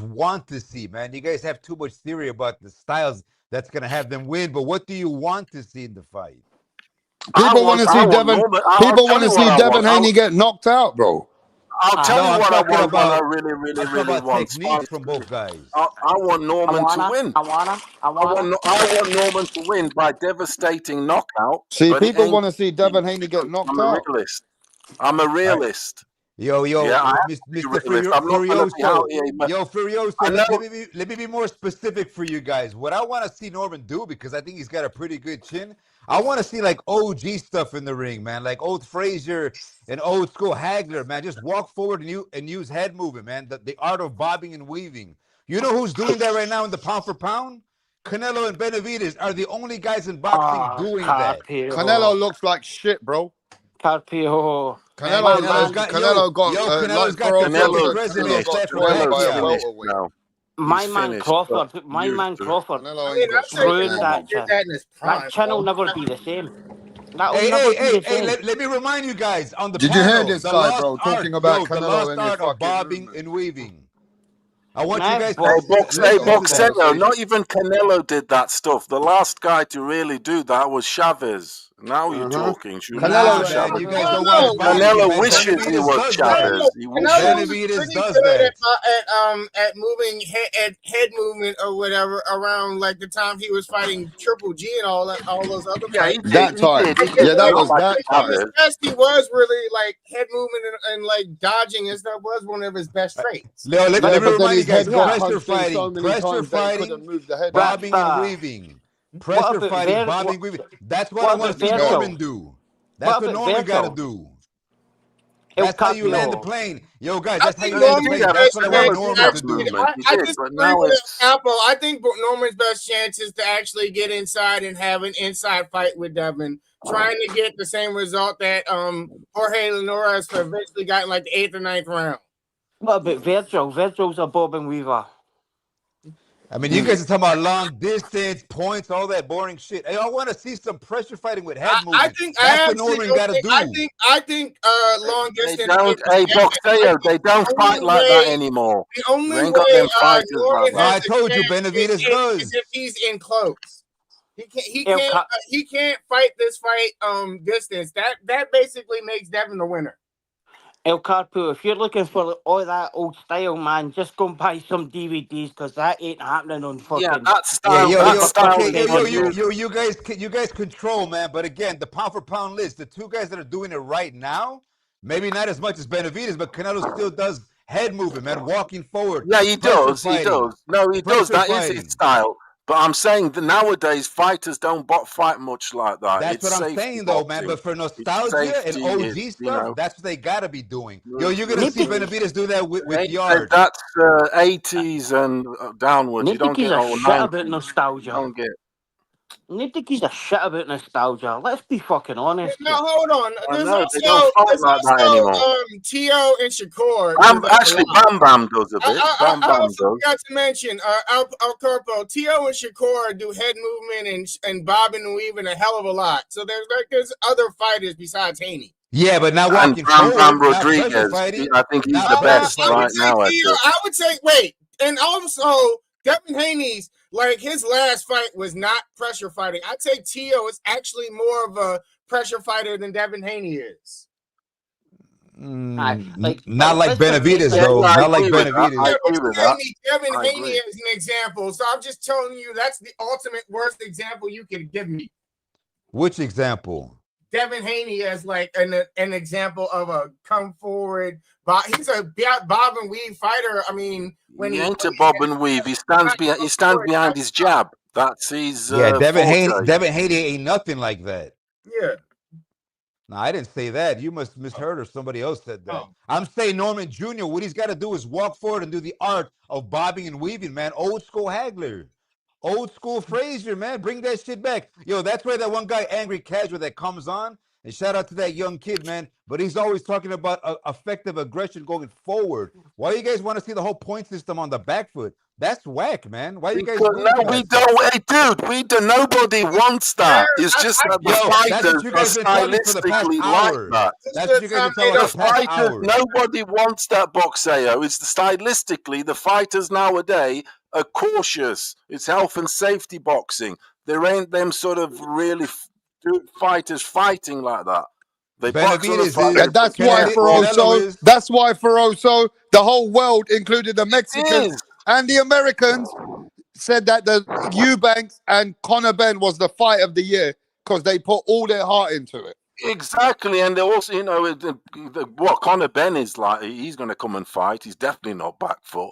want to see, man? You guys have too much theory about the styles that's going to have them win, but what do you want to see in the fight? People want to see Devin. People want to see Devin Haney get knocked out, bro. I'll tell you what I want. About, I really want technique from both guys. I want Norman to win. I want Norman to win by devastating knockout. See, people want to see Devin Haney get knocked out. I'm a realist. Yo, Yeah, I have to be Mr. realist. I'm not going to be out Furioso. here, but Yo, Furioso, I know. let me be more specific for you guys. What I want to see Norman do, because I think he's got a pretty good chin, I want to see like OG stuff in the ring, man. Like old Frazier and old school Hagler, man. Just walk forward and use head movement, man. The art of bobbing and weaving. You know who's doing that right now in the pound for pound? Canelo and Benavidez are the only guys in boxing doing that. Canelo looks like shit, bro. Carpio. Man, Canelo got Canelo's like got the Ferocious fucking said, resume Canelo got set from drilled by a Pacquiao. welterweight. My man Crawford, Canelo ain't got shit ruined going that on. chin. that in his prime, That chin will bro. never be the same. That will never be the same. Let me remind you guys on the Did you hear panel, this the guy, lost bro, art, talking about the Canelo lost and your art of fucking bobbing movement? and weaving. I want you Man, guys Hey, to listen to this Boxeo, conversation. not even Canelo did that stuff. The last guy to really do that was Chavez. Now you're talking. Nah, man, you guys don't want his boxing. Canelo wishes he Benavidez was does Chavez. that. He Canelo's wishes. Benavidez pretty does good that. at moving head movement or whatever around like the time he was fighting Triple G and all those other fights. That time. Yeah, that was that time. His best, he was really like head movement and like dodging and stuff was one of his best traits. Leo, let me But then remind you his guys, head got pressure punched in so fighting, many times that he couldn't move the head. bobbing and weaving. Pressure about fighting, bobbing, weaving. That's what I want to see Virgil? Norman do. That's what Norman got to do. That's how you land the plane. Yo, guys, that's how you land the plane. That's what I want Norman to do. I disagree with Apple. I think Norman's best chance is to actually get inside and have an inside fight with Devin, trying to get the same result that Jorge Linares eventually got in like the 8th or 9th round. What about Virgil? Virgil's a bob and weaver. I mean, you guys are talking about long distance, points, all that boring shit. Hey, I want to see some pressure fighting with head movement. I think that's what Norman got to do. I think long distance. Boxeo, they don't fight like that anymore. The only They ain't way got them fighters Norman like has that. I told you, Benavidez does. is if he's in close. He can't fight this fight distance. That basically makes Devin the winner. El Carpo, if you're looking for all that old style, man, just go and buy some DVDs because that ain't happening on fucking. Yeah, that style. You guys control, man. But again, the pound for pound list, the two guys that are doing it right now, maybe not as much as Benavidez, but Canelo still does head movement, man, walking forward. Yeah, he does. He does. No, he does. That is his style. But I'm saying that nowadays fighters don't fight much like that. That's what I'm saying, though, man. But for nostalgia and OG stuff, that's what they got to be doing. Yo, you're going to see Benavidez do that with Yard. That's 80s and downwards. You don't get a shit about nostalgia. Don't get. Nobody gives a shit about nostalgia. Let's be fucking honest. Now hold on. There's they don't fight like that anymore. Tio and Shakur. Actually, Bam Bam does a bit. Bam Bam does. Forgot to mention Al Corpo. Tio and Shakur do head movement and bobbing and weaving a hell of a lot. So there's other fighters besides Haney. Yeah, but not walking forward. Bam Rodriguez. I think he's the best right now. I would say wait, and also Devin Haney's. Like, his last fight was not pressure fighting. I'd say Tio is actually more of a pressure fighter than Devin Haney is. Not like Benavidez, though. Not like Benavidez. Devin Haney is an example. So I'm just telling you, that's the ultimate worst example you could give me. Which example? Devin Haney as like an example of a come forward. He's a bob and weave fighter. I mean, when he ain't a bob and weave, he stands behind his jab. That's his. Devin Haney ain't nothing like that. Yeah. No, I didn't say that. You must misheard or somebody else said that. I'm saying Norman Jr., what he's got to do is walk forward and do the art of bobbing and weaving, man. Old school Hagler. Old school Frazier, man. Bring that shit back. Yo, that's where that one guy, Angry Casual, that comes on. And shout out to that young kid, man. But he's always talking about effective aggression going forward. Why you guys want to see the whole point system on the back foot? That's whack, man. Why you guys? No, we don't. Hey, dude, we do. Nobody wants that. It's just that the fighters are stylistically like that. That's what you guys been talking about the past hour. Nobody wants that Boxeo. It's stylistically the fighters nowadays are cautious. It's health and safety boxing. There ain't them sort of really fighters fighting like that. They box on that's why Ferocious. That's why Ferocious. The whole world, including the Mexicans and the Americans, said that the EUBANKS and Conor Benn was the fight of the year because they put all their heart into it. Exactly, and they also, you know, what Conor Benn is like. He's going to come and fight. He's definitely not back foot.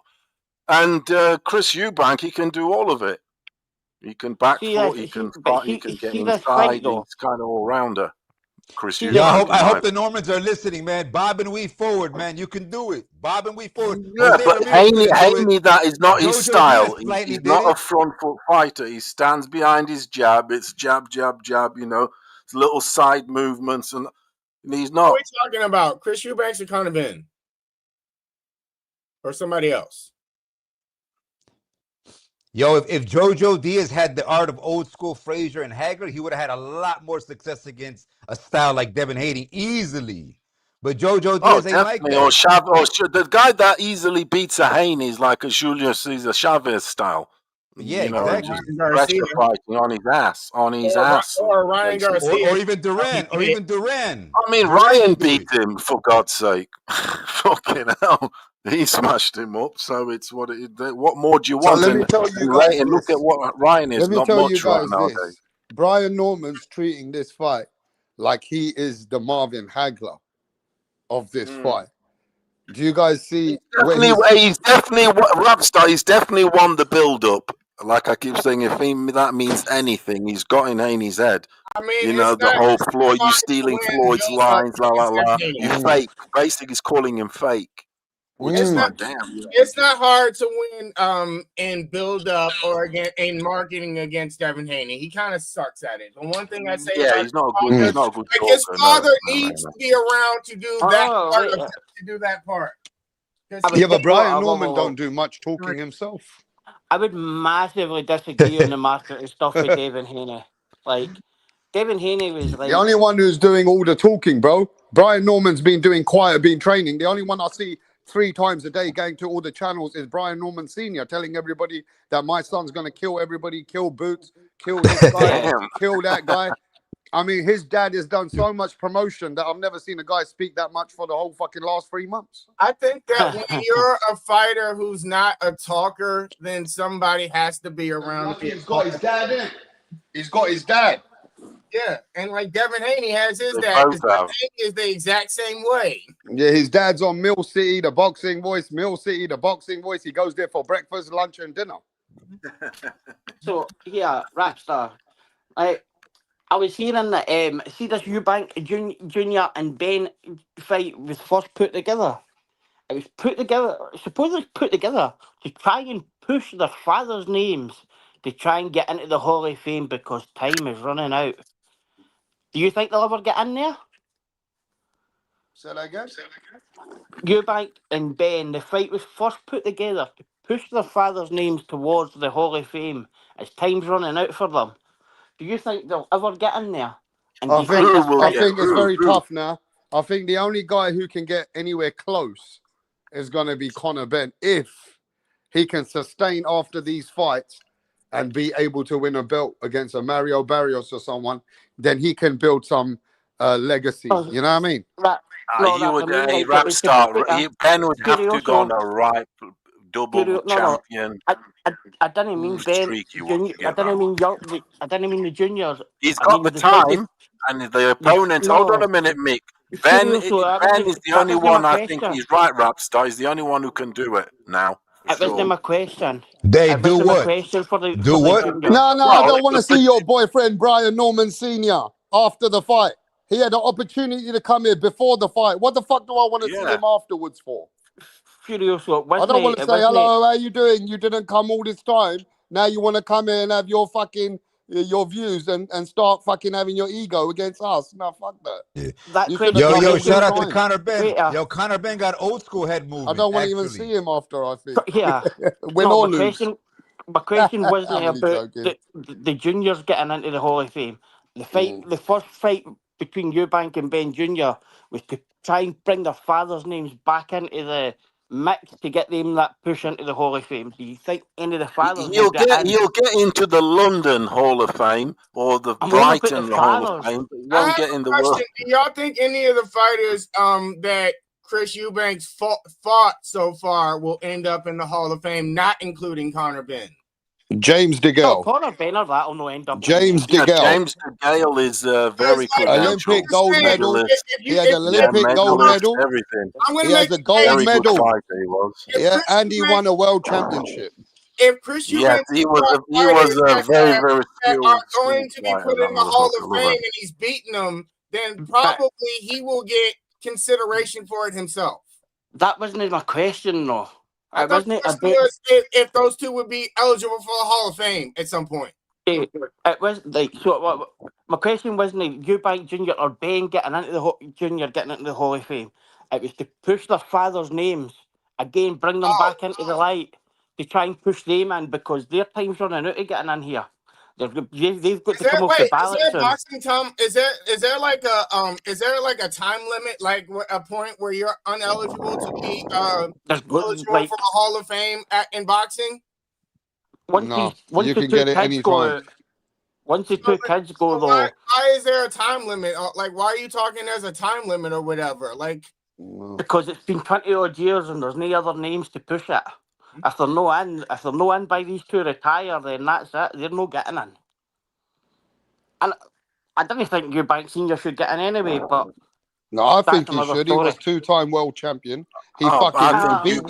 And Chris Eubank, he can do all of it. He can back foot. He can fight. He can get see this fight inside. though. He's kind of all rounder. Chris See Yo, Eubank, I in my hope the Normans are listening, man. Bob and weave forward, man. You can do it. Bob and weave forward. yeah, Jose but Ramirez Haney, couldn't do it. that is not his Jojo Diaz style. slightly He's did not a it. front foot fighter. He stands behind his jab. It's jab, jab, jab. You know, it's little side movements, and he's What are not. we talking about? Chris Eubanks or Conor Benn? Or somebody else? Yo, if Jojo Diaz had the art of old school Frazier and Hagler, he would have had a lot more success against a style like Devin Haney easily. But Jojo Oh, Diaz ain't like definitely. Or that. the guy that easily beats a Haney is like a Julio Cesar Chavez style. Yeah, You know, exactly. just pressure fighting on his ass, Or Ryan Garcia. Or even Duran. Or even Duran. I mean, Duran Ryan could do beat it. him, for God's sake. Fucking hell. He smashed him up. So it's what more do you So want? let me tell you And guys look at this. what Ryan is. Let me Not tell you much right guys nowadays. this. Brian Norman's treating this fight like he is the Marvin Hagler of this fight. Do you guys see where He's definitely Rapstar. He's definitely won the build-up. Like I keep saying, if that means anything, he's got in Haney's head. I mean, You know, the whole Floyd, you stealing Floyd's build up lines, la la la. You against fake. Basically, he's calling him fake. Which is like, damn. It's not hard to win in build up or in marketing against Devin Haney. He kind of sucks at it. The one thing I say about he's not a good. He's not a good talker. his father needs to be around to do that part. Yeah, but Brian Norman don't do much talking himself. I would massively disagree on the market stuff with Devin Haney. Like, Devin Haney was like... The only one who's doing all the talking, bro. Brian Norman's been doing quiet, been training. The only one I see 3 times a day going to all the channels is Brian Norman Sr. telling everybody that my son's going to kill everybody, kill Boots, kill this guy, kill that guy. I mean, his dad has done so much promotion that I've never seen a guy speak that much for the whole fucking last 3 months. I think that when you're a fighter who's not a talker, then somebody has to be around. He's got his dad in. He's got his dad. Yeah, and like Devin Haney has his dad. Devin Haney is the exact same way. Yeah, his dad's on Mill City, the boxing voice. Mill City, the boxing voice. He goes there for breakfast, lunch, and dinner. So, yeah, Rapstar. I was hearing that, see this Eubank Junior and Ben fight was first put together. It was put together, supposedly put together to try and push their father's names to try and get into the Hall of Fame because time is running out. Do you think they'll ever get in there? Say that again? Eubank and Ben, the fight was first put together to push their father's names towards the Hall of Fame as time's running out for them. Do you think they'll ever get in there? And I think it's very tough now. I think the only guy who can get anywhere close is going to be Conor Benn if he can sustain after these fights and be able to win a belt against a Mario Barrios or someone. Then he can build some legacy. You know what I mean? Ben would have to go on a right double champion. I didn't mean Ben. I didn't mean the juniors. He's got the time and the opponent. Hold on a minute, Mick. Ben is the only one. I think he's right, Rapstar. He's the only one who can do it now. That wasn't my question. They do what? Do what? No, I don't want to see your boyfriend Brian Norman Sr. after the fight. He had an opportunity to come here before the fight. What the fuck do I want to see him afterwards for? Furioso. I don't want to say, hello, how you doing? You didn't come all this time. Now you want to come here and have your fucking, your views and start fucking having your ego against us. No, fuck that. Yo, shout out to Conor Benn. Yo, Conor Benn got old school head movement. I don't want to even see him after, I think. Yeah. Win or lose. My question wasn't about the juniors getting into the Hall of Fame. The fight, the first fight between Eubank and Ben Jr. was to try and bring their fathers' names back into the mix to get them that push into the Hall of Fame. Do you think any of the fathers He'll get into the London Hall of Fame or the Brighton Hall of Fame, but he won't get in the world. Do y'all think any of the fighters that Chris Eubanks fought so far will end up in the Hall of Fame, not including Conor Benn? James No, DeGale. Conor Benn or that'll no end up. James Yeah, DeGale. James DeGale is very Olympic credentialed, gold medal. pugilist, He had an Olympic gold medalist, medal. everything. He has a gold Very good medal. fighter he was. Yeah, and he won a world championship. If Chris Yes, Eubanks he was a very, very that are skilled going to be fighter. put That in the Hall of motherfucker, love Fame him. and he's beating them, then probably he will get consideration for it himself. That wasn't my question, though. I thought the question was if those two would be eligible for the Hall of Fame at some point. It was like so. My question wasn't Eubank Junior or Ben getting into the Junior getting into the Hall of Fame. It was to push their fathers' names again, bring them back into the light to try and push them in because their time's running out of getting in here. They've got to come off the ballot is there soon. boxing time? Is there like a time limit, like a point where you're uneligible to be eligible for the Hall of Fame in boxing? Once you can get it anytime. Once the two kids go, though. Why is there a time limit? Like, why are you talking as a time limit or whatever? Like, because it's been 20 odd years and there's no other names to push it. If they're no in by these two retire, then that's it. They're no getting in. And I didn't think Eubank Senior should get in anyway, but no, I think he another should. story. He was two-time world champion. He he beat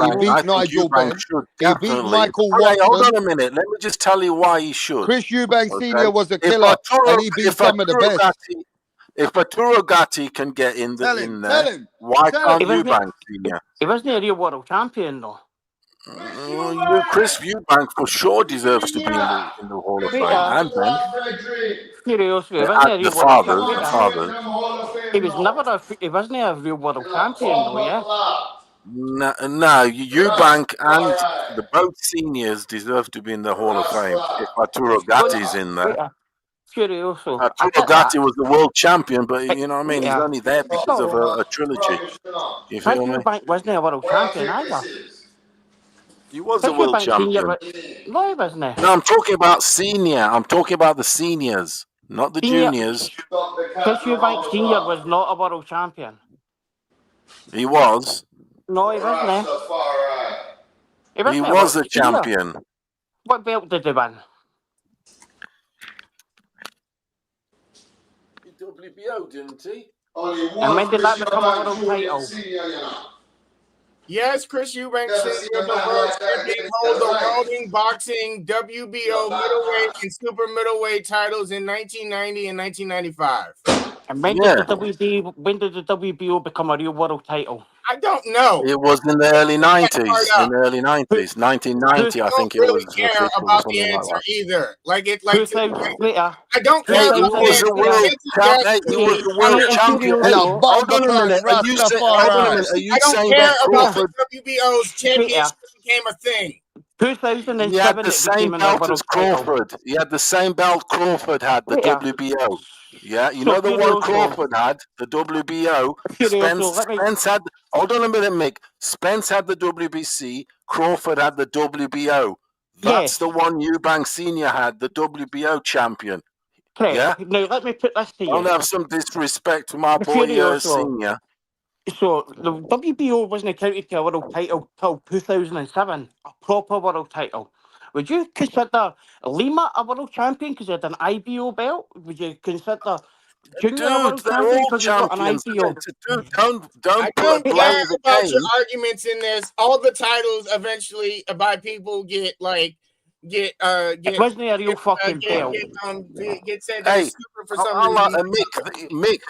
Nigel Benn. He beat Michael Watson. Hold on a minute. Let me just tell you why he should. Chris Eubank Senior was a killer, and he beat some of the best. If Arturo Gatti can get in there, why can't Eubank Senior? He wasn't a real world champion, though. Chris Eubank for sure deserves to be in the Hall of Fame. And Ben. Seriously, he wasn't a real world champion. He wasn't a real world champion, though, yeah? No, Eubank and both seniors deserve to be in the Hall of Fame. If Arturo Gatti's in there. Arturo Gatti was the world champion, but you know what I mean? He's only there because of a trilogy. You feel me? Eubank wasn't a world champion either. He was a world champion. No, he wasn't. No, I'm talking about senior. I'm talking about the seniors, not the juniors. Chris Eubank Senior was not a world champion. He was. No, he wasn't. He was a champion. What belt did he win? WBO, didn't he? And when did that become a world title? Yes, Chris Eubank Senior, the world champion, holds the welding, boxing, WBO middleweight and super middleweight titles in 1990 and 1995. And when did the WBO become a real world title? I don't know. It was in the early 90s. 1990, I think it was. I don't really care about the answer either. I don't care. He was a world champion. Hold on a minute. Are you saying that Crawford? WBO's championship became a thing. 2007. He had the same belt as Crawford. He had the same belt Crawford had, the WBO. Yeah, you know the one Crawford had, the WBO. Spence had. Hold on a minute, Mick. Spence had the WBC. Crawford had the WBO. That's the one Eubank Senior had, the WBO champion. Correct. Yeah. Now let me put this to you. Don't have some disrespect to my boy Senior. So the WBO wasn't accounted to a world title till 2007, a proper world title. Would you consider Lima a world champion because he had an IBO belt? Would you consider Junior a world champion because he got an IBO? I don't care about your arguments in this. All the titles eventually by people get it wasn't a real fucking belt. Get said that it's super for some reason. Mick,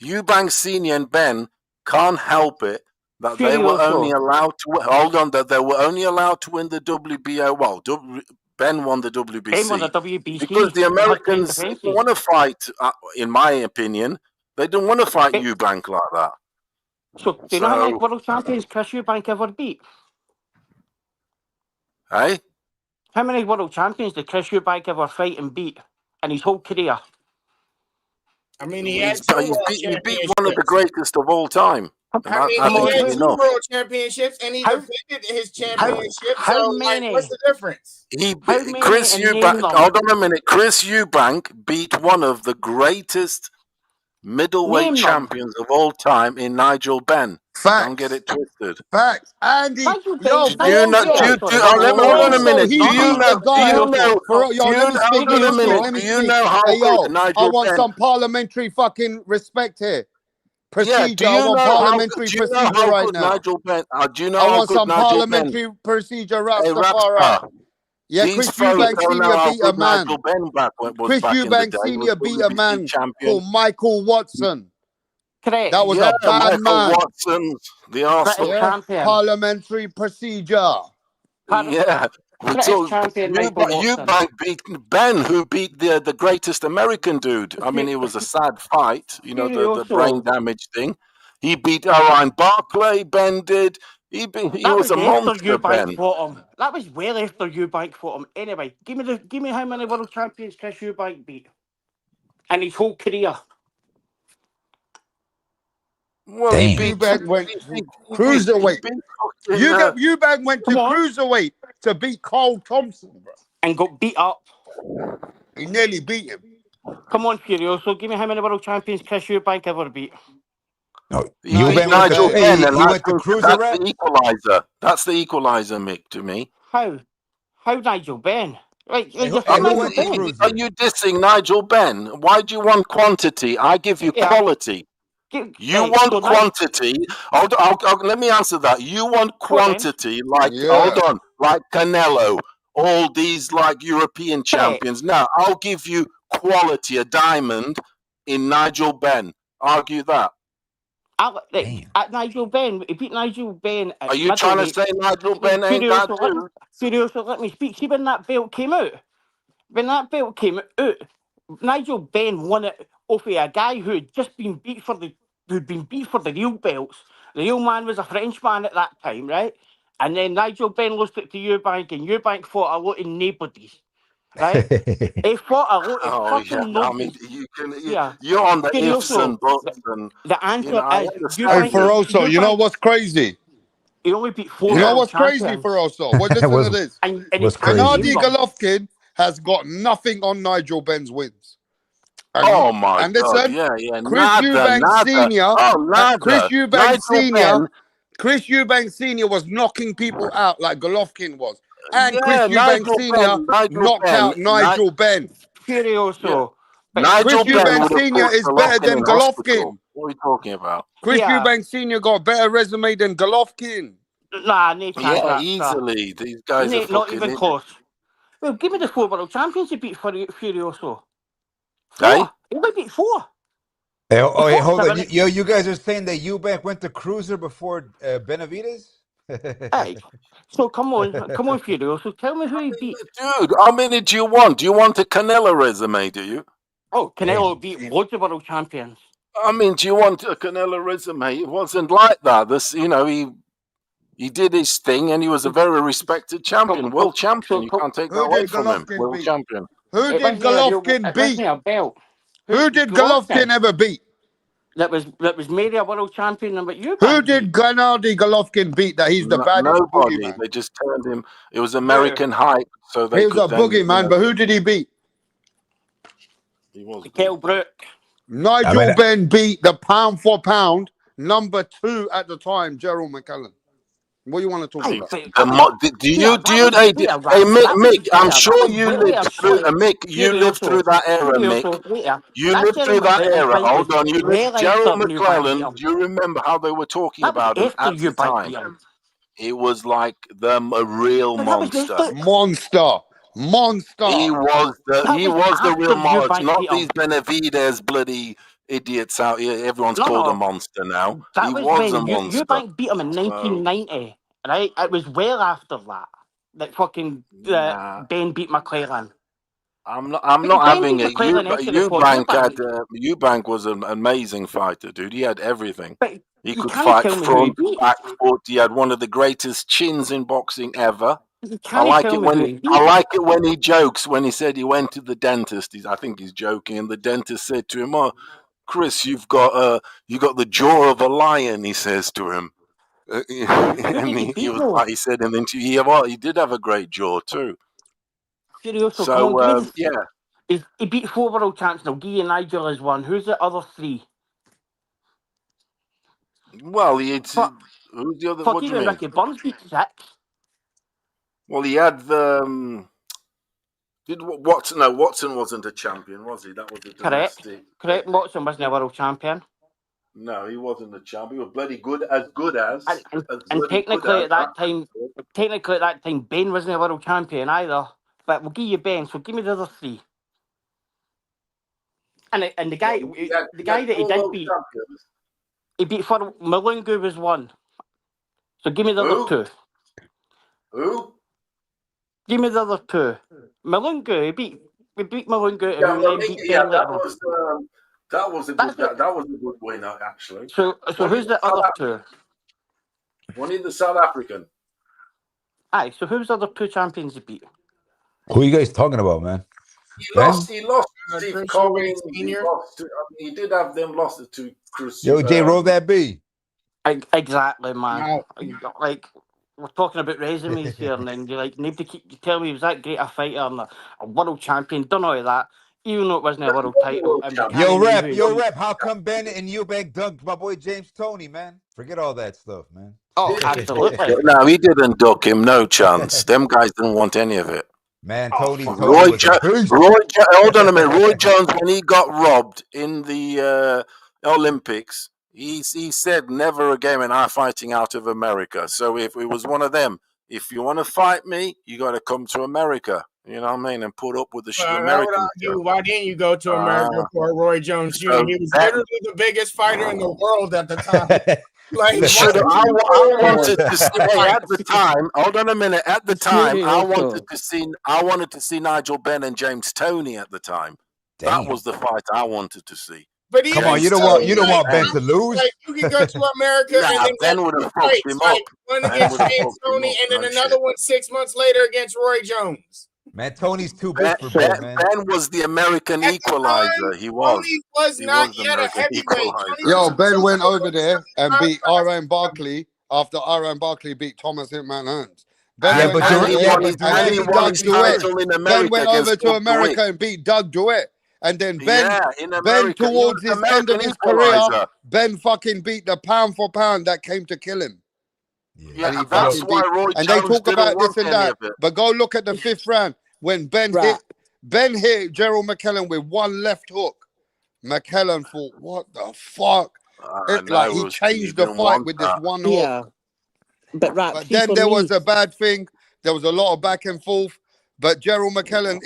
Eubank Senior and Ben can't help it that they were only allowed to they were only allowed to win the WBO. Well, Ben won the WBC. Ben won the WBC because the Americans didn't want to fight. In my opinion, they didn't want to fight Eubank like that. So, do you know how many world champions Chris Eubank ever beat? Hey? How many world champions did Chris Eubank ever fight and beat in his whole career? I mean, he beat one of the greatest of all time. He had 2 world championships and he defended his championship. What's the difference? Chris Eubank. Hold on a minute. Chris Eubank beat one of the greatest middleweight Name them. champions of all time in Nigel Benn. Facts. Don't get it twisted. Facts. Andy, Nigel yo, Benn. Do you know? Hold on a minute. he Do you beat know? the guy. Do you know? Yo, let me speak. Hold on a minute. Let me Do you speak. know how Hey, yo, good Nigel I want Benn? some parliamentary fucking respect here. Yeah. Do Procedure. I you want know how? parliamentary Do you know procedure how right good now. Nigel Benn? Do you know I how want good some Nigel Benn? parliamentary procedure, Hey, Rastafari. Rapstar. Yeah, These Chris fellas Eubanks don't know Senior how beat a good man. Nigel Benn was Chris back in the Eubanks day. He was Senior beat a WBC man champion. called Michael Watson. Correct. That was Yeah, a bad Michael man. Watson, the Arsenal. British champion. Parliamentary procedure. Yeah. We're British talking, champion Michael Watson. Eubank beat Ben, who beat the greatest American dude. I mean, it was a sad fight, you know, the brain damage thing. He beat Orion Barclay, Ben did. He was a monster, Ben. Fought him. That was well after Eubank fought him. Anyway, give me how many world champions Chris Eubank beat in his whole career. Well, he beat Eubank went cruiserweight. Eubank went to cruiserweight to beat Carl Thompson, bro. And got beat up. He nearly beat him. Come on, Furioso. Give me how many world champions Chris Eubank ever beat. No, He beat Nigel Benn, and that's the equalizer. That's the equalizer, Mick, to me. How Nigel Benn? Like Are you dissing Nigel Benn? Why do you want quantity? I give you quality. You want quantity. Let me answer that. You want quantity, like hold on, like Canelo, all these like European champions. Now I'll give you quality, a diamond in Nigel Benn. Argue that. At Nigel Benn, he beat Nigel Benn. Are you trying to say Nigel Benn ain't that dude? Seriously, let me speak. See, when that belt came out, Nigel Benn won it off of a guy who had just been beat for the real belts. The real man was a Frenchman at that time, right? And then Nigel Benn lost it to Eubank, and Eubank fought a lot of nobodies, right? He fought a lot of fucking nobodies. You're on the ifs and buts, and the answer you know, I is understand. Hey, Feroso, you know what's crazy? He only beat 4 You know world what's crazy, champions. Feroso? Well, listen to this. And Gennady Golovkin has got nothing on Nigel Benn's wins. And oh my and listen, God! Yeah. Chris Eubank Senior. Chris Eubank Senior. Chris Eubank Senior was knocking people out like Golovkin was, and Chris Eubank Senior knocked out Nigel Benn. Furioso. Nigel Chris Benn Eubank Senior is better than Golovkin. What are you talking about? Chris Eubank Senior got a better resume than Golovkin. Nah, no chance. Yeah, easily. These guys are not fucking even close. Well, give me the 4 world champions he beat for Furioso. 4. Hey? He only beat 4. Hey, hold on. You guys are saying that Eubank went to cruiser before Benavidez? Hey, so come on, Furioso. Tell me who he beat. Dude, how many do you want? Do you want a Canelo resume, do you? Oh, Canelo beat loads of world champions. I mean, do you want a Canelo resume? It wasn't like that. He did his thing, and he was a very respected champion, world champion. You can't take that away from him. World champion. Who did Golovkin beat? Who did Golovkin ever beat? That was made a world champion, but you. Who did Gennady Golovkin beat? That he's the baddest nobody. boogeyman. They just turned him. It was American hype, so they. He was a boogeyman, but who did he beat? He was Kell Brook. Nigel Benn beat the pound for pound #2 at the time, Gerald McCallum. What do you want to talk about? Mick, I'm sure you lived through Mick. You lived through that era, Mick. You lived through that era. Hold on, you lived. Gerald McClellan. Do you remember how they were talking about him at the time? It was like a real monster. Monster. He was the real monster, not these Benavidez bloody idiots out here. Everyone's called a monster now. That he was a monster. Eubank beat him in 1990, right? It was well after that fucking Ben beat McClellan. I'm not having it. Eubank was an amazing fighter, dude. He had everything. He could fight front, back foot. He had one of the greatest chins in boxing ever. I like it when he jokes. When he said he went to the dentist, I think he's joking, and the dentist said to him, "Oh, Chris, you got the jaw of a lion." He says to him, and he said in the interview, he did have a great jaw too. So yeah, he beat 4 world champs. Now, Guy and Nigel is one. Who's the other 3? Well, it's who's the other? What do you mean? Ricky Burns beat 6. Well, he had the. Did Watson? No, Watson wasn't a champion, was he? That was a domestic. Correct. Watson wasn't a world champion. No, he wasn't a champion. He was bloody good as And technically at that time, Ben wasn't a world champion either. But we'll give you Ben. So give me the other 3. And the guy, that he did beat, he beat for Malungu was 1. So give me the other 2. Who? Give me the other 2. Malungu, we beat Malungu. Yeah, that was a good winner actually. So who's the other 2? One in the South African. Aye. So who's the other 2 champions he beat? Who are you guys talking about, man? He lost Steve Collins. He did have them lost to Chris. Yo, Jay, roll that B. Exactly, man. Like, we're talking about resumes here, and then you tell me he was that great a fighter and a world champion, done all of that, even though it wasn't a world title. Yo, rep, how come Ben and Eubank dunked my boy James Toney, man? Forget all that stuff, man. Oh, absolutely. No, he didn't duck him. No chance. Them guys didn't want any of it. Man, Tony hold on a minute. Roy Jones, when he got robbed in the Olympics, he said never again am I fighting out of America. So if it was one of them, if you want to fight me, you got to come to America. You know what I mean? And put up with the American. Why didn't you go to America for Roy Jones Jr.? He was literally the biggest fighter in the world at the time. Like, I wanted to see at the time. Hold on a minute. At the time, I wanted to see Nigel Benn and James Toney at the time. Damn. That was the fight I wanted to see. But come on, you don't want Ben to lose. Like, you can go to America and then Ben would have fucked him up. One against James Toney and then another one 6 months later against Roy Jones. Man, Tony's too big for Ben, man. Ben was the American equalizer. He was. Tony was not yet a heavyweight. Yo, Ben went over there and beat Aaron Barkley after Aaron Barkley beat Thomas Hitman Hearns. Ben went over to America and beat Doug DeWitt. And then Ben towards his end of his career, Ben fucking beat the pound for pound that came to kill him. Yeah, and that's why Roy Jones they talk about this and that. But go look at the 5th round when Ben hit Gerald McKellen with one left hook. McKellen thought, what the fuck? He changed the fight with this one hook. Yeah. But then there was a bad thing. There was a lot of back and forth. But Gerald McKellen,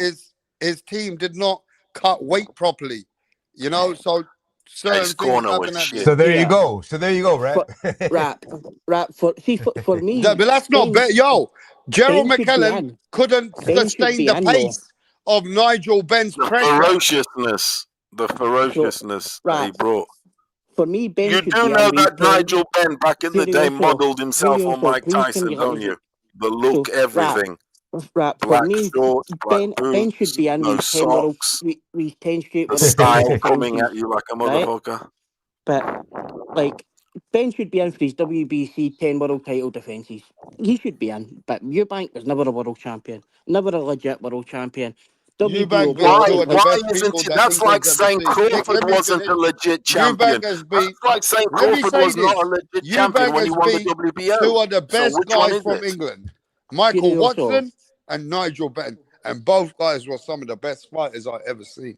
his team did not cut weight properly. You know, so certain things. So there you go. Rap for me. But that's not bad. Yo, Gerald McKellen couldn't sustain the pace of Nigel Benn's pressure. The ferociousness that he brought. For me, Ben. You do know that Nigel Benn back in the day modeled himself on Mike Tyson, don't you? The look, everything. Black shorts, black boots, Ben should be in no socks. We 10 straight. The style coming at you like a motherfucker. Right? But like Ben should be in for his WBC 10 world title defences. He should be in. But Eubank was never a world champion, never a legit world champion. Why isn't it? That's like saying Crawford wasn't a legit champion. That's like saying Crawford was not a legit champion when he won the WBO. 2 of the best guys from England. Michael Watson and Nigel Benn. And both guys were some of the best fighters I've ever seen.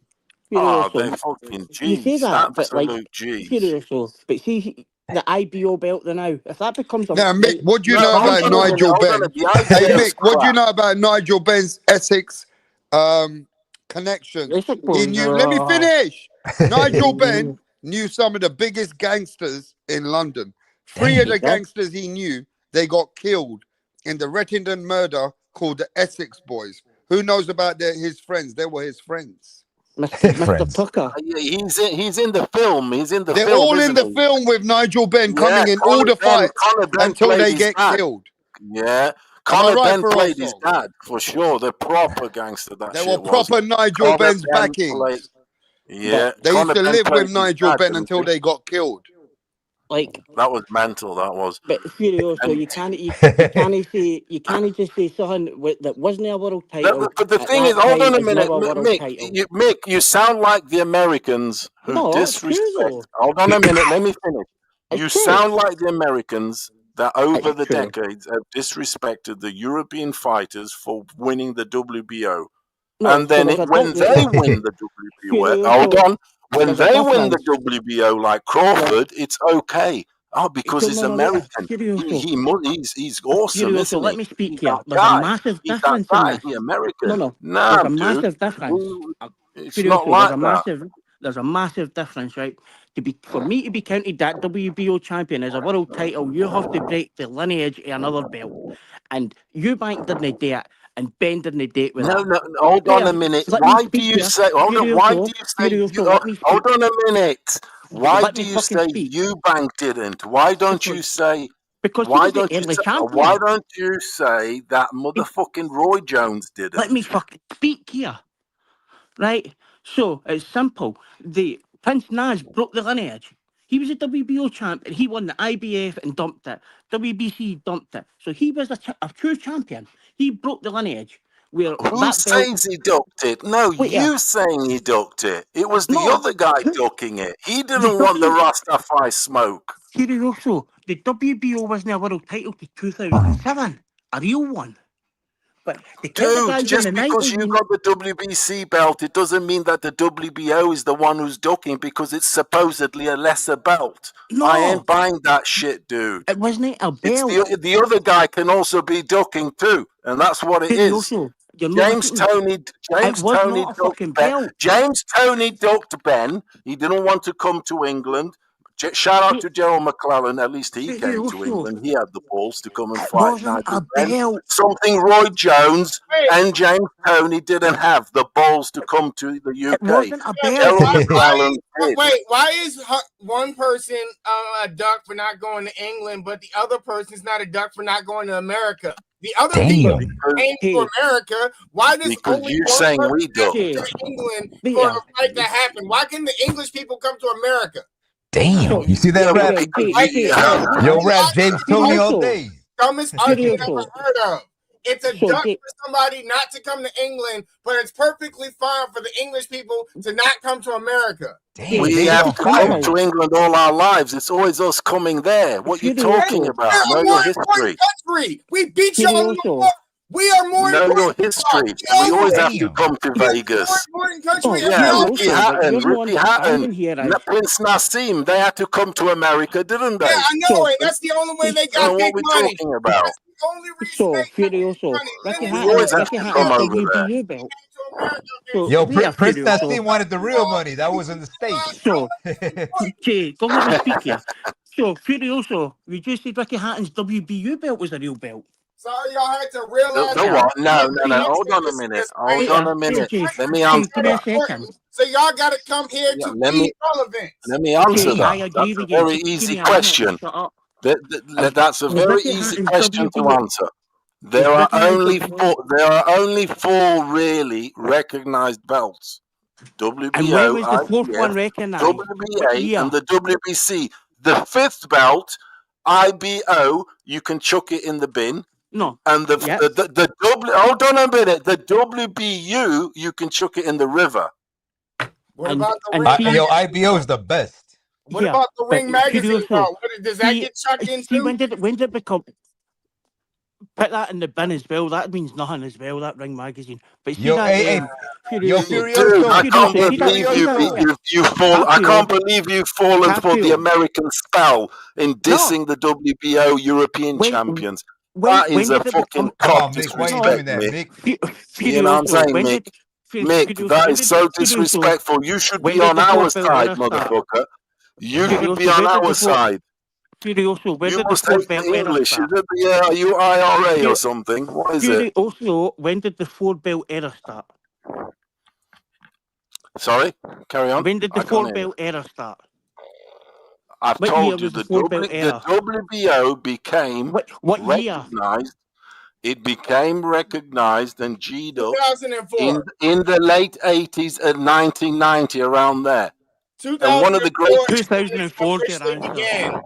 They're fucking G's. You say that, but like, seriously. But see, the IBO belt now, if that becomes a... Now, Mick, what do you know about Nigel Benn? Hey, Mick, what do you know about Nigel Benn's Essex connections? Let me finish. Nigel Benn knew some of the biggest gangsters in London. 3 of the gangsters he knew, they got killed in the Rettendon murder called the Essex Boys. Who knows about his friends? They were his friends. Mr. Tucker. He's in the film. They're all in the film with Nigel Benn coming in all the fights until they get killed. Yeah. Conor Benn played his dad, for sure. The proper gangster they were proper Nigel Benn's backings. Yeah. They used to live with Nigel Benn until they got killed. Like that was mental. That was. But seriously, you can't just say something that wasn't a world title. But the thing is, hold on a minute, Mick. You sound like the Americans who disrespect. Hold on a minute. Let me finish. You true. sound like the Americans that over It's the true. decades have disrespected the European fighters for winning the WBO. No, And so then there's a when difference. they win the WBO, hold Furioso, on, when there's a they win the difference. WBO like No, Crawford, it's okay. Oh, because he's no, wait, American. Furioso. He's awesome, Furioso, isn't let he? me speak He's here. that There's a guy. massive He's that difference in guy. this. He No, American. no, Nah, there's a dude. massive difference. It's not Furioso, like that. there's a massive difference, right? For me to be counted that WBO champion as a world title, you have to break the lineage of another belt. And Eubank didn't do it, and Ben didn't do it with No, that. no, hold on a There, minute. let me Why do speak you here. say, hold on, why do you say, Furioso, let me hold speak. on a minute. Why Let do me you fucking say speak. Eubank didn't? Why don't you say, Because he why was the don't you early say, champion. that motherfucking Roy Jones didn't? Let me fucking speak here. Right? So it's simple. The Prince Naz broke the lineage. He was a WBO champ and he won the IBF and dumped it. WBC dumped it. So he was a true champion. He broke the lineage. Where Who that belt. says he ducked it? No, Wait, you saying he ducked it. It was the no, other guy ducking it. He the didn't want the Rastafari smoke. Furioso, the WBO wasn't a world title to 2007. A real one. But the counter Dude, guys in just the because 90s. you got the WBC belt, it doesn't mean that the WBO is the one who's ducking because it's supposedly a lesser belt. No. I ain't buying that shit, dude. It wasn't a belt. It's the other guy can also be ducking too, and that's what it is. Furioso, you're not James listening. It was Tony not a ducked fucking Ben. belt. James Tony ducked Ben. He didn't want to come to England. Shout out to Gerald McClellan. At least he came to England. He had the balls to come and It fight wasn't Nigel a Ben. belt. Something Roy Jones and James Tony didn't have the balls to come to the UK. It wasn't a belt. Gerald McClellan did. Why is one person a duck for not going to England, but the other person's not a duck for not going to America? The other people came to America. Why does only you one saying person we have duck? to go to England for a fight to happen? Why can the English people come to America? Damn. You see that rap? Yo, rap James Tony all day. Dumbest argument I've ever heard of. It's a duck for somebody not to come to England, but it's perfectly fine for the English people to not come to America. We have to come to England all our lives. It's always us coming there. What you talking about? Know your history. Country. We beat y'all in the war. We are more know your important. history. We always have to come to Vegas. Yeah, Ricky Hatton, Prince Nassim, they had to come to America, didn't they? Yeah, I know it. That's the only way they got big money. Talking about. That's the only reason Furioso. We always have to come over there. Yo, Prince Nassim wanted the real money. That was in the States. So, Jay, go ahead and speak here. So, Furioso, you just said Ricky Hatton's WBU belt was a real belt. Sorry, y'all had to realize. The what? No. Hold on a minute. Hold on a minute. Let me answer that. So y'all got to come here to be relevant. Let me answer that. That's a very easy question. That's a very easy question to answer. There are only four really recognized belts. WBO, and where was the fourth one recognized? WBA, and the WBC. The fifth belt, IBO, you can chuck it in the bin. No. And hold on a minute. The WBU, you can chuck it in the river. What about the ring? Yo, IBO is the best. What about the Ring magazine? Does that get chucked into? When did it become? Put that in the bin as well. That means nothing as well. That Ring magazine. But see Dude, I can't believe you fall. I can't believe you've fallen for the American spell in dissing the WBO European champions. That is a fucking cock disrespect, Mick. You know what I'm saying, Mick? Mick, that is so disrespectful. You should be on our side, motherfucker. You should be on our side. Furioso, where you did must the take the English. Is it are you IRA or something? What is it? Also, when did the 4-belt era start? Sorry? Carry on. When did the 4-belt era start? I've told you the WBO became recognized. It became recognized and G'd up 2004. In the late 80s and 1990, around there. And one of the great 2004 again.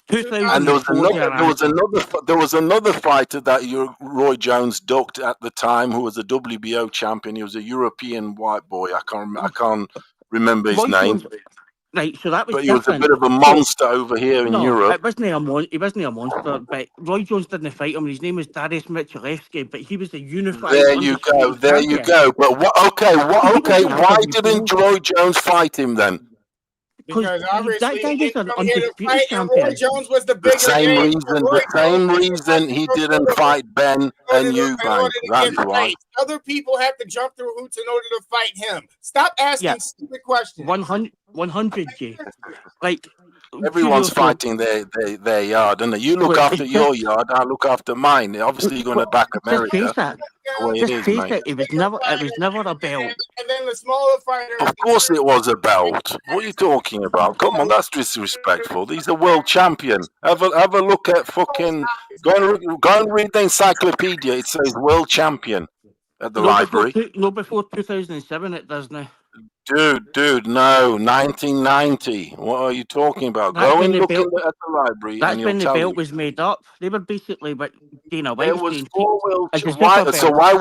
And there was another fighter that Roy Jones ducked at the time, who was a WBO champion. He was a European white boy. I can't remember his name. Right, so that was But he was a different. bit of a monster over here in No, Europe. it wasn't he wasn't a monster, but Roy Jones didn't fight him. His name was Darius Michalewski, but he was the unified There you go. undisputed There you champion. go. But what? Okay. What? He was Okay. the Why WBO. didn't Roy Jones fight him then? Because obviously that guy he was didn't an come here to undisputed fight, and Roy champion. Jones was the The bigger same name. reason. Roy The same Jones reason he didn't fight Ben and Eubank. to That's get why. fights. Other people have to jump through hoops in order to fight him. Stop asking stupid questions. 100 G. Like Everyone's seriously, fighting their yard, and you look Well, after it's your just- yard. I look after mine. Obviously, you're going to back just America. face it. The way it Just is, face mate. it. It was never a belt. And then the smaller fighter. Of course, it was a belt. What are you talking about? Come on, that's disrespectful. He's a world champion. Have a look at fucking. Go and read the encyclopedia. It says world champion at the library. No, before 2007, it doesn't. Dude, no, 1990. What are you talking about? That's Go when and the look belt. at the library, That's and when he'll the tell belt you. was made up. They were basically what Dana There White's was saying. 4 world. It's a super Why? belt. So why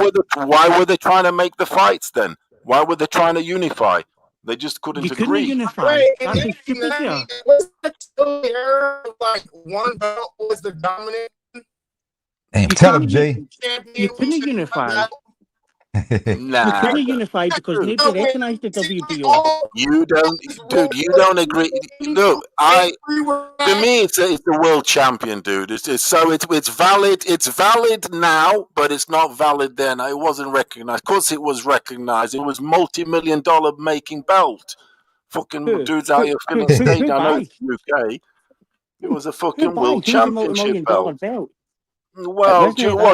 were they trying to make the fights then? Why were they trying to unify? They just couldn't You couldn't agree. unify. That's a stupid here. Was that still the era of, like, one belt was the dominant? Hey, tell him, Jay. You couldn't unify. Nah. You couldn't unify because nobody recognised the WBO. You don't, dude. You don't agree. Look, to me, it's a world champion, dude. It's valid. It's valid now, but it's not valid then. It wasn't recognized. Of course, it was recognized. It was multi-million-dollar making belt. Fucking dudes out here filling stage. I know it's UK. It was a fucking world championship belt. Well, do you know?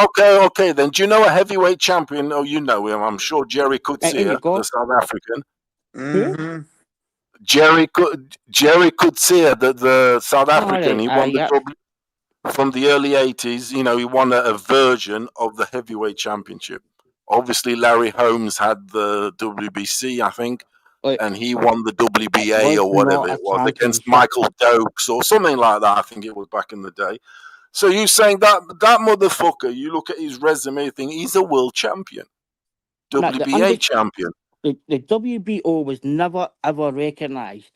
Okay. Then do you know a heavyweight champion? Oh, you know him. I'm sure Jerry Coetzee, the South African. Mm-hmm. Jerry Coetzee, the South African. He won from the early '80s. You know, he won a version of the heavyweight championship. Obviously, Larry Holmes had the WBC, I think, and he won the WBA or whatever it was against Michael Dokes or something like that. I think it was back in the day. So you saying that motherfucker? You look at his resume, think he's a world champion, WBA champion. The WBO was never ever recognised,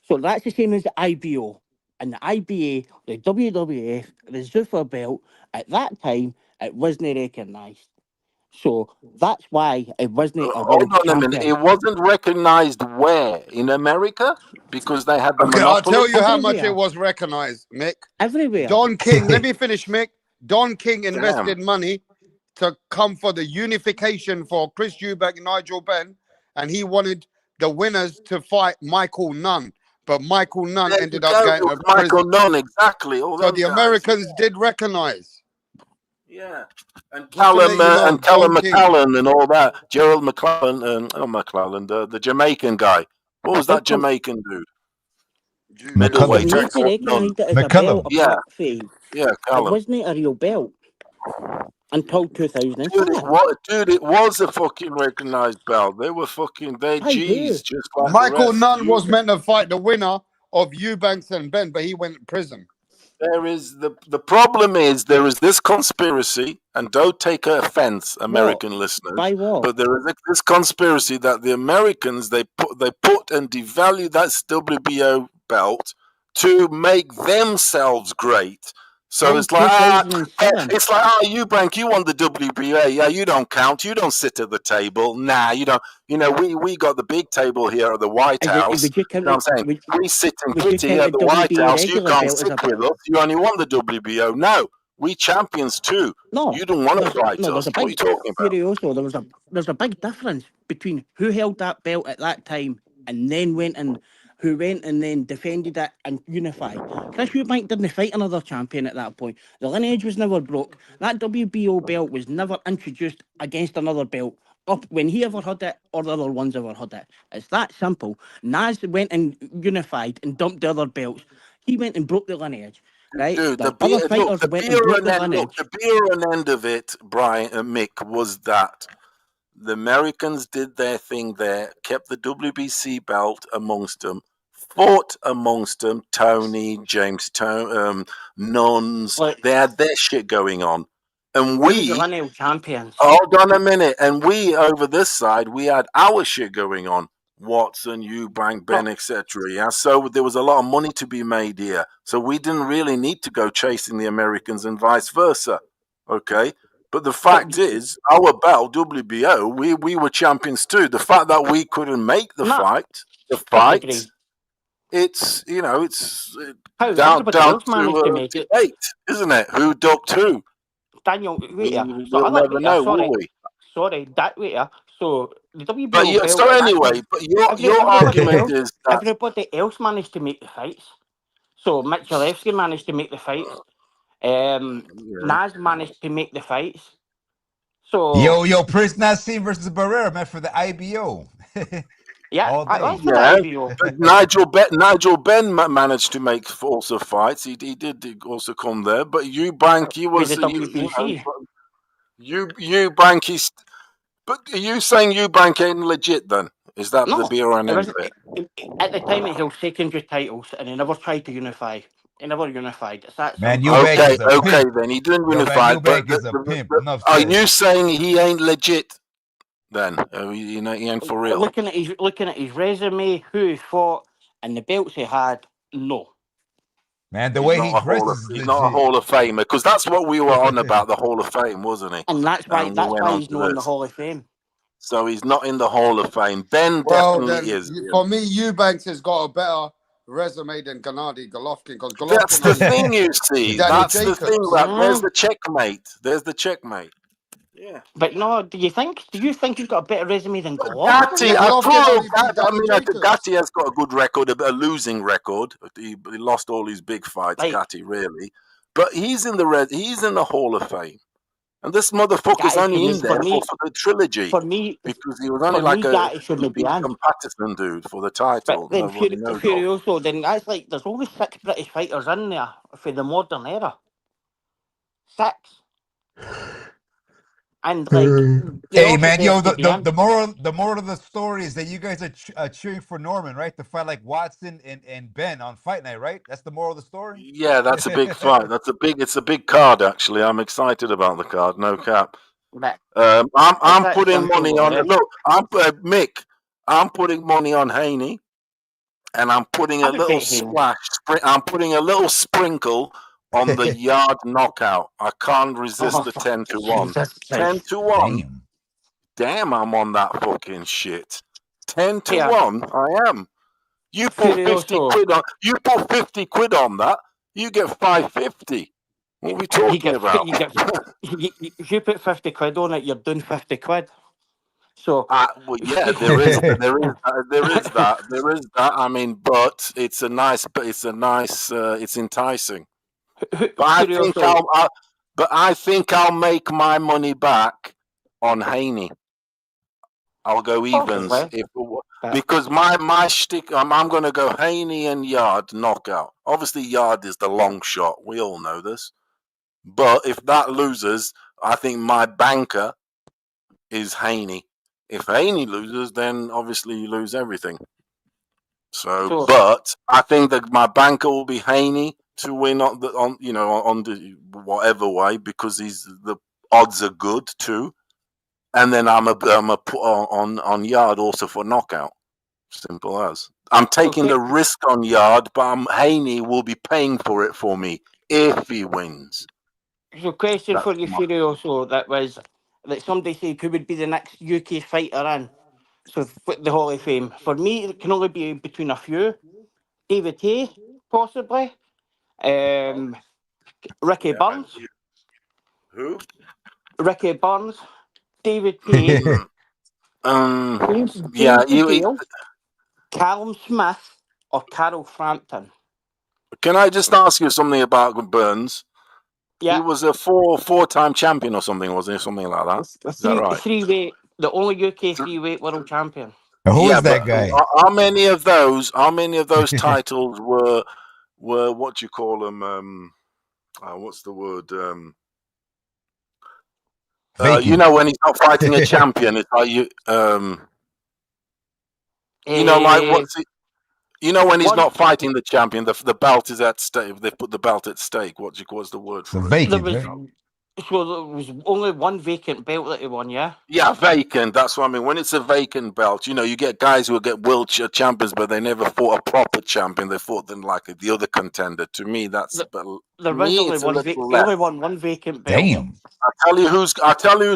so that's the same as the IBO and the IBA, the WWF, the Zuffa belt. At that time, it wasn't recognised, so that's why it wasn't a world Hold on a minute. champion. It wasn't recognized where in America because they had the Okay, I'll monopoly. tell you how much it was recognized, Mick. Everywhere. Don King, let me finish, Mick. Don King invested money to come for the unification for Chris Eubank and Nigel Benn, and he wanted the winners to fight Michael Nunn. But Michael Nunn ended up getting a Michael Nunn, exactly. All so those the guys. Americans did recognize. Yeah. And Callum McCallan and all that. Gerald McClellan, the Jamaican guy. What was that Jamaican dude? Middleweight. McCullum. Yeah. Callum. It wasn't a real belt until 2005. Dude, it was a fucking recognized belt. They were fucking G's, just like Michael Nunn was meant to fight the winner of Eubanks and Ben, but he went to prison. There is the problem is there is this conspiracy, and don't take offense, American listeners. But there is this conspiracy that the Americans they put and devalue that WBO belt to make themselves great. So it's like Eubank, you won the WBA. Yeah, you don't count. You don't sit at the table. Nah, you don't. You know, we got the big table here at the White House. You know what I'm saying? We sit and kitty at the White House. You can't sit with us. You only won the WBO. No, we champions too. No, you don't want to fight us. What are you talking about? There's a big difference between who held that belt at that time and then went and then defended it and unified. Chris Eubank didn't fight another champion at that point. The lineage was never broke. That WBO belt was never introduced against another belt up when he ever had it or the other ones ever had it. It's that simple. Nas went and unified and dumped the other belts. He went and broke the lineage. Right? Dude, the beer and end of it, Brian and Mick, was that the Americans did their thing there, kept the WBC belt amongst them, fought amongst them, Tony, James, Nuns. They had their shit going on. And we, champions. Hold on a minute. And we, over this side, we had our shit going on. Watson, Eubank, Ben, etc. Yeah, so there was a lot of money to be made here. So we didn't really need to go chasing the Americans and vice versa. Okay, but the fact is, our belt WBO, we were champions too. The fact that we couldn't make the fight, it's down to debate, isn't it? Who ducked who? Daniel, wait here. So We'll never know, will we? Sorry, that wait here. So the WBO But belt. so anyway, but your argument is that everybody else managed to make the fights. So Michalewski managed to make the fights. Naz managed to make the fights. So yo, Prince Nassim versus Barrera, man, for the IBO. Yeah, but Nigel Benn managed to make also fights. He did also come there, but Eubank, he was Eubank. He's. But are you saying Eubank ain't legit then? Is that the be or end of it? At the time, he held secondary titles, and he never tried to unify. He never unified. It's that man, okay, then he didn't unify. But are you saying he ain't legit? Then he ain't for real. Looking at his resume, who he fought, and the belts he had, no. Man, the way he dresses, he's not a Hall of Famer, because that's what we were on about, the Hall of Fame, wasn't he? And that's why he's not in the Hall of Fame. So he's not in the Hall of Fame. Ben definitely is. For me, Eubanks has got a better resume than Gennady Golovkin. That's the thing, you see. That's the thing. There's the checkmate. There's the checkmate. Yeah. But no, do you think he's got a better resume than Golovkin? Gatti has got a good record, a losing record. He lost all his big fights, Gatti, really. But he's in the Hall of Fame. And this motherfucker's only in there for the trilogy. For me, because he was only like a Patterson dude for the title. But then Furioso, then that's like there's only 6 British fighters in there for the modern era. 6. And like, hey man, yo, the moral of the story is that you guys are cheering for Norman, right? To fight like Watson and Ben on Fight Night, right? That's the moral of the story. Yeah, that's a big fight. It's a big card actually. I'm excited about the card. No cap. I'm putting money on. Look, Mick. I'm putting money on Haney, and I'm putting a little splash. I'm putting a little sprinkle on the Yard knockout. I can't resist the 10-1. 10-1. Damn, I'm on that fucking shit. 10-1. I am. You put 50 quid on. You put 50 quid on that. You get 550. What are we talking about? If you put 50 quid on it, you're doing 50 quid. So well, yeah, there is that. I mean, but it's enticing. But I think I'll make my money back on Haney. I'll go evens because my shtick. I'm going to go Haney and Yard knockout. Obviously, Yard is the long shot. We all know this. But if that loses, I think my banker is Haney. If Haney loses, then obviously you lose everything. So, but I think that my banker will be Haney to win on the whatever way, because the odds are good too. And then I'm a put on Yard also for knockout. Simple as. I'm taking the risk on Yard, but Haney will be paying for it for me if he wins. So, question for you, Furioso, that somebody said who would be the next UK fighter in? So, the Hall of Fame. For me, it can only be between a few. David Hay, possibly. Ricky Burns. Who? Ricky Burns. David Hay. Callum Smith or Carol Frampton. Can I just ask you something about Burns? Yeah. He was a four-time champion or something, wasn't he? Something like that. Is that right? Three-weight, the only UK three-weight world champion. Who is that guy? How many of those titles were what do you call them? What's the word? You know, when he's not fighting a champion, it's like you know, like what's it? You know, when he's not fighting the champion, the belt is at stake. They put the belt at stake. What's the word for it? Vacant. So there was only one vacant belt that he won, yeah? Yeah, vacant. That's what I mean. When it's a vacant belt, you get guys who get world champions, but they never fought a proper champion. They fought them like the other contender. To me, that's There to was me, only it's a one. little He less. only won one vacant belt. Damn. I tell you who's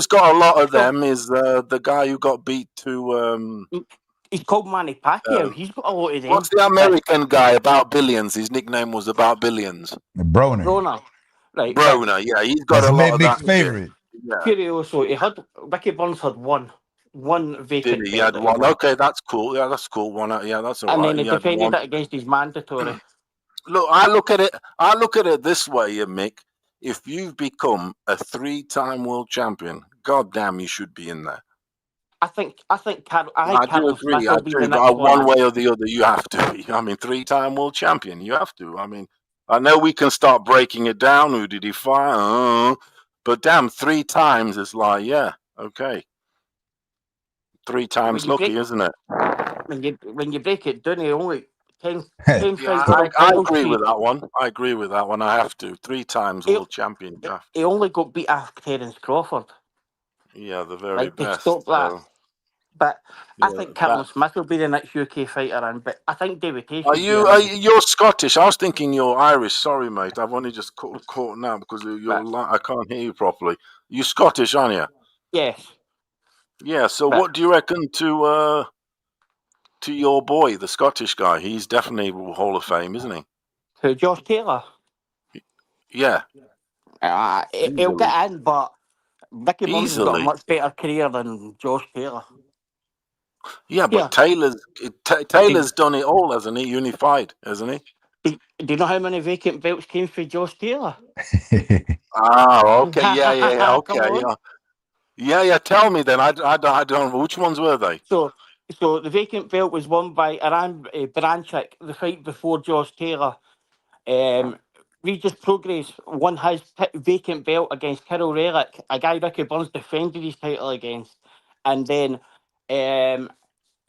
got a lot of them is the guy who got beat to. He's called Manny Pacquiao. He's got a lot of them. What's the American guy about billions? His nickname was about billions. Broner. Broner. Right. Broner, yeah, he's got That's a lot of Mick's that favorite. shit. Yeah. Curioso, Ricky Burns had one Did vacant he? He belt had that he one. won. Okay, that's cool. Yeah, that's cool. One. Yeah, that's all And right. then he He had defended one. it against his mandatory. Look, I look at it this way, Mick. If you've become a 3-time world champion, goddamn, you should be in there. I think I do Callum agree. Smith I will be do. the next One one. way or the other, you have to be. I mean, 3-time world champion, you have to. I mean, I know we can start breaking it down. Who did he fight? But damn, 3 times is like, yeah, okay. 3 times lucky, isn't it? When you break it down, he only 10 Yeah, fights, I titles. agree with that one. I have to. 3 times world champion. Yeah. He only got beat after Terence Crawford. Yeah, the very Like, to best. stop that. So, But I yeah, think Callum Smith will be the next UK fighter in. But I think David Tate should be in. You're Scottish. I was thinking you're Irish. Sorry, mate. I've only just caught now because I can't hear you properly. You're Scottish, aren't you? Yes. Yeah. So what do you reckon to your boy, the Scottish guy? He's definitely Hall of Fame, isn't he? Who, Josh Taylor? Yeah. He'll get in, but Ricky Burns has got a Easily. much better career than Josh Taylor. Yeah, but Taylor's done it all, hasn't he? Unified, hasn't he? Do you know how many vacant belts came for Josh Taylor? Okay. Yeah. Okay. Come on. Yeah. Tell me then. I don't know. Which ones were they? So the vacant belt was won by Aran Branchik, the fight before Josh Taylor. Regis Progress won his vacant belt against Kirill Relic, a guy Ricky Burns defended his title against. And then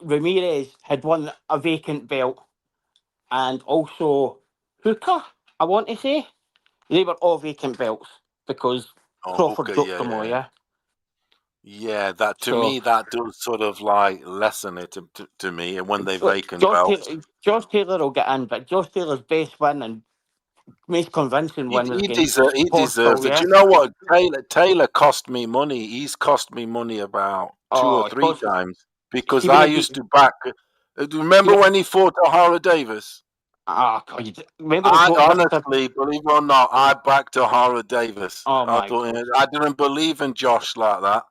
Ramirez had won a vacant belt. And also Hooker, I want to say. They were all vacant belts because Crawford Hooker, dropped them all, yeah? Yeah, that to me that does sort of like lessen it to me. And when they vacant belts, Josh Taylor will get in, but Josh Taylor's best win and most convincing win was against he deserves it. yeah? You know what? Taylor cost me money. He's cost me money about 2 or 3 times because I used to back. Remember when he fought O'Hara Davis? Remember honestly, believe it or not, I backed O'Hara Davis. Oh I didn't believe in Josh like that.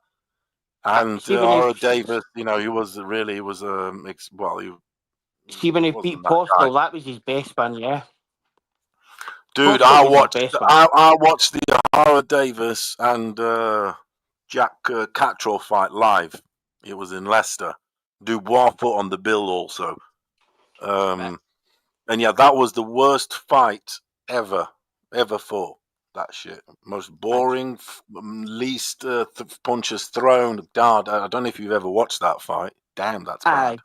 And O'Hara Davis, he was See when he beat Postal, that was his best win, yeah. Dude, I watched the O'Hara Davis and Jack Cattrall fight live. It was in Leicester. Dubois put on the bill also. And yeah, that was the worst fight ever fought. That shit. Most boring, least punches thrown. God, I don't know if you've ever watched that fight. Damn, that's bad.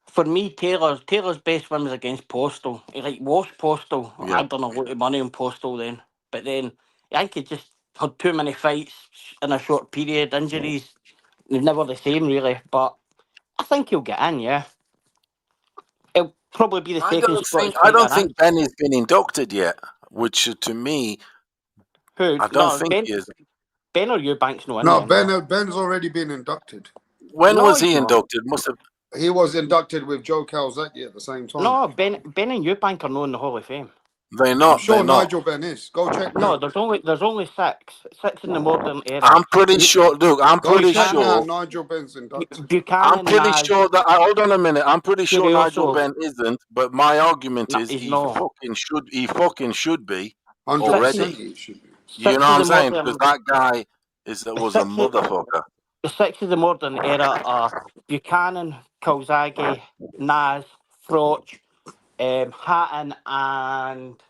For me, Taylor's best win was against Postal. He washed Postal. Yeah. I don't know what the money on Postal then. But then I think he just had too many fights in a short period, injuries. They're never the same really. But I think he'll get in, yeah. He'll probably be the second Scottish fighter. I don't think Ben has been inducted yet, which to me, I don't think he is. Ben or EUBANKS No, Ben's already been inducted. When was he inducted? He was inducted with Joe Calzaghe at the same time. No, Ben and EUBANK are not in the Hall of Fame. They're not. I'm sure they're Nigel not. Ben is. Go check. No, there's only six in the modern era. I'm pretty sure. Look, I'm pretty sure. Now, Nigel Ben's inducted. Buchanan, I'm pretty sure that. Hold on a minute. I'm pretty sure Nigel also, Ben isn't. But my argument is he's he not. fucking should. He fucking should be 100% already. he should be. You know what I'm saying? Because that guy was a motherfucker. The six of the modern era are Buchanan, Calzaghe, Naz, Froch, Hatton, and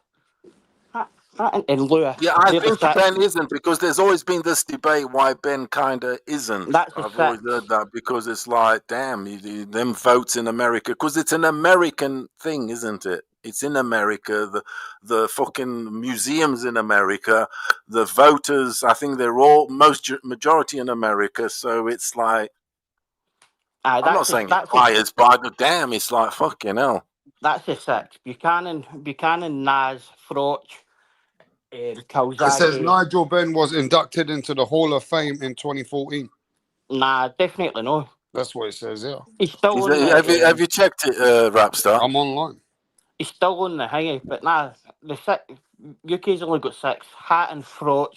Lewis. Yeah, I think Ben isn't because there's always been this debate why Ben kind of isn't. I've always heard that because it's like, damn, them votes in America because it's an American thing, isn't it? It's in America. The fucking museums in America. The voters, I think they're all majority in America. So it's like, I'm not saying it's biased, but damn, it's like fucking hell. That's the six. Buchanan, Nas, Froch, It Calzaghe. says Nigel Benn was inducted into the Hall of Fame in 2014. Nah, definitely no. That's what it says here. He's still on the, have you checked it, Rapstar? I'm online. He's still on the hanging, but nah, the six. UK's only got six: Hatton, Froch,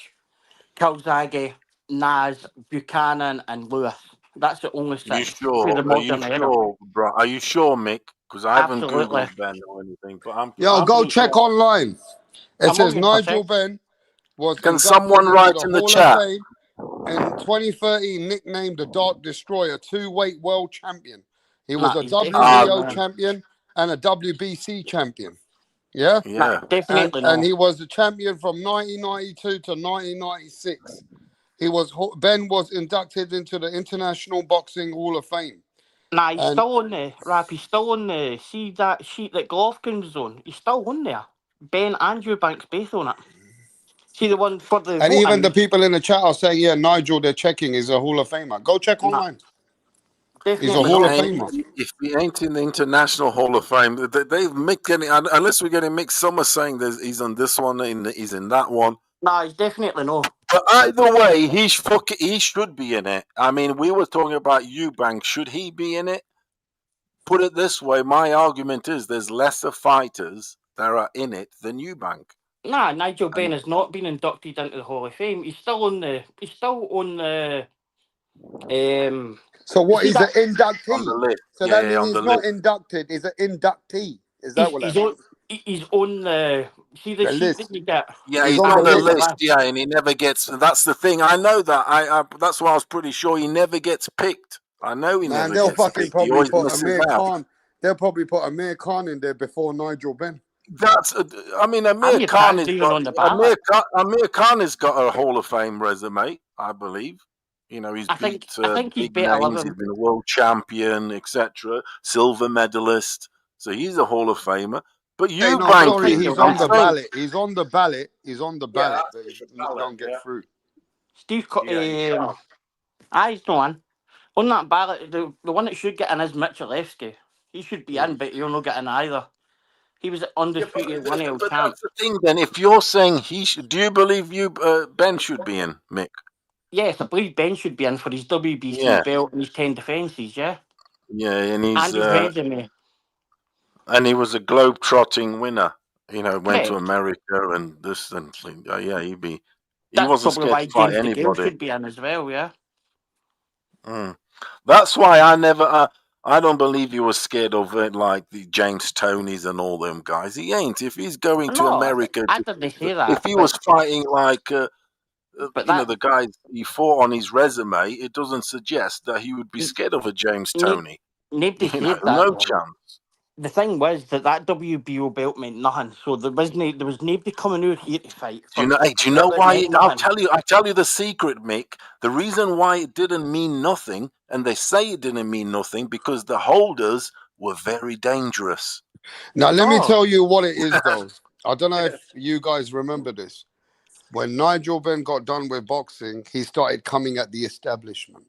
Calzaghe, Nas, Buchanan, and Lewis. That's the only six. You sure? Are you sure, bro? Are you sure, Mick? Because I haven't Googled Ben or anything. But go check online. It says Nigel Benn was Can inducted someone into write the in the Hall chat? of Fame in 2013, nicknamed the Dark Destroyer, 2-weight world champion. He was a WBO champion and a WBC champion. Yeah? Yeah. Definitely and he was the champion from 1992 to 1996. Ben was inducted into the International Boxing Hall of Fame. Nah, he's still on the rap. He's still on the. See that sheet that Golovkin's on? He's still on there. Ben and EUBANKS both on it. See the one for the. And even the people in the chat are saying, yeah, Nigel, they're checking, is a Hall of Famer. Go check online. He's a Hall of Famer. If he ain't in the International Hall of Fame, they've getting, unless we're getting mixed. Some are saying he's on this one, he's in that one. Nah, he's definitely no. But either way, he should be in it. I mean, we were talking about EUBANKS. Should he be in it? Put it this way, my argument is there's lesser fighters that are in it than EUBANKS. Nah, Nigel Benn has not been inducted into the Hall of Fame. He's still on the. So what is an inductee? On the list. So that means he's not inducted. He's an inductee. Is that what that means? He's on the. See the sheet that you get. Yeah, he's on the list. Yeah, and he never gets. That's the thing. I know that. I that's why I was pretty sure he never gets picked. I know he never they'll gets fucking picked. probably put Amir Khan. They'll probably put Amir Khan in there before Nigel Benn. That's. I mean, Amir Khan has got a Hall of Fame resume, I believe. You know, he's beat big names. He's been a world champion, etc. Silver medalist. So he's a Hall of Famer. But he's on the ballot. He's on the ballot. He's on the ballot, but he don't get through. Steve, he's no one. On that ballot, the one that should get in is Michalewski. He should be in, but he'll not get in either. He was undisputed one-year-old champ. That's the thing, then. If you're saying he should, do you believe Ben should be in, Mick? Yes, I believe Ben should be in for his WBC belt and his 10 defences, yeah? Yeah, and his resume. And he was a globe-trotting winner. You know, went to America and this and he wasn't scared to fight anybody. Should be in as well, yeah. That's why I don't believe he was scared of it like the James Tonys and all them guys. He ain't. If he's going to America, I didn't say that. If he was fighting like the guys he fought on his resume, it doesn't suggest that he would be scared of a James Toney. Nobody said that. No chance. The thing was that WBO belt meant nothing, so there was nobody coming out here to fight. Do you know why? I'll tell you the secret, Mick. The reason why it didn't mean nothing, and they say it didn't mean nothing, because the holders were very dangerous. Now let me tell you what it is, though. I don't know if you guys remember this. When Nigel Benn got done with boxing, he started coming at the establishment.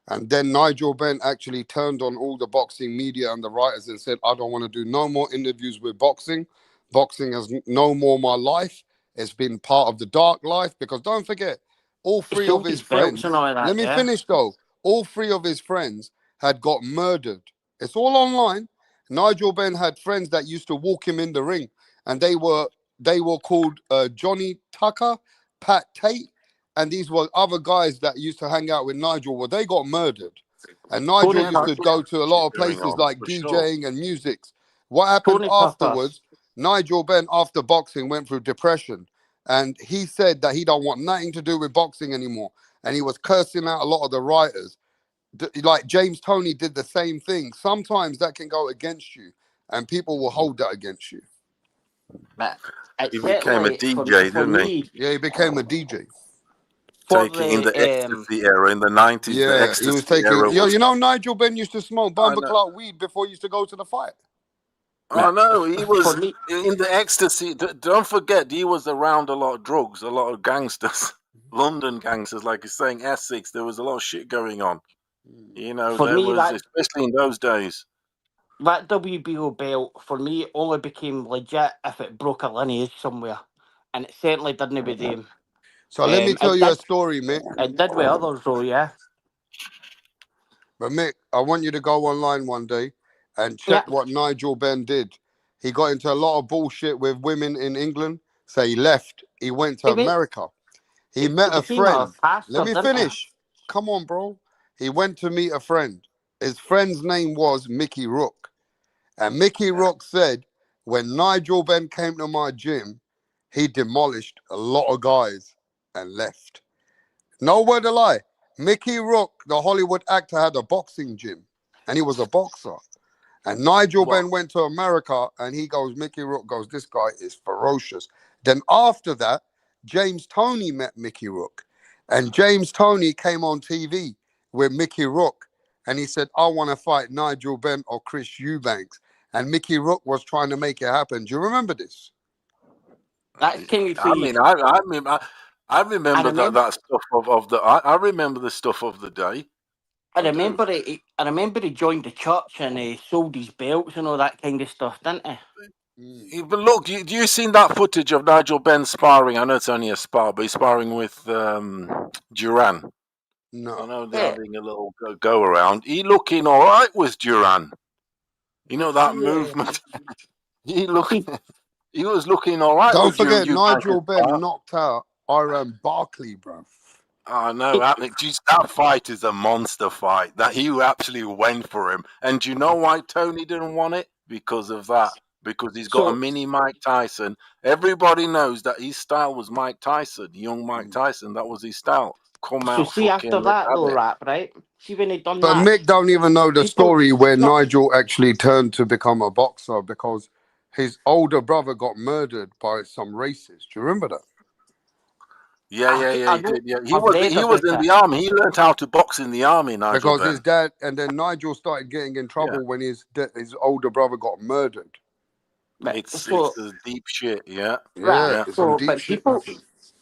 And then Nigel Benn actually turned on all the boxing media and the writers and said, I don't want to do no more interviews with boxing. Boxing is no more my life. It's been part of the dark life. Because don't forget, all three of his friends, let me finish though, all three of his friends had got murdered. It's all online. Nigel Benn had friends that used to walk him in the ring. And they were called Johnny Tucker, Pat Tate, and these were other guys that used to hang out with Nigel. Well, they got murdered. And Nigel used to go to a lot of places like DJing and music. What happened afterwards, Nigel Benn, after boxing, went through depression. And he said that he don't want nothing to do with boxing anymore. And he was cursing out a lot of the writers. Like James Toney did the same thing. Sometimes that can go against you. And people will hold that against you. He became a DJ, didn't he? Yeah, he became a DJ. Taking in the ecstasy era in the 90s. Yeah, the ecstasy he was taking. Era you know, Nigel Benn used to smoke bumper clout weed before he used to go to the fight. I know he was For me, in the ecstasy. Don't forget, he was around a lot of drugs, a lot of gangsters, London gangsters, like he's saying, Essex. There was a lot of shit going on. You know, for there me was, that especially in those days. that WBO belt for me only became legit if it broke a lineage somewhere, and it certainly didn't with him. So let me tell It you a did. story, Mick. It did with others though, yeah. But Mick, I want you to go online one day and check Yeah. what Nigel Benn did. He got into a lot of bullshit with women in England, so he left. He went to Hey, mate, America. He he met a became a friend. pastor, Let me didn't he? finish. Come on, bro. He went to meet a friend. His friend's name was Mickey Rook. And Mickey Rook said, when Nigel Benn came to my gym, he demolished a lot of guys and left. No word of lie. Mickey Rook, the Hollywood actor, had a boxing gym, and he was a boxer. And Nigel Benn went to America, and he goes, Mickey Rook goes, this guy is ferocious. Then after that, James Toney met Mickey Rook, and James Toney came on TV with Mickey Rook, and he said, I want to fight Nigel Benn or Chris Eubanks. And Mickey Rook was trying to make it happen. Do you remember this? That's King of I mean, I remember that stuff of the. I remember the stuff of the day. I remember it. I remember he joined the church and he sold his belts and all that kind of stuff, didn't he? But look, do you seen that footage of Nigel Benn sparring? I know it's only a spar, but he's sparring with Duran. No. I know they're having a little go around. He looking all right with Duran. You know that movement. He was looking all right. Don't with forget, you Nigel Benn knocked out Iran Barkley, bro. I know, that fight is a monster fight. That he actually went for him, and do you know why Tony didn't want it? Because of that. Because he's got a mini Mike Tyson. Everybody knows that his style was Mike Tyson, young Mike Tyson. That was his style. Come So out, see, after that though, it. rap, right? See when he done But that. Mick don't even know the story where Nigel actually turned to become a boxer because his older brother got murdered by some racists. Do you remember that? Yeah, he did. Yeah, he was in the army. He learned how to box in the army, Nigel Because Benn. his dad, and then Nigel started getting in trouble when his older brother got murdered. It's the deep shit, yeah. Right. It's So, some deep but shit. people,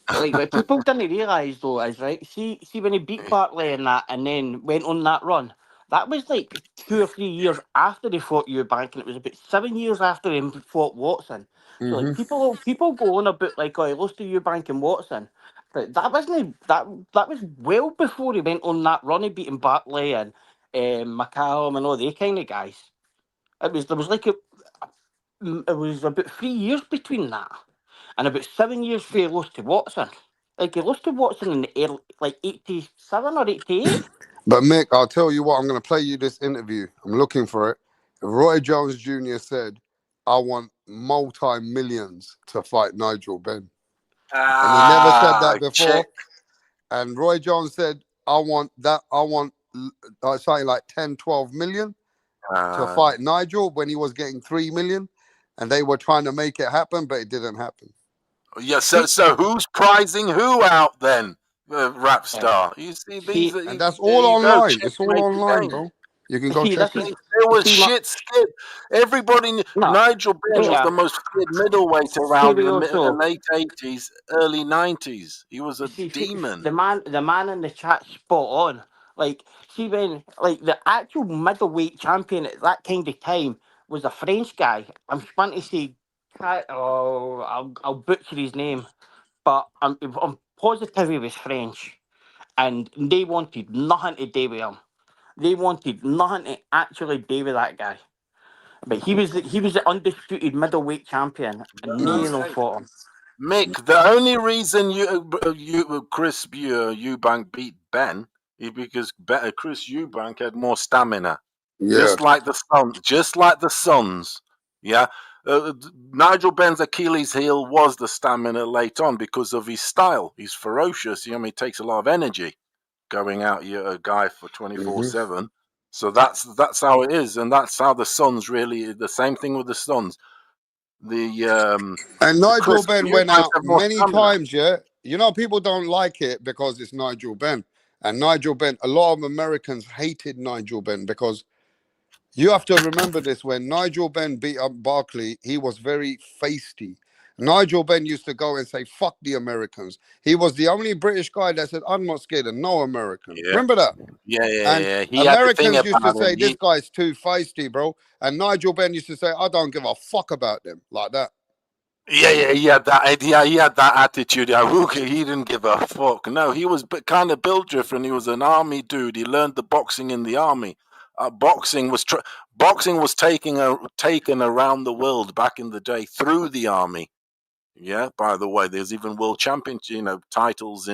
what people didn't realise though is right. See when he beat Bartley and that, and then went on that run. That was like 2 or 3 years after they fought Eubank, and it was about 7 years after he fought Watson. So like people go on about like, oh, he lost to Eubank and Watson, but that wasn't that was well before he went on that run of beating Bartley and McCallum and all they kind of guys. There was like it was about 3 years between that. And about 7 years for he lost to Watson. Like he lost to Watson in the early, like 87 or 88. But Mick, I'll tell you what, I'm going to play you this interview. I'm looking for it. Roy Jones Jr. said, I want multi-millions to fight Nigel Benn. And he never said that before. And Roy Jones said, I want something like 10, 12 million to fight Nigel when he was getting 3 million. And they were trying to make it happen, but it didn't happen. Yeah, so who's prizing who out then? Rap star. You see, these are, and that's all online. It's all online, bro. You can go check it. There was shit skid. Everybody, Nigel Benn was the most skid middleweight around in the late 80s, early 90s. He was a demon. The man in the chat spot on. Like, see when like the actual middleweight champion at that kind of time was a French guy. I'm trying to say, I'll butcher his name, but I'm positive he was French, and they wanted nothing to do with him. They wanted nothing to actually do with that guy. But he was the undisputed middleweight champion, and no fought him. Mick, the only reason Chris Eubank beat Ben is because Chris Eubank had more stamina. Yeah. Just like the Suns. Yeah. Nigel Benn's Achilles heel was the stamina late on because of his style. He's ferocious. He takes a lot of energy going out a guy for 24/7. So that's how it is, and that's how the Suns really. The same thing with the Suns. And Nigel Benn went out many times, yeah. You know, people don't like it because it's Nigel Benn. And Nigel Benn, a lot of Americans hated Nigel Benn because You have to remember this. When Nigel Benn beat up Barkley, he was very feisty. Nigel Benn used to go and say, fuck the Americans. He was the only British guy that said, I'm not scared of no American. Yeah. Remember that? And Yeah. He had the thing Americans used to about say, him. this guy's too feisty, bro. And Nigel Benn used to say, I don't give a fuck about them. Like that. Yeah, he had that. Yeah, he had that attitude. He didn't give a fuck. No, he was kind of built different. He was an army dude. He learned the boxing in the army. Boxing was taken around the world back in the day through the army. Yeah. By the way, there's even world championship, titles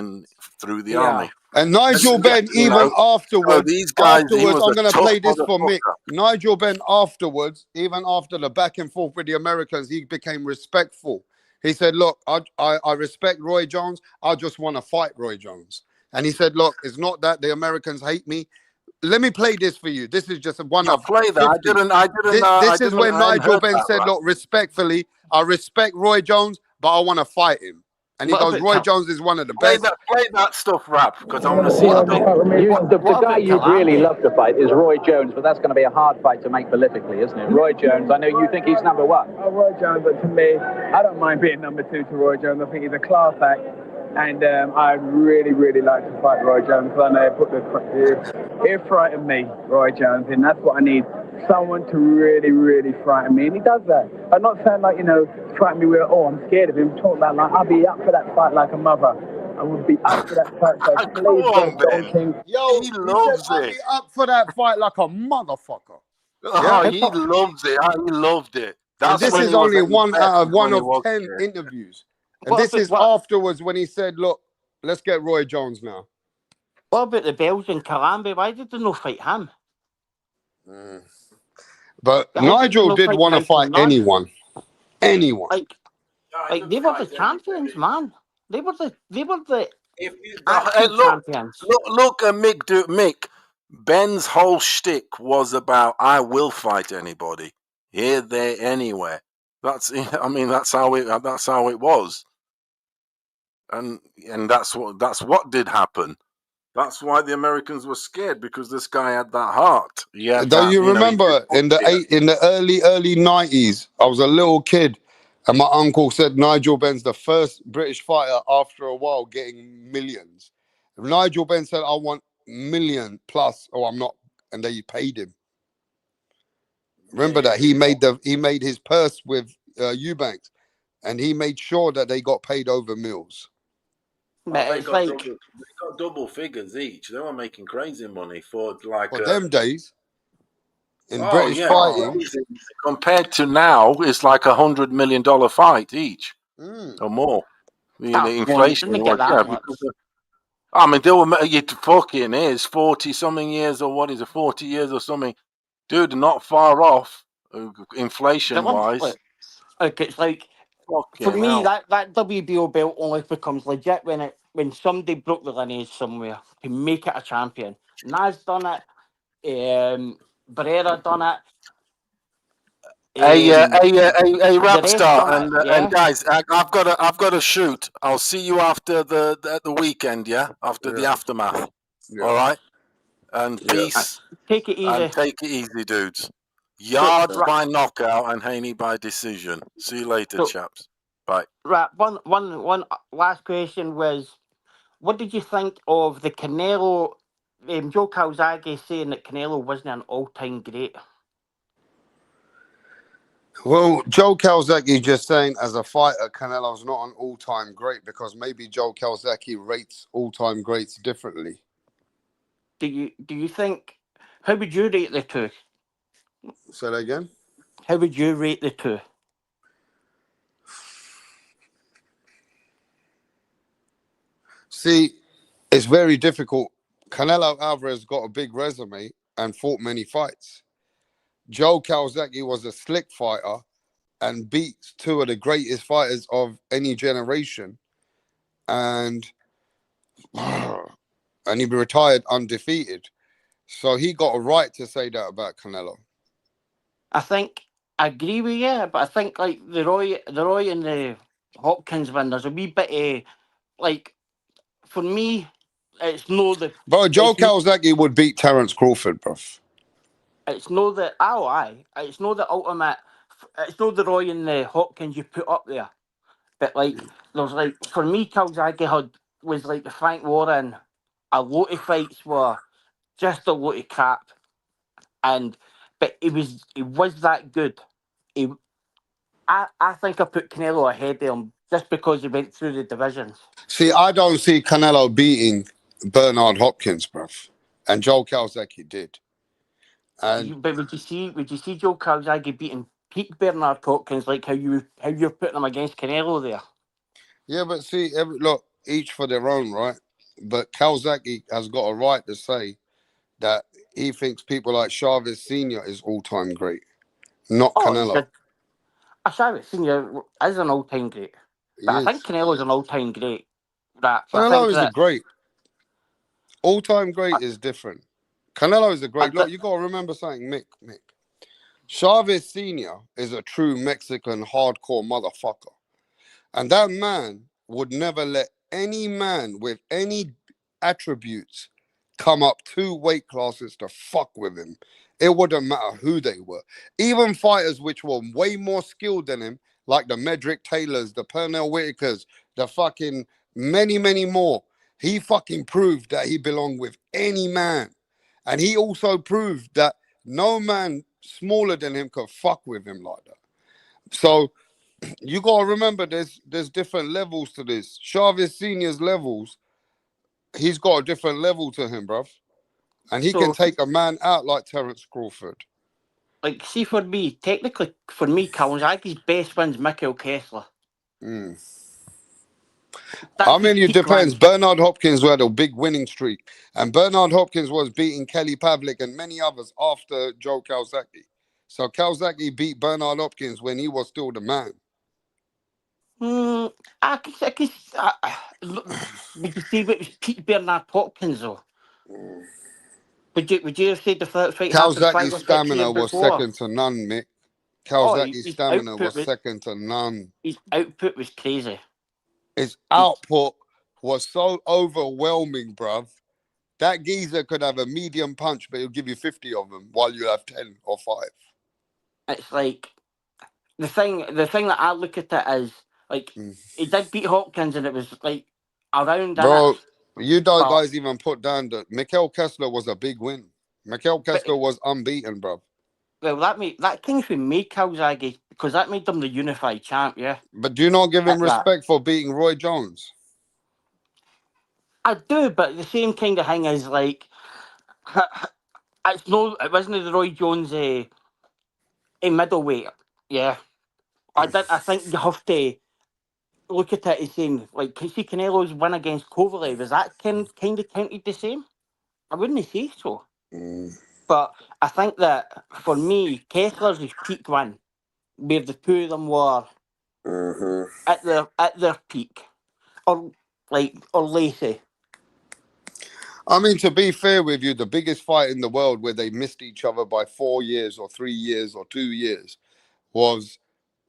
through the army. And Nigel Benn, even afterwards, these guys, afterwards, I'm going to play this for Mick. Nigel Benn, afterwards, even after the back and forth with the Americans, he became respectful. He said, look, I respect Roy Jones. I just want to fight Roy Jones. And he said, look, it's not that the Americans hate me. Let me play this for you. This is just one of play that. 50. I didn't. This is when Nigel Benn said, right? look, respectfully, I respect Roy Jones, but I want to fight him. And he goes, Roy Jones is one of the best. Play that stuff, Rap, because I want to see The guy you'd really love to fight is Roy Jones, but that's going to be a hard fight to make politically, isn't it? Roy Jones, I know you think he's number one. Oh, Roy Jones, but to me, I don't mind being number 2 to Roy Jones. I think he's a class act. And I'd really, really like to fight Roy Jones, because I know it frightened me, Roy Jones, and that's what I need. Someone to really, really frighten me, and he does that. I'm not saying like, frighten me with, I'm scared of him. Talk about like, I'll be up for that fight like a mother. I would be up for that fight. So please, Don King. Yo, he loves I'll be up for that fight like a motherfucker. Oh, he loves it. He loved it. And this is only one out of 1 of 10 interviews. And this is afterwards when he said, look, let's get Roy Jones now. What about the Belgian Kalambi? Why did they not fight him? But Nigel did want to fight anyone. Anyone. Like they were the champions, man. They were the champions. Look at Mick. Ben's whole shtick was about I will fight anybody, here, there, anywhere. That's how it was, and that's what did happen. That's why the Americans were scared, because this guy had that heart. Yeah. Don't you remember in the early 90s? I was a little kid, and my uncle said Nigel Benn's the first British fighter after a while getting millions. Nigel Benn said, "I want $1 million+," or I'm not, and they paid him. Remember that he made his purse with EUBANKS, and he made sure that they got paid over meals. They got double figures each. They were making crazy money for them days in British fighting. Compared to now, it's like $100 million fight each or more. The inflation. They were. It fucking is 40-something years, or what is it? 40 years or something, dude. Not far off, inflation-wise. It's like. For me, that WBO belt only becomes legit when somebody broke the lineage somewhere to make it a champion. Nas done it. Barrera done it. Hey, Rapstar, and guys, I've got to shoot. I'll see you after the weekend. Yeah, after the aftermath. Yeah. All right. And peace. Take it easy. And take it easy, dudes. Yard by knockout and Haney by decision. See you later, chaps. Bye. Right. One last question was, what did you think of the Canelo? Joe Calzaghe saying that Canelo wasn't an all-time great. Well, Joe Calzaghe just saying as a fighter, Canelo's not an all-time great, because maybe Joe Calzaghe rates all-time greats differently. Do you think? How would you rate the two? Say that again. How would you rate the two? See, it's very difficult. Canelo Alvarez got a big resume and fought many fights. Joe Calzaghe was a slick fighter and beat 2 of the greatest fighters of any generation, and he retired undefeated. So he got a right to say that about Canelo. I agree with you, but I think like the Roy and the Hopkins win, there's a wee bit of for me, it's no the. Bro, Joe Calzaghe would beat Terence Crawford, bro. It's no the it's no the ultimate. It's no the Roy and the Hopkins you put up there. But like, there's like for me, Calzaghe was like the Frank Warren. A lot of fights were just a lot of crap, but he was that good. He, I think I put Canelo ahead of him just because he went through the divisions. See, I don't see Canelo beating Bernard Hopkins, bruv. And Joe Calzaghe did. And But would you see Joe Calzaghe beating peak Bernard Hopkins like how you're putting him against Canelo there? yeah, but see, look, each for their own, right? But Calzaghe has got a right to say that he thinks people like Chavez Sr. is all-time great, not Canelo. Chavez Sr. is an all-time great. He But I is. think Canelo's an all-time great. That I Canelo think is a great. All-time great is different. Canelo is a great. Look, you got to remember something, Mick. Chavez Sr. is a true Mexican hardcore motherfucker. And that man would never let any man with any attributes come up 2 weight classes to fuck with him. It wouldn't matter who they were. Even fighters which were way more skilled than him, like the Medrick Taylors, the Pernell Whitakers, the fucking many, many more. He fucking proved that he belonged with any man. And he also proved that no man smaller than him could fuck with him like that. So you got to remember there's different levels to this. Chavez Sr.'s levels, he's got a different level to him, bruv. And he can take a man out like Terence Crawford. Like, see, for me, technically, Calzaghe's best win's Mikhail Kessler. I mean, it depends. Bernard Hopkins had a big winning streak. And Bernard Hopkins was beating Kelly Pavlik and many others after Joe Calzaghe. So Calzaghe beat Bernard Hopkins when he was still the man. Would you say it was peak Bernard Hopkins, though? Would you have said the first fight happened 5 or 6 years Calzaghe's stamina was before? second to none, Mick. Calzaghe's His stamina was output second to none. His output was crazy. His output was so overwhelming, bruv. That geezer could have a medium punch, but he'll give you 50 of them while you have 10 or 5. It's like the thing that I look at it is like he did beat Hopkins, and it was like around. Bro, you don't guys even put down that Mikhail Kessler was a big win. Mikhail Kessler was unbeaten, bro. Well, that Kingsman made Calzaghe because that made them the unified champ, yeah. But do you not give him respect for beating Roy Jones? I do, but the same kind of thing is like it wasn't the Roy Jones in middleweight, yeah. I think you have to look at it as saying, like, see Canelo's win against Kovalev, is that kind of counted the same? I wouldn't say so. But I think that for me, Kessler's his peak win, where the two of them were at their peak, or Lacey. I mean, to be fair with you, the biggest fight in the world where they missed each other by 4 years or 3 years or 2 years was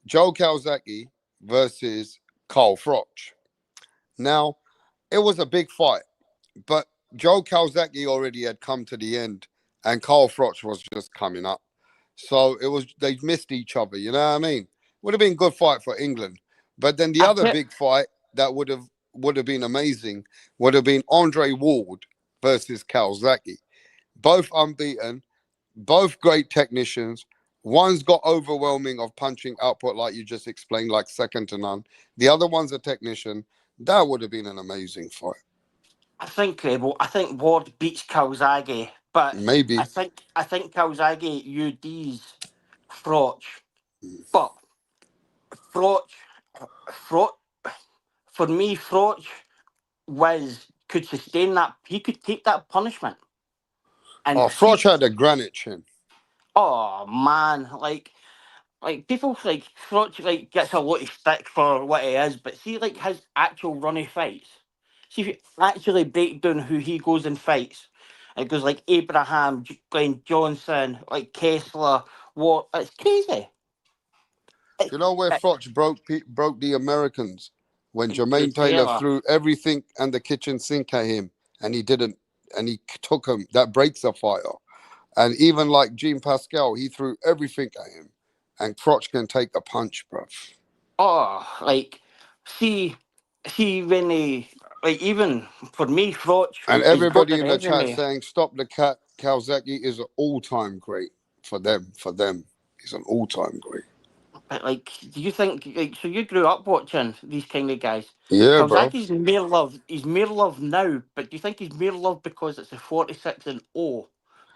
Joe Calzaghe versus Carl Froch. Now, it was a big fight, but Joe Calzaghe already had come to the end and Carl Froch was just coming up. So they missed each other, you know what I mean? Would have been a good fight for England. But then the other big fight that would have been amazing would have been Andre Ward versus Calzaghe. Both unbeaten, both great technicians. One's got overwhelming of punching output, like you just explained, like second to none. The other one's a technician. That would have been an amazing fight. I think Ward beats Calzaghe, but maybe I think Calzaghe UD's Froch, but Froch for me, Froch could sustain that. He could take that punishment. And Froch had a granite chin. Oh man, like people like Froch gets a lot of stick for what he is, but see his actual runny fights. See if you actually break down who he goes and fights. It goes like Abraham, Glenn Johnson, like Kessler, what? It's crazy. You know where Froch broke the Americans? When Jermaine Taylor threw everything and the kitchen sink at him and he didn't, and he took him. That breaks a fighter. And even like Jean Pascal, he threw everything at him. And Crotch can take a punch, bruv. Oh, like, see when they, like, even for me, Froch And has got the everybody in the chat resume. saying, stop the cat. Calzaghe is an all-time great for them. For them, he's an all-time great. But, like, do you think, like, so you grew up watching these kind of guys? Yeah, bro. Calzaghe's more loved. He's more loved now, but do you think he's more loved because it's a 46-0?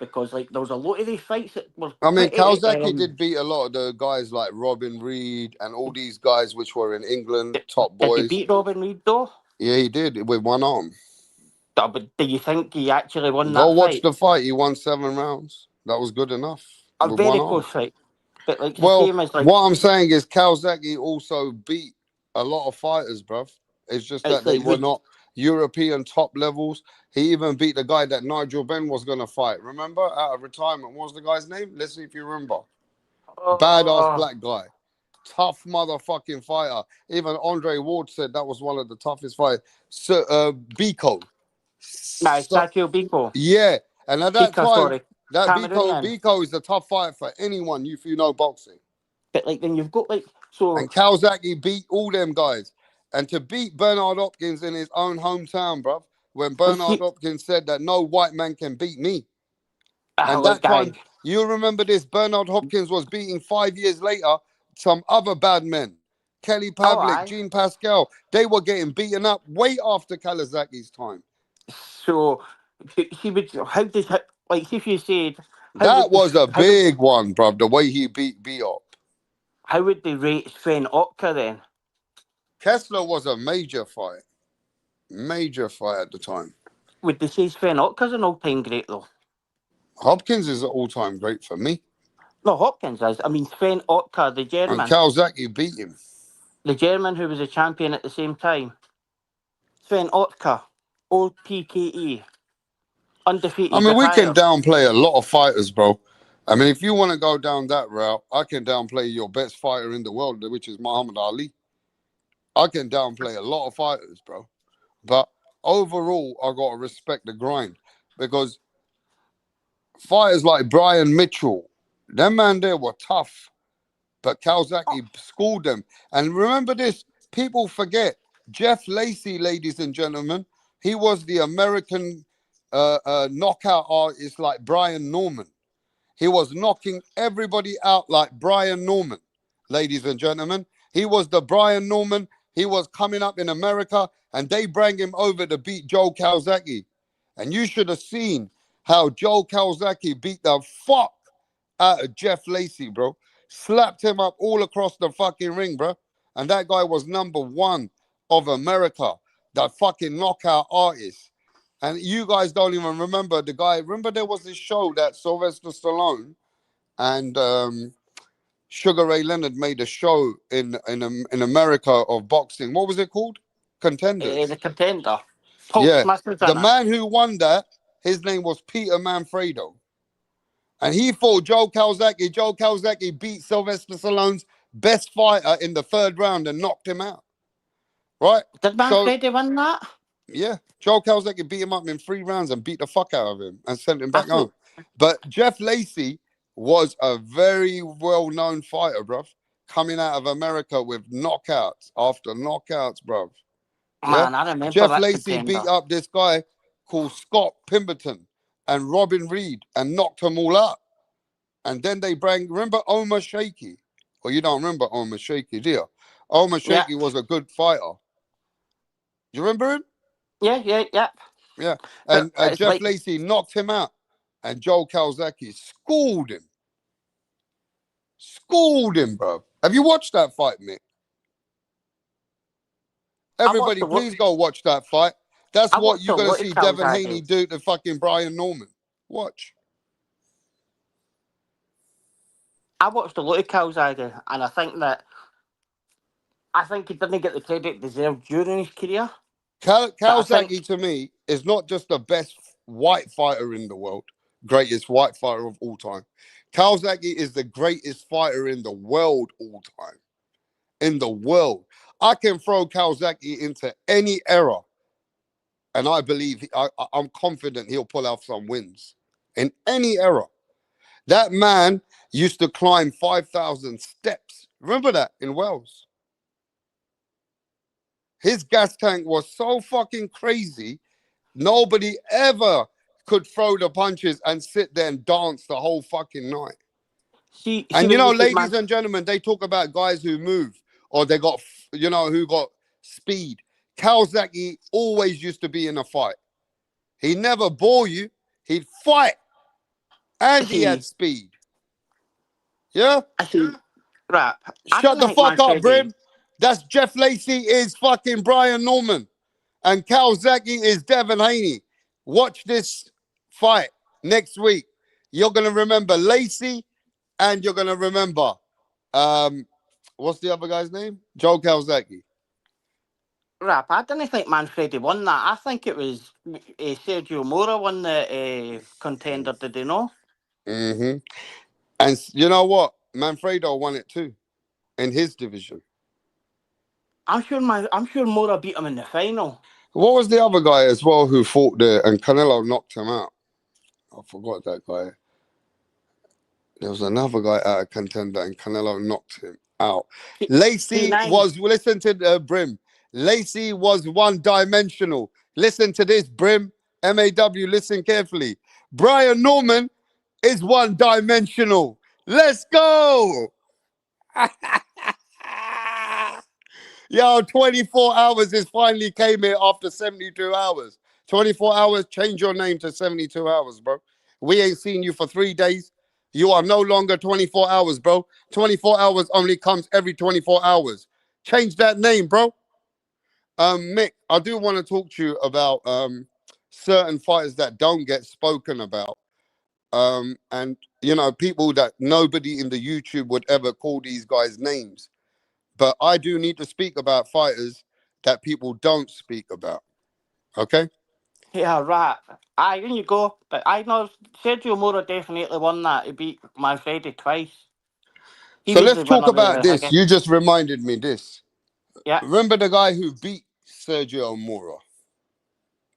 Because, like, there was a lot of these fights that were I mean, pretty. Calzaghe did beat a lot of the guys like Robin Reed and all these guys which were in England, top Did he boys. beat Robin Reed though? Yeah, he did with one arm. But do you think he actually won Go that watch fight? the fight. He won 7 rounds. That was good enough A with one very arm. close fight. But, like, the Well, same as, like, what I'm saying is Calzaghe also beat a lot of fighters, bruv. It's just it's that they like were not European top levels. He even beat the guy that Nigel Benn was going to fight. Remember? Out of retirement. What was the guy's name? Let's see if you remember. Badass black guy. Tough motherfucking fighter. Even Andre Ward said that was one of the toughest fights. So, Biko. Sakio Biko. Yeah. And at that time, that Cameroonian. Biko is a tough fight for anyone if you know boxing. But, like, then you've got, like, so. And Calzaghe beat all them guys. And to beat Bernard Hopkins in his own hometown, bruv, when Bernard Hopkins said that no white man can beat me. And that time, you remember this, Bernard Hopkins was beating 5 years later some other bad men. Kelly Pavlik, Jean Pascal. They were getting beaten up way after Calzaghe's time. So, he would, how does, like, if you said... That was a big one, bruv, the way he beat Biop. How would they rate Sven Otka then? Kessler was a major fight. Major fight at the time. Would they say Sven Otka's an all-time great, though? Hopkins is an all-time great for me. No, Hopkins is. I mean, Sven Otka, the German. And Calzaghe beat him. The German who was a champion at the same time. Sven Otka, OTKE. Undefeated. I mean, we can retired. downplay a lot of fighters, bro. I mean, if you want to go down that route, I can downplay your best fighter in the world, which is Muhammad Ali. I can downplay a lot of fighters, bro. But overall, I got to respect the grind. Because fighters like Brian Mitchell, them man there were tough. But Calzaghe schooled them. And remember this, people forget, Jeff Lacey, ladies and gentlemen, he was the American knockout artist like Brian Norman. He was knocking everybody out like Brian Norman, ladies and gentlemen. He was the Brian Norman. He was coming up in America, and they bring him over to beat Joe Calzaghe. And you should have seen how Joe Calzaghe beat the fuck out of Jeff Lacey, bro. Slapped him up all across the fucking ring, bro. And that guy was #1 of America, the fucking knockout artist. And you guys don't even remember the guy. Remember there was this show that Sylvester Stallone and Sugar Ray Leonard made a show in America of boxing. What was it called? Contenders. The Contender. Yeah. The man who won that, his name was Peter Manfredo. And he fought Joe Calzaghe. Joe Calzaghe beat Sylvester Stallone's best fighter in the 3rd round and knocked him out. Right? Did Manfredo win that? Yeah. Joe Calzaghe beat him up in 3 rounds and beat the fuck out of him and sent him back home. But Jeff Lacey was a very well-known fighter, bruv. Coming out of America with knockouts after knockouts, bruv. Man, I remember Jeff that Lacey Contender. beat up this guy called Scott Pemberton and Robin Reed and knocked them all out. And then they remember Omar Shaky? Well, you don't remember Omar Shaky, do you? Omar Shaky was a good fighter. You remember him? Yeah. Yeah. And Jeff Lacey knocked him out. And Joe Calzaghe schooled him. Schooled him, bro. Have you watched that fight, Mick? Everybody, please go watch that fight. That's what you're going to see Devin Haney do to fucking Brian Norman. Watch. I watched a lot of Calzaghe, and I think he didn't get the credit deserved during his career. Calzaghe, to me, is not just the best white fighter in the world, greatest white fighter of all time. Calzaghe is the greatest fighter in the world all time. In the world. I can throw Calzaghe into any era, and I believe, I'm confident he'll pull out some wins. In any era. That man used to climb 5,000 steps. Remember that in Wales? His gas tank was so fucking crazy. Nobody ever could throw the punches and sit there and dance the whole fucking night. See And you when know, you said, ladies and gentlemen, they talk about guys who move or they got, who got speed. Kawasaki always used to be in a fight. He never bore you. He'd fight. And he had speed. Yeah? I see. Right. Shut the fuck up, Brim. That's Jeff Lacey is fucking Brian Norman. And Kawasaki is Devin Haney. Watch this fight next week. You're going to remember Lacey and you're going to remember, what's the other guy's name? Joe Kawasaki. Rap, I didn't think Manfredi won that. I think it was Sergio Mora won the contender, did they know? Mm-hmm. And you know what? Manfredo won it too in his division. I'm sure Mora beat him in the final. What was the other guy as well who fought there and Canelo knocked him out? I forgot that guy. There was another guy out of contender and Canelo knocked him out. Lacey was, listen to Brim. Lacey was one-dimensional. Listen to this, Brim. MAW, listen carefully. Brian Norman is one-dimensional. Let's go. Yo, 24 hours is finally came here after 72 hours. 24 hours, change your name to 72 hours, bro. We ain't seen you for 3 days. You are no longer 24 hours, bro. 24 hours only comes every 24 hours. Change that name, bro. Mick, I do want to talk to you about certain fighters that don't get spoken about. And, people that nobody in the YouTube would ever call these guys names. But I do need to speak about fighters that people don't speak about. Okay? Yeah, right. Aye, in you go. But I know Sergio Mora definitely won that. He beat Manfredi twice. So let's talk about this. You just reminded me this. Yeah. Remember the guy who beat Sergio Mora?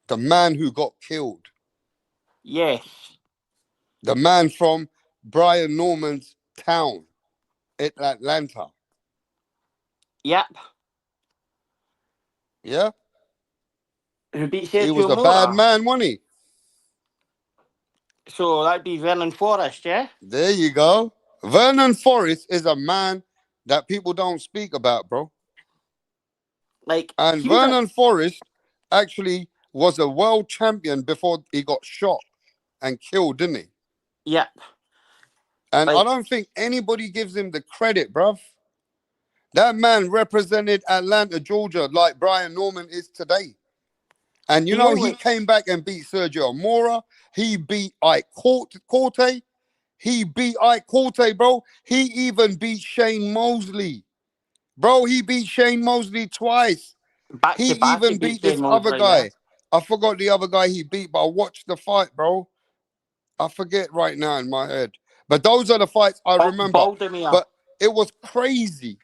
The man who got killed. Yes. The man from Brian Norman's town in Atlanta. Yep. Yeah? Who beat Sergio He was a Mora? bad man, wasn't he? So that'd be Vernon Forrest, yeah? There you go. Vernon Forrest is a man that people don't speak about, bro. And Vernon Forrest actually was a world champion before he got shot and killed, didn't he? Yep. And I don't think anybody gives him the credit, bruv. That man represented Atlanta, Georgia, like Brian Norman is today. And he came back and beat Sergio Mora. He beat Ike Corte. He beat Ike Corte, bro. He even beat Shane Mosley. Bro, he beat Shane Mosley twice. He even beat this other guy. Yeah. I forgot the other guy he beat, but I watched the fight, bro. I forget right now in my head. But those are the fights I remember. Baldemir. But it was crazy.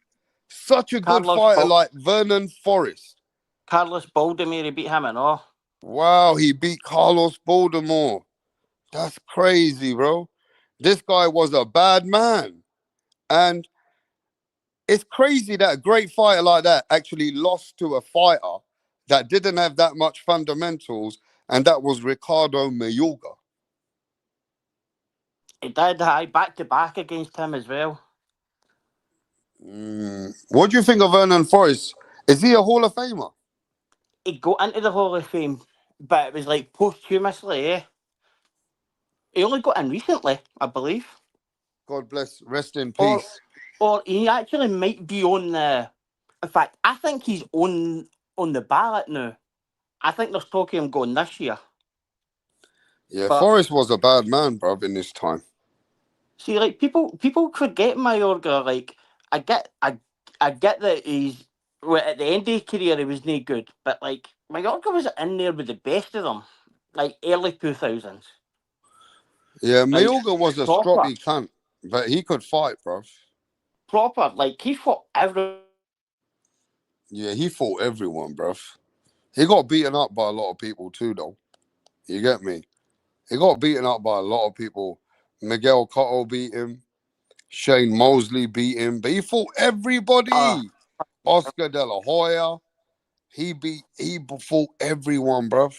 Such a good fighter like Vernon Forrest. Carlos Baldemir, he beat him and all. Wow, he beat Carlos Baltimore. That's crazy, bro. This guy was a bad man. And it's crazy that a great fighter like that actually lost to a fighter that didn't have that much fundamentals, and that was Ricardo Mayorga. He did, back to back against him as well. What do you think of Vernon Forrest? Is he a Hall of Famer? He got into the Hall of Fame, but it was like posthumously, eh? He only got in recently, I believe. God bless, rest in peace. Or he actually might be on the... In fact, I think he's on the ballot now. I think there's talk of him going this year. Yeah, but Forrest was a bad man, bruv, in this time. See, like, people forget Mayorga. Like, I get that he's... Well, at the end of his career, he was no good. But, like, Mayorga was in there with the best of them. Like, early 2000s. Yeah, Mayorga was a stroppy cunt. But he could fight, bruv. Proper. Like, he fought everyone. Yeah, he fought everyone, bruv. He got beaten up by a lot of people too, though. You get me? He got beaten up by a lot of people. Miguel Cotto beat him. Shane Mosley beat him. But he fought everybody. Oscar De La Hoya. He fought everyone, bruv.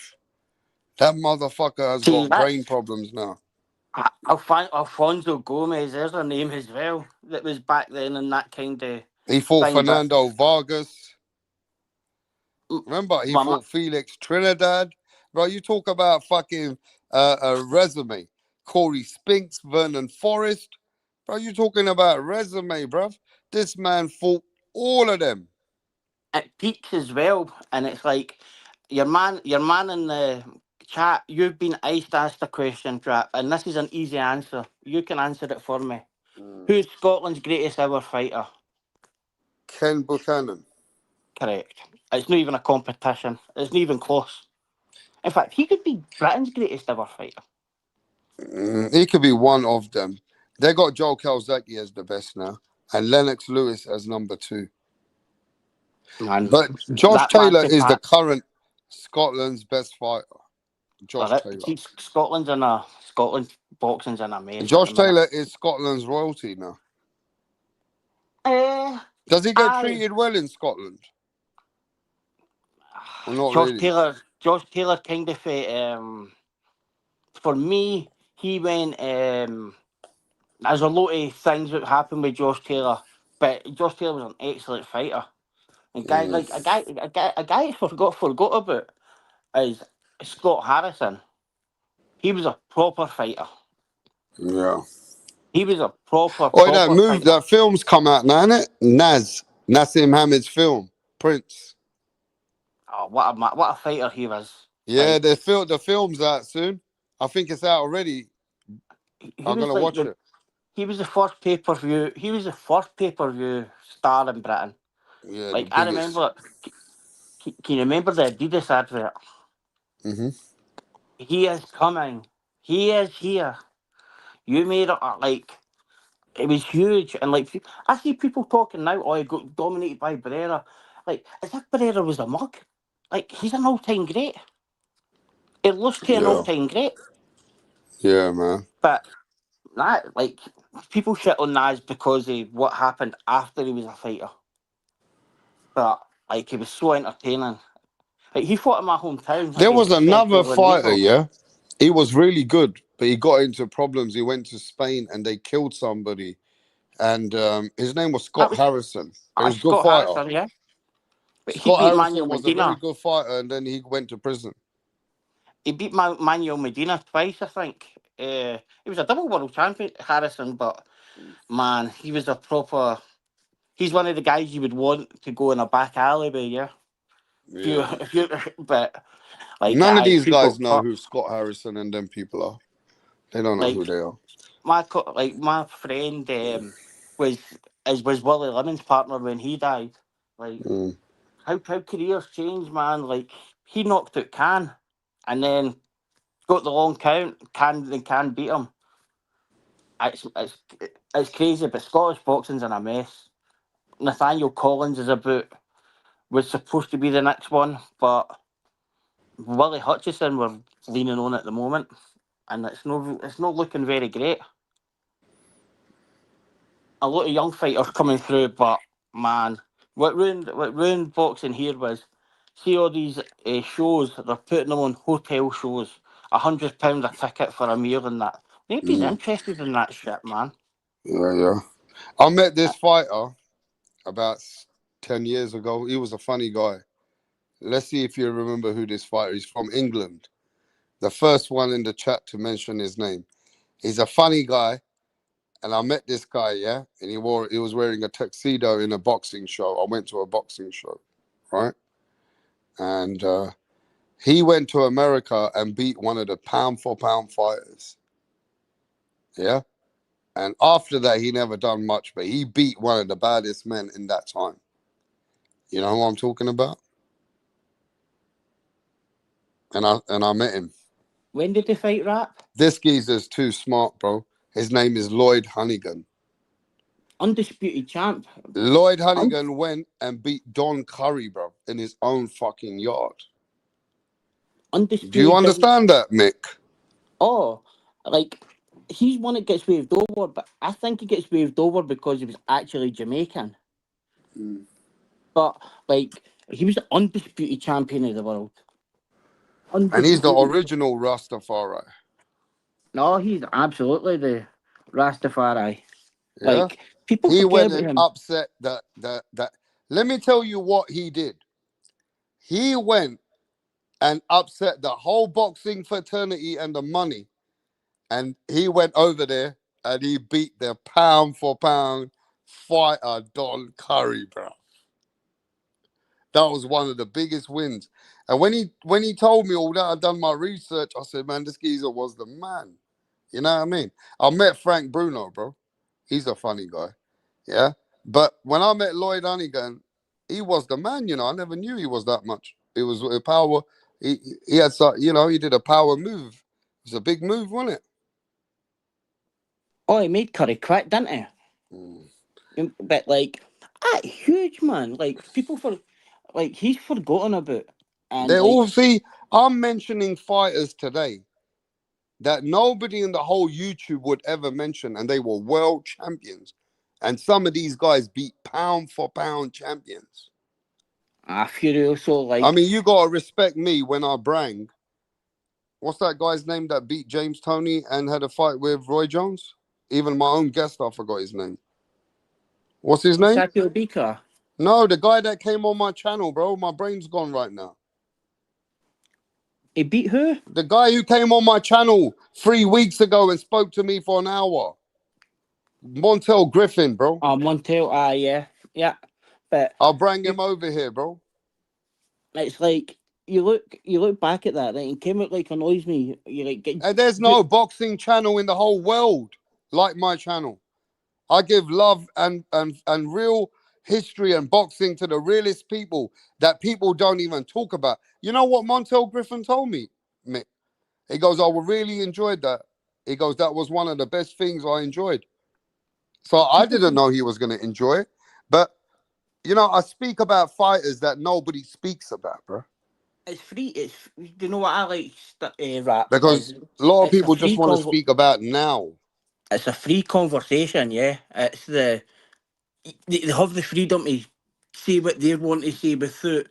That motherfucker has got brain problems now. Alfonso Gomez, there's a name as well that was back then in that kind of. He fought Fernando Vargas. Remember, he fought Felix Trinidad. Bro, you talk about fucking a resume. Corey Spinks, Vernon Forrest. Bro, you talking about resume, bruv. This man fought all of them. It peaks as well, and it's like your man in the chat. You've been asked a question, Trap, and this is an easy answer. You can answer it for me. Who's Scotland's greatest ever fighter? Ken Buchanan. Correct. It's not even a competition. It's not even close. In fact, he could be Britain's greatest ever fighter. He could be one of them. They got Joe Calzaghe as the best now, and Lennox Lewis as number 2. But Josh Taylor is the current Scotland's best fighter. Josh Taylor. Scotland boxing's in a mess. Josh Taylor is Scotland's royalty now. Does he get treated well in Scotland? Well, not really. Josh Taylor kind of for me, he went there's a lot of things that happened with Josh Taylor, but Josh Taylor was an excellent fighter. And a guy forgot about is Scott Harrison. He was a proper fighter. Yeah. He was a proper. That film's come out now, isn't it? Nassim Hamid's film, Prince. Oh, what a fighter he was! Yeah, the film's out soon. I think it's out already. I'm gonna watch it. He was the first pay-per-view. He was the first pay-per-view star in Britain. Yeah, I remember. Can you remember the Adidas advert? Mm-hmm. He is coming. He is here. You made it like it was huge, and like I see people talking now. Oh, he got dominated by Barrera. Like as if Barrera was a mug. Like he's an all-time great. He lost to an all-time great. Yeah, man. But that like people shit on Naz because of what happened after he was a fighter. But like he was so entertaining. Like he fought in my hometown. There was another fighter, yeah. He was really good, but he got into problems. He went to Spain and they killed somebody. And his name was Scott Harrison. He was a good fighter. Harrison, yeah. But Scott Harrison was a very good fighter, and then he went to prison. He beat Manuel Medina twice, I think. He was a double world champion, Harrison, but man, he was a proper. He's one of the guys you would want to go in a back alleyway, yeah. But like none of these guys know who Scott Harrison and them people are. They don't know who they are. My friend was Willie Lemon's partner when he died. Like how careers change, man. Like he knocked out Can, and then got the long count. Can beat him. It's crazy, but Scottish boxing's in a mess. Nathaniel Collins was supposed to be the next one, but Willie Hutchison we're leaning on at the moment, and it's not looking very great. A lot of young fighters coming through, but man, what ruined boxing here was see all these shows. They're putting them on hotel shows, £100 a ticket for a meal and that. Nobody's interested in that shit, man. Yeah. I met this fighter about 10 years ago. He was a funny guy. Let's see if you remember who this fighter is. From England. The first one in the chat to mention his name. He's a funny guy. And I met this guy, yeah? And he was wearing a tuxedo in a boxing show. I went to a boxing show, right? And he went to America and beat one of the pound-for-pound fighters. Yeah? And after that, he never done much, but he beat one of the baddest men in that time. You know who I'm talking about? And I met him. When did they fight, Rap? This geezer's too smart, bro. His name is Lloyd Honeyghan. Undisputed champ. Lloyd Honeyghan went and beat Don Curry, bro, in his own fucking yard. Undisputed. Do you understand that, Mick? Oh, like he's one that gets waved over, but I think he gets waved over because he was actually Jamaican. But like, he was the undisputed champion of the world. And he's the Undisputed. original Rastafari. No, he's absolutely the Rastafari. Yeah. Like, people He forget went about and him. upset that. Let me tell you what he did. He went and upset the whole boxing fraternity and the money. And he went over there and he beat the pound for pound fighter Don Curry, bro. That was one of the biggest wins. And when he told me all that, I done my research. I said, man, this geezer was the man. You know what I mean? I met Frank Bruno, bro. He's a funny guy. Yeah. But when I met Lloyd Hunnigan, he was the man, you know. I never knew he was that much. It was a power. He had some, you know, he did a power move. It's a big move, wasn't it? Oh, he made Curry quit, didn't he? But like, huge man. Like, he's forgotten about. And They like, all see. I'm mentioning fighters today that nobody in the whole YouTube would ever mention, and they were world champions. And some of these guys beat pound for pound champions. Furioso, like, I mean, you gotta respect me when I brang. What's that guy's name that beat James Toney and had a fight with Roy Jones? Even my own guest, I forgot his name. What's his name? Satio Bika. No, the guy that came on my channel, bro. My brain's gone right now. He beat who? The guy who came on my channel 3 weeks ago and spoke to me for an hour. Montel Griffin, bro. Oh, Montel, yeah. But I'll bring him over here, bro. it's like, you look back at that, right, and came out like annoys me. You like get, And there's no boxing channel in the whole world like my channel. I give love and real history and boxing to the realest people that people don't even talk about. You know what Montel Griffin told me, Mick? He goes, I really enjoyed that. He goes, that was one of the best things I enjoyed. So I didn't know he was going to enjoy it. But, you know, I speak about fighters that nobody speaks about, bro. It's free. You know what I like, rap? Because a lot of people just want to speak about now. It's a free conversation, yeah. It's they have the freedom to say what they want to say without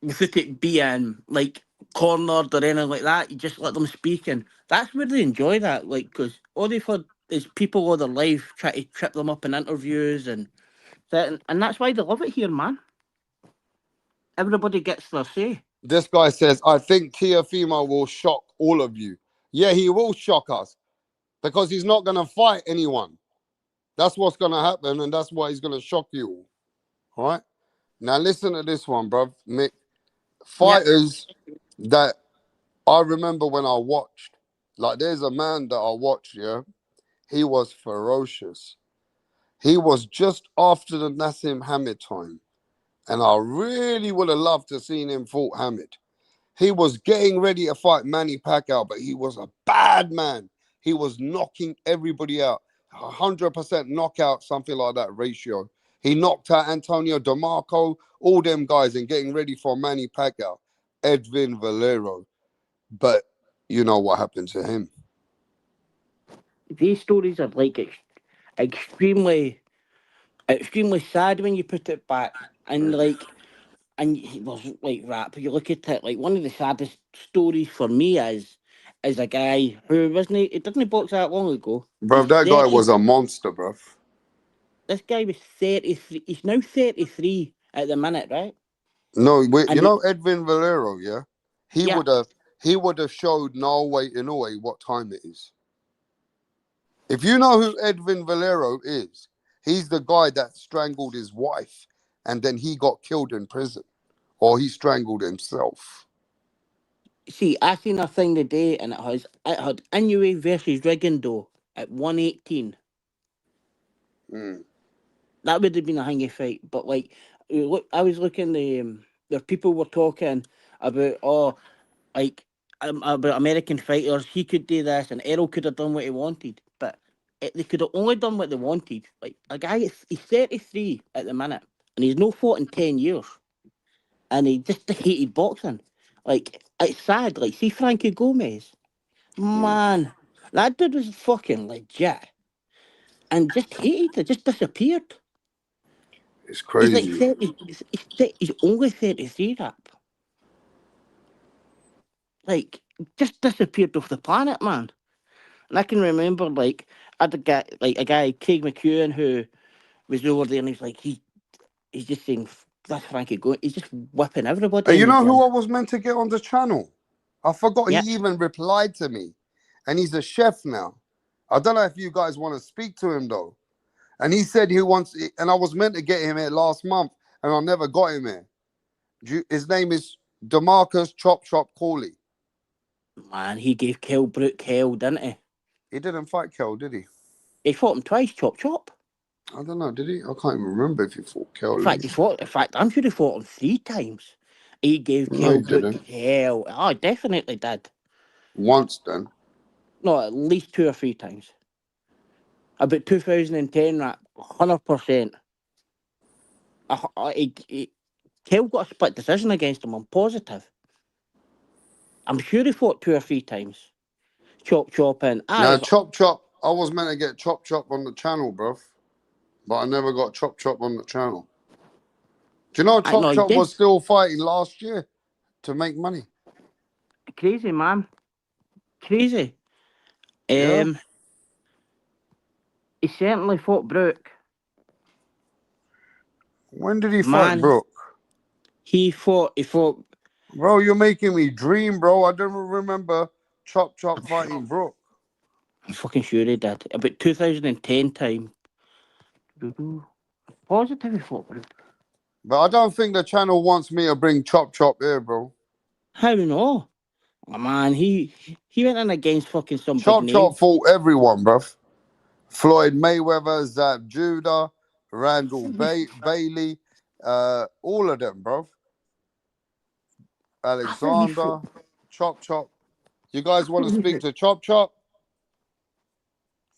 it being like cornered or anything like that. You just let them speak, and that's where they enjoy that. Like, because all they've heard is people all their life try to trip them up in interviews and that, and that's why they love it here, man. Everybody gets their say. This guy says, I think Teofimo will shock all of you. Yeah, he will shock us because he's not going to fight anyone. That's what's going to happen, and that's why he's going to shock you all. All right? Now, listen to this one, bruv. Mick. Fighters that I remember when I watched. Like, there's a man that I watched, yeah? He was ferocious. He was just after the Nassim Hamid time. And I really would have loved to seen him fought Hamid. He was getting ready to fight Manny Pacquiao, but he was a bad man. He was knocking everybody out. 100% knockout, something like that ratio. He knocked out Antonio DeMarco, all them guys, and getting ready for Manny Pacquiao. Edwin Valero. But you know what happened to him. These stories are like extremely sad when you put it back. And like, and it was like rap. You look at it, like one of the saddest stories for me is a guy who he didn't box that long ago. Bro, that guy was a monster, bro. This guy was 33. He's now 33 at the minute, right? No, you know Edwin Valero, yeah? He would have showed Norway in Norway what time it is. If you know who Edwin Valero is, he's the guy that strangled his wife and then he got killed in prison. Or he strangled himself. See, I seen a thing today and it had Inoue versus Rigondeaux at 118. That would have been a hanging fight. But like, look, I was looking, there people were talking about, about American fighters. He could do this, and Errol could have done what he wanted, but they could have only done what they wanted. Like a guy, he's 33 at the minute, and he's no fought in 10 years, and he just hated boxing. Like, it's sad. Like, see Frankie Gomez, man. That dude was fucking legit. And just hated it, just disappeared. It's He's like crazy. 30, he's only 33 up. Like, just disappeared off the planet, man. And I can remember, like, I had a guy, Craig McEwen, who was over there, and he's like, he's just saying, that's Frankie going. He's just whipping everybody in You the know who gym. I was meant to get on the channel? I forgot he Yeah. even replied to me. And he's a chef now. I don't know if you guys want to speak to him, though. And he said he wants, and I was meant to get him here last month, and I never got him here. His name is DeMarcus Chop Chop Cooley. Man, he gave Kell Brook hell, didn't he? He didn't fight Kel, did he? He fought him twice, Chop Chop. I don't know, did he? I can't even remember if he fought Kel. In fact, I'm sure he fought him 3 times. He gave No, Kell he Brook didn't. hell. Oh, definitely did. Once then. No, at least 2 or 3 times. About 2010, right? 100%. Kell got a split decision against him, I'm positive. I'm sure he fought 2 or 3 times. Chop Chop and Now, Chop Chop, I was meant to get Chop Chop on the channel, bruv. But I never got Chop Chop on the channel. Do you know Chop Chop was still fighting last year to make money? Crazy, man. Crazy. Yeah. He certainly fought Brook. When did he fight Brook? He fought. Bro, you're making me dream, bro. I don't remember Chop Chop fighting Brook. I'm fucking sure he did. About 2010 time. Positive he fought Brook. But I don't think the channel wants me to bring Chop Chop here, bro. How no? Oh, man, he went in against fucking some Chop big Chop names. fought everyone, bruv. Floyd Mayweather, Zab Judah, Randall Bailey, all of them, bruv. Alexander, Chop Chop. You guys want to speak to Chop Chop?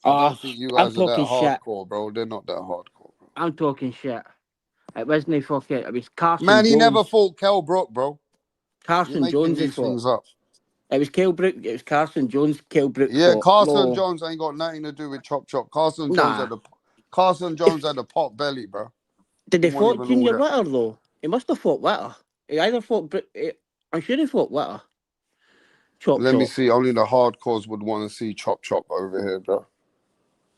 I don't think you guys are that hardcore, bro. They're not that hardcore. Bro. I'm talking shit. It wasn't fucking. It was Carson Man, he Jones. never fought Kell Brook, bro. Carson Jones these things up. It was Kell Brook. It was Carson Jones. Kell Brook. Yeah, fought. Carson Jones ain't got nothing to do with Chop Chop. Carson Jones had a pot belly, bro. Did they fought Junior Witter though? He must have fought Witter. He either fought. I'm sure he fought Witter. Chop Let Chop. me see. Only the hardcores would want to see Chop Chop over here, bro.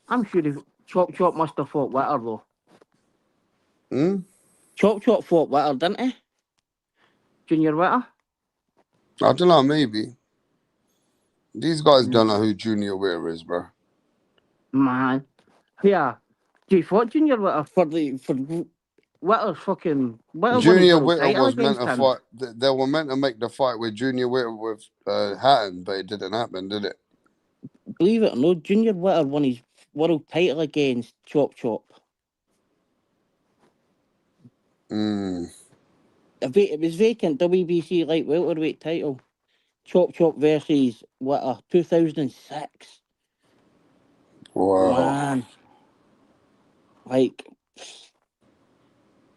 I'm sure Chop Chop must have fought Witter though. Hmm? Chop Chop fought Witter, didn't he? Junior Witter? I don't know, maybe. These guys don't know who Junior Witter is, bro. Man. Yeah. Do you fought Junior Witter for Witter's fucking... Junior Witter was meant to fight. They were meant to make the fight with Junior Witter with Hatton, but it didn't happen, did it? Believe it or not, Junior Witter won his world title against Chop Chop. It was vacant WBC light welterweight title. Chop Chop versus Witter, 2006. Wow. Man. Like,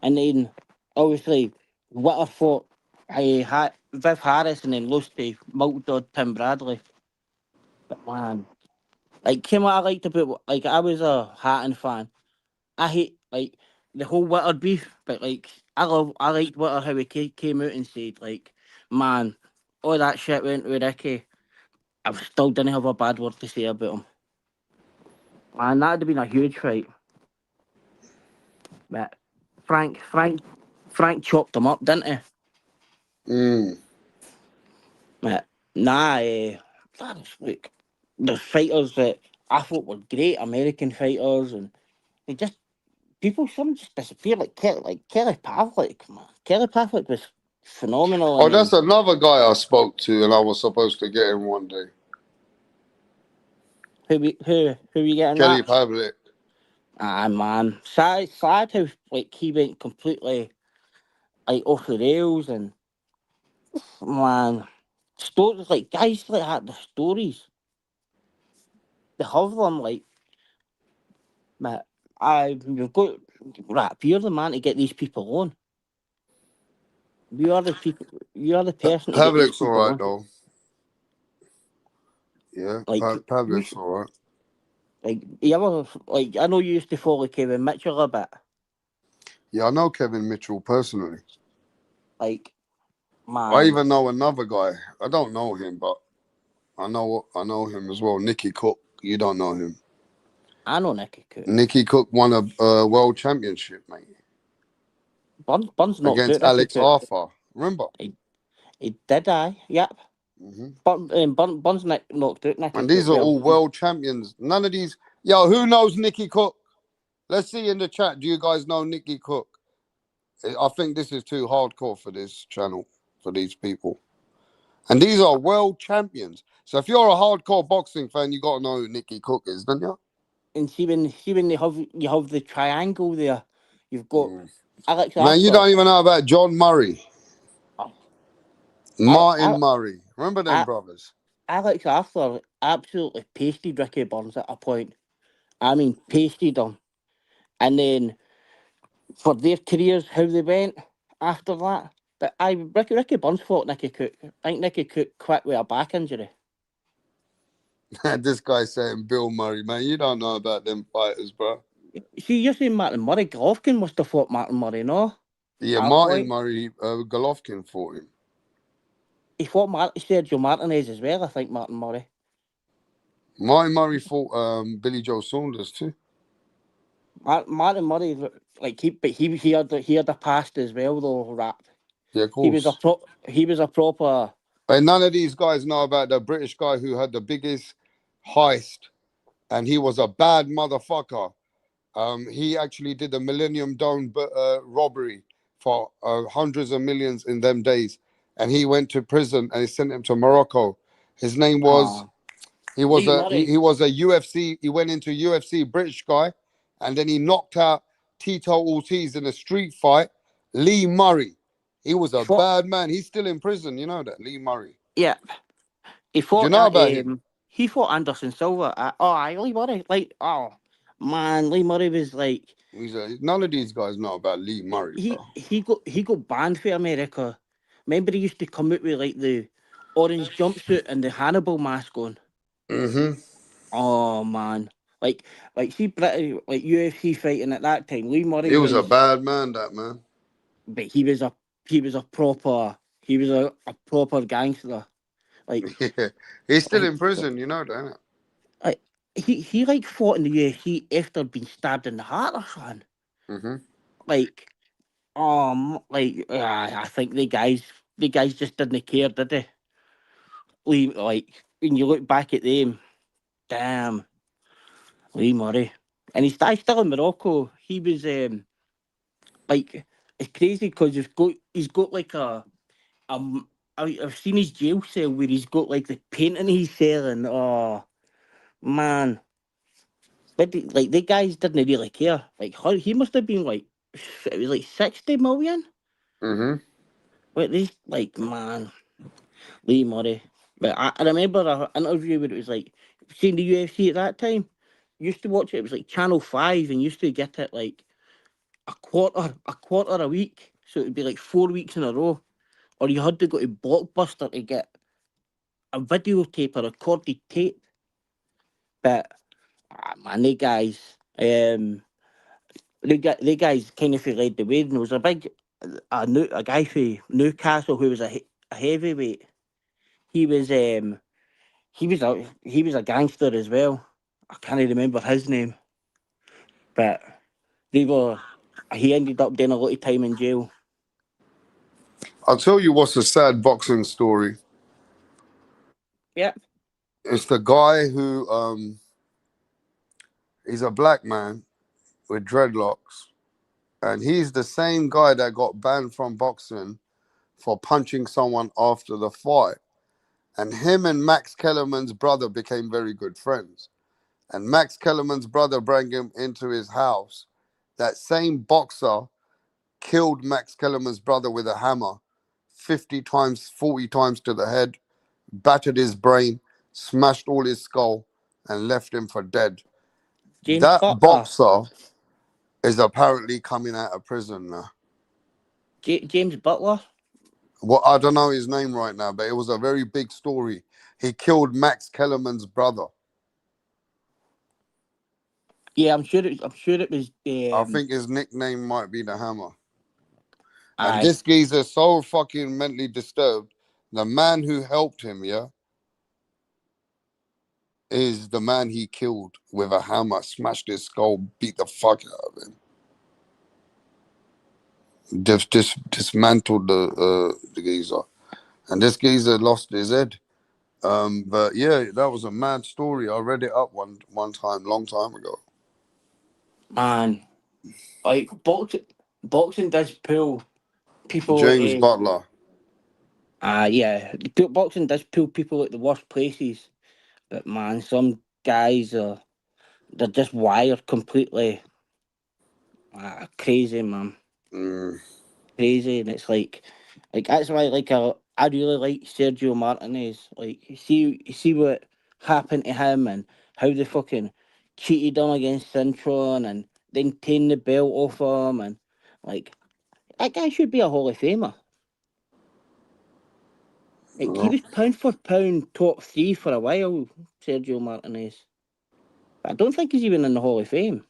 and then obviously Witter fought Viv Harris and then lost to Multidod Tim Bradley. But man, like, what I liked about, like, I was a Hatton fan. I hate, like, the whole Witter beef, but, like, I liked Witter how he came out and said, like, man, all that shit went with Ricky. I still didn't have a bad word to say about him. Man, that'd have been a huge fight. But Frank chopped him up, didn't he? But look, the fighters that I thought were great American fighters, and they just some just disappeared like Kelly Pavlik. Man, Kelly Pavlik was phenomenal. Oh, that's another guy I spoke to, and I was supposed to get him one day. Who you getting? Kelly Pavlik. Ah, man, sad how like he went completely like off the rails, and man, stories like guys like that, the stories they have them like. But we've got right. You're the man to get these people on. You are the people. You are the person to get these Pavlik's people all right on. though. Yeah, Like, Pablo's all right. like, you ever, like, I know you used to follow Kevin Mitchell a bit. Yeah, I know Kevin Mitchell personally. Like, man. I even know another guy. I don't know him, but I know him as well. Nicky Cook. You don't know him. I know Nicky Cook. Nicky Cook won a world championship, mate. Burns knocked against out Alex Nicky Cook. Arthur. Remember? He did, yep. Burns knocked out Nicky And these Cook. are all world champions. None of these. Yo, who knows Nicky Cook? Let's see in the chat. Do you guys know Nicky Cook? I think this is too hardcore for this channel, for these people. And these are world champions. So if you're a hardcore boxing fan, you got to know who Nicky Cook is, don't you? And see when you have the triangle there, you've got Alex Arthur. Man, you don't even know about John Murray. Martin Murray. Remember them brothers? Alex Arthur absolutely pasted Ricky Burns at a point. I mean, pasted him. And then for their careers, how they went after that. But Ricky Burns fought Nicky Cook. I think Nicky Cook quit with a back injury. This guy's saying Bill Murray, man. You don't know about them fighters, bro. See, you're saying Martin Murray. Golovkin must have fought Martin Murray, no? Yeah, Martin Murray, Golovkin fought him. He fought Sergio Martinez as well, I think, Martin Murray. Martin Murray fought Billy Joe Saunders too. Martin Murray, like he had a past as well though, rap. Yeah, of course. He was a proper. And none of these guys know about the British guy who had the biggest heist, and he was a bad motherfucker. He actually did the Millennium Dome robbery for hundreds of millions in them days, and he went to prison and he sent him to Morocco. His name was he was a UFC. He went into UFC, British guy, and then he knocked out Tito Ortiz in a street fight. Lee Murray. He was a bad man. He's still in prison. You know that, Lee Murray. Yeah, he fought. Do you know about him? He fought Anderson Silva. Lee Murray. Like, man, Lee Murray was like. None of these guys know about Lee Murray. He got banned for America. Remember, he used to come out with like the orange jumpsuit and the Hannibal mask on. Oh man, like see British like UFC fighting at that time. Lee Murray. He was a bad man, that man. But he was a proper gangster. Like yeah. He's still in prison, you know that. Like he like fought in the UFC after being stabbed in the heart or something. Like I think the guys just didn't care, did they? Like when you look back at them, damn, Lee Murray, and he's still in Morocco. He was like it's crazy because he's got like I've seen his jail cell where he's got like the painting he's selling. Oh man, but the guys didn't really care. Like he must have been like it was like 60 million. But they like man, Lee Murray. But I remember an interview where it was like seeing the UFC at that time. Used to watch it. It was like Channel 5 and used to get it like a quarter a week. So it'd be like 4 weeks in a row. Or you had to go to Blockbuster to get a videotape or recorded tape. But man, they guys kind of led the way. And there was a guy from Newcastle who was a heavyweight. He was a gangster as well. I can't remember his name, but he ended up doing a lot of time in jail. I'll tell you what's a sad boxing story. Yeah. It's the guy who he's a black man with dreadlocks, and he's the same guy that got banned from boxing for punching someone after the fight. And him and Max Kellerman's brother became very good friends. And Max Kellerman's brother brought him into his house. That same boxer killed Max Kellerman's brother with a hammer 50 times, 40 times to the head, battered his brain, smashed all his skull, and left him for dead. That boxer is apparently coming out of prison now. James Butler? Well, I don't know his name right now, but it was a very big story. He killed Max Kellerman's brother. Yeah, I'm sure it was. I think his nickname might be the Hammer. And Aye. this geezer's so fucking mentally disturbed. The man who helped him, yeah, is the man he killed with a hammer, smashed his skull, beat the fuck out of him. Dismantled the geezer. And this geezer lost his head. But yeah, that was a mad story. I read it up one time, long time ago. Man, like boxing does pull people. James Butler. Yeah, boxing does pull people at the worst places. But man, some guys they're just wired completely crazy, man. Crazy, and it's like that's why I really like Sergio Martinez. Like you see what happened to him and how they fucking cheated on against Cintron and then taken the belt off him, and like that guy should be a Hall of Famer. Like he was pound for pound top 3 for a while, Sergio Martinez. But I don't think he's even in the Hall of Fame.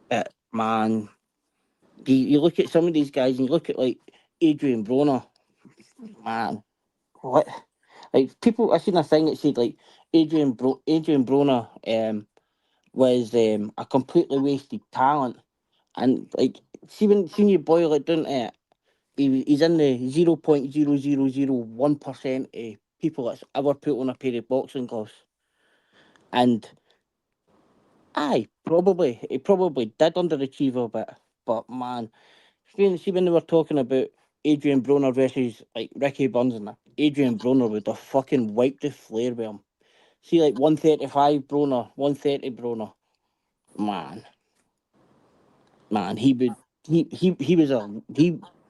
But man, you look at some of these guys and you look at like Adrian Broner, man, what? Like people, I seen a thing that said like Adrian Broner was a completely wasted talent, and like see when you boil it down to it, he's in the 0.0001% of people that's ever put on a pair of boxing gloves, and he probably did underachieve a bit, but man, see when they were talking about Adrian Broner versus like Ricky Burns and that, Adrian Broner would have fucking wiped the flare with him. See, like 135 Broner, 130 Broner, man, he would he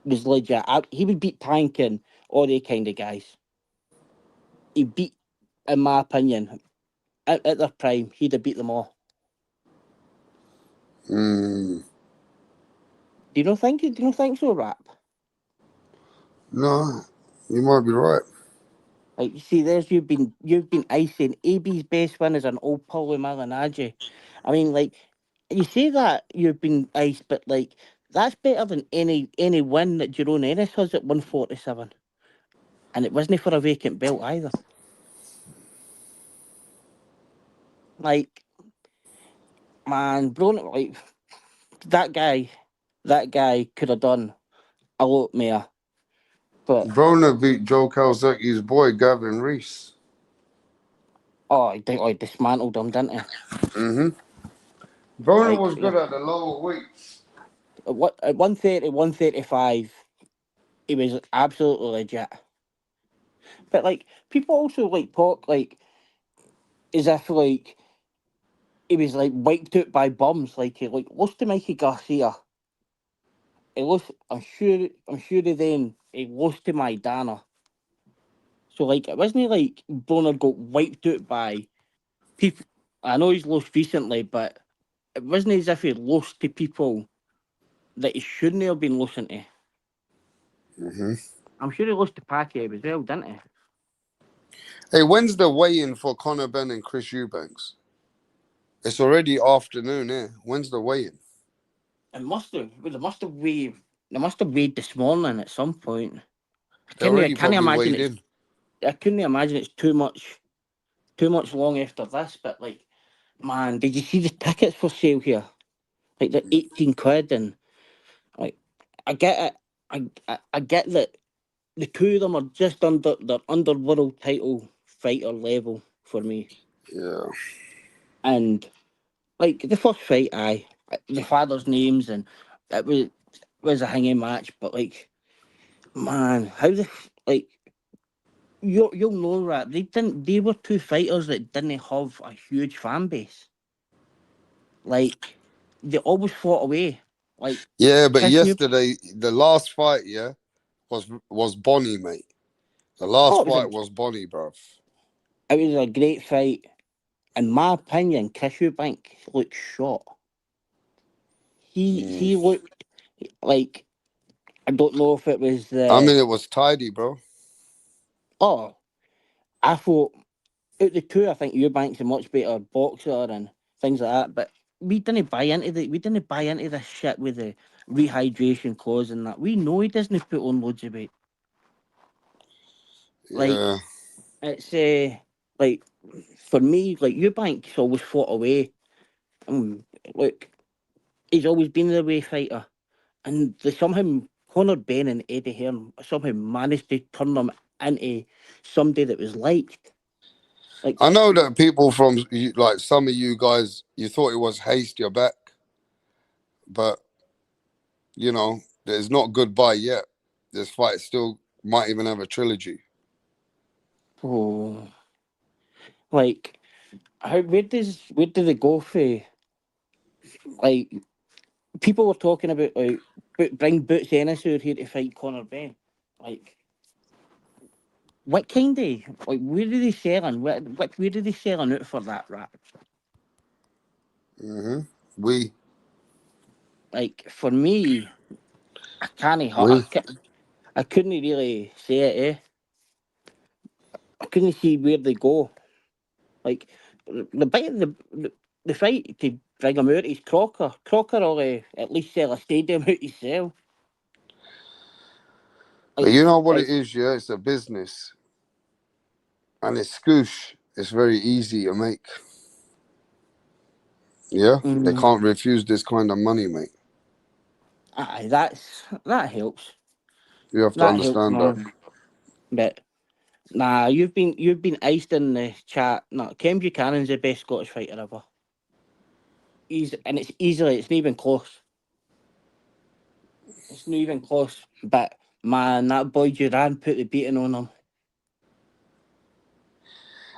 was legit. He would beat Tank and all the kind of guys. He beat, in my opinion, at their prime, he'd have beat them all. Do you not think? Do you not think so, Rap? No, you might be right. Like you see, you've been icing. AB's best win is an old Paulie Malignaggi. I mean, like you say that you've been iced, but like that's better than any win that Jerome Ennis has at 147, and it wasn't for a vacant belt either. Like, man, Broner, like that guy could have done a lot more. But Broner beat Joe Calzecchi's boy Gavin Reese. He dismantled him, didn't he? Broner was good at the lower weights. At 130, 135, he was absolutely legit. But like people also like talk like as if like he was like wiped out by bums, like he like lost to Mikey Garcia. He lost. I'm sure. Then he lost to Maidana. So like it wasn't like Broner got wiped out by people. I know he's lost recently, but it wasn't as if he lost to people that he shouldn't have been losing to. I'm sure he lost to Pacquiao as well, didn't he? Hey, when's the weigh-in for Conor Benn and Chris Eubanks? It's already afternoon, eh? When's the weigh-in? They must have weighed. They must have weighed this morning at some point. I They already can't probably imagine weighed in. I couldn't imagine it's too much long after this. But like, man, did you see the tickets for sale here? Like they're 18 quid, and like I get it. I get that the two of them are just under world title fighter level for me. Yeah. And like the first fight, the father's names, and it was a hanging match. But like, man, how the like you'll know that they were two fighters that didn't have a huge fan base. Like they always fought away. Like Yeah, but yesterday, the last fight, was Bonnie, mate. The last fight was Bonnie, bruv. It was a great fight. In my opinion, Chris Eubank looked shot. He Like, I don't know if it was I mean, the. it was tidy, bro. Oh, I thought out the two, I think Eubanks a much better boxer and things like that. But we didn't buy into this shit with the rehydration clause and that. We know he doesn't put on loads of weight. Like, Yeah. it's like for me, like Eubanks always fought away. Look, he's always been the away fighter, and they somehow Conor Ben and Eddie Hearn somehow managed to turn them into somebody that was liked. Like, I know that people from like some of you guys, you thought it was haste your back, but you know, there's not goodbye yet. This fight still might even have a trilogy. oh, like where do they go for? Like, people were talking about like bring Boots Ennisur here to fight Conor Ben. Like, what kind of like where are they selling? Where are they selling out for that rap? We Like, for me, I can't. we I couldn't really say it. I couldn't see where they go. Like, the fight to bring him out is Crocker. Crocker will at least sell a stadium out himself. But you know what Like, it is, yeah? It's a business. And it's scoosh. It's very easy to make. Yeah? They can't refuse this kind of money, mate. aye, that helps. You have to That helps, understand that. man. But nah, you've been iced in the chat. No, Ken Buchanan's the best Scottish fighter ever. It's not even close. It's not even close. But man, that boy Duran put the beating on him.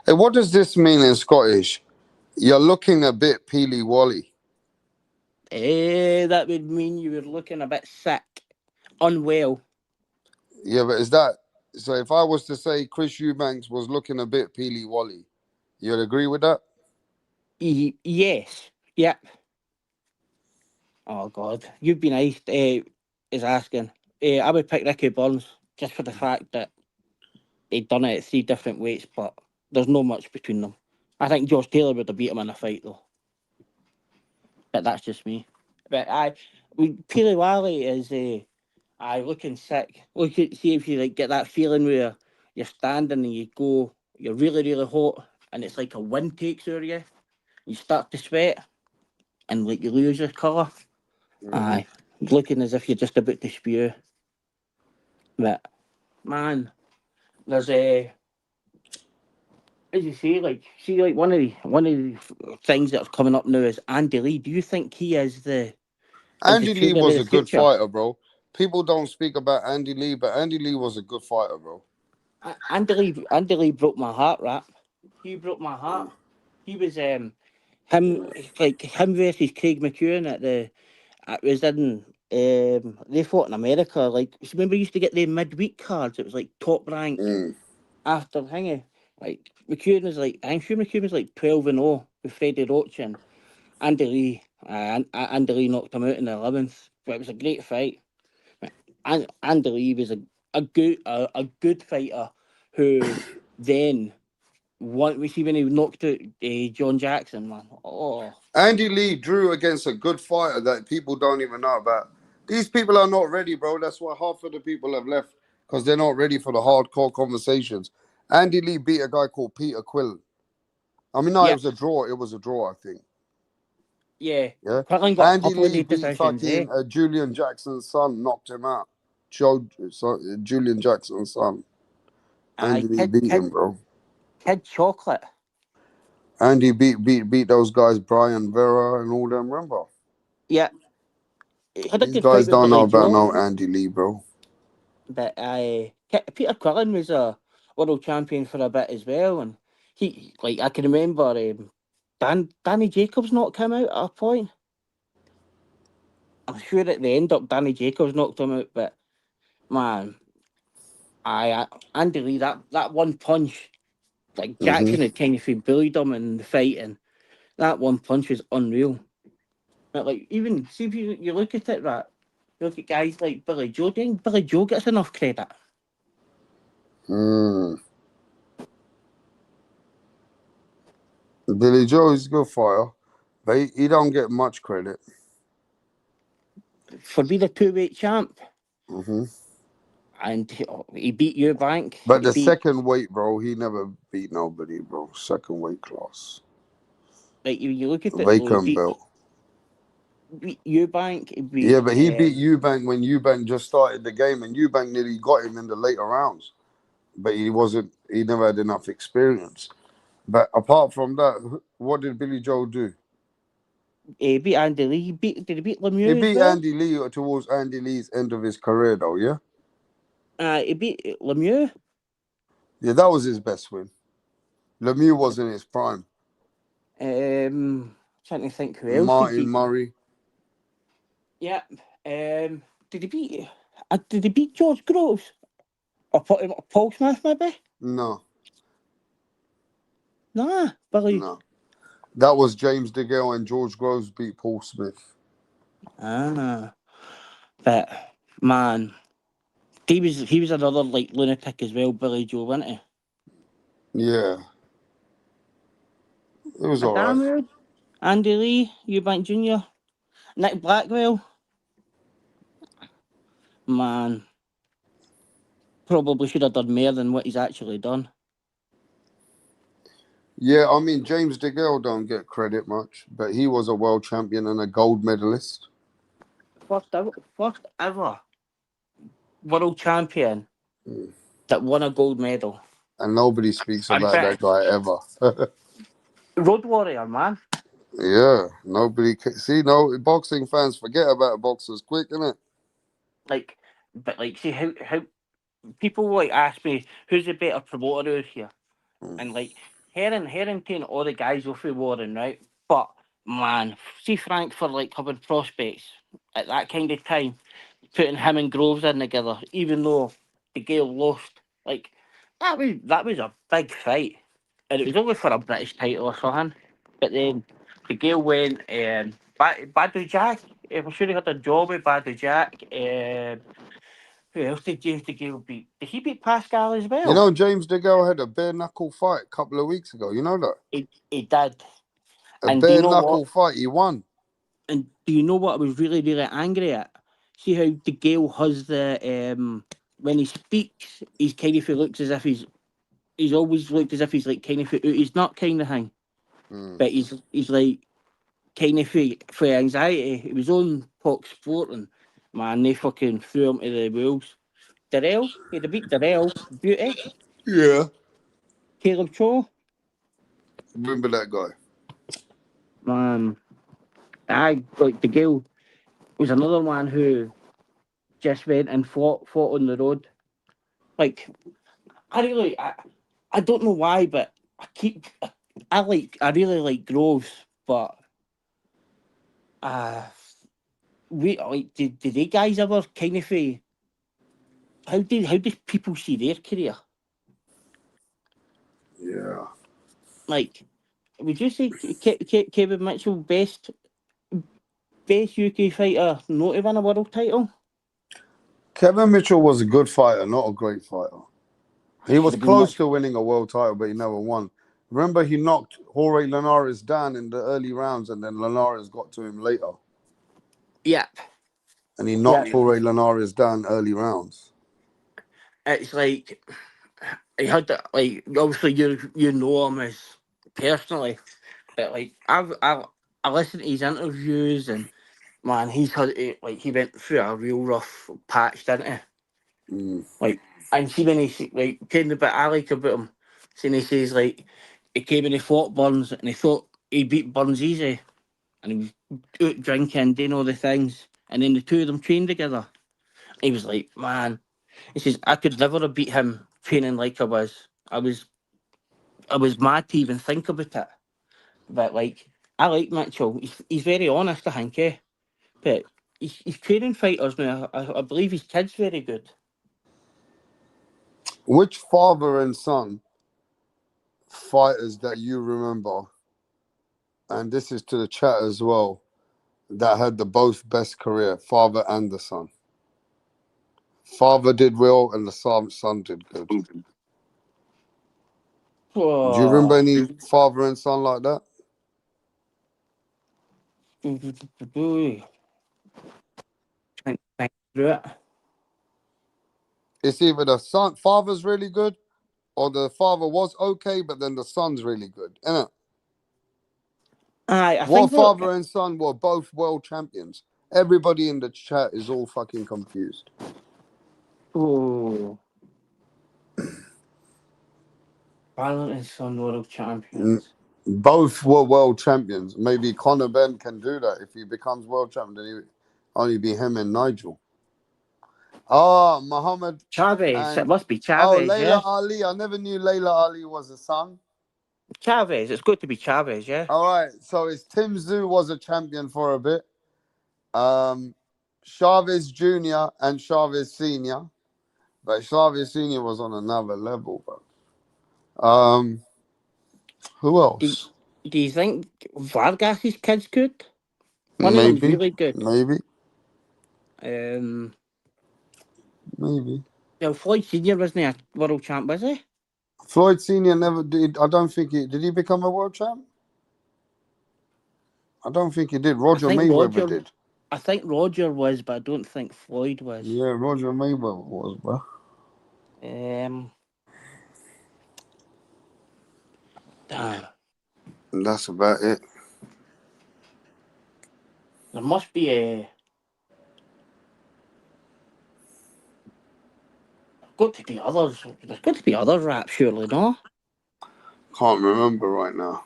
Hey, what does this mean in Scottish? You're looking a bit peely wally. That would mean you were looking a bit sick, unwell. Yeah, but is that so? If I was to say Chris Eubanks was looking a bit peely wally, you'd agree with that? Yes. Yep. Oh God, you've been iced. Is asking. I would pick Ricky Burns just for the fact that they'd done it at 3 different weights, but there's no much between them. I think Josh Taylor would have beat him in a fight though. But that's just me. But Peely Wally is looking sick. Look at see if you like get that feeling where you're standing and you're really, really hot and it's like a wind takes over you. You start to sweat and like you lose your colour. Aye. Looking as if you're just about to spew. But man, there's as you say, like one of the things that are coming up now is Andy Lee. Do you think he is the Andy Lee trainer of was the a good future? fighter, bro. People don't speak about Andy Lee, but Andy Lee was a good fighter, bro. Andy Lee broke my heart, rap. He broke my heart. He was him versus Craig McEwen at the it was in they fought in America. Like, remember, you used to get the midweek cards. It was like top rank after Hingy. Like McEwen was like, I'm sure McEwen was like 12-0 with Freddie Roach and Andy Lee. Andy Lee knocked him out in the 11th. But it was a great fight. And Andy Lee was a good fighter who then won. We see when he knocked out John Jackson, man. Oh, Andy Lee drew against a good fighter that people don't even know about. These people are not ready, bro. That's why half of the people have left because they're not ready for the hardcore conversations. Andy Lee beat a guy called Peter Quillen. I mean, no, it yeah, was a draw. It was a draw, I think. yeah. Yeah. Quillen got a Andy couple of Lee deep beat decisions, eh? fucking Julian Jackson's son, knocked him out. Julian Jackson's son. Aye, Andy Lee beat him, bro. Kid Chocolate. Andy beat those guys, Brian Vera and all them, remember? Yeah. He had a These good fight guys with don't know Billy about Joe. no Andy Lee, bro. But Peter Quillen was a world champion for a bit as well. And he, like, I can remember Danny Jacobs knocked him out at a point. I'm sure at the end up Danny Jacobs knocked him out, but man, Andy Lee, that one punch, like Jackson had kind of bullied him in the fight, and that one punch was unreal. But like, even see if you look at it, right? look at guys like Billy Joe. Do you think Billy Joe gets enough credit? Billy Joe is a good fighter, but he don't get much credit. For being a 2-weight champ. Mm-hmm. And he beat Eubank. But the second weight, bro, he never beat nobody, bro. Second weight class. Like, you look at it, Vacant belt. Beat Eubank. Yeah, but he beat Eubank when Eubank just started the game, and Eubank nearly got him in the later rounds. But he never had enough experience. But apart from that, what did Billy Joe do? He beat Andy Lee. Did he beat Lemieux? He beat Andy Lee towards Andy Lee's end of his career, though, yeah? He beat Lemieux. Yeah, that was his best win. Lemieux was in his prime. Trying to think who else. Martin Murray. Yeah. Did he beat George Groves? Or Paul Smith, maybe? No. Nah, Billy. No. That was James DeGale and George Groves beat Paul Smith. But man, he was another like lunatic as well, Billy Joe, wasn't he? Yeah. It was alright. Andy Lee, Eubank Jr., Nick Blackwell. Man, probably should have done more than what he's actually done. Yeah, I mean, James DeGale don't get credit much, but he was a world champion and a gold medalist. First ever world champion that won a gold medal. And nobody speaks about that guy ever. Road warrior, man. Yeah, nobody no boxing fans forget about boxers quick, innit? See how people like ask me who's the better promoter out here, and like Harrington, all the guys will feel Warren, right? But man, see Frank for like having prospects at that kind of time, putting him and Groves in together, even though the Gale lost, like that was a big fight, and it was only for a British title or something. But then the Gale went Badu Jack. I'm sure he had a job with Badu Jack. Who else did James DeGale beat? Did he beat Pascal as well? You know, James DeGale had a bare knuckle fight a couple of weeks ago. You know that? He did. A bare knuckle fight. He won. And do you know what I was really, really angry at? See how DeGale has the when he speaks, he's kind of looks as if he's always looked as if he's like kind of he's not kind of thing, but he's like kind of for anxiety. He was on Fox Sport and man, they fucking threw him to the wolves. Darrell, he had to beat Darrell. Beauty. Yeah. Caleb Shaw. Remember that guy? Man, I like DeGale was another one who just went and fought on the road. Like, I don't know why, but I really like Groves, but did they guys ever kind of how do people see their career? Yeah. Like, would you say Kevin Mitchell best UK fighter not to win a world title? Kevin Mitchell was a good fighter, not a great fighter. He was close to winning a world title, but he never won. Remember, he knocked Jorge Linares down in the early rounds, and then Linares got to him later. Yeah. And he knocked Jorge Linares down early rounds. It's like he had that, like, obviously you know him as personally, but like I listened to his interviews and man, he's had like he went through a real rough patch, didn't he? Like, and see when he like kind of bit I like about him, saying he says like he came and he fought Burns and he thought he beat Burns easy, and he was out drinking, doing all the things, and then the two of them trained together. He was like, man, he says I could never have beat him training like I was. I was mad to even think about it. But like, I like Mitchell. He's very honest, I think, eh? But he's training fighters now. I believe his kid's very good. Which father and son fighters that you remember, and this is to the chat as well, that had the both best career, father and the son. Father did well and the son did good. Oh. Do you remember any father and son like that? Think through it. It's either the father's really good, or the father was okay, but then the son's really good, innit? I What think father and son were both world champions? Everybody in the chat is all fucking confused. Oh. Father and son world champions. Both were world champions. Maybe Conor Benn can do that. If he becomes world champion, then he only be him and Nigel. Oh, Muhammad Chavez. It and must be Chavez, Layla yeah? Ali. I never knew Layla Ali was a son. Chavez. It's good to be Chavez, yeah? All right, so it's Tim Tszyu was a champion for a bit. Chavez Jr. and Chavez Sr. But Chavez Sr. was on another level, bro. Who else? Do you think Vargas's kid's good? One of them's really good. Maybe. Well, Floyd Senior wasn't a world champ, was he? Floyd Senior never did. I don't think he did. He become a world champ? I don't think he did. Roger Mayweather did. I think Roger was, but I don't think Floyd was. Yeah, Roger Mayweather was, bro. Damn. And that's about it. There must be a. Got to be others. There's got to be other raps, surely, no? Can't remember right now.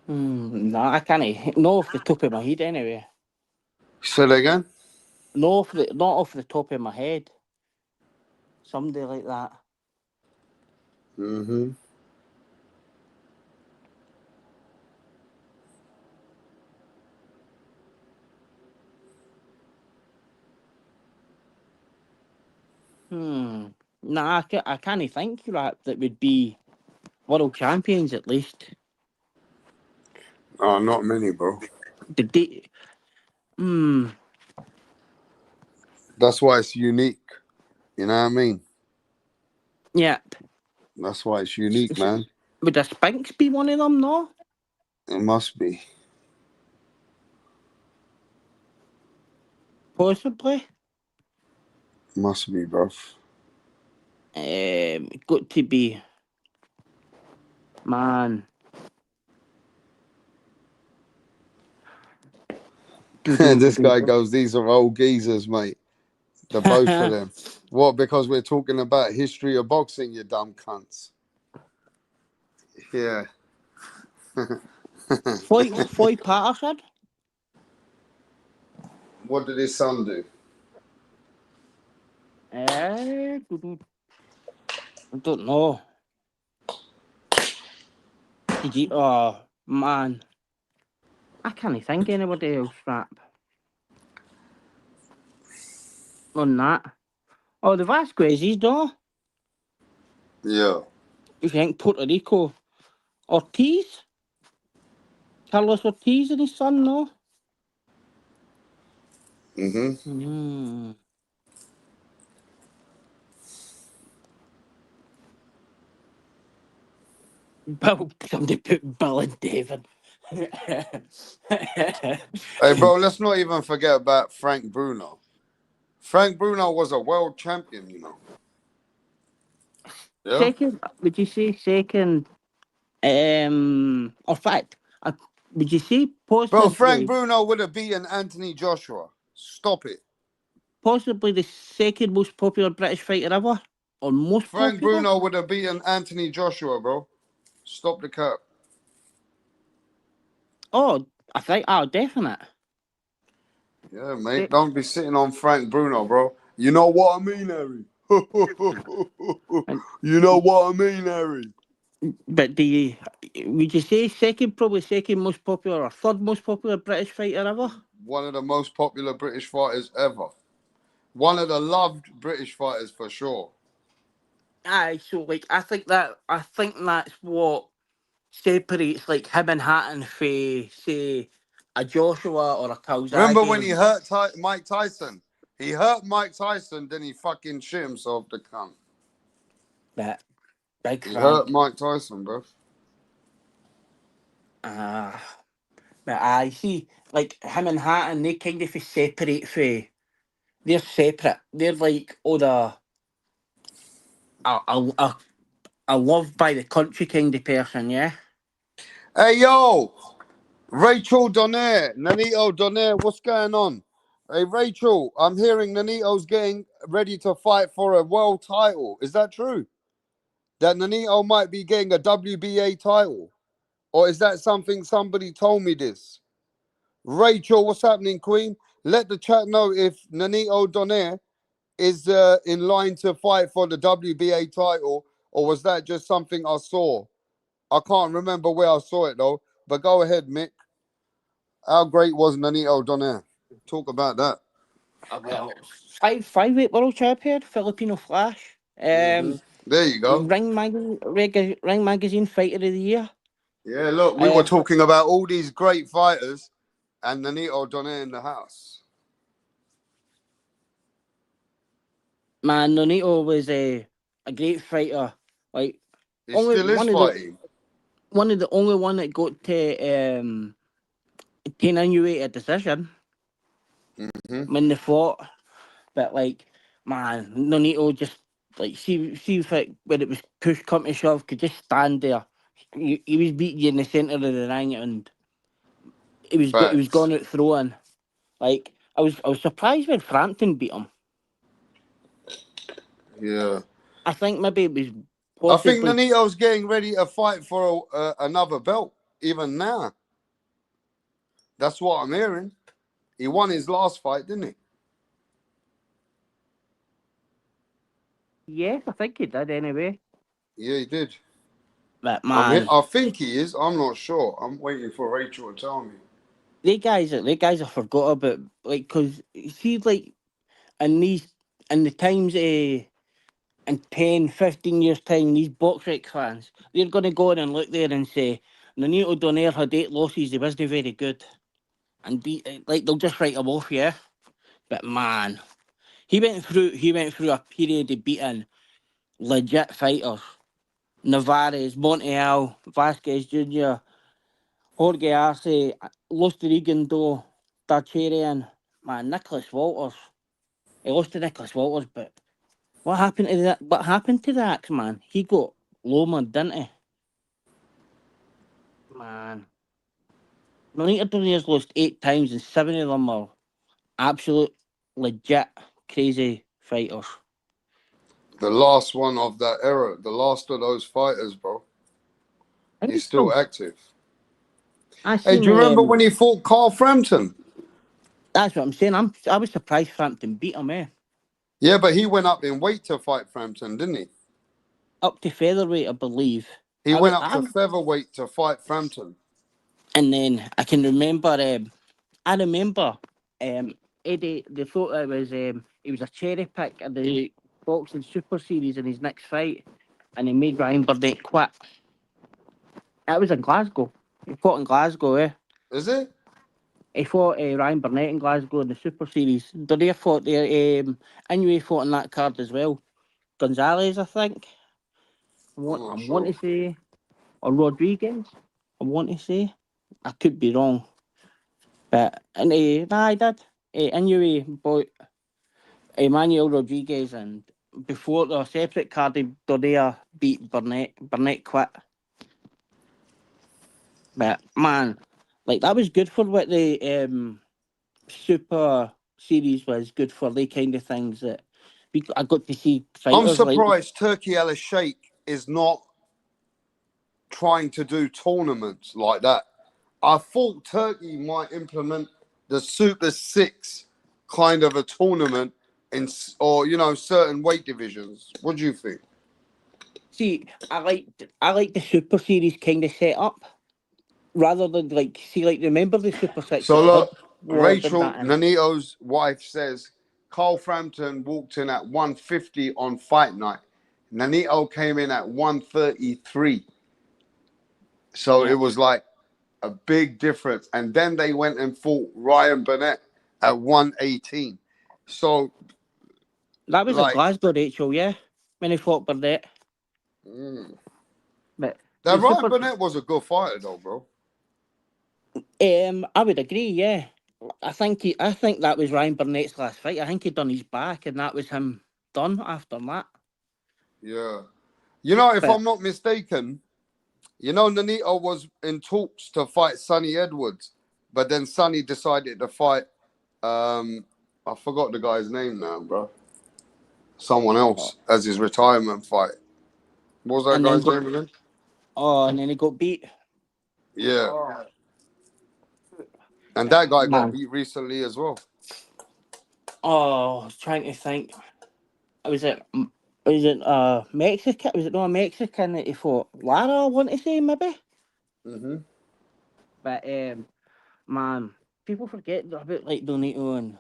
No, I can't know off the top of my head anyway. Say that again? No, not off the top of my head. Somebody like that. Mm-hmm. Nah, I can't think that would be world champions at least. Oh, not many, bro. That's why it's unique. You know what I mean? Yep. That's why it's unique, man. Would the Spinks be one of them, no? It must be. Possibly. Must be, bro. Got to be. Man. This guy goes, these are old geezers, mate. The both of them. What? Because we're talking about history of boxing, you dumb cunts. Yeah. Floyd Patterson? What did his son do? I don't know. Did you? Oh, man. I can't think anybody else rap on that. Oh, the Vasquez's, though. Yeah. You think Puerto Rico? Ortiz? Carlos Ortiz and his son, no? Mm-hmm. Somebody put Bill and David. Hey, bro, let's not even forget about Frank Bruno. Frank Bruno was a world champion, you know. Yeah? Second, would you say second? Or fact, would you say possibly? Bro, Frank Bruno would have beaten Anthony Joshua. Stop it. Possibly the second most popular British fighter ever? Or most Frank popular? Bruno would have beaten Anthony Joshua, bro. Stop the cap. Oh, I think, definite. Yeah, mate. Don't be sitting on Frank Bruno, bro. You know what I mean, Harry? You know what I mean, Harry? But would you say probably second most popular or third most popular British fighter ever? One of the most popular British fighters ever. One of the loved British fighters for sure. Aye, so like I think that's what separates like him and Hatton for say a Joshua or a Remember when Calzaghe. he hurt Mike Tyson? He hurt Mike Tyson, then he fucking shit himself, the cunt. That big He fan. hurt Mike Tyson, bro. But I see, like him and Hatton, they kind of separate for. They're separate. They're like a loved by the country kind of person, yeah. Hey yo, Rachel Donaire, Nanito Donaire, what's going on? Hey Rachel, I'm hearing Nanito's getting ready to fight for a world title. Is that true? That Nanito might be getting a WBA title? Or is that something somebody told me this? Rachel, what's happening, Queen? Let the chat know if Nanito Donaire is in line to fight for the WBA title, or was that just something I saw? I can't remember where I saw it though. But go ahead, Mick. How great was Nanito Donaire? Talk about that. Well, 5'8" world champion, Filipino Flash. There you go. Ring Magazine Fighter of the Year. Yeah, look, we were talking about all these great fighters and Nanito Donaire in the house. Man, Nanito was a great fighter. Like he still is fighting. One of the only one that got to 10-8 a decision when they fought. But like, man, Nonito just like see if it, when it was push come to shove, could just stand there. He was beating you in the centre of the ring, and he was going out throwing. Like I was surprised when Frampton beat him. Yeah, I think maybe it was. I think Nanito's getting ready to fight for another belt, even now. That's what I'm hearing. He won his last fight, didn't he? Yes, I think he did anyway. Yeah, he did. But man, I think he is. I'm not sure. I'm waiting for Rachel to tell me. They guys I forgot about, like, cause see, like, in the times in 10, 15 years time, these boxrec fans, they're gonna go in and look there and say Nanito Donaire had 8 losses, he wasn't very good, and like they'll just write him off, yeah. But man, he went through a period of beating legit fighters: Navarez, Montiel, Vasquez Jr., Jorge Arce, Lusterigan, Darcharian, man, Nicholas Walters. He lost to Nicholas Walters, but what happened to that? What happened to the Axe man? He got lowered, didn't he? Man, Nonita Donair's lost 8 times, and 7 of them are absolute legit crazy fighters. The last one of that era, the last of those fighters, bro. He's still active. Hey, do you remember when he fought Carl Frampton? That's what I'm saying. I was surprised Frampton beat him, eh? Yeah, but he went up in weight to fight Frampton, didn't he? Up to featherweight, I believe. He went up to featherweight to fight Frampton. And then I can remember, Eddie, they thought it was, he was a cherry pick of the boxing super series in his next fight, and he made Ryan Burnett quit. That was in Glasgow. He fought in Glasgow, eh? Is it? He fought Ryan Burnett in Glasgow in the super series. Donaire fought there, Inoue fought on that card as well. Gonzalez, I think. I want to say, or Rodriguez, I want to say. I could be wrong. But, and I did. Inoue bought Emmanuel Rodriguez, and before the separate card, Donaire beat Burnett. Burnett quit. But, man, like, that was good for what the super series was good for. The kind of things that I got to see fighters. I'm surprised Turkey Al Sheikh is not trying to do tournaments like that. I thought Turkey might implement the Super 6 kind of a tournament or certain weight divisions. What do you think? See, I like the Super Series kind of set up, rather than remember the Super 6. So look, Rachel, Nanito's wife, says Carl Frampton walked in at 150 on fight night. Nonito came in at 133. So it was like a big difference. And then they went and fought Ryan Burnett at 118. So that was like, at Glasgow, Rachel, yeah, when he fought Burnett. But that the Ryan super, Burnett was a good fighter though, bro. I would agree, yeah. I think that was Ryan Burnett's last fight. I think he'd done his back, and that was him done after that. Yeah. You know, if But I'm not mistaken, you know, Nonito was in talks to fight Sonny Edwards, but then Sonny decided to fight I forgot the guy's name now, bro. Someone else as his retirement fight. What was that and then guy's name again? and then he got beat. Yeah. And that guy got Man. beat recently as well. Oh, I was trying to think. Was it Mexican? Was it not a Mexican that he fought? Lara, I want to say maybe. But man, people forget about like Donito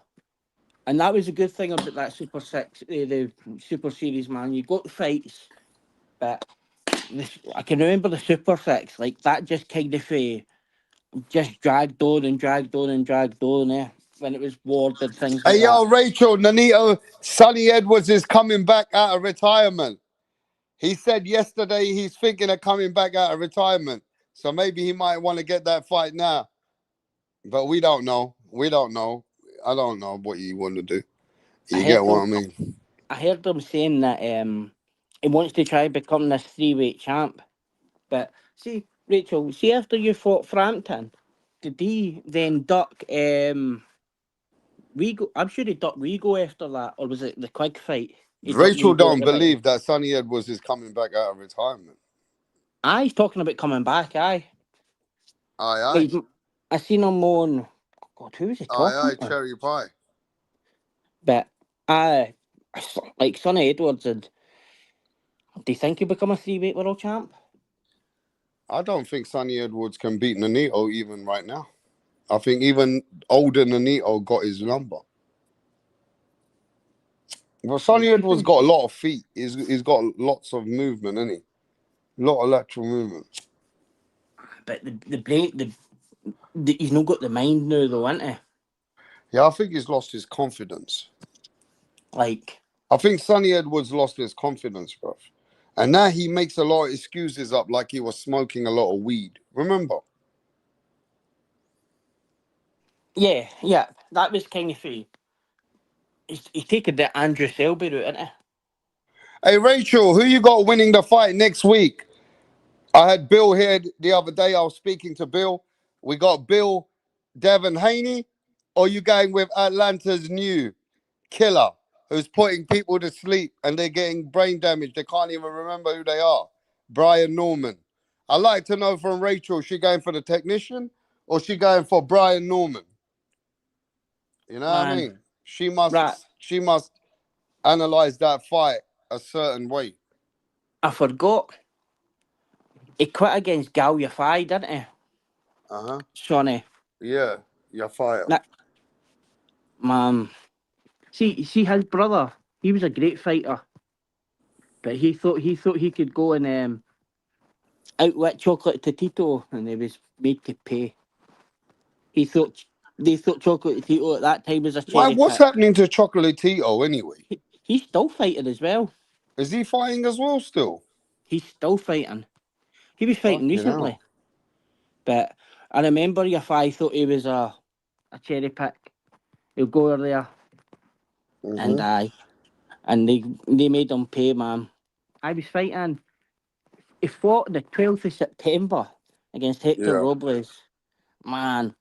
and that was a good thing about that Super Six, the Super Series, man. You got fights, but I can remember the Super Six, like that just kind of just dragged on and dragged on and dragged on, when it was ward and things like Hey, that. yo, Rachel, Nonito, Sonny Edwards is coming back out of retirement. He said yesterday he's thinking of coming back out of retirement. So maybe he might want to get that fight now. But we don't know. We don't know. I don't know what you want to do. You get what I mean? I heard them saying that he wants to try becoming this 3-weight champ. But see, Rachel, see after you fought Frampton, did he then duck Rigo? I'm sure he ducked Rigo after that, or was it the quick fight? He ducked Rachel Rigo at don't the right. believe that Sonny Edwards is coming back out of retirement. He's talking about coming back, aye. Aye. I seen him on, God, who was he talking to? Cherry pie. But like Sonny Edwards, and do you think he'll become a 3-weight world champ? I don't think Sonny Edwards can beat Nonito even right now. I think even older Nonito got his number. Well, Sonny Edwards got a lot of feet. He's got lots of movement, isn't he? A lot of lateral movement. But the brain, he's not got the mind now, though, isn't he? Yeah, I think he's lost his confidence. Like, I think Sonny Edwards lost his confidence, bro. And now he makes a lot of excuses up like he was smoking a lot of weed. Remember? Yeah, that was kind of free. He's taking the Andrew Selby route, isn't he? Hey, Rachel, who you got winning the fight next week? I had Bill here the other day. I was speaking to Bill. We got Bill, Devin Haney, or you going with Atlanta's new killer who's putting people to sleep and they're getting brain damage. They can't even remember who they are. Brian Norman. I'd like to know from Rachel, is she going for the technician or is she going for Brian Norman? You know what I mean? She must analyze that fight a certain way. I forgot. He quit against Gal Yafai, didn't he? Sonny. Yeah, Yafai. Man. See his brother. He was a great fighter. But he thought he could go and outwit Chocolate Tito, and he was made to pay. They thought Chocolate Tito at that time was a cherry What's pick. happening to Chocolatito anyway? He's still fighting as well. Is he fighting as well still? He's still fighting. He was fighting recently. But I remember if I thought he was a cherry pick, he'll go over there and they made him pay, man. I was fighting. He fought the 12th of September against Hector Robles. Man,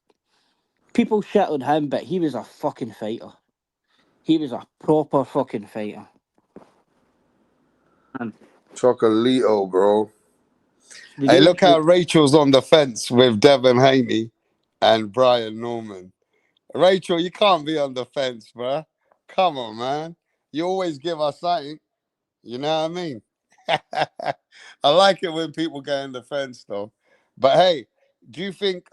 people shit on him, but he was a fucking fighter. He was a proper fucking fighter. Chocolito, bro. Hey, look how Rachel's on the fence with Devin Haney and Brian Norman. Rachel, you can't be on the fence, bro. Come on, man. You always give us something. You know what I mean? I like it when people get on the fence, though. But hey, do you think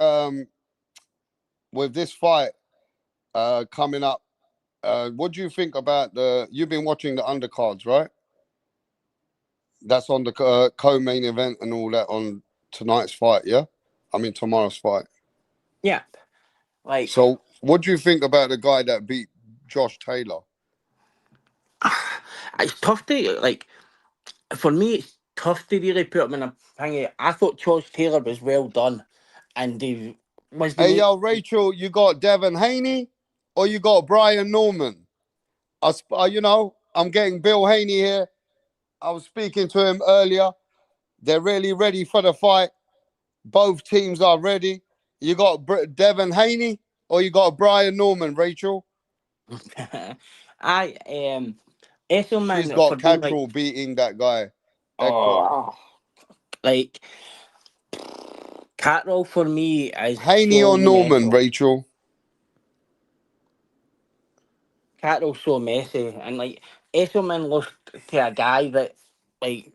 with this fight coming up What do you think about you've been watching the undercards, right? That's on the co-main event and all that on tonight's fight, yeah? I mean, tomorrow's fight. Yeah. Like, so what do you think about the guy that beat Josh Taylor? It's tough to, like, for me, it's tough to really put him in a thing. I thought Josh Taylor was well done. And he was the... Hey, yo, Rachel, you got Devin Haney or you got Brian Norman? You know, I'm getting Bill Haney here. I was speaking to him earlier. They're really ready for the fight. Both teams are ready. You got Devin Haney or you got Brian Norman, Rachel? Esselman. She's got For me, Cattrall beating that guy. Like, Cattrall for me is Haney so or Norman, messy. Rachel? Cattrall's so messy, and like Esselman lost to a guy that like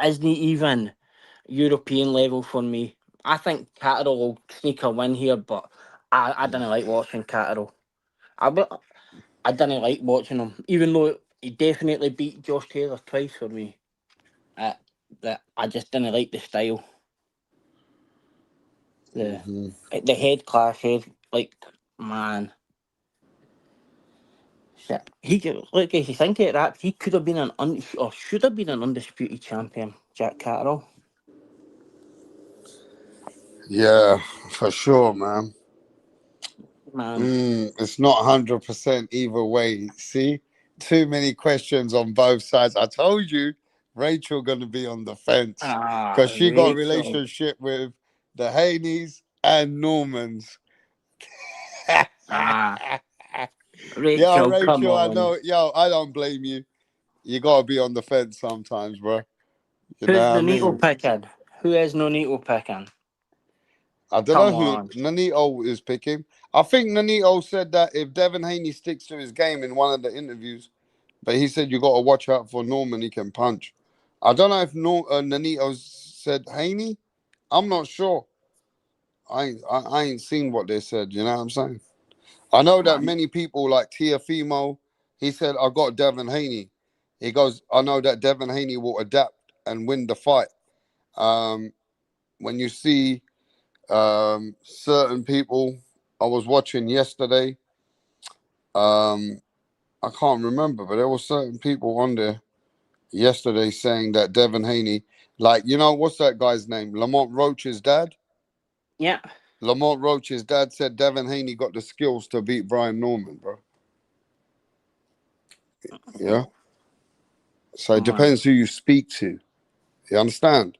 isn't even European level for me. I think Cattrall will sneak a win here, but I didn't like watching Cattrall. I didn't like watching him, even though he definitely beat Josh Taylor twice for me. That I just didn't like the style. The head clash, like, man. Shit. He could, look, if you think of that, he could have been or should have been an undisputed champion, Jack Cattrall. Yeah, for sure, man. Man. It's not 100% either way. See, too many questions on both sides. I told you, Rachel gonna be on the fence because she got a relationship with the Haneys and Normans. Rachel, Rachel, come on. I know. I don't blame you. You gotta be on the fence sometimes, bro. You Who's know what I Nonito mean? picking? Who is Nonito picking? I don't know who Nonito is picking. I think Nonito said that if Devin Haney sticks to his game in one of the interviews, but he said you got to watch out for Norman. He can punch. I don't know if Nonito said Haney. I'm not sure. I ain't seen what they said. You know what I'm saying? I know that many people like Tiafimo, he said, I got Devin Haney. He goes, I know that Devin Haney will adapt and win the fight. When you see certain people I was watching yesterday, I can't remember, but there were certain people on there yesterday saying that Devin Haney, like, you know, what's that guy's name? Lamont Roach's dad? Yeah. Lamont Roach's dad said Devin Haney got the skills to beat Brian Norman, bro. Yeah. So it depends who you speak to. You understand?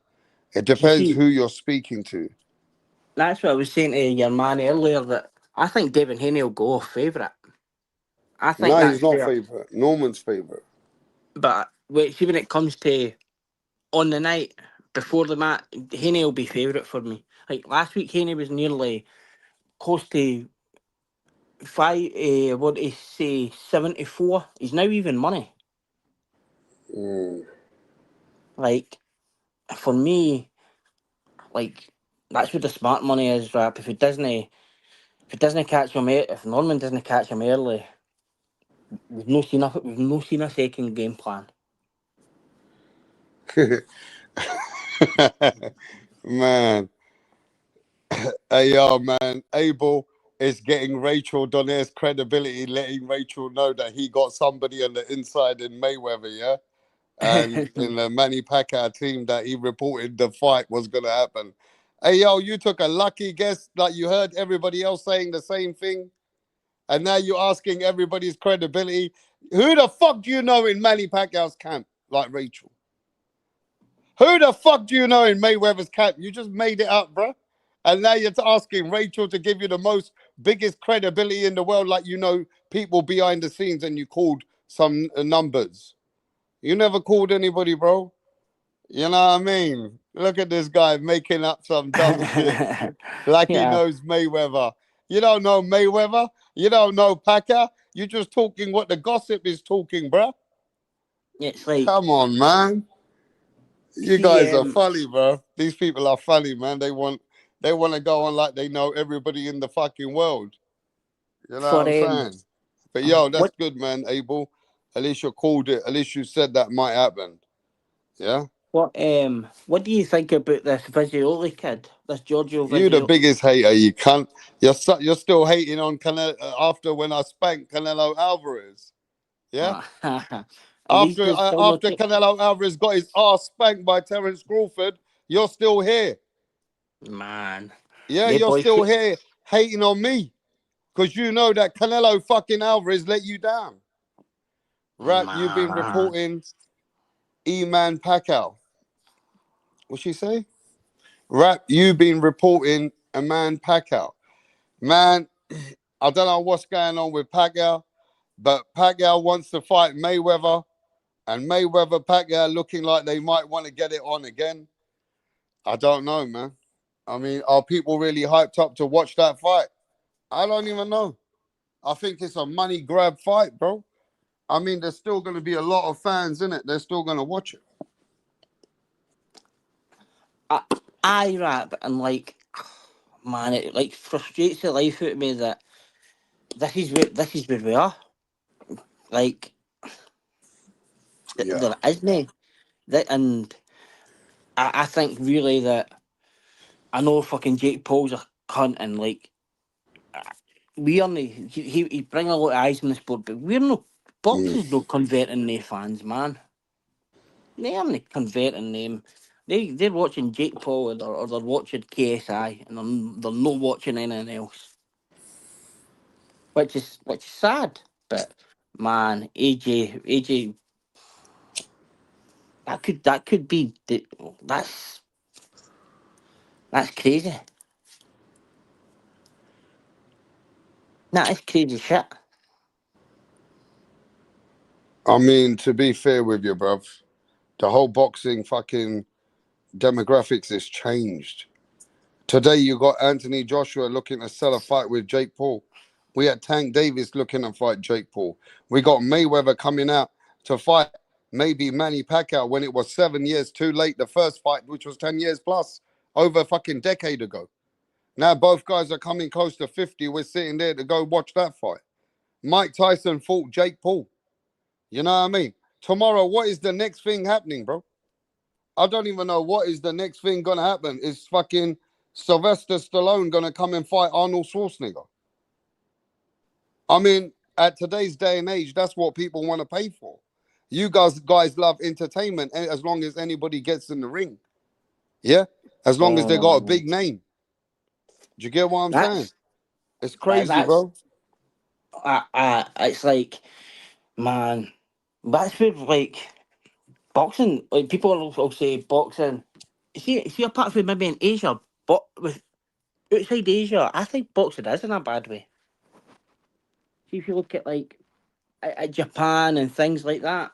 It depends who you're speaking to. That's what I was saying to your man earlier, that I think Devin Haney will go off favourite. I think No, that's he's not fair. favourite. Norman's favourite. But see, when it comes to on the night before the match, Haney will be favourite for me. Like last week, Haney was nearly close to what do you say, 74. He's now even money. Like, for me, like, that's what the smart money is, Rap. If it doesn't catch him, if Norman doesn't catch him early, we've no seen a second game plan. Man. Hey, yo, man. Abel is getting Rachel Donner's credibility, letting Rachel know that he got somebody on the inside in Mayweather, yeah? And in the Manny Pacquiao team that he reported the fight was going to happen. Hey, yo, you took a lucky guess that you heard everybody else saying the same thing. And now you're asking everybody's credibility. Who the fuck do you know in Manny Pacquiao's camp like Rachel? Who the fuck do you know in Mayweather's camp? You just made it up, bro. And now you're asking Rachel to give you the biggest credibility in the world, like you know people behind the scenes, and you called some numbers. You never called anybody, bro. You know what I mean? Look at this guy making up some dumb shit like he knows Mayweather. You don't know Mayweather. You don't know Pacquiao. You're just talking what the gossip is talking, bro. It's like, come on, man. You guys are funny, bro. These people are funny, man. They want to go on like they know everybody in the fucking world. You know what I'm saying? But yo, that's good, man, Abel. At least you called it. At least you said that might happen. Yeah. What do you think about this Visuoli kid? This Giorgio You the Visuoli? biggest hater, you cunt. You're still hating on Canelo after when I spanked Canelo Alvarez. Yeah. After Canelo Alvarez got his ass spanked by Terence Crawford, you're still here. Man. Yeah, you're still here hating on me. Because you know that Canelo fucking Alvarez let you down. Right, you've been reporting E-Man Pacquiao. What'd she say? Rap, you've been reporting a man Pacquiao. Man, I don't know what's going on with Pacquiao, but Pacquiao wants to fight Mayweather, and Mayweather Pacquiao looking like they might want to get it on again. I don't know, man. I mean, are people really hyped up to watch that fight? I don't even know. I think it's a money grab fight, bro. I mean, there's still going to be a lot of fans in it. They're still going to watch it. I rap and like, man, it like frustrates the life out of me that this is where we are. Like, there isn't that, and I think really that I know fucking Jake Paul's a cunt and like we are he bring a lot of eyes in the sport, but we're no boxing's no converting their fans, man. They aren't converting them. They're watching Jake Paul or they're watching KSI and they're not watching anything else. Which is sad. But man, AJ that could be that's crazy. That is crazy shit. I mean, to be fair with you, bruv, the whole boxing fucking demographics has changed. Today you got Anthony Joshua looking to sell a fight with Jake Paul. We had Tank Davis looking to fight Jake Paul. We got Mayweather coming out to fight maybe Manny Pacquiao when it was 7 years too late, the first fight, which was 10 years plus, over a fucking decade ago. Now both guys are coming close to 50. We're sitting there to go watch that fight. Mike Tyson fought Jake Paul. You know what I mean? Tomorrow, what is the next thing happening, bro? I don't even know what is the next thing gonna happen. Is fucking Sylvester Stallone gonna come and fight Arnold Schwarzenegger? I mean, at today's day and age, that's what people want to pay for. You guys love entertainment as long as anybody gets in the ring. Yeah? As long as they got a big name. Do you get what I'm saying? It's crazy, bro. It's like, man, that's where like boxing, like people will say boxing. See, apart from maybe in Asia, but with outside Asia, I think boxing is in a bad way. See, if you look at like at Japan and things like that,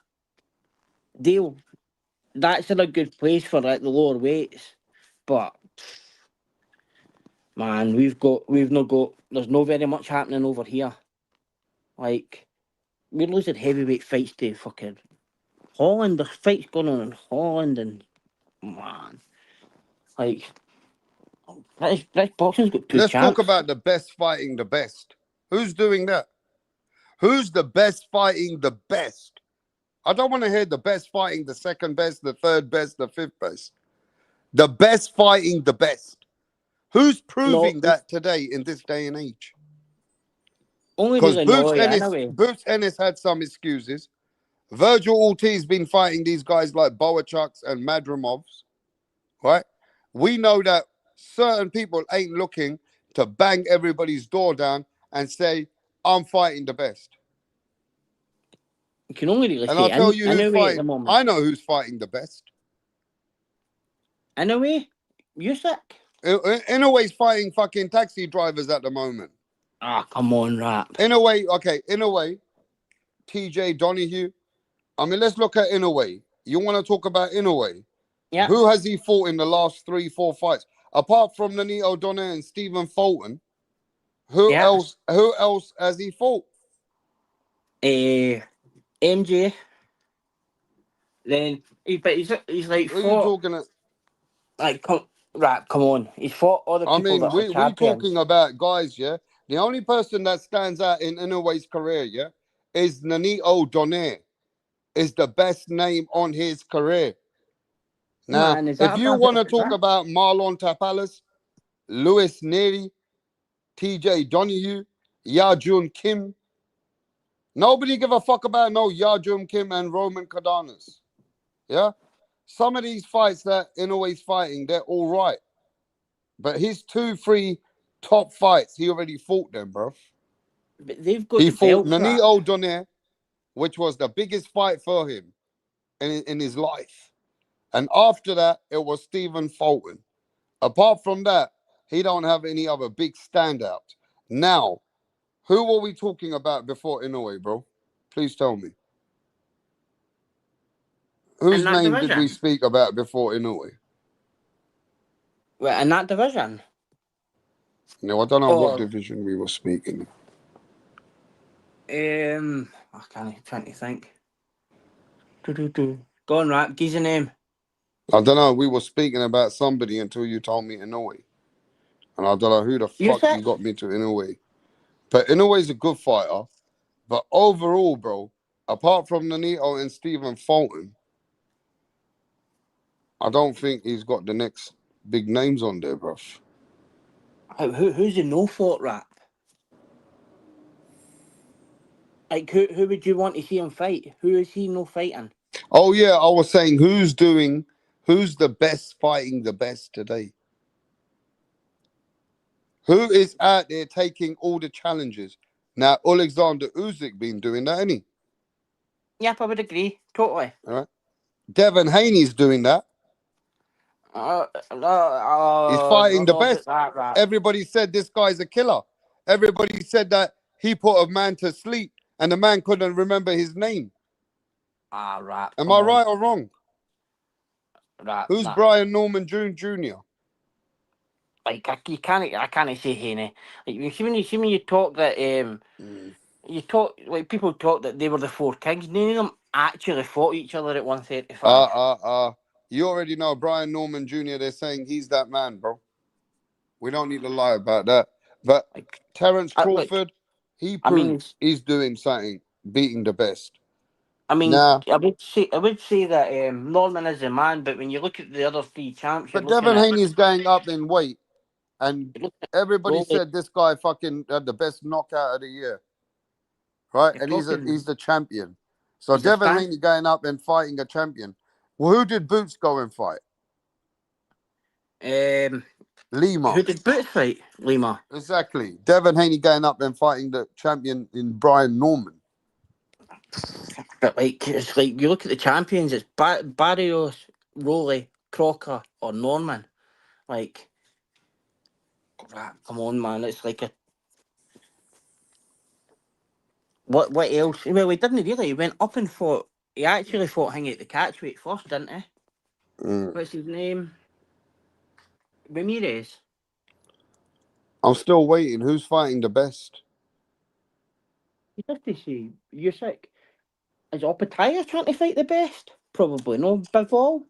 that's in a good place for like the lower weights. But man, we've not got. There's no very much happening over here. Like we're losing heavyweight fights to fucking Holland. There's fights going on in Holland, and man, like this boxing's got two Let's champs. talk about the best fighting the best. Who's doing that? Who's the best fighting the best? I don't want to hear the best fighting the second best, the third best, the fifth best. The best fighting the best. Who's proving that today in this day and age? Only Because really Boots Ennis had some excuses. Virgil Ortiz been fighting these guys like Boachuks and Madramovs, right? We know that certain people ain't looking to bang everybody's door down and say, I'm fighting the best. You can only really and say I'll tell you who's Anyway, fighting. I know who's fighting the best. Anyway, Usyk. Inouye's fighting fucking taxi drivers at the moment. Ah, come on, rap. Inoue, TJ Donahue. I mean, let's look at Inoue. You want to talk about Inoue? Yeah. Who has he fought in the last 3-4 fights? Apart from Nani O'Donnell and Stephen Fulton, who else has he fought? MJ. Then he's like Who are you talking about? Like come on. He's fought other people that are champions. We're talking about guys, yeah, The only person that stands out in Inoue's career, yeah, is Nanito Donaire. Is the best name on his career. Now, Man, is if that a you bad want to bit of talk that? about Marlon Tapalas, Louis Neary, TJ Donahue, Yajun Kim, nobody give a fuck about no Yajun Kim and Roman Cardenas. Yeah? Some of these fights that Inoue's fighting, they're all right. But his 2-3 top fights, he already fought them, bro. But they've got He the fought belts, right? Nanito Donaire, which was the biggest fight for him in his life. And after that, it was Stephen Fulton. Apart from that, he don't have any other big standout. Now, who were we talking about before Inoue, bro? Please tell me. Whose that name did we division? speak about before Inoue? Well, in that division? No, I don't know what Oh, division we were speaking. I can't trying to think. Go on, Rap. Give your name. I don't know. We were speaking about somebody until you told me Inoue. And I don't know who the You fuck said you got me to Inoue. But Inoue's a good fighter. But overall, bro, apart from Nanito and Stephen Fulton, I don't think he's got the next big names on there, bro. who's the no fought, Rap? Like who would you want to see him fight? Who is he no fighting? Oh yeah, I was saying who's the best fighting the best today? Who is out there taking all the challenges? Now Alexander Usyk been doing that, ain't he? Yep, I would agree. Totally. All right. Devin Haney's doing that. He's fighting the best. That, Rap. Everybody said this guy's a killer. Everybody said that he put a man to sleep and the man couldn't remember his name. Rap. Am I right or wrong? Rap. Who's Nah. Brian Norman Jr.? Like I can't say Haney. Like you see when you talk that you talk like people talk that they were the four kings. None of them actually fought each other at 135. You already know Brian Norman Jr. They're saying he's that man, bro. We don't need to lie about that. But Like, Terence Crawford, look, he proved he's doing something, beating the best. I mean, Nah. I would say that Norman is the man, but when you look at the other three champs, But Devin Haney's going up in weight, and everybody said this guy fucking had the best knockout of the year, right? And he's the champion. So Devin Haney going up and fighting a champion. Well, who did Boots go and fight? Lima. Who did Boots fight? Lima. Exactly. Devin Haney going up and fighting the champion in Brian Norman. But it's like you look at the champions, it's Barrios, Rowley, Crocker, or Norman. Like, come on, man! It's like a what else? Well, he didn't really. He went up and fought. He actually fought Haney at the catchweight first, didn't he? What's his name? Ramirez. I'm still waiting. Who's fighting the best? You have to see. You're sick. Is Opataya trying to fight the best? Probably no. Bivol?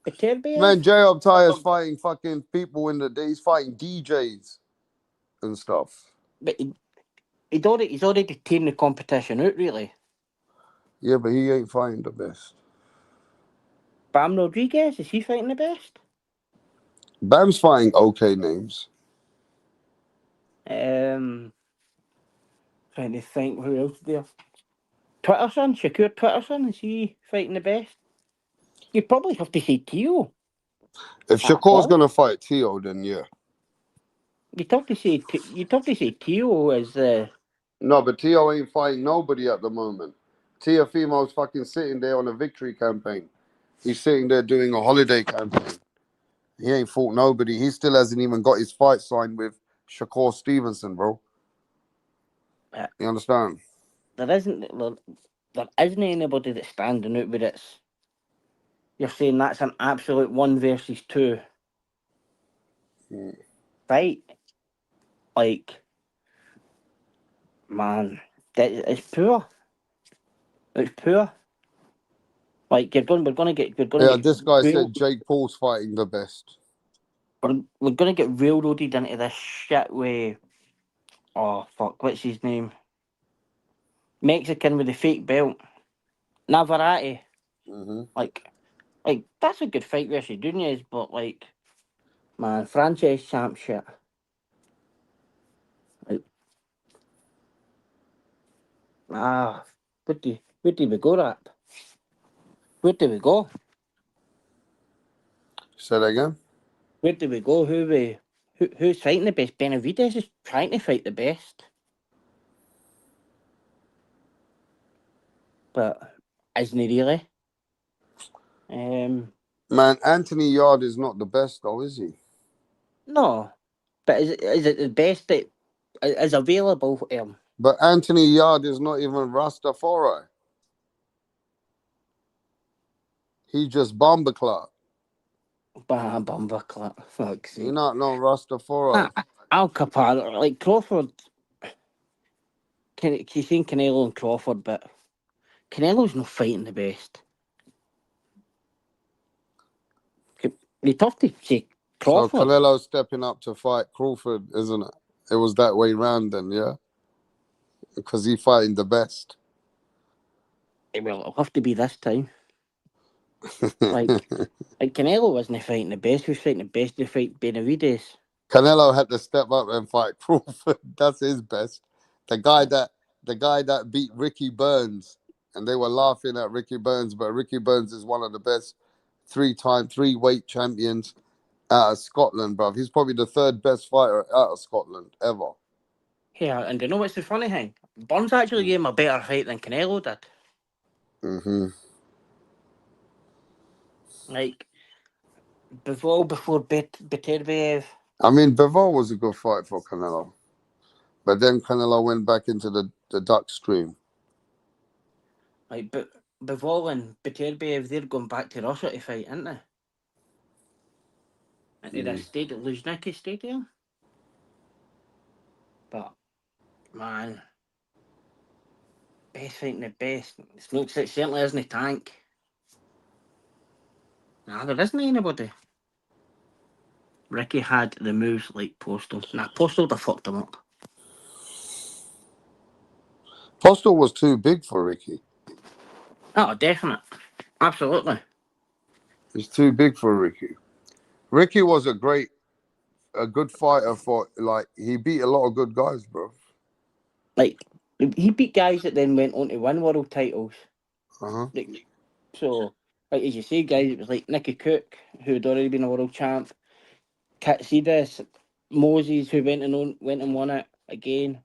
Man, Jay Optaya's fighting fucking people he's fighting DJs and stuff. But he's already taken the competition out, really. Yeah, but he ain't fighting the best. Bam Rodriguez, is he fighting the best? Bam's fighting okay names. Trying to think who else there. Twitterson, Shakur Twitterson, is he fighting the best? You probably have to say Teo. If Shakur's gonna fight Teo, then yeah. You'd have to say Teo is the. No, but Teo ain't fighting nobody at the moment. Teofimo's fucking sitting there on a victory campaign. He's sitting there doing a holiday campaign. He ain't fought nobody. He still hasn't even got his fight signed with Shakur Stevenson, bro. You understand? There isn't anybody that's standing out, but it's. You're saying that's an absolute 1 versus 2 fight. Like, man, it's poor. It's poor. Like this guy said Jake Paul's fighting the best. We're gonna get railroaded into this shit way. Oh fuck, what's his name? Mexican with the fake belt, Navarrete. Like that's a good fight versus Nunez, but like, man, franchise champ shit. Like, where do we go, Rap? Where do we go? Say that again. Where do we go? Who's fighting the best? Benavidez is trying to fight the best, but isn't he really? Man, Anthony Yard is not the best though, is he? No, but is it the best that is available for him? But Anthony Yard is not even Rastafari. He just bomber clock. Bomber clock. Fuck's sake. You're not no Rastafari. Al Capone, like Crawford. Can you think Canelo and Crawford, but Canelo's not fighting the best. It's tough to say Crawford. So Canelo stepping up to fight Crawford, isn't it? It was that way round then, yeah? Because he fighting the best. Well, it'll have to be this time. like Canelo wasn't fighting the best. He was fighting the best to fight Benavidez. Canelo had to step up and fight Crawford. That's his best. The guy that beat Ricky Burns, and they were laughing at Ricky Burns, but Ricky Burns is one of the best three weight champions out of Scotland, bruv. He's probably the third best fighter out of Scotland ever. Yeah, and you know what's the funny thing? Burns actually gave him a better fight than Canelo did. Like before Beterbiev. I mean, Bivol was a good fight for Canelo, but then Canelo went back into the duck stream. Like, but Bivol and Beterbiev, they're going back to Russia to fight, aren't they? Into the Luzhniki Stadium. But man, best fighting the best. It looks like certainly isn't a Tank. Nah, there isn't anybody. Ricky had the moves like Postal. Nah, Postal would have fucked him up. Postal was too big for Ricky. Oh, definite. Absolutely. He's too big for Ricky. Ricky was a good fighter for, like, he beat a lot of good guys, bro. Like, he beat guys that then went on to win world titles. Like, so, like as you say, guys, it was like Nicky Cook, who had already been a world champ, Katsidis, Moses, who went and won it again.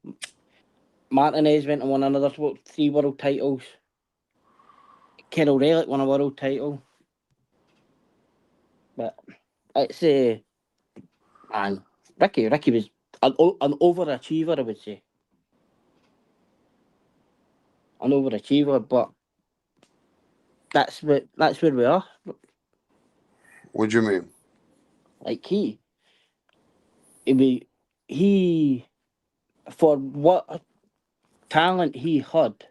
Martinez went and won another 3 world titles. Carol Relic won a world title. But it's man, Ricky was an overachiever, I would say. An overachiever, but that's where we are. What do you mean? Like he for what talent he had,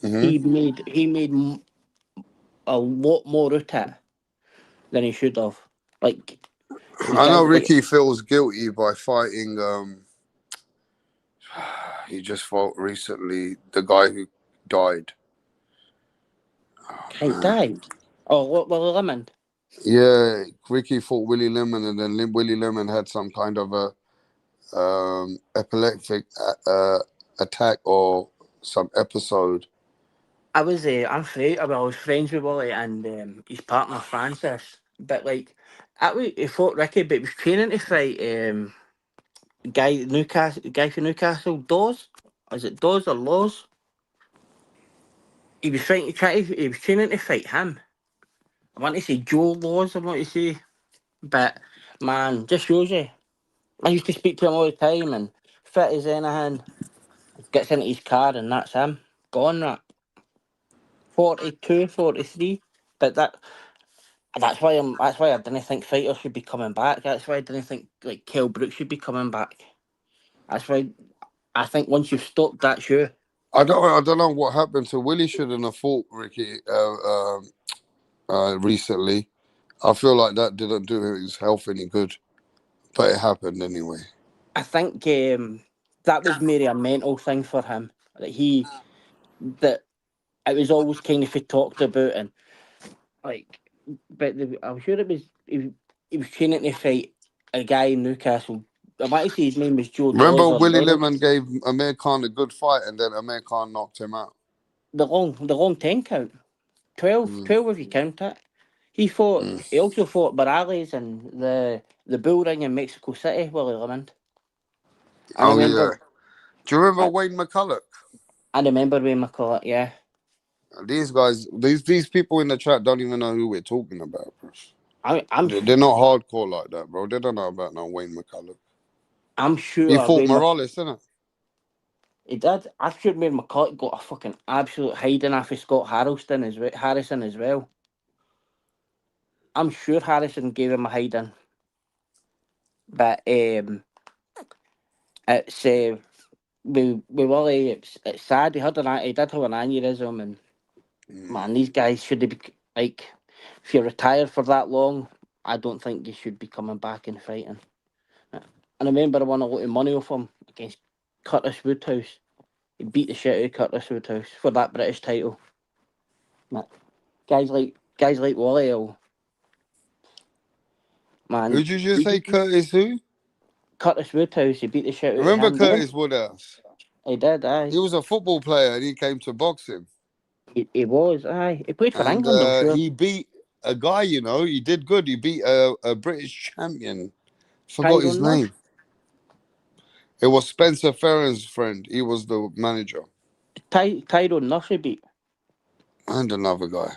he made a lot more out of it than he should have. Like, I know Ricky feels guilty by fighting. He just fought recently the guy who died. He died. Oh, Willie Lemon. Yeah, Ricky fought Willie Lemon, and then Willie Lemon had some kind of a epileptic attack or some episode. I was I was friends with Willie and his partner Francis. But like, he fought Ricky, but he was training to fight guy from Newcastle, Dawes. Is it Dawes or Laws? He was training to fight him. I want to say Joe Laws, I want to say. But man, just shows you. I used to speak to him all the time and fit as anything. Gets into his car and that's him. Gone, that. 42, 43. But that's why I didn't think fighters should be coming back. That's why I didn't think like Kell Brook should be coming back. That's why I think once you've stopped that show. I don't know what happened to Willie. Shouldn't have fought Ricky recently. I feel like that didn't do his health any good, but it happened anyway. I think that was maybe a mental thing for him. That it was always kind of talked about and like, but I'm sure it was he was training to fight a guy in Newcastle. I might say his name was Joe Remember Dawes or Willie Lennon. Lemon gave Amir Khan a good fight and then Amir Khan knocked him out. The long 10 count. 12 if you count it. He also fought Morales in the bull ring in Mexico City, Willie Lemon. I Oh remember. yeah. Do you remember Wayne McCulloch? I remember Wayne McCulloch, yeah. These guys, these people in the chat don't even know who we're talking about, bro. They're not hardcore like that, bro. They don't know about no Wayne McCulloch. I'm sure he fought Morales, isn't it? He did. I'm sure Wayne McCulloch got a fucking absolute hiding off of Scott Harrison as well. I'm sure Harrison gave him a hiding. But it's with Willie, it's sad. He did have an aneurysm, and man, these guys should be like, if you're retired for that long, I don't think you should be coming back and fighting. I remember I won a lot of money off him against Curtis Woodhouse. He beat the shit out of Curtis Woodhouse for that British title. Guys like Wally, man. Who did you just say, Curtis? Who? Curtis Woodhouse. He beat the shit out of him. Remember Curtis Woodhouse? He did, aye. He was a football player and he came to boxing. He was, aye. He played for England, I'm sure. He beat a guy, he did good. He beat a British champion. Forgot his name. It was Spencer Ferren's friend. He was the manager. Tyrone Nuss he beat. And another guy.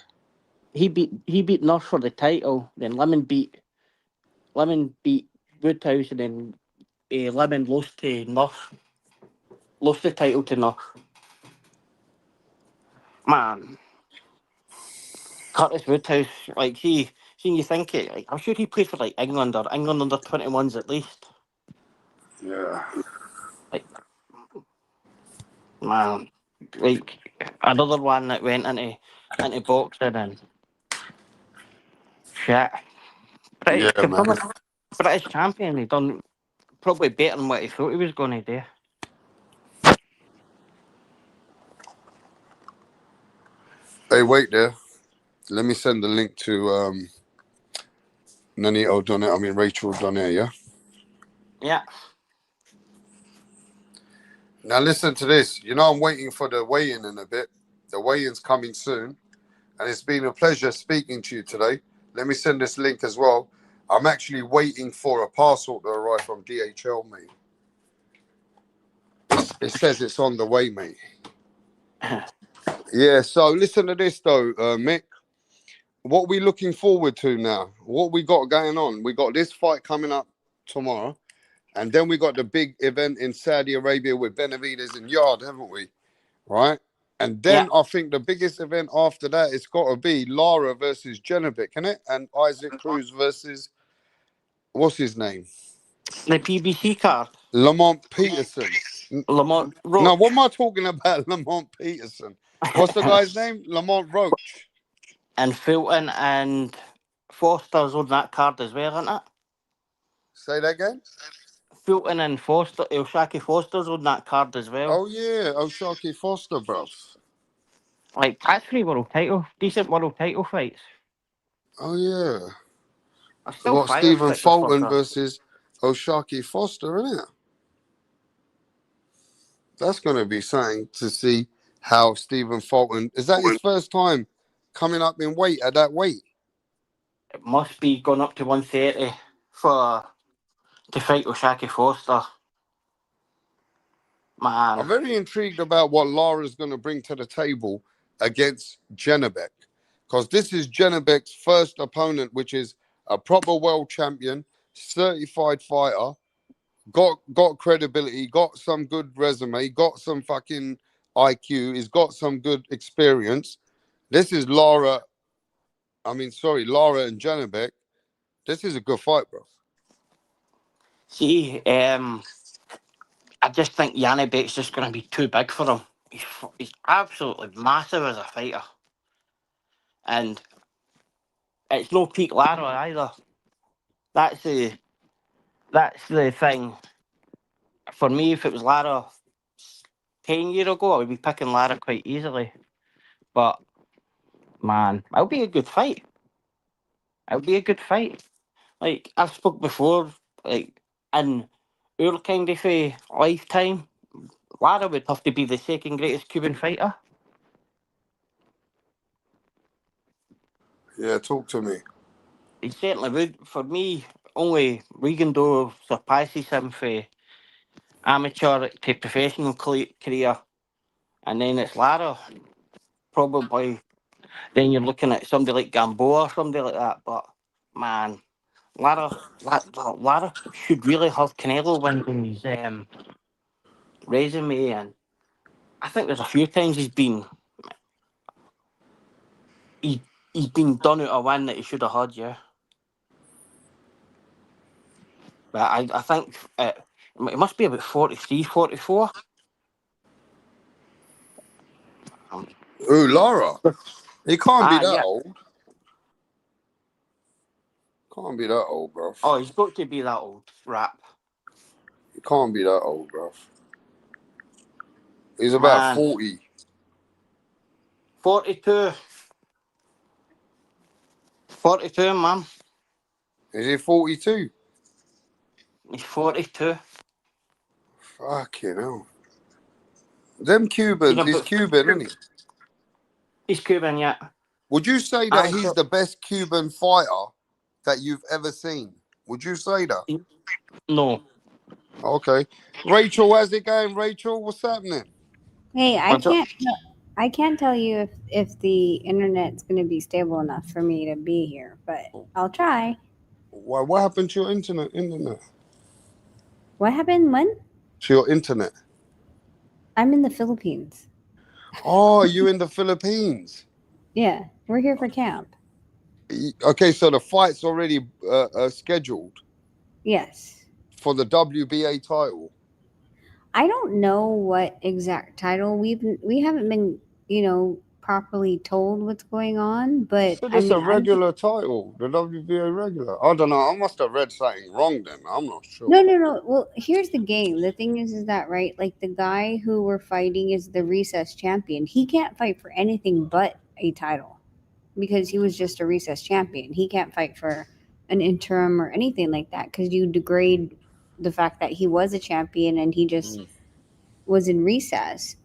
He beat Nuss for the title. Then Lemon beat Woodhouse, and then Lemon lost to Nuss. Lost the title to Nuss. Man, Curtis Woodhouse, like you think it. Like, I'm sure he played for like England under 21s at least. Yeah. Like, man, like another one that went into boxing and shit. British champion. He done probably better than what he thought he was going to do. Hey, wait there. Let me send the link to Rachel Donner, yeah? Yeah. Now listen to this. I'm waiting for the weigh-in a bit. The weigh-in's coming soon. And it's been a pleasure speaking to you today. Let me send this link as well. I'm actually waiting for a parcel to arrive from DHL, mate. It says it's on the way, mate. Yeah, so listen to this though, Mick. What we looking forward to now? What we got going on? We got this fight coming up tomorrow. And then we got the big event in Saudi Arabia with Benavidez and Yard, haven't we? Right? And then I think the biggest event after that, it's got to be Lara versus Genovic, isn't it? And Isaac Cruz versus, what's his name? The PBC card. Lamont Peterson. Lamont Roach. No, what am I talking about? Lamont Peterson. What's the guy's name? Lamont Roach. And Fulton and Foster's on that card as well, isn't it? Say that again? Fulton and Foster, Elshaki Foster's on that card as well. Oh yeah, Elshaki Foster, bro. Like, that's 3 world title, decent world title fights. Oh yeah. I got Stephen Fulton versus Elshaki Foster, isn't it? That's going to be something to see how Stephen Fulton, is that his first time coming up in weight at that weight? It must be gone up to 130 to fight Elshaki Foster. Man. I'm very intrigued about what Lara's going to bring to the table against Genovic, because this is Genovic's first opponent, which is a proper world champion, certified fighter, got credibility, got some good resume, got some fucking IQ, he's got some good experience. This is Lara and Genovic. This is a good fight, bro. See, I just think Janibek's just going to be too big for him. He's absolutely massive as a fighter. And it's no peak Lara either. That's the thing for me, if it was Lara 10 years ago, I would be picking Lara quite easily. But man, it'll be a good fight. It'll be a good fight. Like I've spoke before, like in our kind of lifetime, Lara would have to be the second greatest Cuban fighter. Yeah, talk to me. He certainly would. For me, only Rigondeaux surpasses him for amateur to professional career, and then it's Lara. Probably. Then you're looking at somebody like Gamboa or somebody like that. But man, Lara should really have Canelo win in his resume, and I think there's a few times he's been done out a win that he should have had, yeah. But I think it must be about 43, 44. Who, Lara? He can't be that yeah. old. Can't be that old, bro. Oh, he's got to be that old, rap. He can't be that old, bro. He's about Man. 40. 42. 42, man. Is he 42? He's 42. Fucking hell. Them Cubans, he's Cuban, isn't he? He's Cuban, yeah. Would you say that he's the best Cuban fighter that you've ever seen? Would you say that? No. Okay. Rachel, how's it going, Rachel? What's happening? Hey, I can't tell you if the internet's going to be stable enough for me to be here, but I'll try. What happened to your internet? What happened when? To your internet? I'm in the Philippines. Oh, you in the Philippines? Yeah, we're here for camp. Okay, so the fight's already scheduled? Yes. For the WBA title? I don't know what exact title we haven't been, properly told what's going on, but So it's a regular title, the WBA regular. I don't know. I must have read something wrong then. I'm not sure. No. Well, here's the game. The thing is that, right? Like the guy who we're fighting is the recess champion. He can't fight for anything but a title because he was just a recess champion. He can't fight for an interim or anything like that because you degrade the fact that he was a champion and he just was in recess.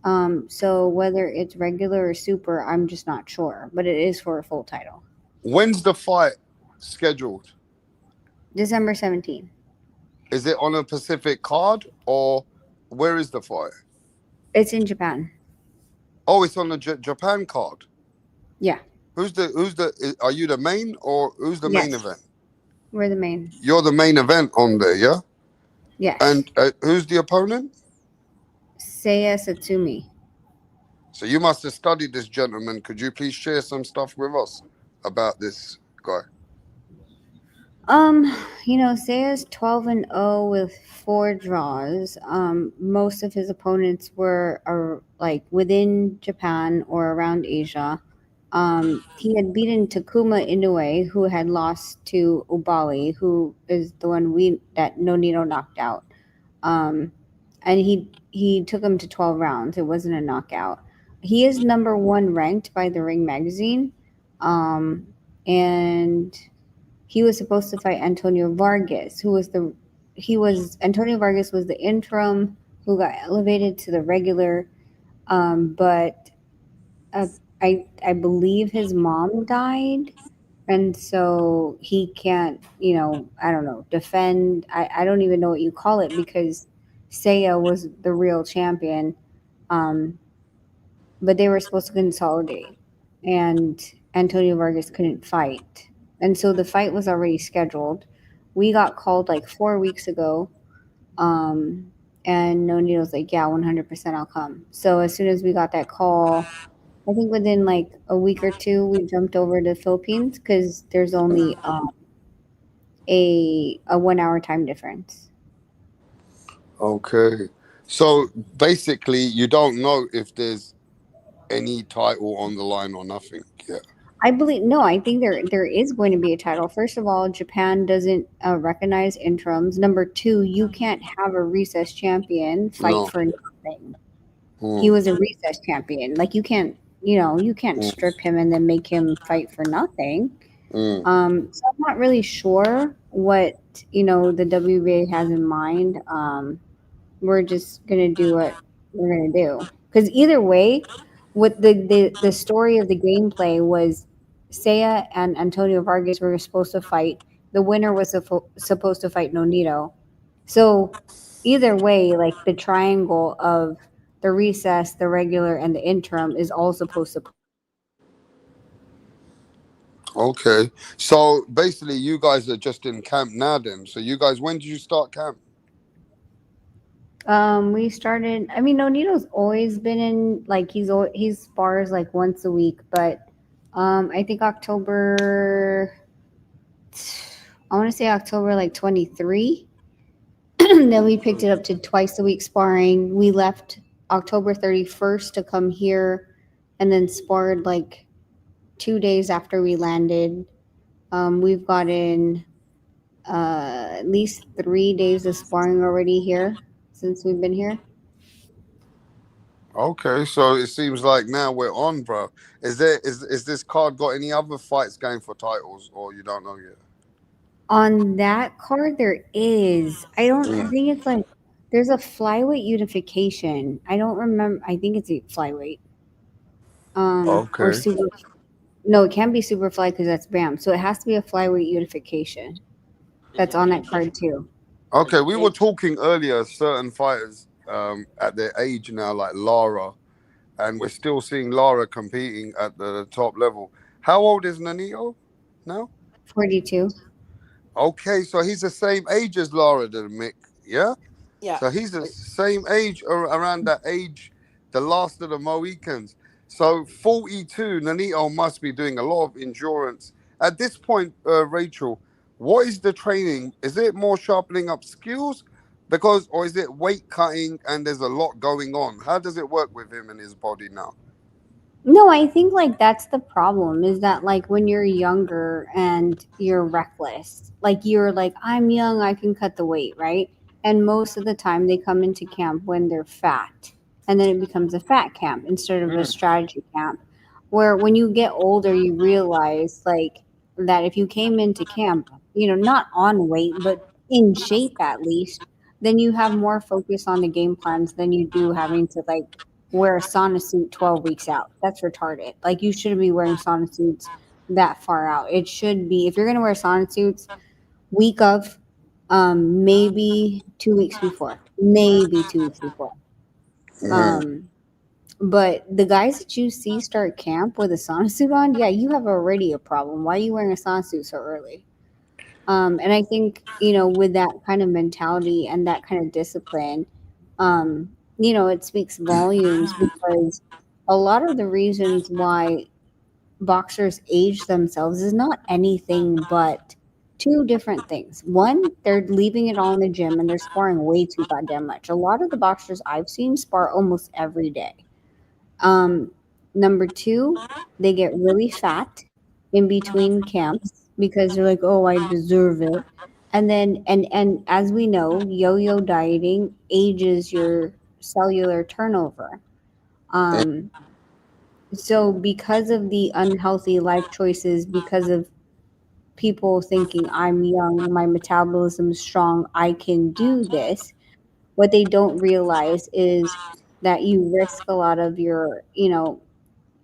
So whether it's regular or super, I'm just not sure, but it is for a full title. When's the fight scheduled? December 17th. Is it on a Pacific card or where is the fight? It's in Japan. Oh, it's on the Japan card. Yeah. Are you the main or who's the main event? We're the main. You're the main event on there, yeah? Yes. And who's the opponent? Seiya Satsumi. So you must have studied this gentleman. Could you please share some stuff with us about this guy? Seiya's 12-0 with 4 draws. Most of his opponents were within Japan or around Asia. He had beaten Takuma Inoue, who had lost to Ubali, who is the one that Nonito knocked out. And he took him to 12 rounds. It wasn't a knockout. He is number 1 ranked by the Ring magazine. And he was supposed to fight Antonio Vargas, Antonio Vargas was the interim who got elevated to the regular. But I believe his mom died. And so he can't, I don't know, defend. I don't even know what you call it because Seiya was the real champion. But they were supposed to consolidate. And Antonio Vargas couldn't fight. And so the fight was already scheduled. We got called like 4 weeks ago. And Nonito's like, yeah, 100% I'll come. So as soon as we got that call, I think within like a week or two, we jumped over to the Philippines because there's only a 1 hour time difference. Okay. So basically, you don't know if there's any title on the line or nothing yet. I believe no. I think there is going to be a title. First of all, Japan doesn't recognize interims. Number two, you can't have a recess champion fight No. for nothing. He Mm, was a recess champion. Like you can't mm, strip him and then make him fight for nothing. mm. So I'm not really sure what the WBA has in mind. We're just gonna do what we're gonna do because either way, what the story of the gameplay was, Seiya and Antonio Vargas were supposed to fight. The winner was supposed to fight Nonito. So either way, like the triangle of the recess, the regular, and the interim is all supposed to. Okay. So basically, you guys are just in camp now, then. So you guys, when did you start camp? We started. I mean, Nonito's always been in. Like he spars like once a week, but I think October. I want to say October like 23. Then we picked it up to twice a week sparring. We left October 31st to come here, and then sparred like 2 days after we landed. We've gotten at least 3 days of sparring already here since we've been here. Okay, so it seems like now we're on, bro. Is this card got any other fights going for titles, or you don't know yet? On that card, there is. I Mm. think it's like there's a flyweight unification. I don't remember. I think it's a flyweight. Or Okay. super. No, it can't be super fly because that's BAM. So it has to be a flyweight unification. That's on that card too. Okay, we were talking earlier, certain fighters at their age now, like Lara, and we're still seeing Lara competing at the top level. How old is Nanito now? 42. Okay, so he's the same age as Lara, then Mick. Yeah. Yeah. So he's the same age or around that age, the last of the Mohicans. So 42, Nanito must be doing a lot of endurance. At this point, Rachel, what is the training? Is it more sharpening up skills? Or is it weight cutting and there's a lot going on? How does it work with him and his body now? No, I think like that's the problem is that like when you're younger and you're reckless, like you're like, I'm young, I can cut the weight, right? And most of the time they come into camp when they're fat. And then it becomes a fat camp instead of a strategy camp. Where when you get older, you realize like that if you came into camp, not on weight, but in shape at least, then you have more focus on the game plans than you do having to like wear a sauna suit 12 weeks out. That's retarded. Like you shouldn't be wearing sauna suits that far out. It should be if you're gonna wear sauna suits, week of, maybe 2 weeks before. Maybe 2 weeks before. Mhm. Um, but the guys that you see start camp with a sauna suit on, yeah, you have already a problem. Why are you wearing a sauna suit so early? And I think, with that kind of mentality and that kind of discipline, it speaks volumes because a lot of the reasons why boxers age themselves is not anything but two different things. One, they're leaving it all in the gym and they're sparring way too goddamn much. A lot of the boxers I've seen spar almost every day. Um, Number two, they get really fat in between camps because they're like, "Oh, I deserve it." And then, and as we know, yo-yo dieting ages your cellular turnover. Um, so because of the unhealthy life choices, because of people thinking I'm young, my metabolism's strong, I can do this. What they don't realize is that you risk a lot of your,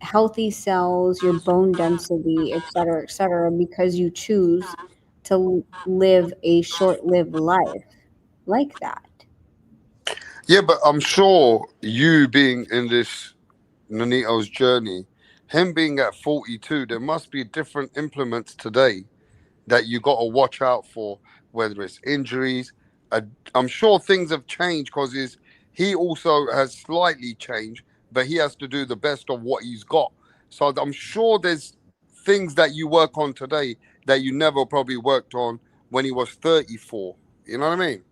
healthy cells, your bone density, et cetera, because you choose to live a short-lived life like that. Yeah, but I'm sure you being in this Nanito's journey, him being at 42, there must be different implements today that you got to watch out for, whether it's injuries. I'm sure things have changed because he also has slightly changed, but he has to do the best of what he's got. So I'm sure there's things that you work on today that you never probably worked on when he was 34. You know what I mean?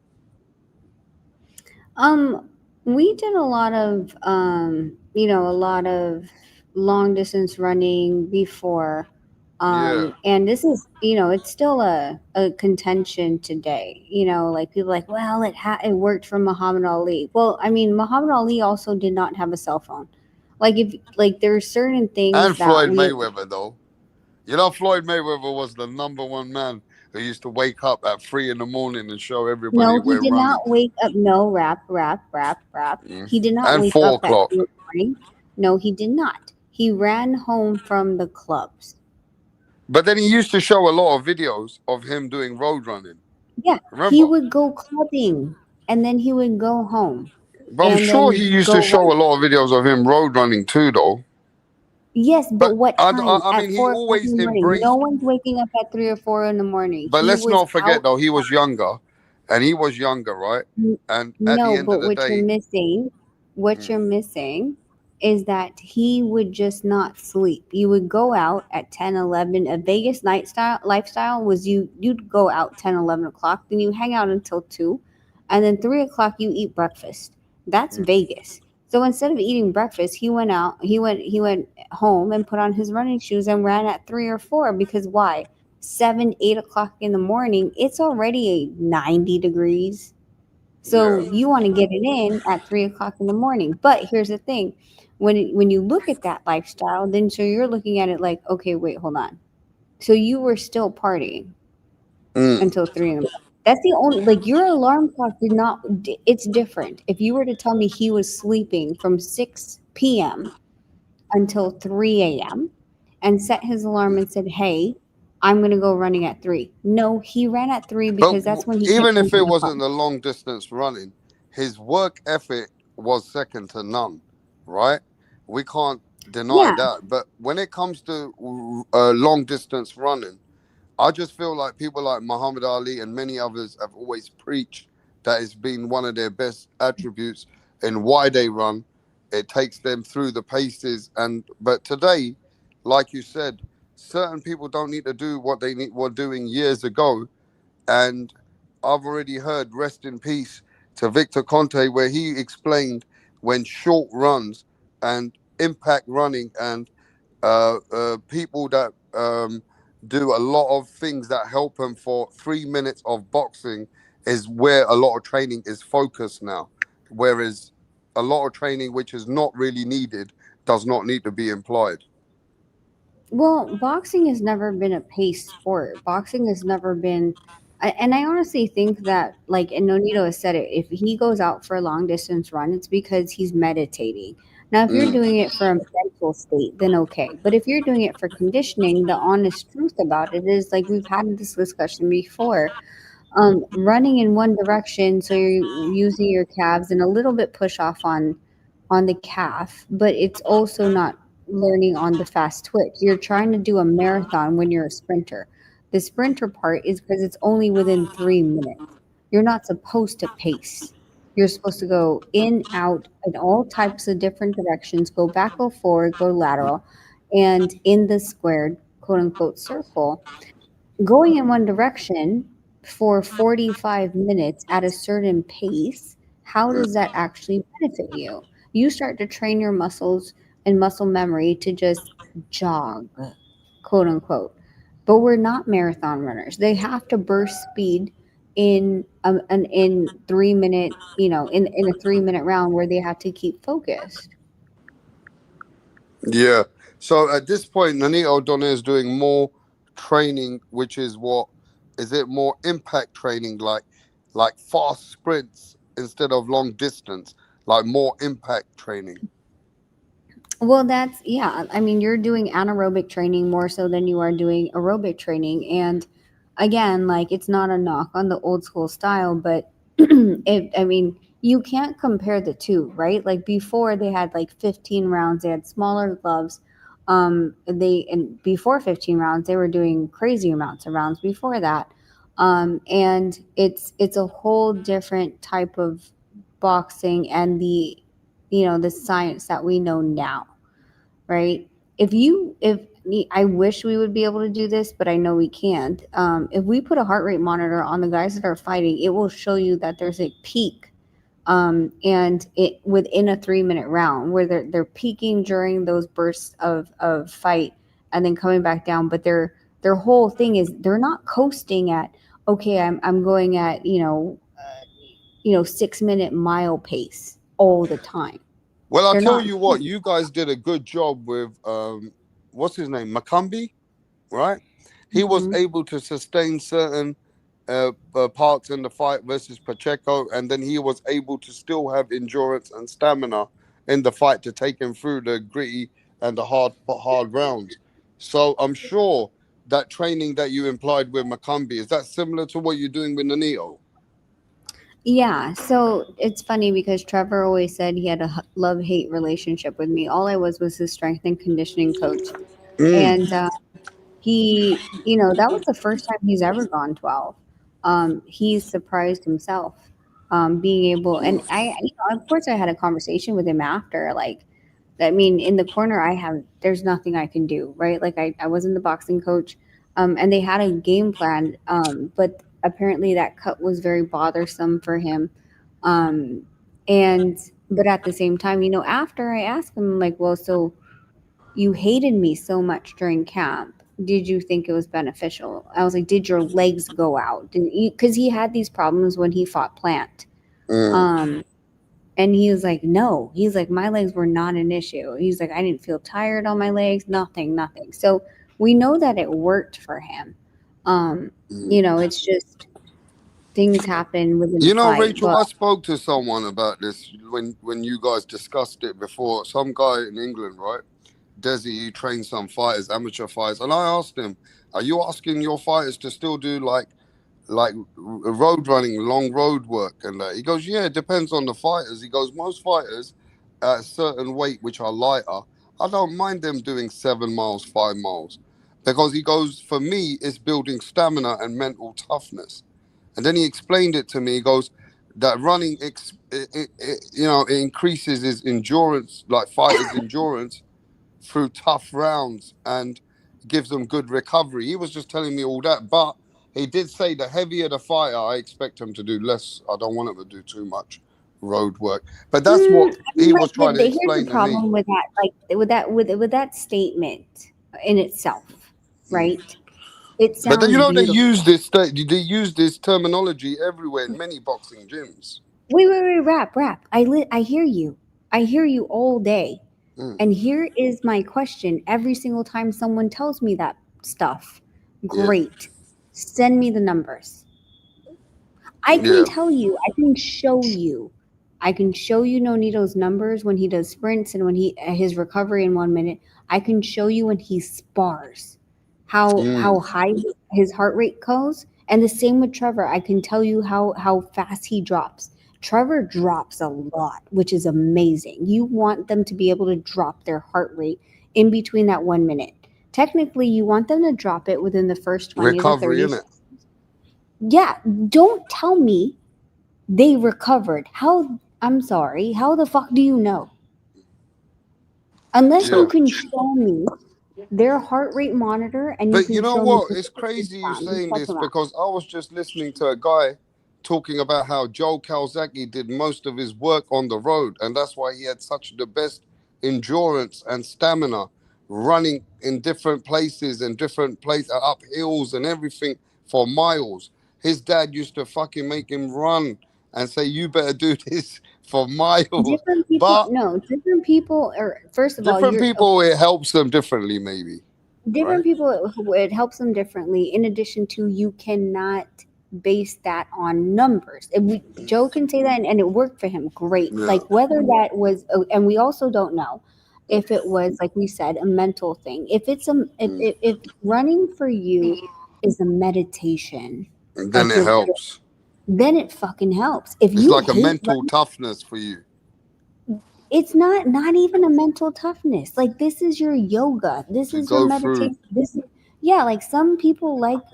Um, we did a lot of long distance running before. And this is, it's still a contention today. Like people like, well, it worked for Muhammad Ali. Well, I mean, Muhammad Ali also did not have a cell phone. Like there's certain things And that Floyd we Mayweather, though. Floyd Mayweather was the #1 man who used to wake up at 3 in the morning and show everybody No, he we're did running. not wake up. No, rap. He did not And wake 4 up at o'clock. 3 in the morning. No, he did not. He ran home from the clubs. But then he used to show a lot of videos of him doing road running. Yeah, he Remember? would go clubbing and then he would go home But I'm and sure he then used go to show run. a lot of videos of him road running too, though. Yes, but what time? I At mean, he 4 o'clock in always the morning. No embraced. one's waking up at 3 or 4 in the morning. But He let's was not forget, out. though, he was younger. And he was younger, right? And at the No, end but of the day, what you're missing is that he would just not sleep. You would go out at 10, 11. A Vegas lifestyle was you'd go out 10, 11 o'clock, then you hang out until 2, and then 3 o'clock you eat breakfast. That's Vegas. So instead of eating breakfast, he went home and put on his running shoes and ran at 3 or 4 because why? 7, 8 o'clock in the morning, it's already 90 degrees. So you want to get it in at 3 o'clock in the morning. But here's the thing. When you look at that lifestyle, then so you're looking at it like, okay, wait, hold on. So you were still partying until 3 in the morning. That's the only, like, your alarm clock did not, it's different. If you were to tell me he was sleeping from 6 p.m. until 3 a.m. and set his alarm and said, hey, I'm going to go running at 3. No, he ran at 3 but because that's when he came even if into it the pub. wasn't the long distance running, his work ethic was second to none, right? We can't deny Yeah. that. But when it comes to long distance running, I just feel like people like Muhammad Ali and many others have always preached that it's been one of their best attributes in why they run. It takes them through the paces, but today, like you said, certain people don't need to do what they were doing years ago. And I've already heard rest in peace to Victor Conte, where he explained when short runs and impact running and people that do a lot of things that help them for 3 minutes of boxing is where a lot of training is focused now. Whereas a lot of training, which is not really needed, does not need to be employed. Well, boxing has never been a pace sport. Boxing has never been, and I honestly think that, like, and Nonito has said it, if he goes out for a long distance run, it's because he's meditating. Now, if you're doing it for a mental state, then okay. But if you're doing it for conditioning, the honest truth about it is, like, we've had this discussion before, running in one direction, so you're using your calves and a little bit push off on the calf, but it's also not learning on the fast twitch. You're trying to do a marathon when you're a sprinter. The sprinter part is because it's only within 3 minutes. You're not supposed to pace. You're supposed to go in, out, in all types of different directions, go back, go forward, go lateral, and in the squared, quote unquote, circle, going in one direction for 45 minutes at a certain pace, how does that actually benefit you? You start to train your muscles and muscle memory to just jog, quote unquote. But we're not marathon runners. They have to burst speed in an in 3 minute, in a 3 minute round where they have to keep focused. Yeah. So at this point, Nanito O'Donnell is doing more training, which is what is it more impact training, like fast sprints instead of long distance, like more impact training. Well, yeah. I mean, you're doing anaerobic training more so than you are doing aerobic training. And again, like, it's not a knock on the old school style, but I mean, you can't compare the two, right? Like before they had like 15 rounds, they had smaller gloves. And before 15 rounds, they were doing crazy amounts of rounds before that. And it's a whole different type of boxing and the science that we know now, right? If I wish we would be able to do this, but I know we can't. If we put a heart rate monitor on the guys that are fighting, it will show you that there's a peak, and it within a 3 minute round where they're peaking during those bursts of fight, and then coming back down. But their whole thing is they're not coasting at, okay, I'm going at 6-minute mile pace all the time. Well, I'll They're tell not. you what, you guys did a good job with what's his name, Makumbi, right? He was Mhm. able to sustain certain parts in the fight versus Pacheco, and then he was able to still have endurance and stamina in the fight to take him through the gritty and the hard rounds. So I'm sure that training that you implied with Makumbi, is that similar to what you're doing with Nanito? Yeah, so it's funny because Trevor always said he had a love-hate relationship with me. All I was his strength and conditioning coach. And he, that was the first time he's ever gone 12. He surprised himself, being able, and of course I had a conversation with him after, like, I mean, in the corner, there's nothing I can do, right? Like, I wasn't the boxing coach, and they had a game plan, but apparently that cut was very bothersome for him. Um, but at the same time, after I asked him, like, well, so you hated me so much during camp. Did you think it was beneficial? I was like, did your legs go out? Because he had these problems when he fought Plant. And he was like, no. He's like, my legs were not an issue. He's like, I didn't feel tired on my legs, nothing. So we know that it worked for him. It's just things happen within the fight. Rachel, But I spoke to someone about this when you guys discussed it before. Some guy in England, right? Desi, he trains some fighters, amateur fighters, and I asked him, "Are you asking your fighters to still do like road running, long road work, and that?" He goes, "Yeah, it depends on the fighters." He goes, "Most fighters at a certain weight, which are lighter, I don't mind them doing 7 miles, 5 miles, because," he goes, "for me, it's building stamina and mental toughness." And then he explained it to me. He goes, that running, it increases his endurance, like fighters' endurance, through tough rounds and gives them good recovery. He was just telling me all that, but he did say the heavier the fighter, I expect him to do less. I don't want him to do too much road work. But that's what I mean, he like, was trying to here's the explain to me. problem with that, like with that statement in itself, right? It But sounds they beautiful. use this terminology everywhere in many boxing gyms. Wait, rap. I hear you. I hear you all day. And here is my question every single time someone tells me that stuff. Great. Send me the numbers. I can tell you, I can show you. I can show you Nonito's numbers when he does sprints and when his recovery in 1 minute. I can show you when he spars how high his heart rate goes. And the same with Trevor. I can tell you how fast he drops. Trevor drops a lot, which is amazing. You want them to be able to drop their heart rate in between that 1 minute. Technically, you want them to drop it within the first 20 to Recovery, 30 innit? Yeah, don't tell me they recovered. I'm sorry, how the fuck do you know? Unless you can show me their heart rate monitor and you But can you know show me what? It's crazy you saying check this, them out. because I was just listening to a guy talking about how Joe Calzaghe did most of his work on the road, and that's why he had such the best endurance and stamina running in different places and up hills and everything for miles. His dad used to fucking make him run and say, "You better do this for miles." Different people, But no, different people, or first of all, different people, it helps them differently, maybe. different Right? people, it helps them differently. In addition to, you cannot base that on numbers. Joe can say that, and it worked for him great. Yeah. Like, whether that was, and we also don't know if it was, like we said, a mental thing. If it's if running for you is a meditation, And then like it helps. then it fucking helps. If It's you like a hate mental toughness for you. it's not even a mental toughness. Like, this is your yoga, this To is your go through. meditation, this is, yeah, like, some people like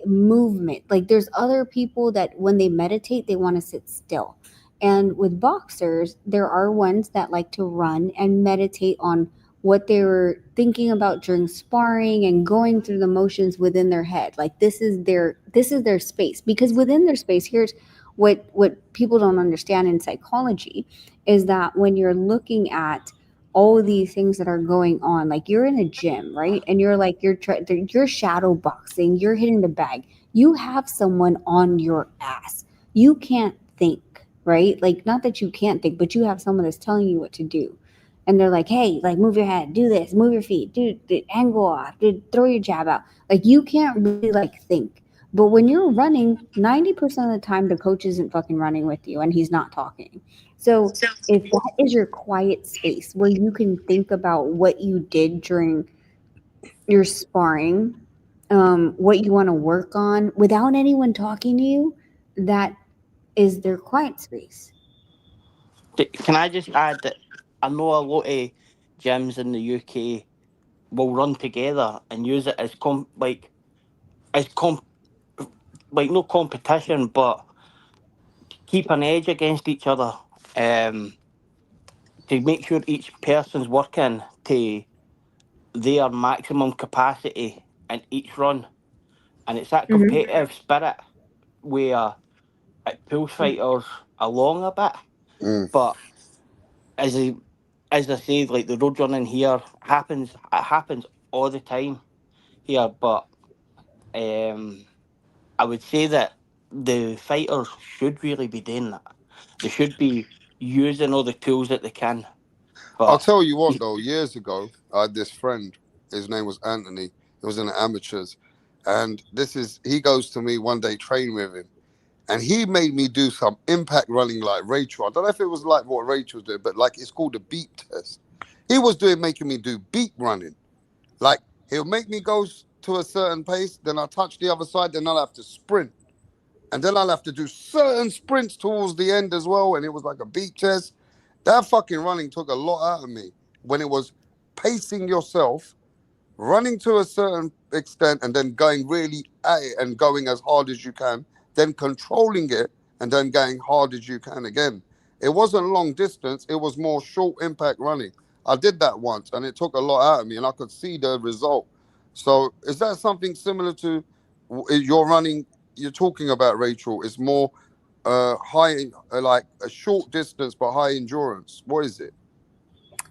movement. Like, there's other people that when they meditate they want to sit still, and with boxers there are ones that like to run and meditate on what they were thinking about during sparring and going through the motions within their head. Like, this is their space, because within their space, here's what people don't understand in psychology, is that when you're looking at all these things that are going on. Like you're in a gym, right? And you're like you're shadow boxing, you're hitting the bag. You have someone on your ass. You can't think, right? Like not that you can't think, but you have someone that's telling you what to do. And they're like, "Hey, like move your head, do this, move your feet, do the angle off, throw your jab out." Like you can't really like think. But when you're running, 90% of the time the coach isn't fucking running with you and he's not talking. So if that is your quiet space where you can think about what you did during your sparring, what you want to work on without anyone talking to you, that is their quiet space. Can I just add that I know a lot of gyms in the UK will run together and use it as as com like no competition, but keep an edge against each other. To make sure each person's working to their maximum capacity in each run, and it's that Mm-hmm. competitive spirit where it pulls fighters along a bit. Mm. But as I as I say, like the road running here happens, it happens all the time here. But um, I would say that the fighters should really be doing that. They should be using all the tools that they can. I'll But tell you what, though. Years ago, I had this friend. His name was Anthony. He was in the amateurs, and he goes to me one day, train with him, and he made me do some impact running like Rachel. I don't know if it was like what Rachel's doing, but like it's called a beep test. He was making me do beep running. Like he'll make me go to a certain pace, then I'll touch the other side, then I'll have to sprint. And then I'll have to do certain sprints towards the end as well. And it was like a beep test. That fucking running took a lot out of me when it was pacing yourself, running to a certain extent, and then going really at it and going as hard as you can, then controlling it and then going hard as you can again. It wasn't long distance, it was more short impact running. I did that once and it took a lot out of me and I could see the result. So is that something similar to your running you're talking about, Rachel? Is more high, like a short distance but high endurance? What is it?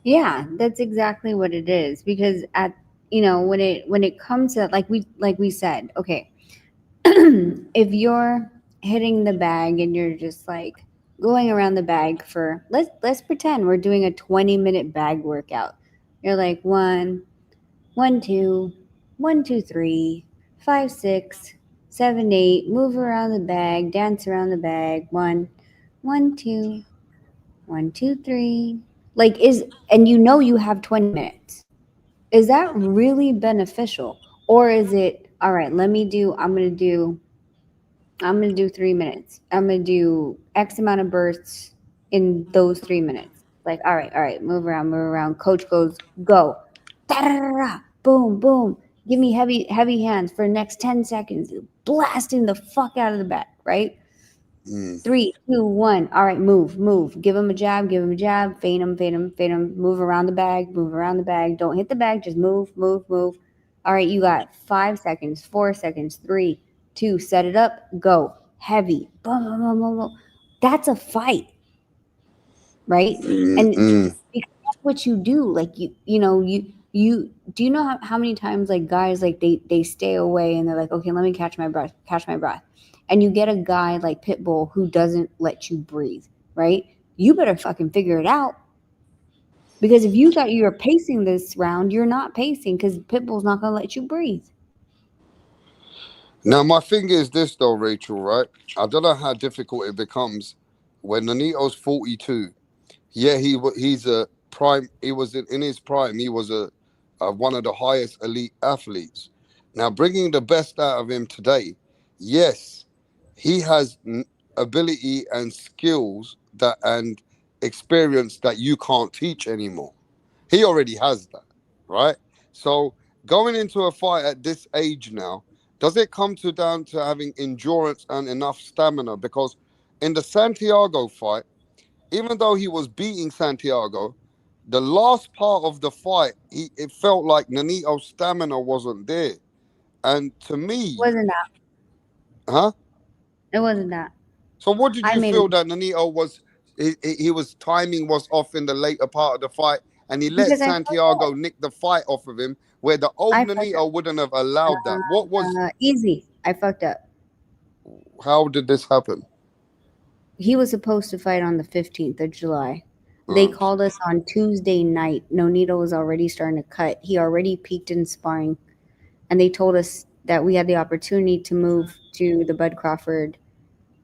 Yeah, that's exactly what it is. Because at when it comes to like we said, okay, if you're hitting the bag and you're just like going around the bag for let's pretend we're doing a 20-minute bag workout. You're like 1, 2, 1, 2, 3, 5, 6, 7, 8, move around the bag, dance around the bag, 1, 1, 2, 1, 2, 3. Like and you have 20 minutes. Is that really beneficial? Or is it, all right, I'm gonna do 3 minutes. I'm gonna do X amount of bursts in those 3 minutes. Like, all right, move around, move around. Coach goes, go. Da-da-da-da. Boom, boom. Give me heavy hands for the next 10 seconds. Blasting the fuck out of the bat, right? Mm. 3, 2, 1. All right, move. Give him a jab, feint him. Move around the bag, move around the bag. Don't hit the bag, just move. All right, you got 5 seconds, 4 seconds, 3, 2, set it up, go. Heavy. Boom, boom, boom, boom, boom. That's a fight, right? And Mm-mm. because that's what you do. Like you do you know how many times like guys like they stay away and they're like, okay, let me catch my breath. And you get a guy like Pitbull who doesn't let you breathe, right? You better fucking figure it out. Because if you're pacing this round, you're not pacing because Pitbull's not gonna let you breathe. Now, my thing is this, though, Rachel, right? I don't know how difficult it becomes when Nonito's 42. Yeah, he's a prime. He was in his prime. He was a one of the highest elite athletes. Now, bringing the best out of him today, yes, he has ability and skills and experience that you can't teach anymore. He already has that, right? So going into a fight at this age now, does it come down to having endurance and enough stamina? Because in the Santiago fight, even though he was beating Santiago, the last part of the fight, it felt like Nonito's stamina wasn't there. And to me, Wasn't that? huh? It wasn't that. So what did I you made feel that Nonito was, he was timing was off in the later part of the fight, and he let Because I Santiago nick the fight off of him, where the old fucked Nonito up. wouldn't have allowed that. What was? Easy. I fucked up. How did this happen? He was supposed to fight on the 15th of July. They called us on Tuesday night. Nonito was already starting to cut. He already peaked in sparring. And they told us that we had the opportunity to move to the Bud Crawford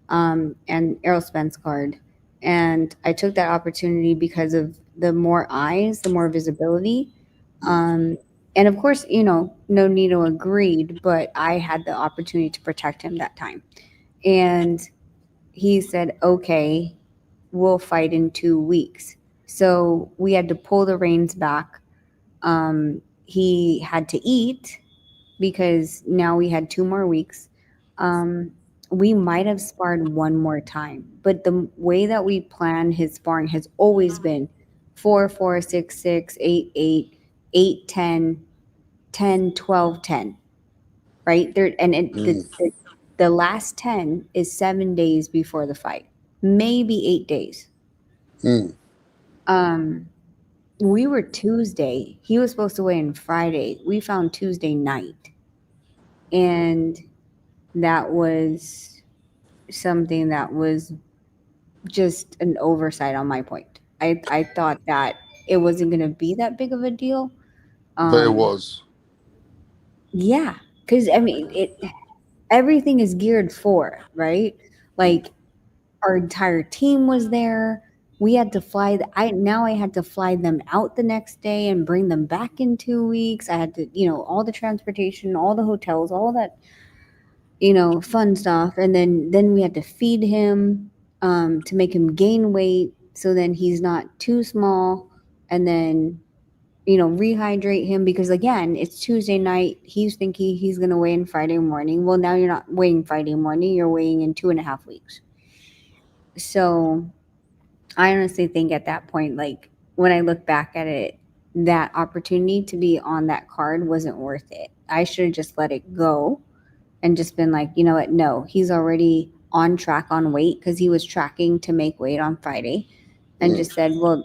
and Errol Spence card. And I took that opportunity because of the more eyes, the more visibility. And of course, you know, Nonito agreed, but I had the opportunity to protect him that time. And he said, okay, we'll fight in 2 weeks. So we had to pull the reins back. He had to eat because now we had 2 more weeks. We might have sparred one more time, but the way that we plan his sparring has always been 4, 4, 6, 6, 8, 8, 8, 10, 10, 12, 10. Right there, and the last 10 is 7 days before the fight, maybe 8 days. We were Tuesday. He was supposed to weigh in Friday. We found Tuesday night. And that was something that was just an oversight on my point. I thought that it wasn't going to be that big of a deal. But it was. Yeah, because I mean, everything is geared for, right? Like our entire team was there. We had to fly. I had to fly them out the next day and bring them back in 2 weeks. I had to, you know, all the transportation, all the hotels, all that, you know, fun stuff. And then we had to feed him to make him gain weight, so then he's not too small. And then, you know, rehydrate him, because again, it's Tuesday night. He's thinking he's going to weigh in Friday morning. Well, now you're not weighing Friday morning. You're weighing in 2.5 weeks. So I honestly think at that point, like when I look back at it, that opportunity to be on that card wasn't worth it. I should have just let it go and just been like, you know what? No, he's already on track on weight, because he was tracking to make weight on Friday, and just said, well,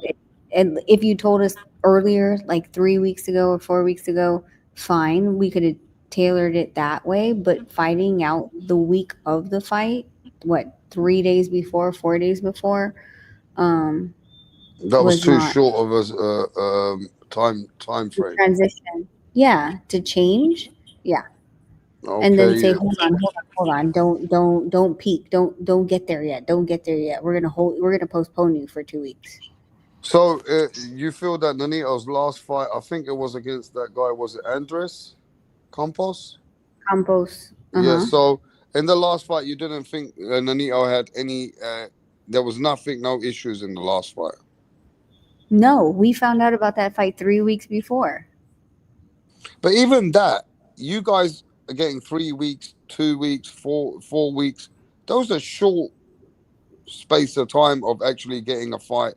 if you told us earlier, like 3 weeks ago or 4 weeks ago, fine, we could have tailored it that way. But fighting out the week of the fight, what, 3 days before, 4 days before, That was too not short of a time frame. transition. Yeah, to change. Yeah. Okay, And then say, yeah. hold on, don't peak, don't get there yet, don't get there yet. We're gonna postpone you for 2 weeks. So you feel that Nonito's last fight, I think it was against that guy, was it Andres Campos? Yeah. So in the last fight, you didn't think Nonito had any? There was nothing, no issues in the last fight. No, we found out about that fight 3 weeks before. But even that, you guys are getting 3 weeks, 2 weeks, 4 weeks. Those are short space of time of actually getting a fight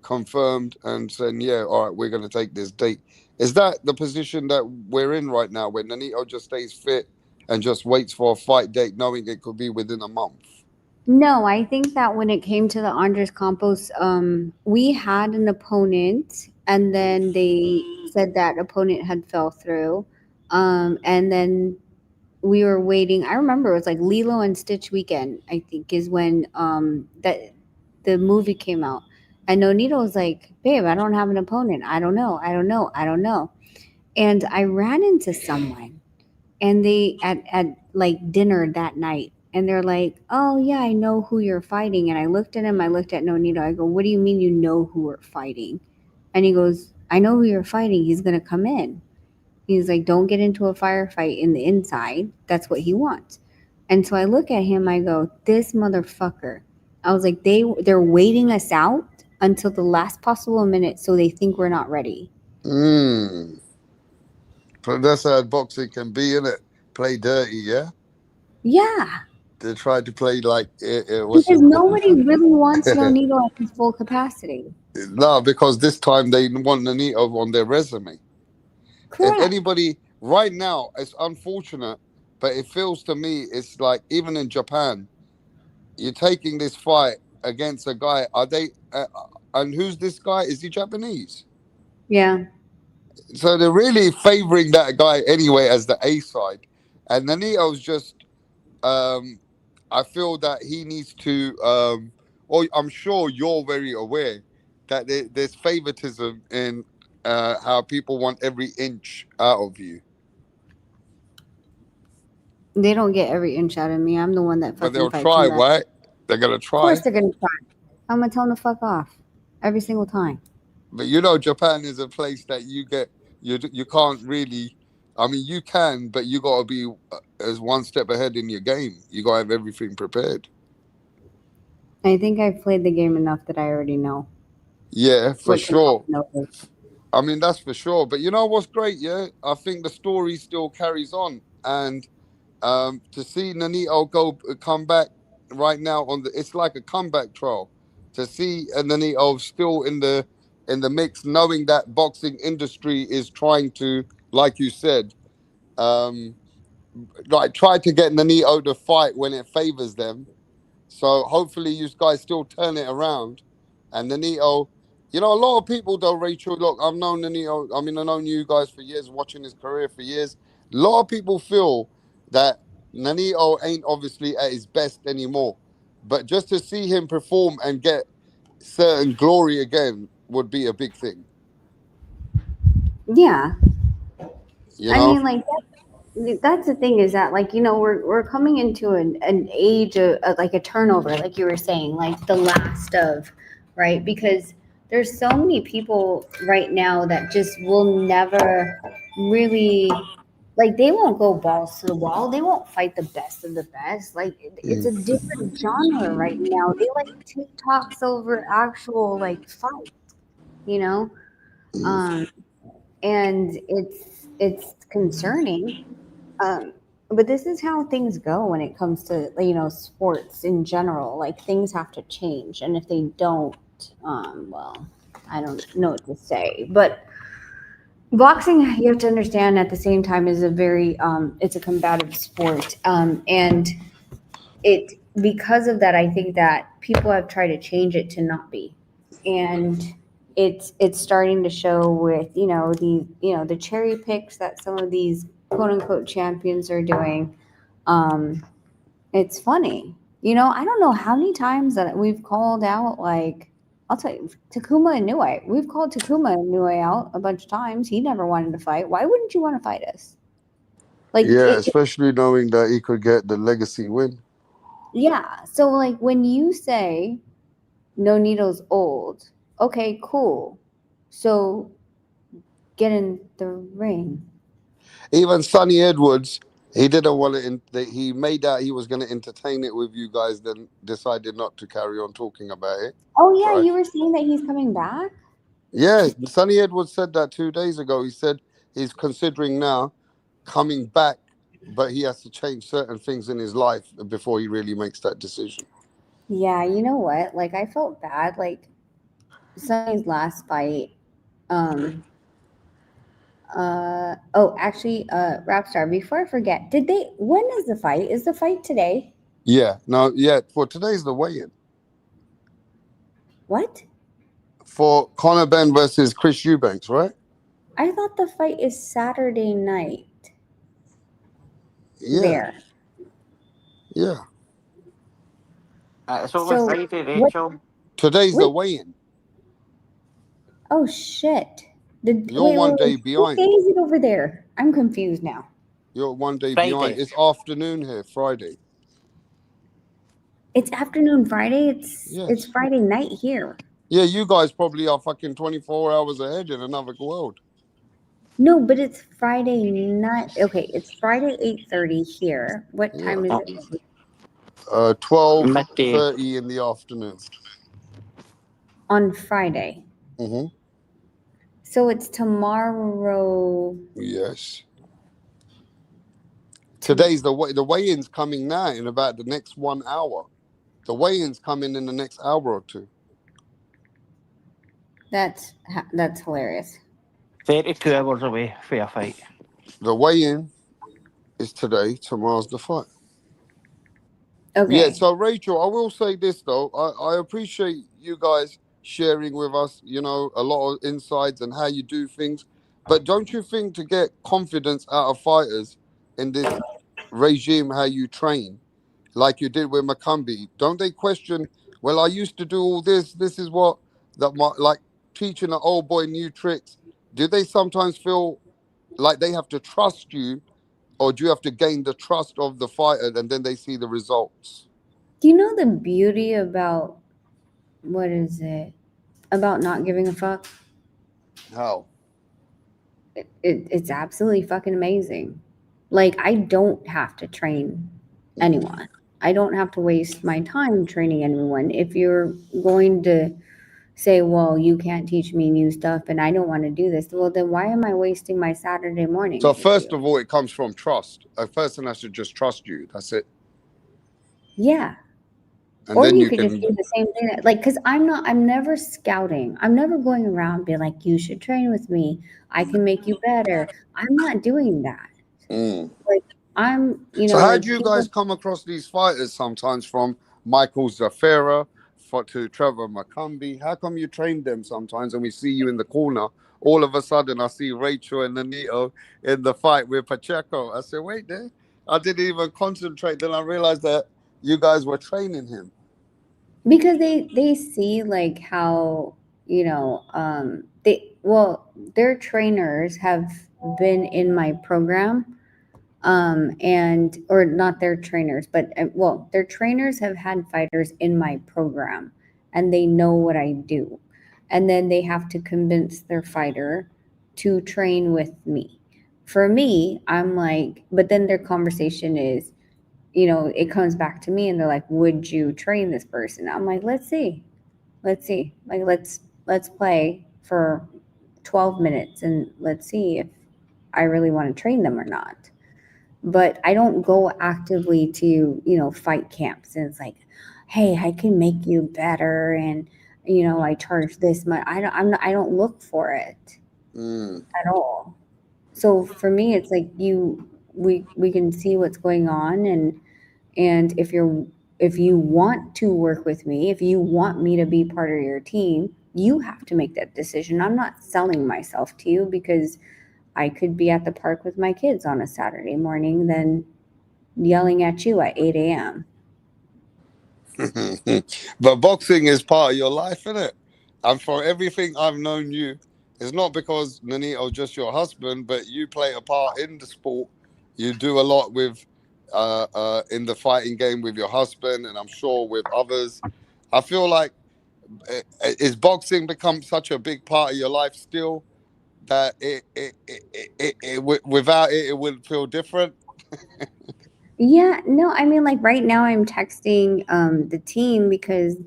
confirmed and saying, yeah, all right, we're going to take this date. Is that the position that we're in right now, where Nonito just stays fit and just waits for a fight date, knowing it could be within a month? No, I think that when it came to the Andres Campos, we had an opponent, and then they said that opponent had fell through, and then we were waiting. I remember it was like Lilo and Stitch weekend, I think, is when that the movie came out. And Nonito was like, babe, I don't have an opponent. I don't know. And I ran into someone, and they at like dinner that night, and they're like, oh yeah, I know who you're fighting. And I looked at him, I looked at Nonito, I go, what do you mean you know who we're fighting? And he goes, I know who you're fighting. He's gonna come in. He's like, don't get into a firefight in the inside. That's what he wants. And so I look at him, I go, this motherfucker. I was like, they're waiting us out until the last possible minute, so they think we're not ready. But that's how boxing can be, innit? Play dirty, yeah? Yeah. They tried to play like because nobody really wants Nonito at his full capacity. No, because this time they want Nonito on their resume. Correct. If anybody right now, it's unfortunate, but it feels to me it's like even in Japan, you're taking this fight against a guy. Are they? And who's this guy? Is he Japanese? Yeah. So they're really favoring that guy anyway as the A side. And Nanito's just I feel that he needs to or I'm sure you're very aware that there's favoritism in how people want every inch out of you. They don't get every inch out of me. I'm the one that But fucking they'll fights try, him back. right? They're gonna Of course try. they're gonna try. I'm gonna tell them to fuck off every single time. But you know, Japan is a place that you can't really. I mean, you can, but you got to be as one step ahead in your game. You got to have everything prepared. I think I've played the game enough that I already know Yeah, for what can sure. happen over. I mean, that's for sure. But you know what's great? Yeah, I think the story still carries on, and to see Nanito come back right now it's like a comeback trial. To see Nanito still in the mix, knowing that boxing industry is trying to, like you said, um, like try to get Nanito to fight when it favors them. So hopefully you guys still turn it around. And Nanito, you know, a lot of people though, Rachel, look, I've known Nanito, I mean, I've known you guys for years, watching his career for years. A lot of people feel that Nanito ain't obviously at his best anymore. But just to see him perform and get certain glory again would be a big thing, Yeah. you I know? mean, like that's the thing is that like we're coming into an age of like a turnover, like you were saying, like the last of, right? Because there's so many people right now that just will never really like they won't go balls to the wall. They won't fight the best of the best. Like it's a different genre right now. They like TikToks over actual like fight, you know? Um and it's concerning, but this is how things go when it comes to sports in general. Like things have to change, and if they don't, well, I don't know what to say. But boxing, you have to understand, at the same time, is a very it's a combative sport, and it because of that, I think that people have tried to change it to not be, and it's starting to show with the cherry picks that some of these quote unquote champions are doing. um it's funny, I don't know how many times that we've called out, like, I'll tell you, Takuma Inoue. We've called Takuma Inoue out a bunch of times. He never wanted to fight. Why wouldn't you want to fight us? Like Yeah, especially knowing that he could get the legacy win. yeah, so like when you say No Needle's old, okay, cool, so get in the ring. Even Sonny Edwards, he didn't want to. He made out he was going to entertain it with you guys, then decided not to carry on talking about it. Oh yeah, Right? you were saying that he's coming back? Yeah, Sonny Edwards said that 2 days ago. He said he's considering now coming back, but he has to change certain things in his life before he really makes that decision. Yeah, you know what? Like I felt bad. Like Sonny's last fight. Actually, Rapstar, before I forget, when is the fight? Is the fight today? Yeah, no, yeah. For today's the weigh-in. What? For Conor Benn versus Chris Eubanks, right? I thought the fight is Saturday night. Yeah. There. Yeah. It's only So, Friday, Rachel. Today's the weigh-in. Oh shit! You're one day What behind. day is it over there? I'm confused now. You're one day Friday. behind. It's afternoon here, Friday. It's afternoon Friday. Yes. It's Friday night here. Yeah, you guys probably are fucking 24 hours ahead in another world. No, but it's Friday night. Okay, it's Friday 8:30 here. What time is it? 12:30 in the afternoon. On Friday. Mm-hmm. So it's tomorrow. Yes. Today's the weigh-in's coming now in about the next 1 hour. The weigh-in's coming in the next hour or two. That's hilarious. 32 hours away for a fight. The weigh-in is today. Tomorrow's the fight. Okay. Yeah, so Rachel, I will say this though. I appreciate you guys sharing with us, you know, a lot of insights and how you do things. But don't you think to get confidence out of fighters in this regime, how you train, like you did with Macumbi, don't they question, well, I used to do all this. This is what that my like teaching an old boy new tricks. Do they sometimes feel like they have to trust you, or do you have to gain the trust of the fighter and then they see the results? Do you know the beauty about what is it? About not giving a fuck? How? It's absolutely fucking amazing. Like, I don't have to train anyone. I don't have to waste my time training anyone. If you're going to say, well, you can't teach me new stuff and I don't want to do this, well, then why am I wasting my Saturday mornings So with first you? of all, it comes from trust. A person has to just trust you. That's it. Yeah. And Or then you you could just can. do the same thing. Like, because I'm never scouting. I'm never going around being like, you should train with me. I can make you better. I'm not doing that. Like, I'm, you So know, how like do you people. guys come across these fighters sometimes, from Michael Zafera to Trevor Macumbi? How come you train them sometimes and we see you in the corner? All of a sudden, I see Rachel and Nanito in the fight with Pacheco. I said, wait there. I didn't even concentrate. Then I realized that you guys were training him. Because they see like how, you know, their trainers have been in my program, and or not their trainers, but well, their trainers have had fighters in my program and they know what I do, and then they have to convince their fighter to train with me. For me, I'm like, but then their conversation is, you know, it comes back to me and they're like, would you train this person? I'm like, let's see. Like, let's play for 12 minutes and let's see if I really want to train them or not. But I don't go actively to, you know, fight camps and it's like, hey, I can make you better, and you know, I charge this much. I don't look for it at all. So for me, it's like we can see what's going on, and if you want to work with me, if you want me to be part of your team, you have to make that decision. I'm not selling myself to you because I could be at the park with my kids on a Saturday morning, then yelling at you at 8 a.m. But boxing is part of your life, isn't it? And for everything I've known you, it's not because Nanito's just your husband, but you play a part in the sport. You do a lot with in the fighting game with your husband, and I'm sure with others. I feel like is boxing become such a big part of your life still that without it, it would feel different. Yeah, no, I mean, like right now I'm texting the team because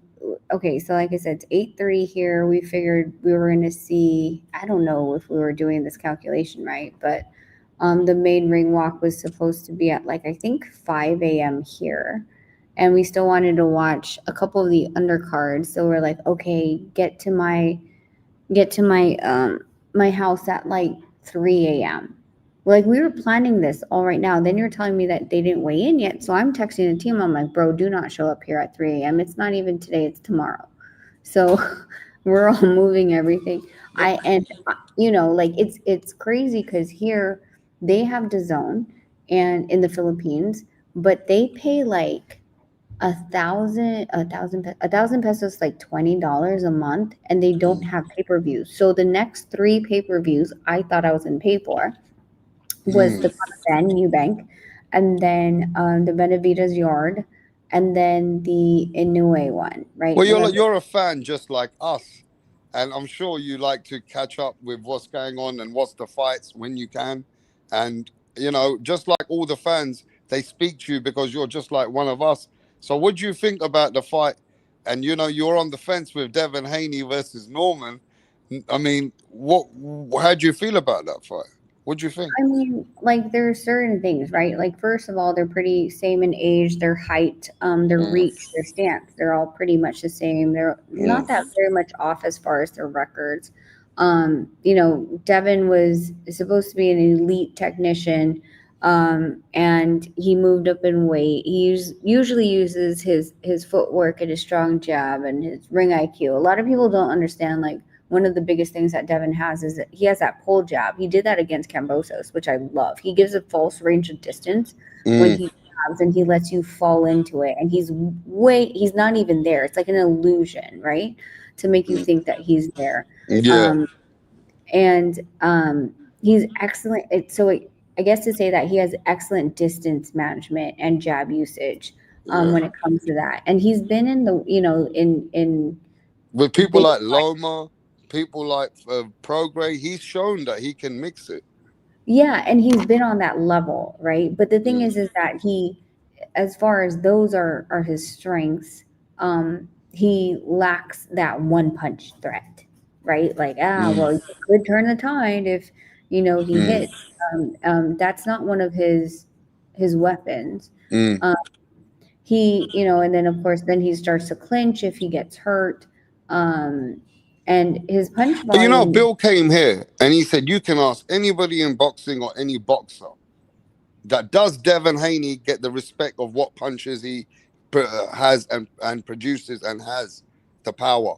okay, so like I said, it's 8:30 here. We figured we were gonna see, I don't know if we were doing this calculation right, but the main ring walk was supposed to be at like I think 5 a.m. here. And we still wanted to watch a couple of the undercards. So we're like, okay, get to my house at like 3 a.m. Like we were planning this all right now. Then you're telling me that they didn't weigh in yet. So I'm texting the team. I'm like, bro, do not show up here at 3 a.m. It's not even today, it's tomorrow. So we're all moving everything. You know, like it's crazy because here they have DAZN and in the Philippines, but they pay like a thousand pesos, like $20 a month, and they don't have pay-per-views. So the next 3 pay-per-views I thought I was gonna pay for was the Ben EUBANK, and then the Benavides Yard, and then the Inoue one, right? Well, November. you're a fan just like us, and I'm sure you like to catch up with what's going on and what's the fights when you can, and you know, just like all the fans, they speak to you because you're just like one of us. So, what do you think about the fight? And you know, you're on the fence with Devin Haney versus Norman. I mean, How do you feel about that fight? What do you think? I mean, like there are certain things, right? Like first of all, they're pretty same in age, their height, their reach, their stance. They're all pretty much the same. They're not that very much off as far as their records. You know, Devin was supposed to be an elite technician. And he moved up in weight. He usually uses his footwork and his strong jab and his ring IQ. A lot of people don't understand, like, one of the biggest things that Devin has is that he has that pull jab. He did that against Kambosos, which I love. He gives a false range of distance when he jabs, and he lets you fall into it. And he's not even there. It's like an illusion, right? To make you think that he's there. Yeah. He's excellent. I guess to say that he has excellent distance management and jab usage when it comes to that. And he's been in the, in with people big like Loma, people like Prograde, he's shown that he can mix it. Yeah, and he's been on that level, right? But the thing is that he, as far as those are his strengths, he lacks that one punch threat, right? Like, well, you could turn the tide if he hits. That's not one of his weapons. He, and then of course, then he starts to clinch if he gets hurt. And his punch But volume. Bill came here and he said, you can ask anybody in boxing or any boxer that does Devin Haney get the respect of what punches he has and produces and has the power.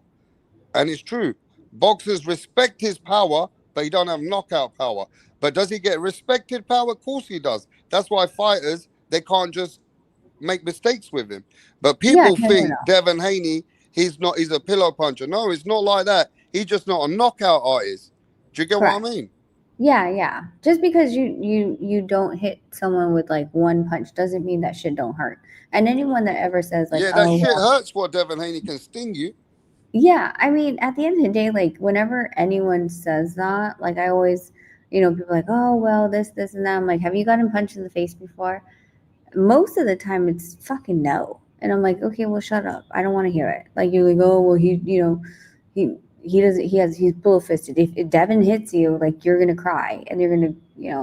And it's true. Boxers respect his power, but he don't have knockout power. But does he get respected power? Of course he does. That's why fighters, they can't just make mistakes with him. But people think Devin Haney, he's a pillow puncher. No, it's not like that. He's just not a knockout artist. Do you get what I mean? Yeah. Just because you don't hit someone with like one punch doesn't mean that shit don't hurt. And anyone that ever says like, that shit hurts what Devin Haney can sting you. Yeah, I mean, at the end of the day, like whenever anyone says that, like I always, people are like, oh well, this and that. I'm like, have you gotten punched in the face before? Most of the time, it's fucking no. And I'm like, okay, well, shut up. I don't want to hear it. Like you're like, oh well, he's bull fisted. If Devin hits you, like you're gonna cry and you're gonna,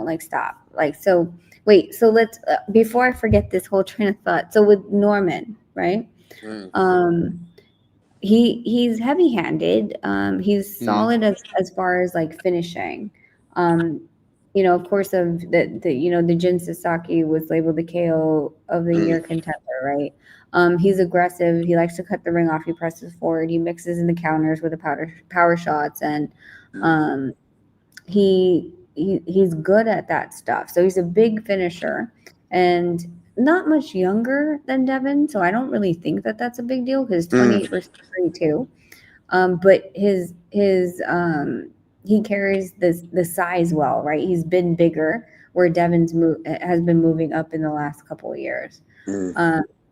like stop. Like so. Wait. So let's before I forget this whole train of thought. So with Norman, right? He's heavy-handed. He's solid as far as like finishing. Of course, of the Jin Sasaki was labeled the KO of the year contender, right? He's aggressive. He likes to cut the ring off. He presses forward. He mixes in the counters with the power shots, and he's good at that stuff. So he's a big finisher and not much younger than Devin. So I don't really think that that's a big deal because 28 versus 32. But he carries the size well, right? He's been bigger where Devin's has been moving up in the last couple of years.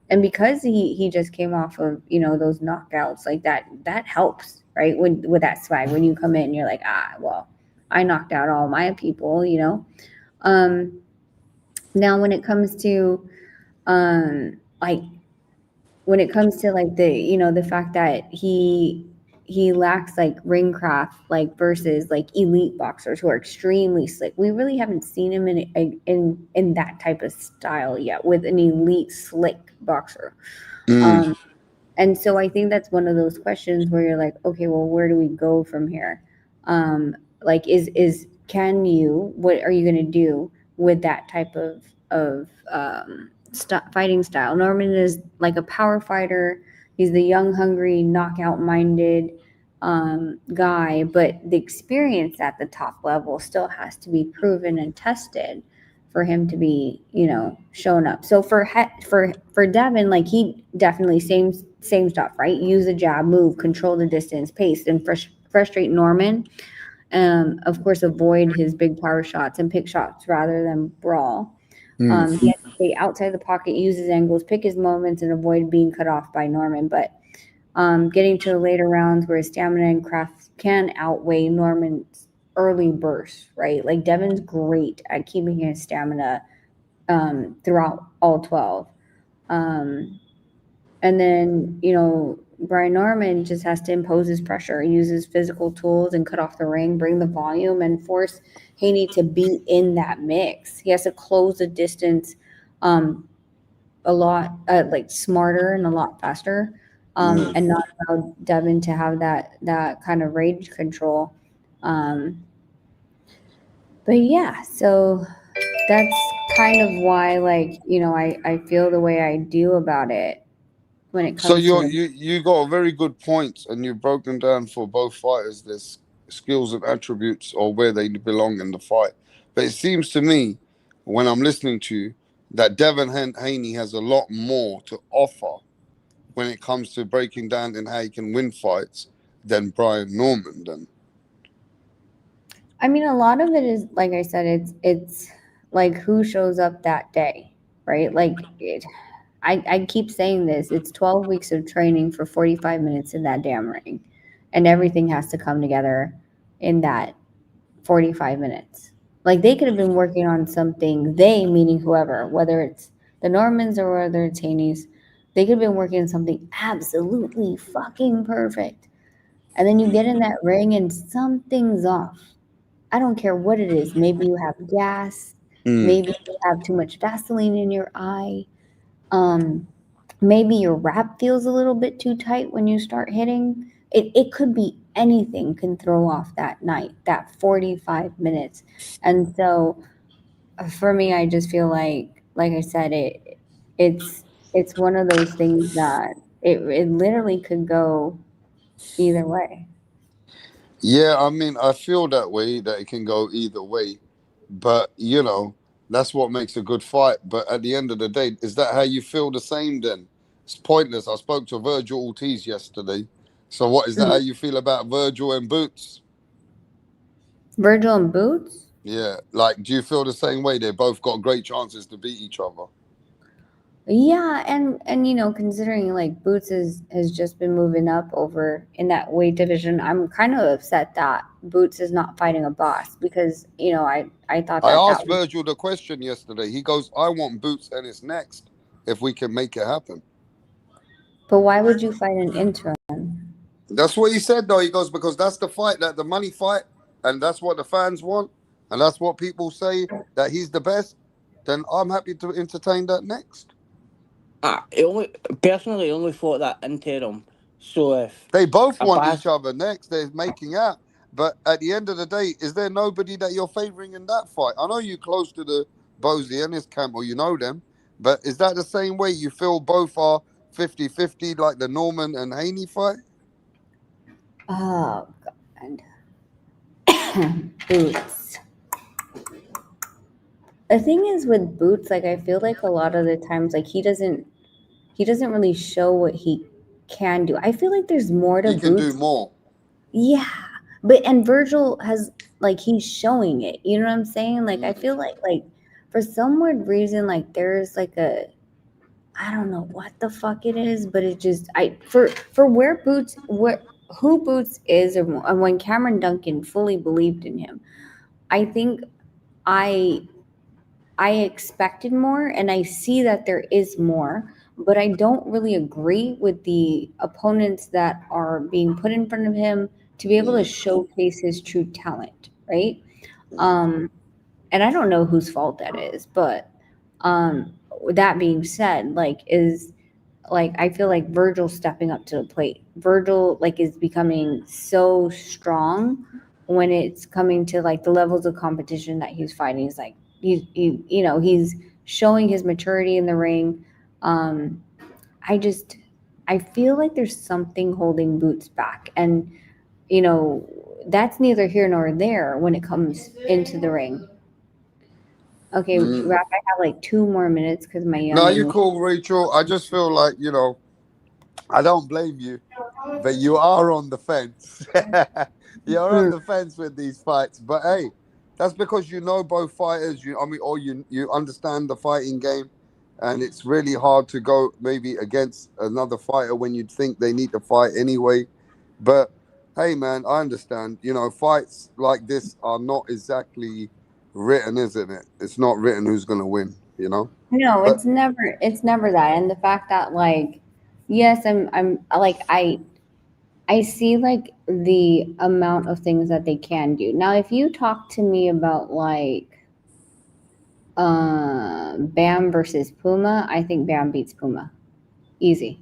And because he just came off of, those knockouts, like that helps, right? With that swag, when you come in, you're like, well, I knocked out all my people, Now when it comes to the fact that he lacks like ring craft, like versus like elite boxers who are extremely slick. We really haven't seen him in that type of style yet with an elite slick boxer. And so I think that's one of those questions where you're like, okay, well, where do we go from here? Like, what are you going to do with that type of fighting style? Norman is like a power fighter. He's the young, hungry, knockout-minded guy, but the experience at the top level still has to be proven and tested for him to be, shown up. So for Devin, like he definitely same stuff, right? Use the jab, move, control the distance, pace, and frustrate Norman. Of course, avoid his big power shots and pick shots rather than brawl. He has to stay outside the pocket, use his angles, pick his moments, and avoid being cut off by Norman. But getting to the later rounds where his stamina and craft can outweigh Norman's early bursts, right? Like Devin's great at keeping his stamina throughout all 12. And then, Brian Norman just has to impose his pressure, use his physical tools and cut off the ring, bring the volume, and force Haney to be in that mix. He has to close the distance a lot, like smarter and a lot faster, and not allow Devin to have that kind of rage control. But yeah, so that's kind of why, like, you know, I feel the way I do about it when it So comes to the you got a very good point, and you've broken down for both fighters their skills and attributes or where they belong in the fight. But it seems to me, when I'm listening to you, that Devin Haney has a lot more to offer when it comes to breaking down and how he can win fights than Brian Norman. Then I mean, a lot of it is, like I said, it's like who shows up that day, right? Like I keep saying this. It's 12 weeks of training for 45 minutes in that damn ring, and everything has to come together in that 45 minutes. Like they could have been working on something. They, meaning whoever, whether it's the Normans or whether it's Haney's, they could have been working on something absolutely fucking perfect. And then you get in that ring and something's off. I don't care what it is. Maybe you have gas. Maybe you have too much Vaseline in your eye. Maybe your wrap feels a little bit too tight when you start hitting. It could be anything can throw off that night, that 45 minutes. And so for me, I just feel like I said, it's one of those things that it literally could go either way. yeah, I mean, I feel that way that it can go either way, but you know, that's what makes a good fight. But at the end of the day, is that how you feel the same? Then it's pointless. I spoke to Virgil Ortiz yesterday. So what is that? How you feel about Virgil and Boots? Virgil and Boots? Yeah, like, do you feel the same way? They both got great chances to beat each other. Yeah, and you know, considering like Boots has just been moving up over in that weight division, I'm kind of upset that Boots is not fighting a boss because you know I thought I that asked was. Virgil the question yesterday. He goes, "I want Boots, and it's next if we can make it happen." But why would you fight an interim? That's what he said, though. He goes, because that's the fight, that the money fight, and that's what the fans want, and that's what people say that he's the best. Then I'm happy to entertain that next. I only thought that interim. So if They both a want each boss, other next. They're making out. But at the end of the day, is there nobody that you're favoring in that fight? I know you're close to the Bozy and his camp, or you know them, but is that the same way you feel both are 50-50, like the Norman and Haney fight? Oh God, Boots. The thing is with Boots, like I feel like a lot of the times, like he doesn't really show what he can do. I feel like there's more to He can do Boots. more. Yeah, but and Virgil has like he's showing it. You know what I'm saying? Like I feel like for some weird reason, like there's like a I don't know what the fuck it is, but it just for where Boots who Boots is, and when Cameron Duncan fully believed in him, I think I I expected more, and I see that there is more, but I don't really agree with the opponents that are being put in front of him to be able to showcase his true talent, right? And I don't know whose fault that is, but that being said, like I feel like Virgil stepping up to the plate. Virgil like is becoming so strong when it's coming to like the levels of competition that he's fighting. He's like he you know he's showing his maturity in the ring. Um, I feel like there's something holding Boots back, and you know that's neither here nor there when it comes into the ring. Okay, Rap, I have like 2 more minutes because my No, you youngin. cool, Rachel. I just feel like, I don't blame you, but you are on the fence. You're on the fence with these fights. But hey, that's because you know both fighters. Or you understand the fighting game, and it's really hard to go maybe against another fighter when you think they need to fight anyway. But hey, man, I understand. Fights like this are not exactly written, isn't it? It's not written who's gonna win. No, But it's never that. And the fact that like yes, I'm like I see like the amount of things that they can do. Now, if you talk to me about like Bam versus Puma, I think Bam beats Puma. Easy.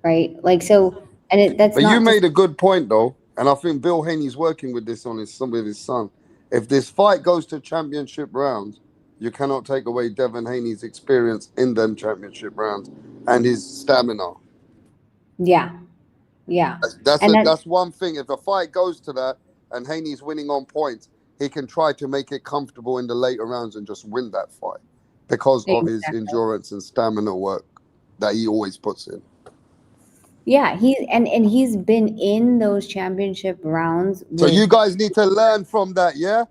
Right? Like so and that's But you not just made a good point, though, and I think Bill Haney's working with this with his son. If this fight goes to championship rounds, You cannot take away Devin Haney's experience in them championship rounds and his stamina. Yeah, yeah, That's and a then that's one thing. If the fight goes to that and Haney's winning on points, he can try to make it comfortable in the later rounds and just win that fight because of his exactly. endurance and stamina work that he always puts in. Yeah, and he's been in those championship rounds So with you guys need to learn from that, yeah?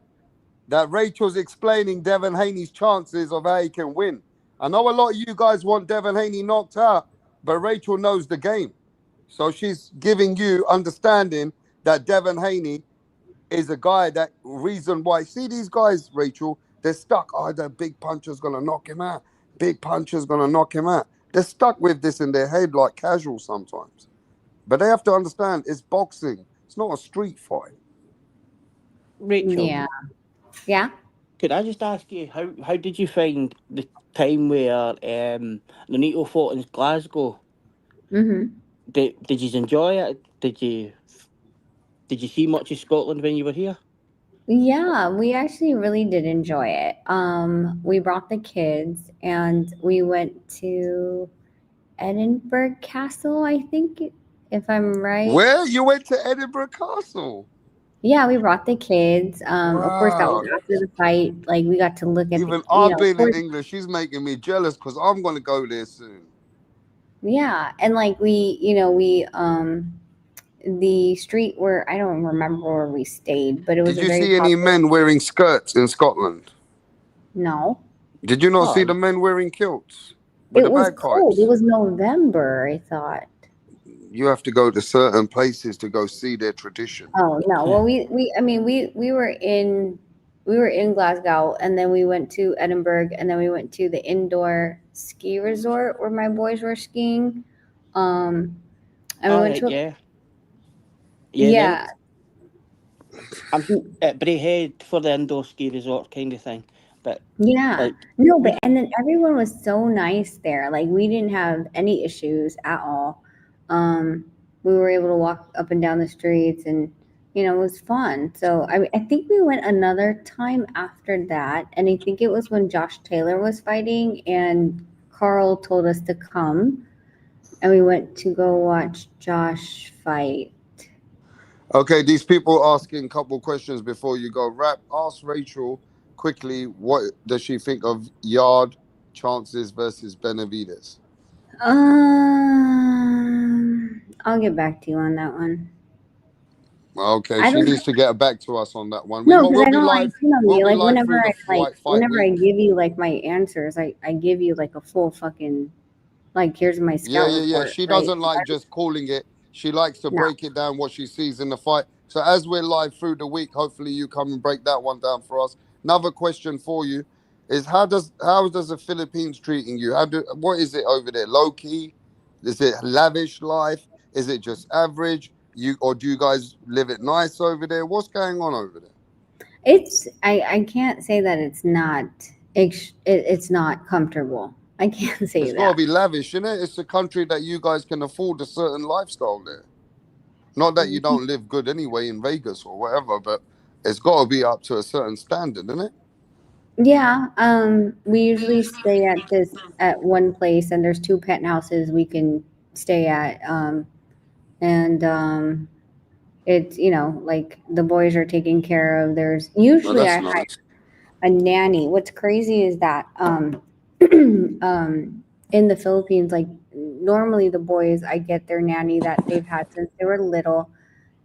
That Rachel's explaining Devin Haney's chances of how he can win. I know a lot of you guys want Devin Haney knocked out, but Rachel knows the game. So she's giving you understanding that Devin Haney is a guy that reason why. See these guys, Rachel, they're stuck. Oh, the big puncher's gonna knock him out. Big puncher's gonna knock him out. They're stuck with this in their head like casual sometimes. But they have to understand it's boxing. It's not a street fight. Rachel, yeah, yeah. could I just ask you how did you find the time where Nonito fought in Glasgow? Mm-hmm. Did you enjoy it? Did you see much of Scotland when you were here? Yeah, we actually really did enjoy it. We brought the kids and we went to Edinburgh Castle, I think, if I'm right. Where you went to Edinburgh Castle? Yeah, we brought the kids. Of course, that was Wow. after the fight. Like, we got to look at Even the, I've of been in course, England. She's making me jealous because I'm gonna go there soon. yeah, and like the street where I don't remember where we stayed, but it was Did a you very see any popular. men wearing skirts in Scotland? No, Did you not see Oh, the men wearing kilts with it the was cold. It bagpipes? was November, I thought. You have to go to certain places to go see their tradition. Oh no. Well, I mean, we were in Glasgow, and then we went to Edinburgh, and then we went to the indoor ski resort where my boys were skiing. Um, and we all went right, to yeah, yeah. Then yeah, I'm at Braehead for the indoor ski resort kind of thing, but yeah. like No, but we and then everyone was so nice there. Like we didn't have any issues at all. Um, we were able to walk up and down the streets, and it was fun. So I think we went another time after that, and I think it was when Josh Taylor was fighting, and Carl told us to come, and we went to go watch Josh fight. Okay, these people asking a couple questions before you go. Rap, ask Rachel quickly what does she think of Yard chances versus Benavides? I'll get back to you on that one. Okay, I she don't needs to get back to us on that one. No, because We'll I be don't like live. We'll me. be Like live through the fight whenever I week. give you like my answers, I give you like a full fucking like here's my scout Yeah. report, She right? doesn't like just calling it. She likes to No. break it down what she sees in the fight. So as we're live through the week, hopefully you come and break that one down for us. Another question for you is how does the Philippines treating you? What is it over there? Low key? Is it lavish life? Is it just average? Do you guys live it nice over there? What's going on over there? I can't say that it's not comfortable. I can't say It's got to that. be lavish, isn't it? It's a country that you guys can afford a certain lifestyle there. Not that you don't live good anyway in Vegas or whatever, but it's got to be up to a certain standard, isn't it? Yeah, we usually stay at one place, and there's two penthouses we can stay at, and it's like the boys are taken care of. There's Well, usually I that's had nice. a nanny. What's crazy is that in the Philippines, like normally the boys, I get their nanny that they've had since they were little,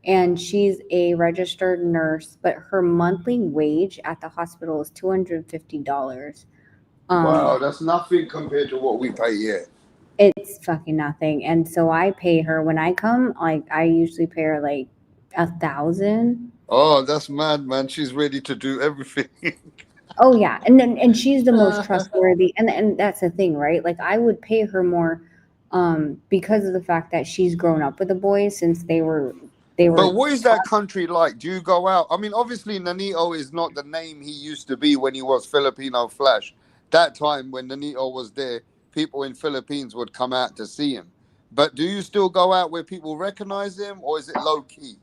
and she's a registered nurse, but her monthly wage at the hospital is $250. Wow, that's nothing compared to what we pay here. It's fucking nothing, and so I pay her when I come. Like I usually pay her like 1,000. Oh, that's mad, man. She's ready to do everything. Oh yeah, and she's the most trustworthy, and that's the thing, right? Like I would pay her more, because of the fact that she's grown up with the boys since they were. But what is that country like? Do you go out? I mean, obviously, Nanito is not the name he used to be when he was Filipino Flash. That time when Nanito was there, people in Philippines would come out to see him. But do you still go out where people recognize him, or is it low key?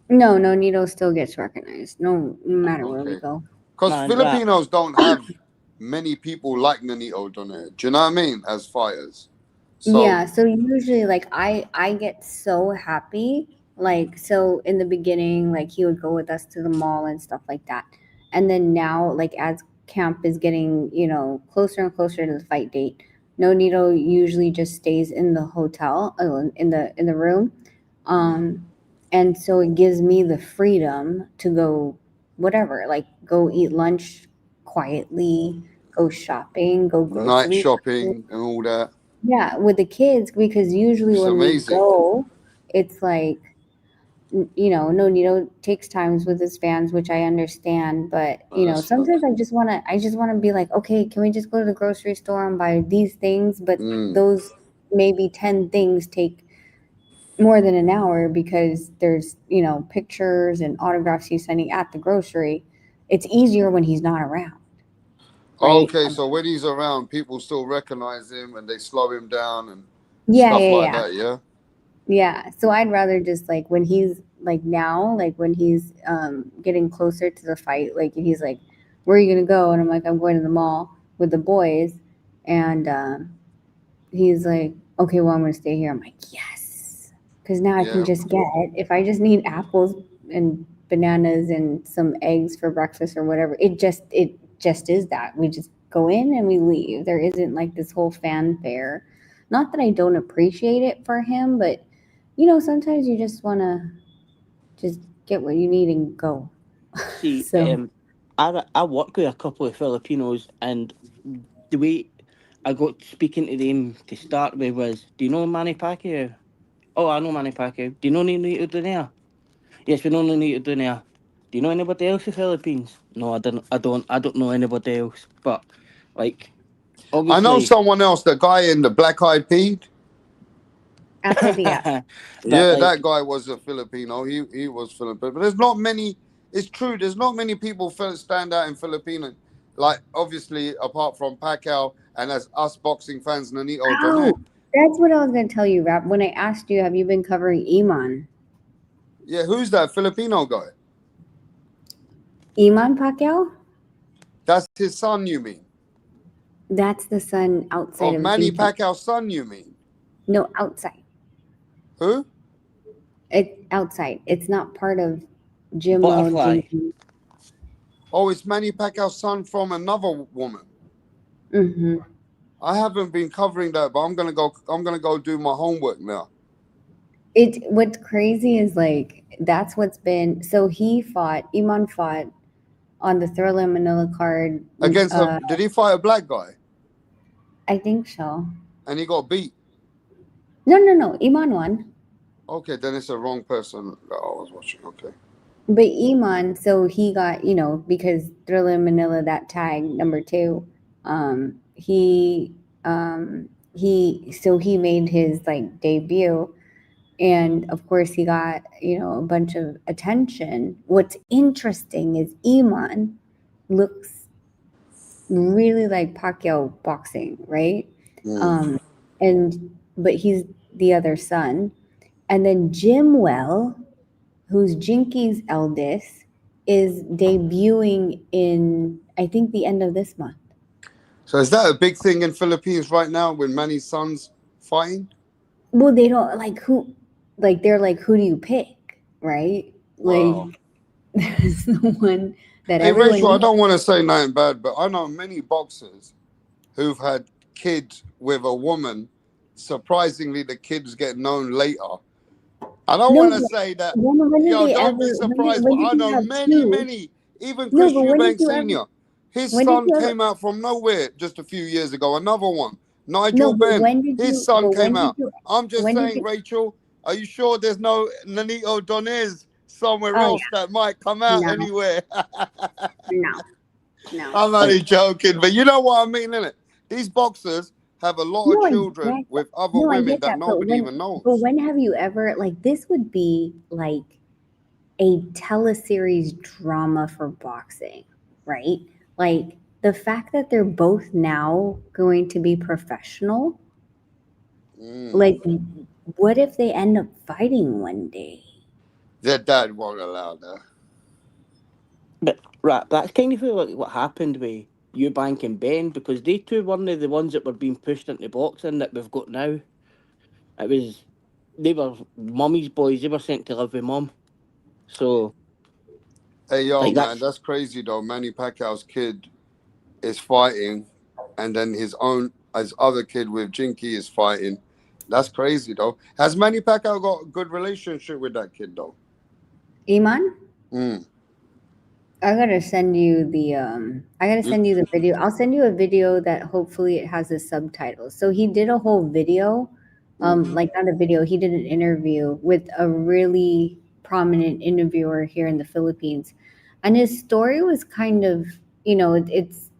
No, Nito still gets recognized, no matter where we Okay. go. Because Man, Filipinos don't have many people like Nonito Donaire. Do you know what I mean? As fighters. So Yeah, so usually like I get so happy. Like so in the beginning, like he would go with us to the mall and stuff like that. And then now, like as camp is getting, closer and closer to the fight date, No Nito usually just stays in the hotel, in the room. And so it gives me the freedom to go whatever, like go eat lunch quietly, go shopping, go night grocery shopping and all that. yeah, with the kids, because usually It's when we amazing. go, it's like, no, takes times with his fans, which I understand, but sometimes I just wanna be like, okay, can we just go to the grocery store and buy these things? But those maybe 10 things take more than an hour because there's, pictures and autographs he's sending at the grocery. It's easier when he's not around. Right? Okay, so when he's around, people still recognize him and they slow him down and Yeah, stuff yeah, like yeah. that, yeah? Yeah, so I'd rather just like when he's like now, like when he's getting closer to the fight, like he's like, "Where are you gonna go?" And I'm like, "I'm going to the mall with the boys," and he's like, "Okay, well I'm gonna stay here." I'm like, "Yes," because now I can Yeah. just get if I just need apples and bananas and some eggs for breakfast or whatever. It just is that we just go in and we leave. There isn't like this whole fanfare. Not that I don't appreciate it for him, but sometimes you just want to just get what you need and go. see, So I work with a couple of Filipinos, and the way I got speaking to them to start with was, "Do you know Manny Pacquiao?" "Oh, I know Manny Pacquiao." "Do you know Nonito Donaire?" "Yes, we know Nonito Donaire." "Do you know anybody else in the Philippines?" "No, I don't. I don't know anybody else." But like, I know obviously, someone else, the guy in the Black Eyed Peas. outside the gap. but Yeah, like, that guy was a Filipino. He was Filipino. But there's not many, it's true, there's not many people stand out in Filipino. Like, obviously, apart from Pacquiao and as us boxing fans, Nonito Donaire. Oh, that's what I was going to tell you, Rap. When I asked you, have you been covering Iman? Yeah, who's that Filipino guy? Iman Pacquiao? That's his son, you mean? That's the son outside Of of Manny Jim. Pacquiao's son, you mean? No, outside. Who? It's outside. It's not part of Jimmo. Butterfly. Oh, it's Manny Pacquiao's son from another woman. Mm-hmm. I haven't been covering that, but I'm gonna go do my homework now. What's crazy is like that's what's been so Iman fought on the Thriller Manila card Against did he fight a black guy? I think so. And he got beat. No. Iman won. Okay, then it's the wrong person that I was watching. Okay. But Iman, so he got, because Thriller Manila, that tag number 2, he made his like debut, and of course he got, a bunch of attention. What's interesting is Iman looks really like Pacquiao boxing, right? But he's the other son. And then Jimwell, who's Jinky's eldest, is debuting in, I think, the end of this month. So is that a big thing in Philippines right now when Manny's son's fighting? Well, they don't they're like, who do you pick, right? Wow. Like, there's the one that Hey, everyone Rachel, I needs. don't want to say nothing bad, but I know many boxers who've had kids with a woman. Surprisingly, the kids get known later. I don't want to say that. Don't be surprised, but I know many, even Chris Eubanks Sr. His son came out from nowhere just a few years ago. Another one, Nigel Benn. His son came out. I'm just saying, Rachel, are you sure there's no Nonito Donaire somewhere else that might come out anywhere? No. I'm only joking, but you know what I mean, innit? These boxers have a lot of children with other women that nobody even knows. But when have you ever, like, this would be like a teleseries drama for boxing, right? Like, the fact that they're both now going to be professional, like, what if they end up fighting one day? Their dad won't allow that. But Right, that's kind of like what happened with Eubank and Ben, because they two weren't the ones that were being pushed into boxing that we've got now. It was, they were mummy's boys. They were sent to live with mum. So, Hey, yo, like man, that's that's crazy though. Manny Pacquiao's kid is fighting, and then his other kid with Jinky is fighting. That's crazy though. Has Manny Pacquiao got a good relationship with that kid though? Iman? Mm. I gotta send you the video. I'll send you a video that hopefully it has the subtitles. So he did a whole video, like not a video, he did an interview with a really prominent interviewer here in the Philippines. And his story was kind of, you know, it's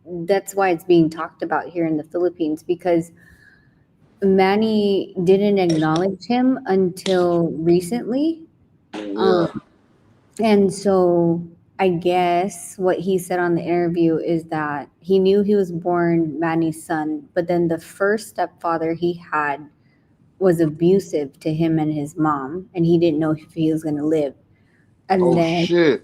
that's why it's being talked about here in the Philippines, because Manny didn't acknowledge him until recently. Yeah. And so I guess what he said on the interview is that he knew he was born Manny's son, but then the first stepfather he had was abusive to him and his mom, and he didn't know if he was going to live. And Oh then, shit.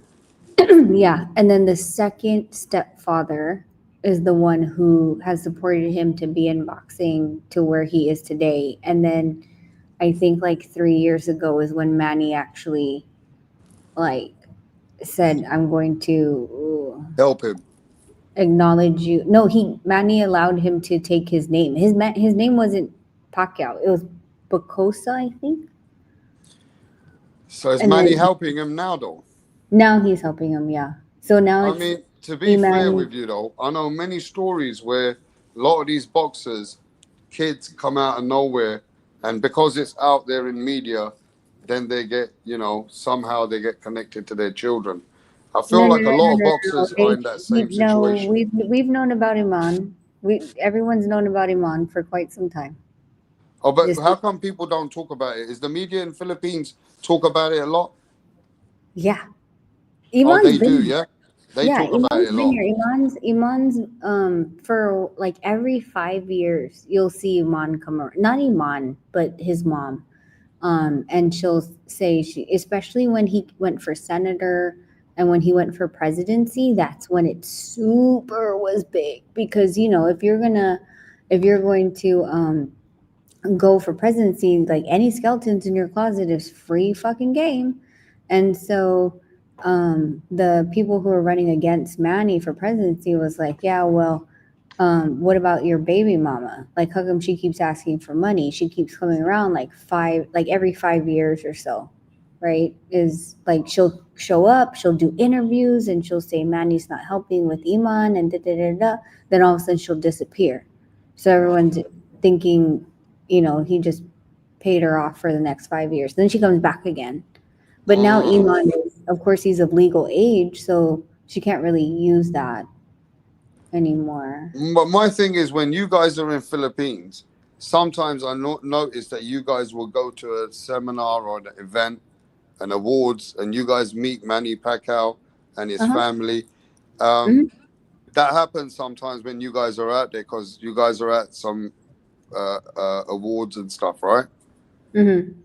yeah, and then the second stepfather is the one who has supported him to be in boxing to where he is today. And then I think like 3 years ago is when Manny actually like said, I'm going to Help him. acknowledge you. No, Manny allowed him to take his name. His name wasn't Pacquiao. It was Bacosa, I think. So is And Manny then helping him now though? now he's helping him, yeah. So now I it's mean, to be fair Iman. with you though, I know many stories where a lot of these boxers, kids come out of nowhere, and because it's out there in media, then they get, you know, somehow they get connected to their children. I feel like a lot of boxers are in that same situation. We've known about Iman. Everyone's known about Iman for quite some time. Oh, but Just how come people don't talk about it? Is the media in Philippines talk about it a lot? yeah. Oh, Iman's they do, been yeah? They Yeah, talk about it Iman's a been lot. here. Iman's for like every 5 years you'll see Iman come around. Not Iman, but his mom. And she'll say especially when he went for senator and when he went for presidency, that's when it super was big, because you know if you're going to go for presidency, like any skeletons in your closet is free fucking game. And so the people who were running against Manny for presidency was like, yeah, well, what about your baby mama? Like, how come she keeps asking for money? She keeps coming around like every 5 years or so, right? Is like she'll show up, she'll do interviews, and she'll say Manny's not helping with Iman and da da da da. Then all of a sudden she'll disappear. So everyone's thinking, you know, he just paid her off for the next 5 years. Then she comes back again. But now Iman is, of course, he's of legal age, so she can't really use that anymore. But my thing is, when you guys are in Philippines, sometimes I notice that you guys will go to a seminar or an event, an awards, and you guys meet Manny Pacquiao and his family. That happens sometimes when you guys are out there, because you guys are at some awards and stuff, right? Mm-hmm.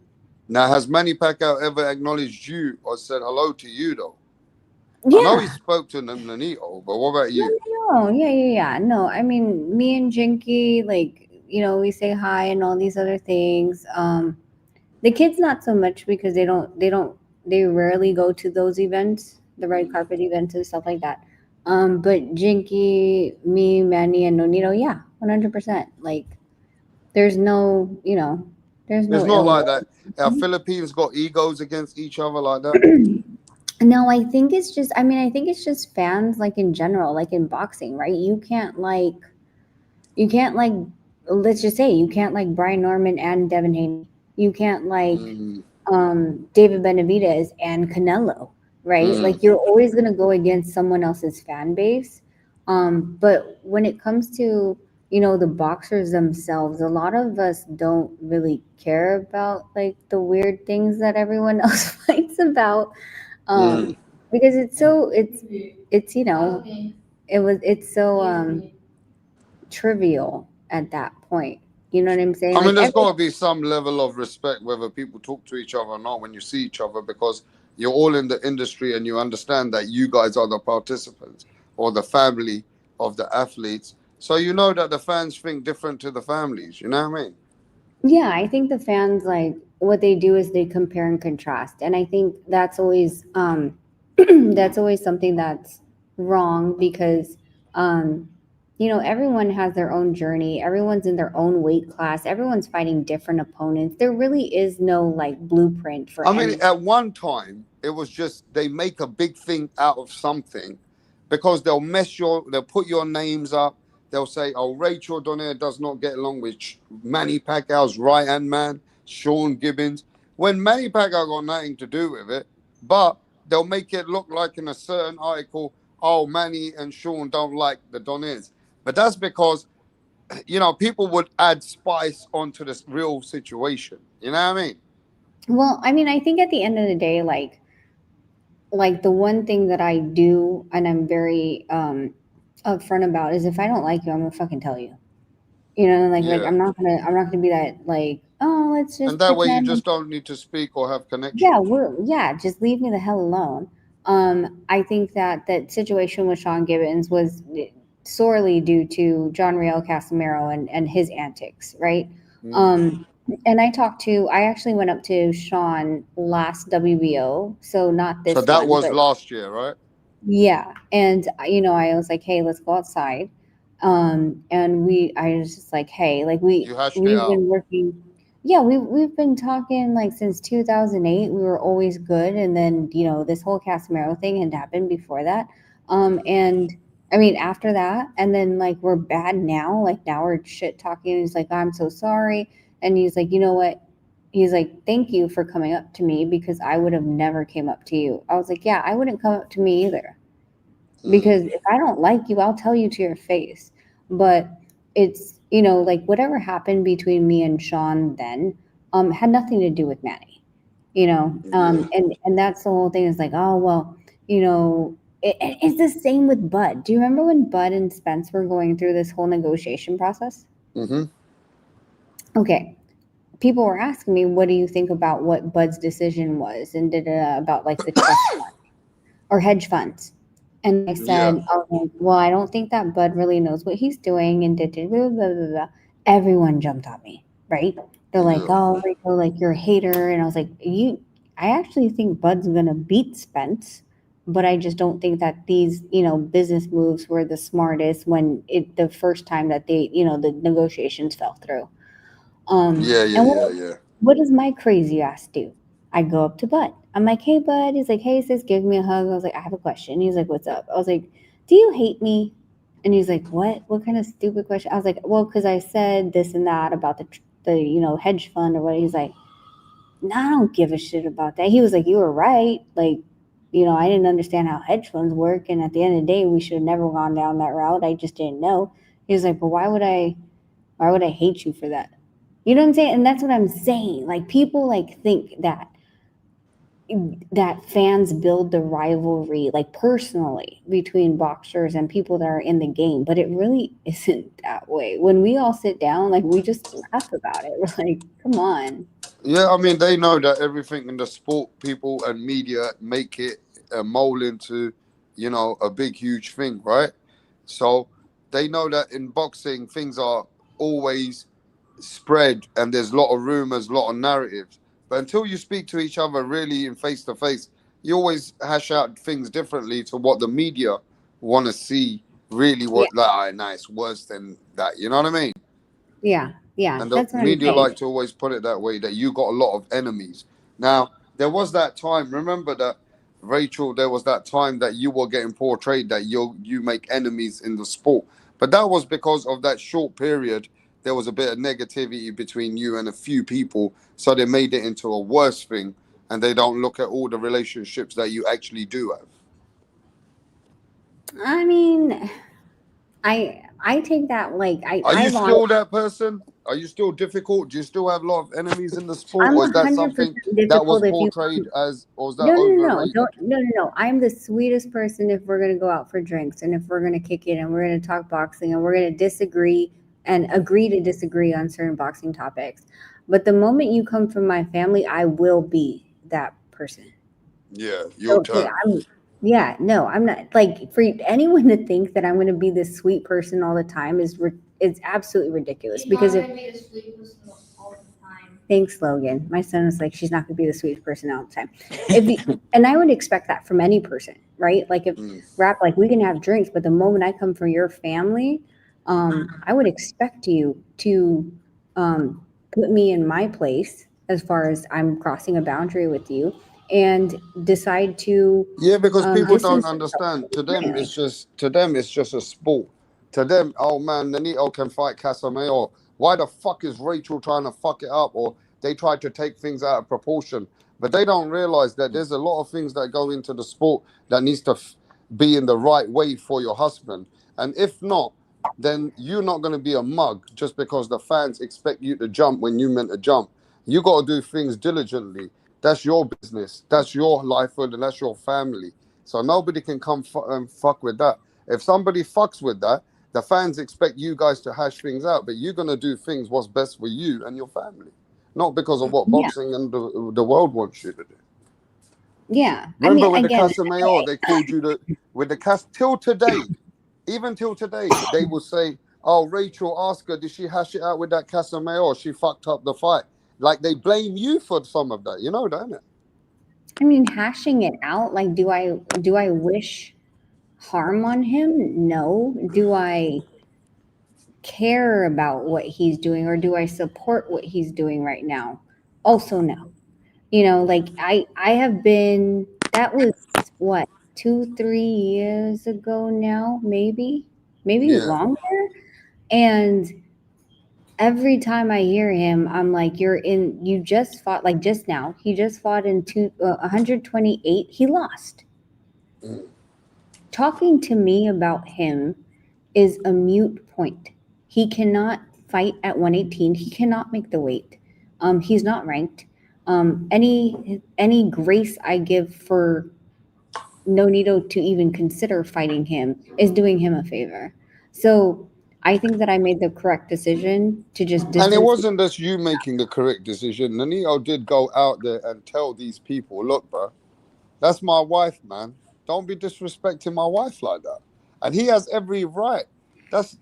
Now, has Manny Pacquiao ever acknowledged you or said hello to you, though? Yeah. I know he spoke to Nanito, but what about you? No, yeah. No, I mean, me and Jinky, like, you know, we say hi and all these other things. The kids not so much, because they rarely go to those events, the red carpet events and stuff like that. But Jinky, me, Manny, and Nonito, yeah, 100%. Like, there's no, you know, there's no It's not ill like will. that. Our Philippines got egos against each other like that. No, I think it's just, I mean, I think it's just fans, like in general, like in boxing, right? You can't like, let's just say, you can't like Brian Norman and Devin Haney. You can't like David Benavidez and Canelo, right? Like, you're always going to go against someone else's fan base. But when it comes to, you know, the boxers themselves, a lot of us don't really care about like the weird things that everyone else fights about. Because it's you know, it's so trivial at that point. You know what I'm saying? I mean, Like there's got to be some level of respect whether people talk to each other or not when you see each other, because you're all in the industry and you understand that you guys are the participants or the family of the athletes. So you know that the fans think different to the families. You know what I mean? Yeah, I think the fans, like, what they do is they compare and contrast, and I think that's always that's always something that's wrong because everyone has their own journey, everyone's in their own weight class, everyone's fighting different opponents. There really is no like blueprint for I mean, any. at one time, it was just they make a big thing out of something because they'll put your names up. They'll say, oh, Rachel Donaire does not get along with Manny Pacquiao's right hand man, Sean Gibbons. When Manny Pacquiao got nothing to do with it, but they'll make it look like in a certain article, oh, Manny and Sean don't like the Donaires. But that's because, people would add spice onto this real situation. You know what I mean? Well, I mean, I think at the end of the day, like the one thing that I do and I'm very upfront about is if I don't like you, I'm gonna fucking tell you. Like Yeah. I'm not gonna be that like, oh, let's just And that way you pretend. just don't need to speak or have connection. Yeah, just leave me the hell alone. I think that situation with Sean Gibbons was sorely due to John Riel Casimiro and his antics, right? And I actually went up to Sean last WBO, so not this So that one, was but last year, right? yeah. And I was like, hey, let's go outside. And I was just like, hey, like You hashed it we've out. been working. Yeah, we've been talking like since 2008. We were always good, and then this whole Casimiro thing had happened before that. And I mean after that, and then like we're bad now. Like now we're shit talking. He's like, I'm so sorry, and he's like, you know what? He's like, thank you for coming up to me because I would have never came up to you. I was like, yeah, I wouldn't come up to me either. Because if I don't like you, I'll tell you to your face. But it's, like whatever happened between me and Sean then had nothing to do with Manny, and that's the whole thing is like, oh, well, it's the same with Bud. Do you remember when Bud and Spence were going through this whole negotiation process? Mm-hmm. Okay. People were asking me, what do you think about what Bud's decision was and about like the trust fund or hedge funds? And I said, oh, well, I don't think that Bud really knows what he's doing and blah, blah, blah, blah. Everyone jumped on me, right? They're like, oh, Rico, like you're a hater. And I was like, I actually think Bud's gonna beat Spence, but I just don't think that these, business moves were the smartest when the first time that they, the negotiations fell through. What does my crazy ass do? I go up to Bud. I'm like, hey, Bud. He's like, hey, sis, give me a hug. I was like, I have a question. He's like, what's up? I was like, do you hate me? And he's like, what? What kind of stupid question? I was like, well, because I said this and that about the hedge fund or what. He's like, no, I don't give a shit about that. He was like, you were right. Like, I didn't understand how hedge funds work. And at the end of the day, we should have never gone down that route. I just didn't know. He was like, but why would I hate you for that? You know what I'm saying? And that's what I'm saying. Like people like think that fans build the rivalry like personally between boxers and people that are in the game, but it really isn't that way. When we all sit down, like we just laugh about it. We're like, come on. Yeah, I mean, they know that everything in the sport, people and media make it mold into, a big, huge thing, right? So they know that in boxing, things are always spread and there's a lot of rumors, a lot of narratives. But until you speak to each other really in face to face, you always hash out things differently to what the media want to see. Really, what that nice worse than that. You know what I mean? Yeah, And the that's what I'm media saying. like to always put it that way, that you got a lot of enemies. Now, there was that time, remember that, Rachel, there was that time that you were getting portrayed that you make enemies in the sport. But that was because of that short period. There was a bit of negativity between you and a few people. So they made it into a worse thing. And they don't look at all the relationships that you actually do have. I mean, I take that like Are you still that person? Are you still difficult? Do you still have a lot of enemies in the sport? I'm Or is that 100% something that was difficult if you. portrayed as, or was that No, overrated? no. I'm the sweetest person if we're gonna go out for drinks and if we're gonna kick it and we're gonna talk boxing and we're gonna disagree and agree to disagree on certain boxing topics. But the moment you come from my family, I will be that person. Yeah, your Okay, turn. yeah, no, I'm not like for anyone to think that I'm going to be this sweet person all the time is absolutely ridiculous. Because if thanks, Logan. My son was like, she's not going to be the sweetest person all the time. And I would expect that from any person, right? Like if rap, like we can have drinks, but the moment I come for your family, I would expect you to put me in my place as far as I'm crossing a boundary with you and decide to Yeah, because people don't distance understand. To them, yourself. it's just a sport. To them, oh man, Nanito can fight Casamay, or why the fuck is Rachel trying to fuck it up? Or they try to take things out of proportion, but they don't realize that there's a lot of things that go into the sport that needs to be in the right way for your husband. And if not, then you're not going to be a mug just because the fans expect you to jump when you meant to jump. You got to do things diligently. That's your business. That's your livelihood, and that's your family. So nobody can come fuck with that. If somebody fucks with that, the fans expect you guys to hash things out, but you're gonna do things what's best for you and your family, not because of what Yeah. boxing and the world wants you to do. Yeah. I Remember mean, with the again, Casamayor, they called you with the till today, even till today, they will say, "Oh, Rachel, ask her, did she hash it out with that Casamayor? She fucked up the fight." Like they blame you for some of that, you know, don't it? I mean, hashing it out, like, do I wish harm on him? No. Do I care about what he's doing, or do I support what he's doing right now? Also, no. You know, like I have been, that was what, 2-3 years ago now, maybe Yeah. longer. And every time I hear him, I'm like, you just fought, like just now, he just fought in 128. He lost. Talking to me about him is a mute point. He cannot fight at 118. He cannot make the weight. He's not ranked. Any grace I give for Nonito to even consider fighting him is doing him a favor. So I think that I made the correct decision to just And it distance. wasn't just you making the correct decision. Nanito did go out there and tell these people, look, bro, that's my wife, man. Don't be disrespecting my wife like that. And he has every right. That's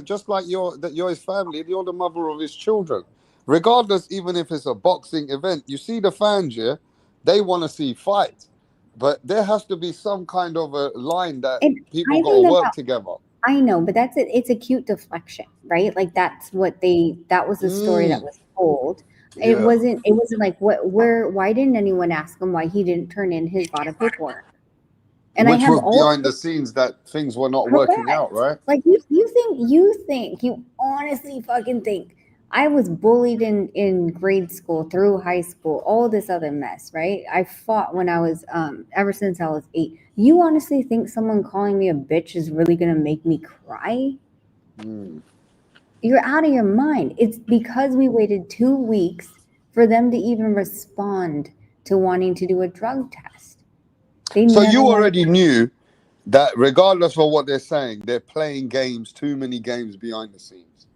just like you're his family. You're the mother of his children. Regardless, even if it's a boxing event, you see the fans here, they want to see fights. But there has to be some kind of a line that And people I got to think work that together. I know, but that's it. It's a cute deflection, right? Like that was the story that was told. It Yeah. wasn't like why didn't anyone ask him why he didn't turn in his VADA paperwork? And I Which have was all behind the scenes that things were not working out, correct. right? Like you honestly fucking think I was bullied in grade school through high school, all this other mess, right? I fought when I was ever since I was 8. You honestly think someone calling me a bitch is really gonna make me cry? You're out of your mind. It's because we waited 2 weeks for them to even respond to wanting to do a drug test. They So never you wanted. already knew that regardless of what they're saying, they're playing games, too many games behind the scenes.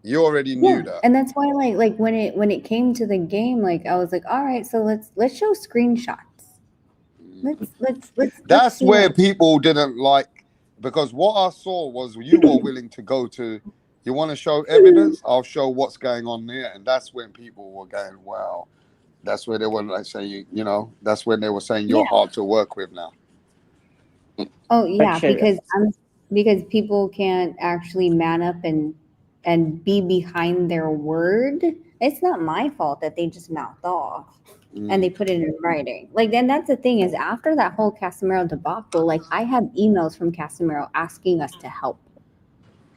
You already Yeah, knew that. and that's why like when it came to the game, like I was like, all right, so let's show screenshots. Let's That's see where like people didn't like, because what I saw was you were willing to go to, you want to show evidence, I'll show what's going on there. And that's when people were going, wow. That's where they were like saying, that's when they were saying yeah. you're hard to work with now. Oh yeah, Actually, because people can't actually man up and be behind their word. It's not my fault that they just mouthed off and they put it in writing. Like, then that's the thing, is after that whole Casemiro debacle, like I have emails from Casemiro asking us to help.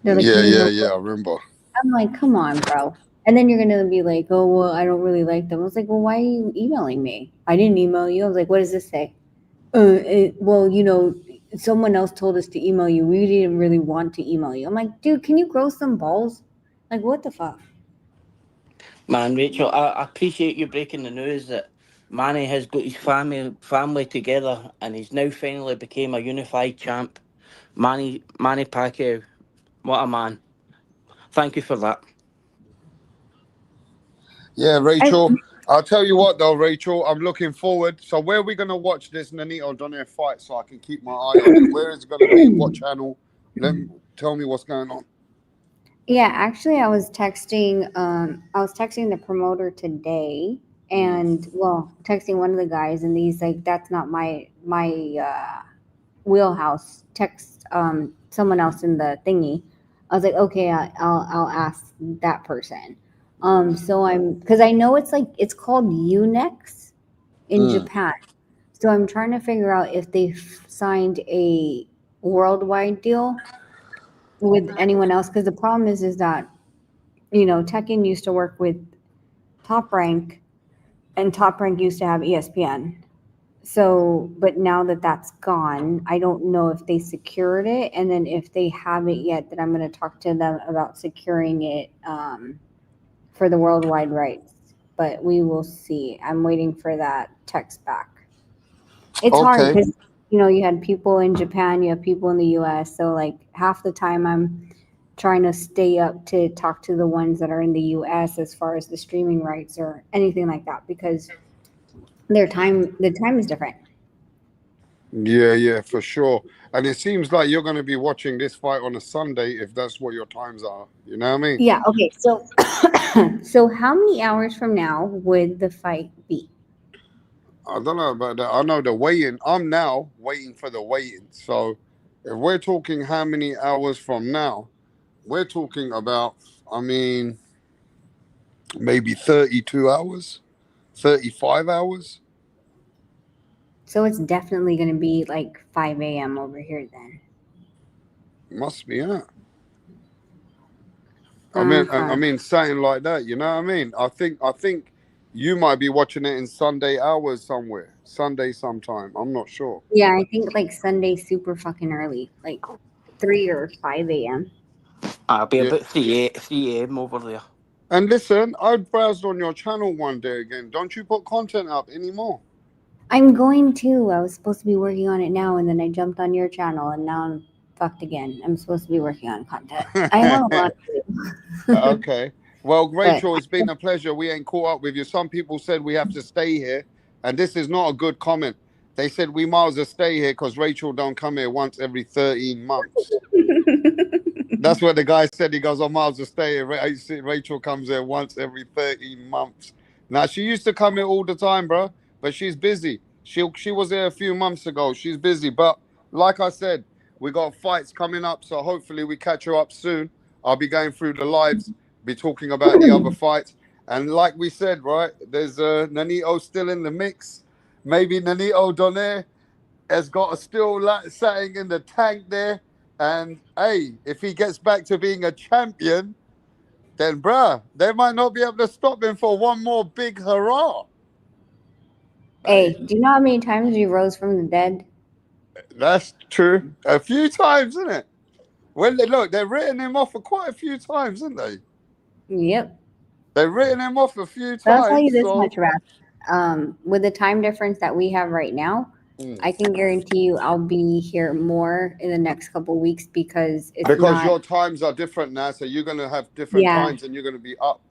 They're like, Yeah, "Do you know?" yeah, I remember. I'm like, "Come on, bro." And then you're gonna be like, "Oh well, I don't really like them." I was like, "Well, why are you emailing me? I didn't email you." I was like, "What does this say?" Well, someone else told us to email you. We didn't really want to email you. I'm like, dude, can you grow some balls? Like, what the fuck? man, Rachel, I appreciate you breaking the news that Manny has got his family together and he's now finally became a unified champ. Manny Pacquiao, what a man! Thank you for that. Yeah, I, Rachel. I'll tell you what, though, Rachel, I'm looking forward. So where are we going to watch this Nonito Donaire fight so I can keep my eye on it? Where is it going to be? What channel? Tell me what's going on. Yeah, actually, I was texting the promoter today, and well, texting one of the guys, and he's like, "That's not my wheelhouse." Text someone else in the thingy. I was like, "Okay, I'll ask that person." So because I know it's called UNEX in Japan, so I'm trying to figure out if they've signed a worldwide deal with anyone else. Because the problem is that Tekken used to work with Top Rank, and Top Rank used to have ESPN. So, but now that that's gone, I don't know if they secured it, and then if they haven't yet, then I'm going to talk to them about securing it for the worldwide rights. But we will see. I'm waiting for that text back. It's hard because you had people in Japan, you have people in the U.S. So like half the time I'm trying to stay up to talk to the ones that are in the US as far as the streaming rights or anything like that, because the time is different. Yeah, for sure. And it seems like you're going to be watching this fight on a Sunday if that's what your times are. You know what I mean? Yeah, okay. So so how many hours from now would the fight be? I don't know about that. I know the weigh-in. I'm now waiting for the weigh-in. So if we're talking how many hours from now, we're talking about, maybe 32 hours, 35 hours. So it's definitely going to be like 5 a.m. over here then. Must be, yeah. I mean, something like that. You know what I mean? I think you might be watching it in Sunday hours somewhere, Sunday sometime. I'm not sure. Yeah, I think like Sunday super fucking early, like 3 or 5 a.m. I'll be about 3 a.m. over there. And listen, I browsed on your channel one day again. Don't you put content up anymore? I'm going to. I was supposed to be working on it now, and then I jumped on your channel, and now I'm fucked again. I'm supposed to be working on content. I have a lot to do. Okay. Well, Rachel, it's been a pleasure. We ain't caught up with you. Some people said we have to stay here, and this is not a good comment. They said we might as well stay here because Rachel don't come here once every 13 months. That's what the guy said. He goes, I might as well stay here. Rachel comes here once every 13 months. Now, she used to come here all the time, bro, but she's busy. She was here a few months ago. She's busy. But like I said, we got fights coming up, so hopefully we catch her up soon. I'll be going through the lives, be talking about the other fights. And like we said, right, there's Nonito still in the mix. Maybe Nonito Donaire has got a still sitting in the tank there. And hey, if he gets back to being a champion, then bruh, they might not be able to stop him for one more big hurrah. Hey, do you know how many times he rose from the dead? That's true. A few times, isn't it? Well, look, they're written him off for quite a few times, isn't they? Yep. They've written him off a few times. I'll tell you this much, Raph. With the time difference that we have right now, I can guarantee you I'll be here more in the next couple of weeks because your times are different now, so you're going to have different times and you're going to be up.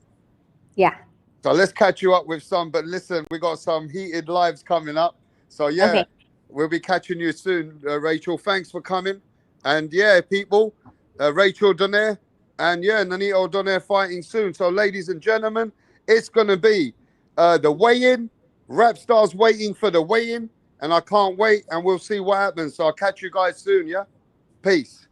Yeah. So let's catch you up with some. But listen, we got some heated lives coming up. So yeah, we'll be catching you soon, Rachel. Thanks for coming. And yeah, people, Rachel Donaire and yeah, Nonito Donaire fighting soon. So ladies and gentlemen, it's going to be the weigh-in. Rap Star's waiting for the weigh-in. And I can't wait. And we'll see what happens. So I'll catch you guys soon, yeah? Peace.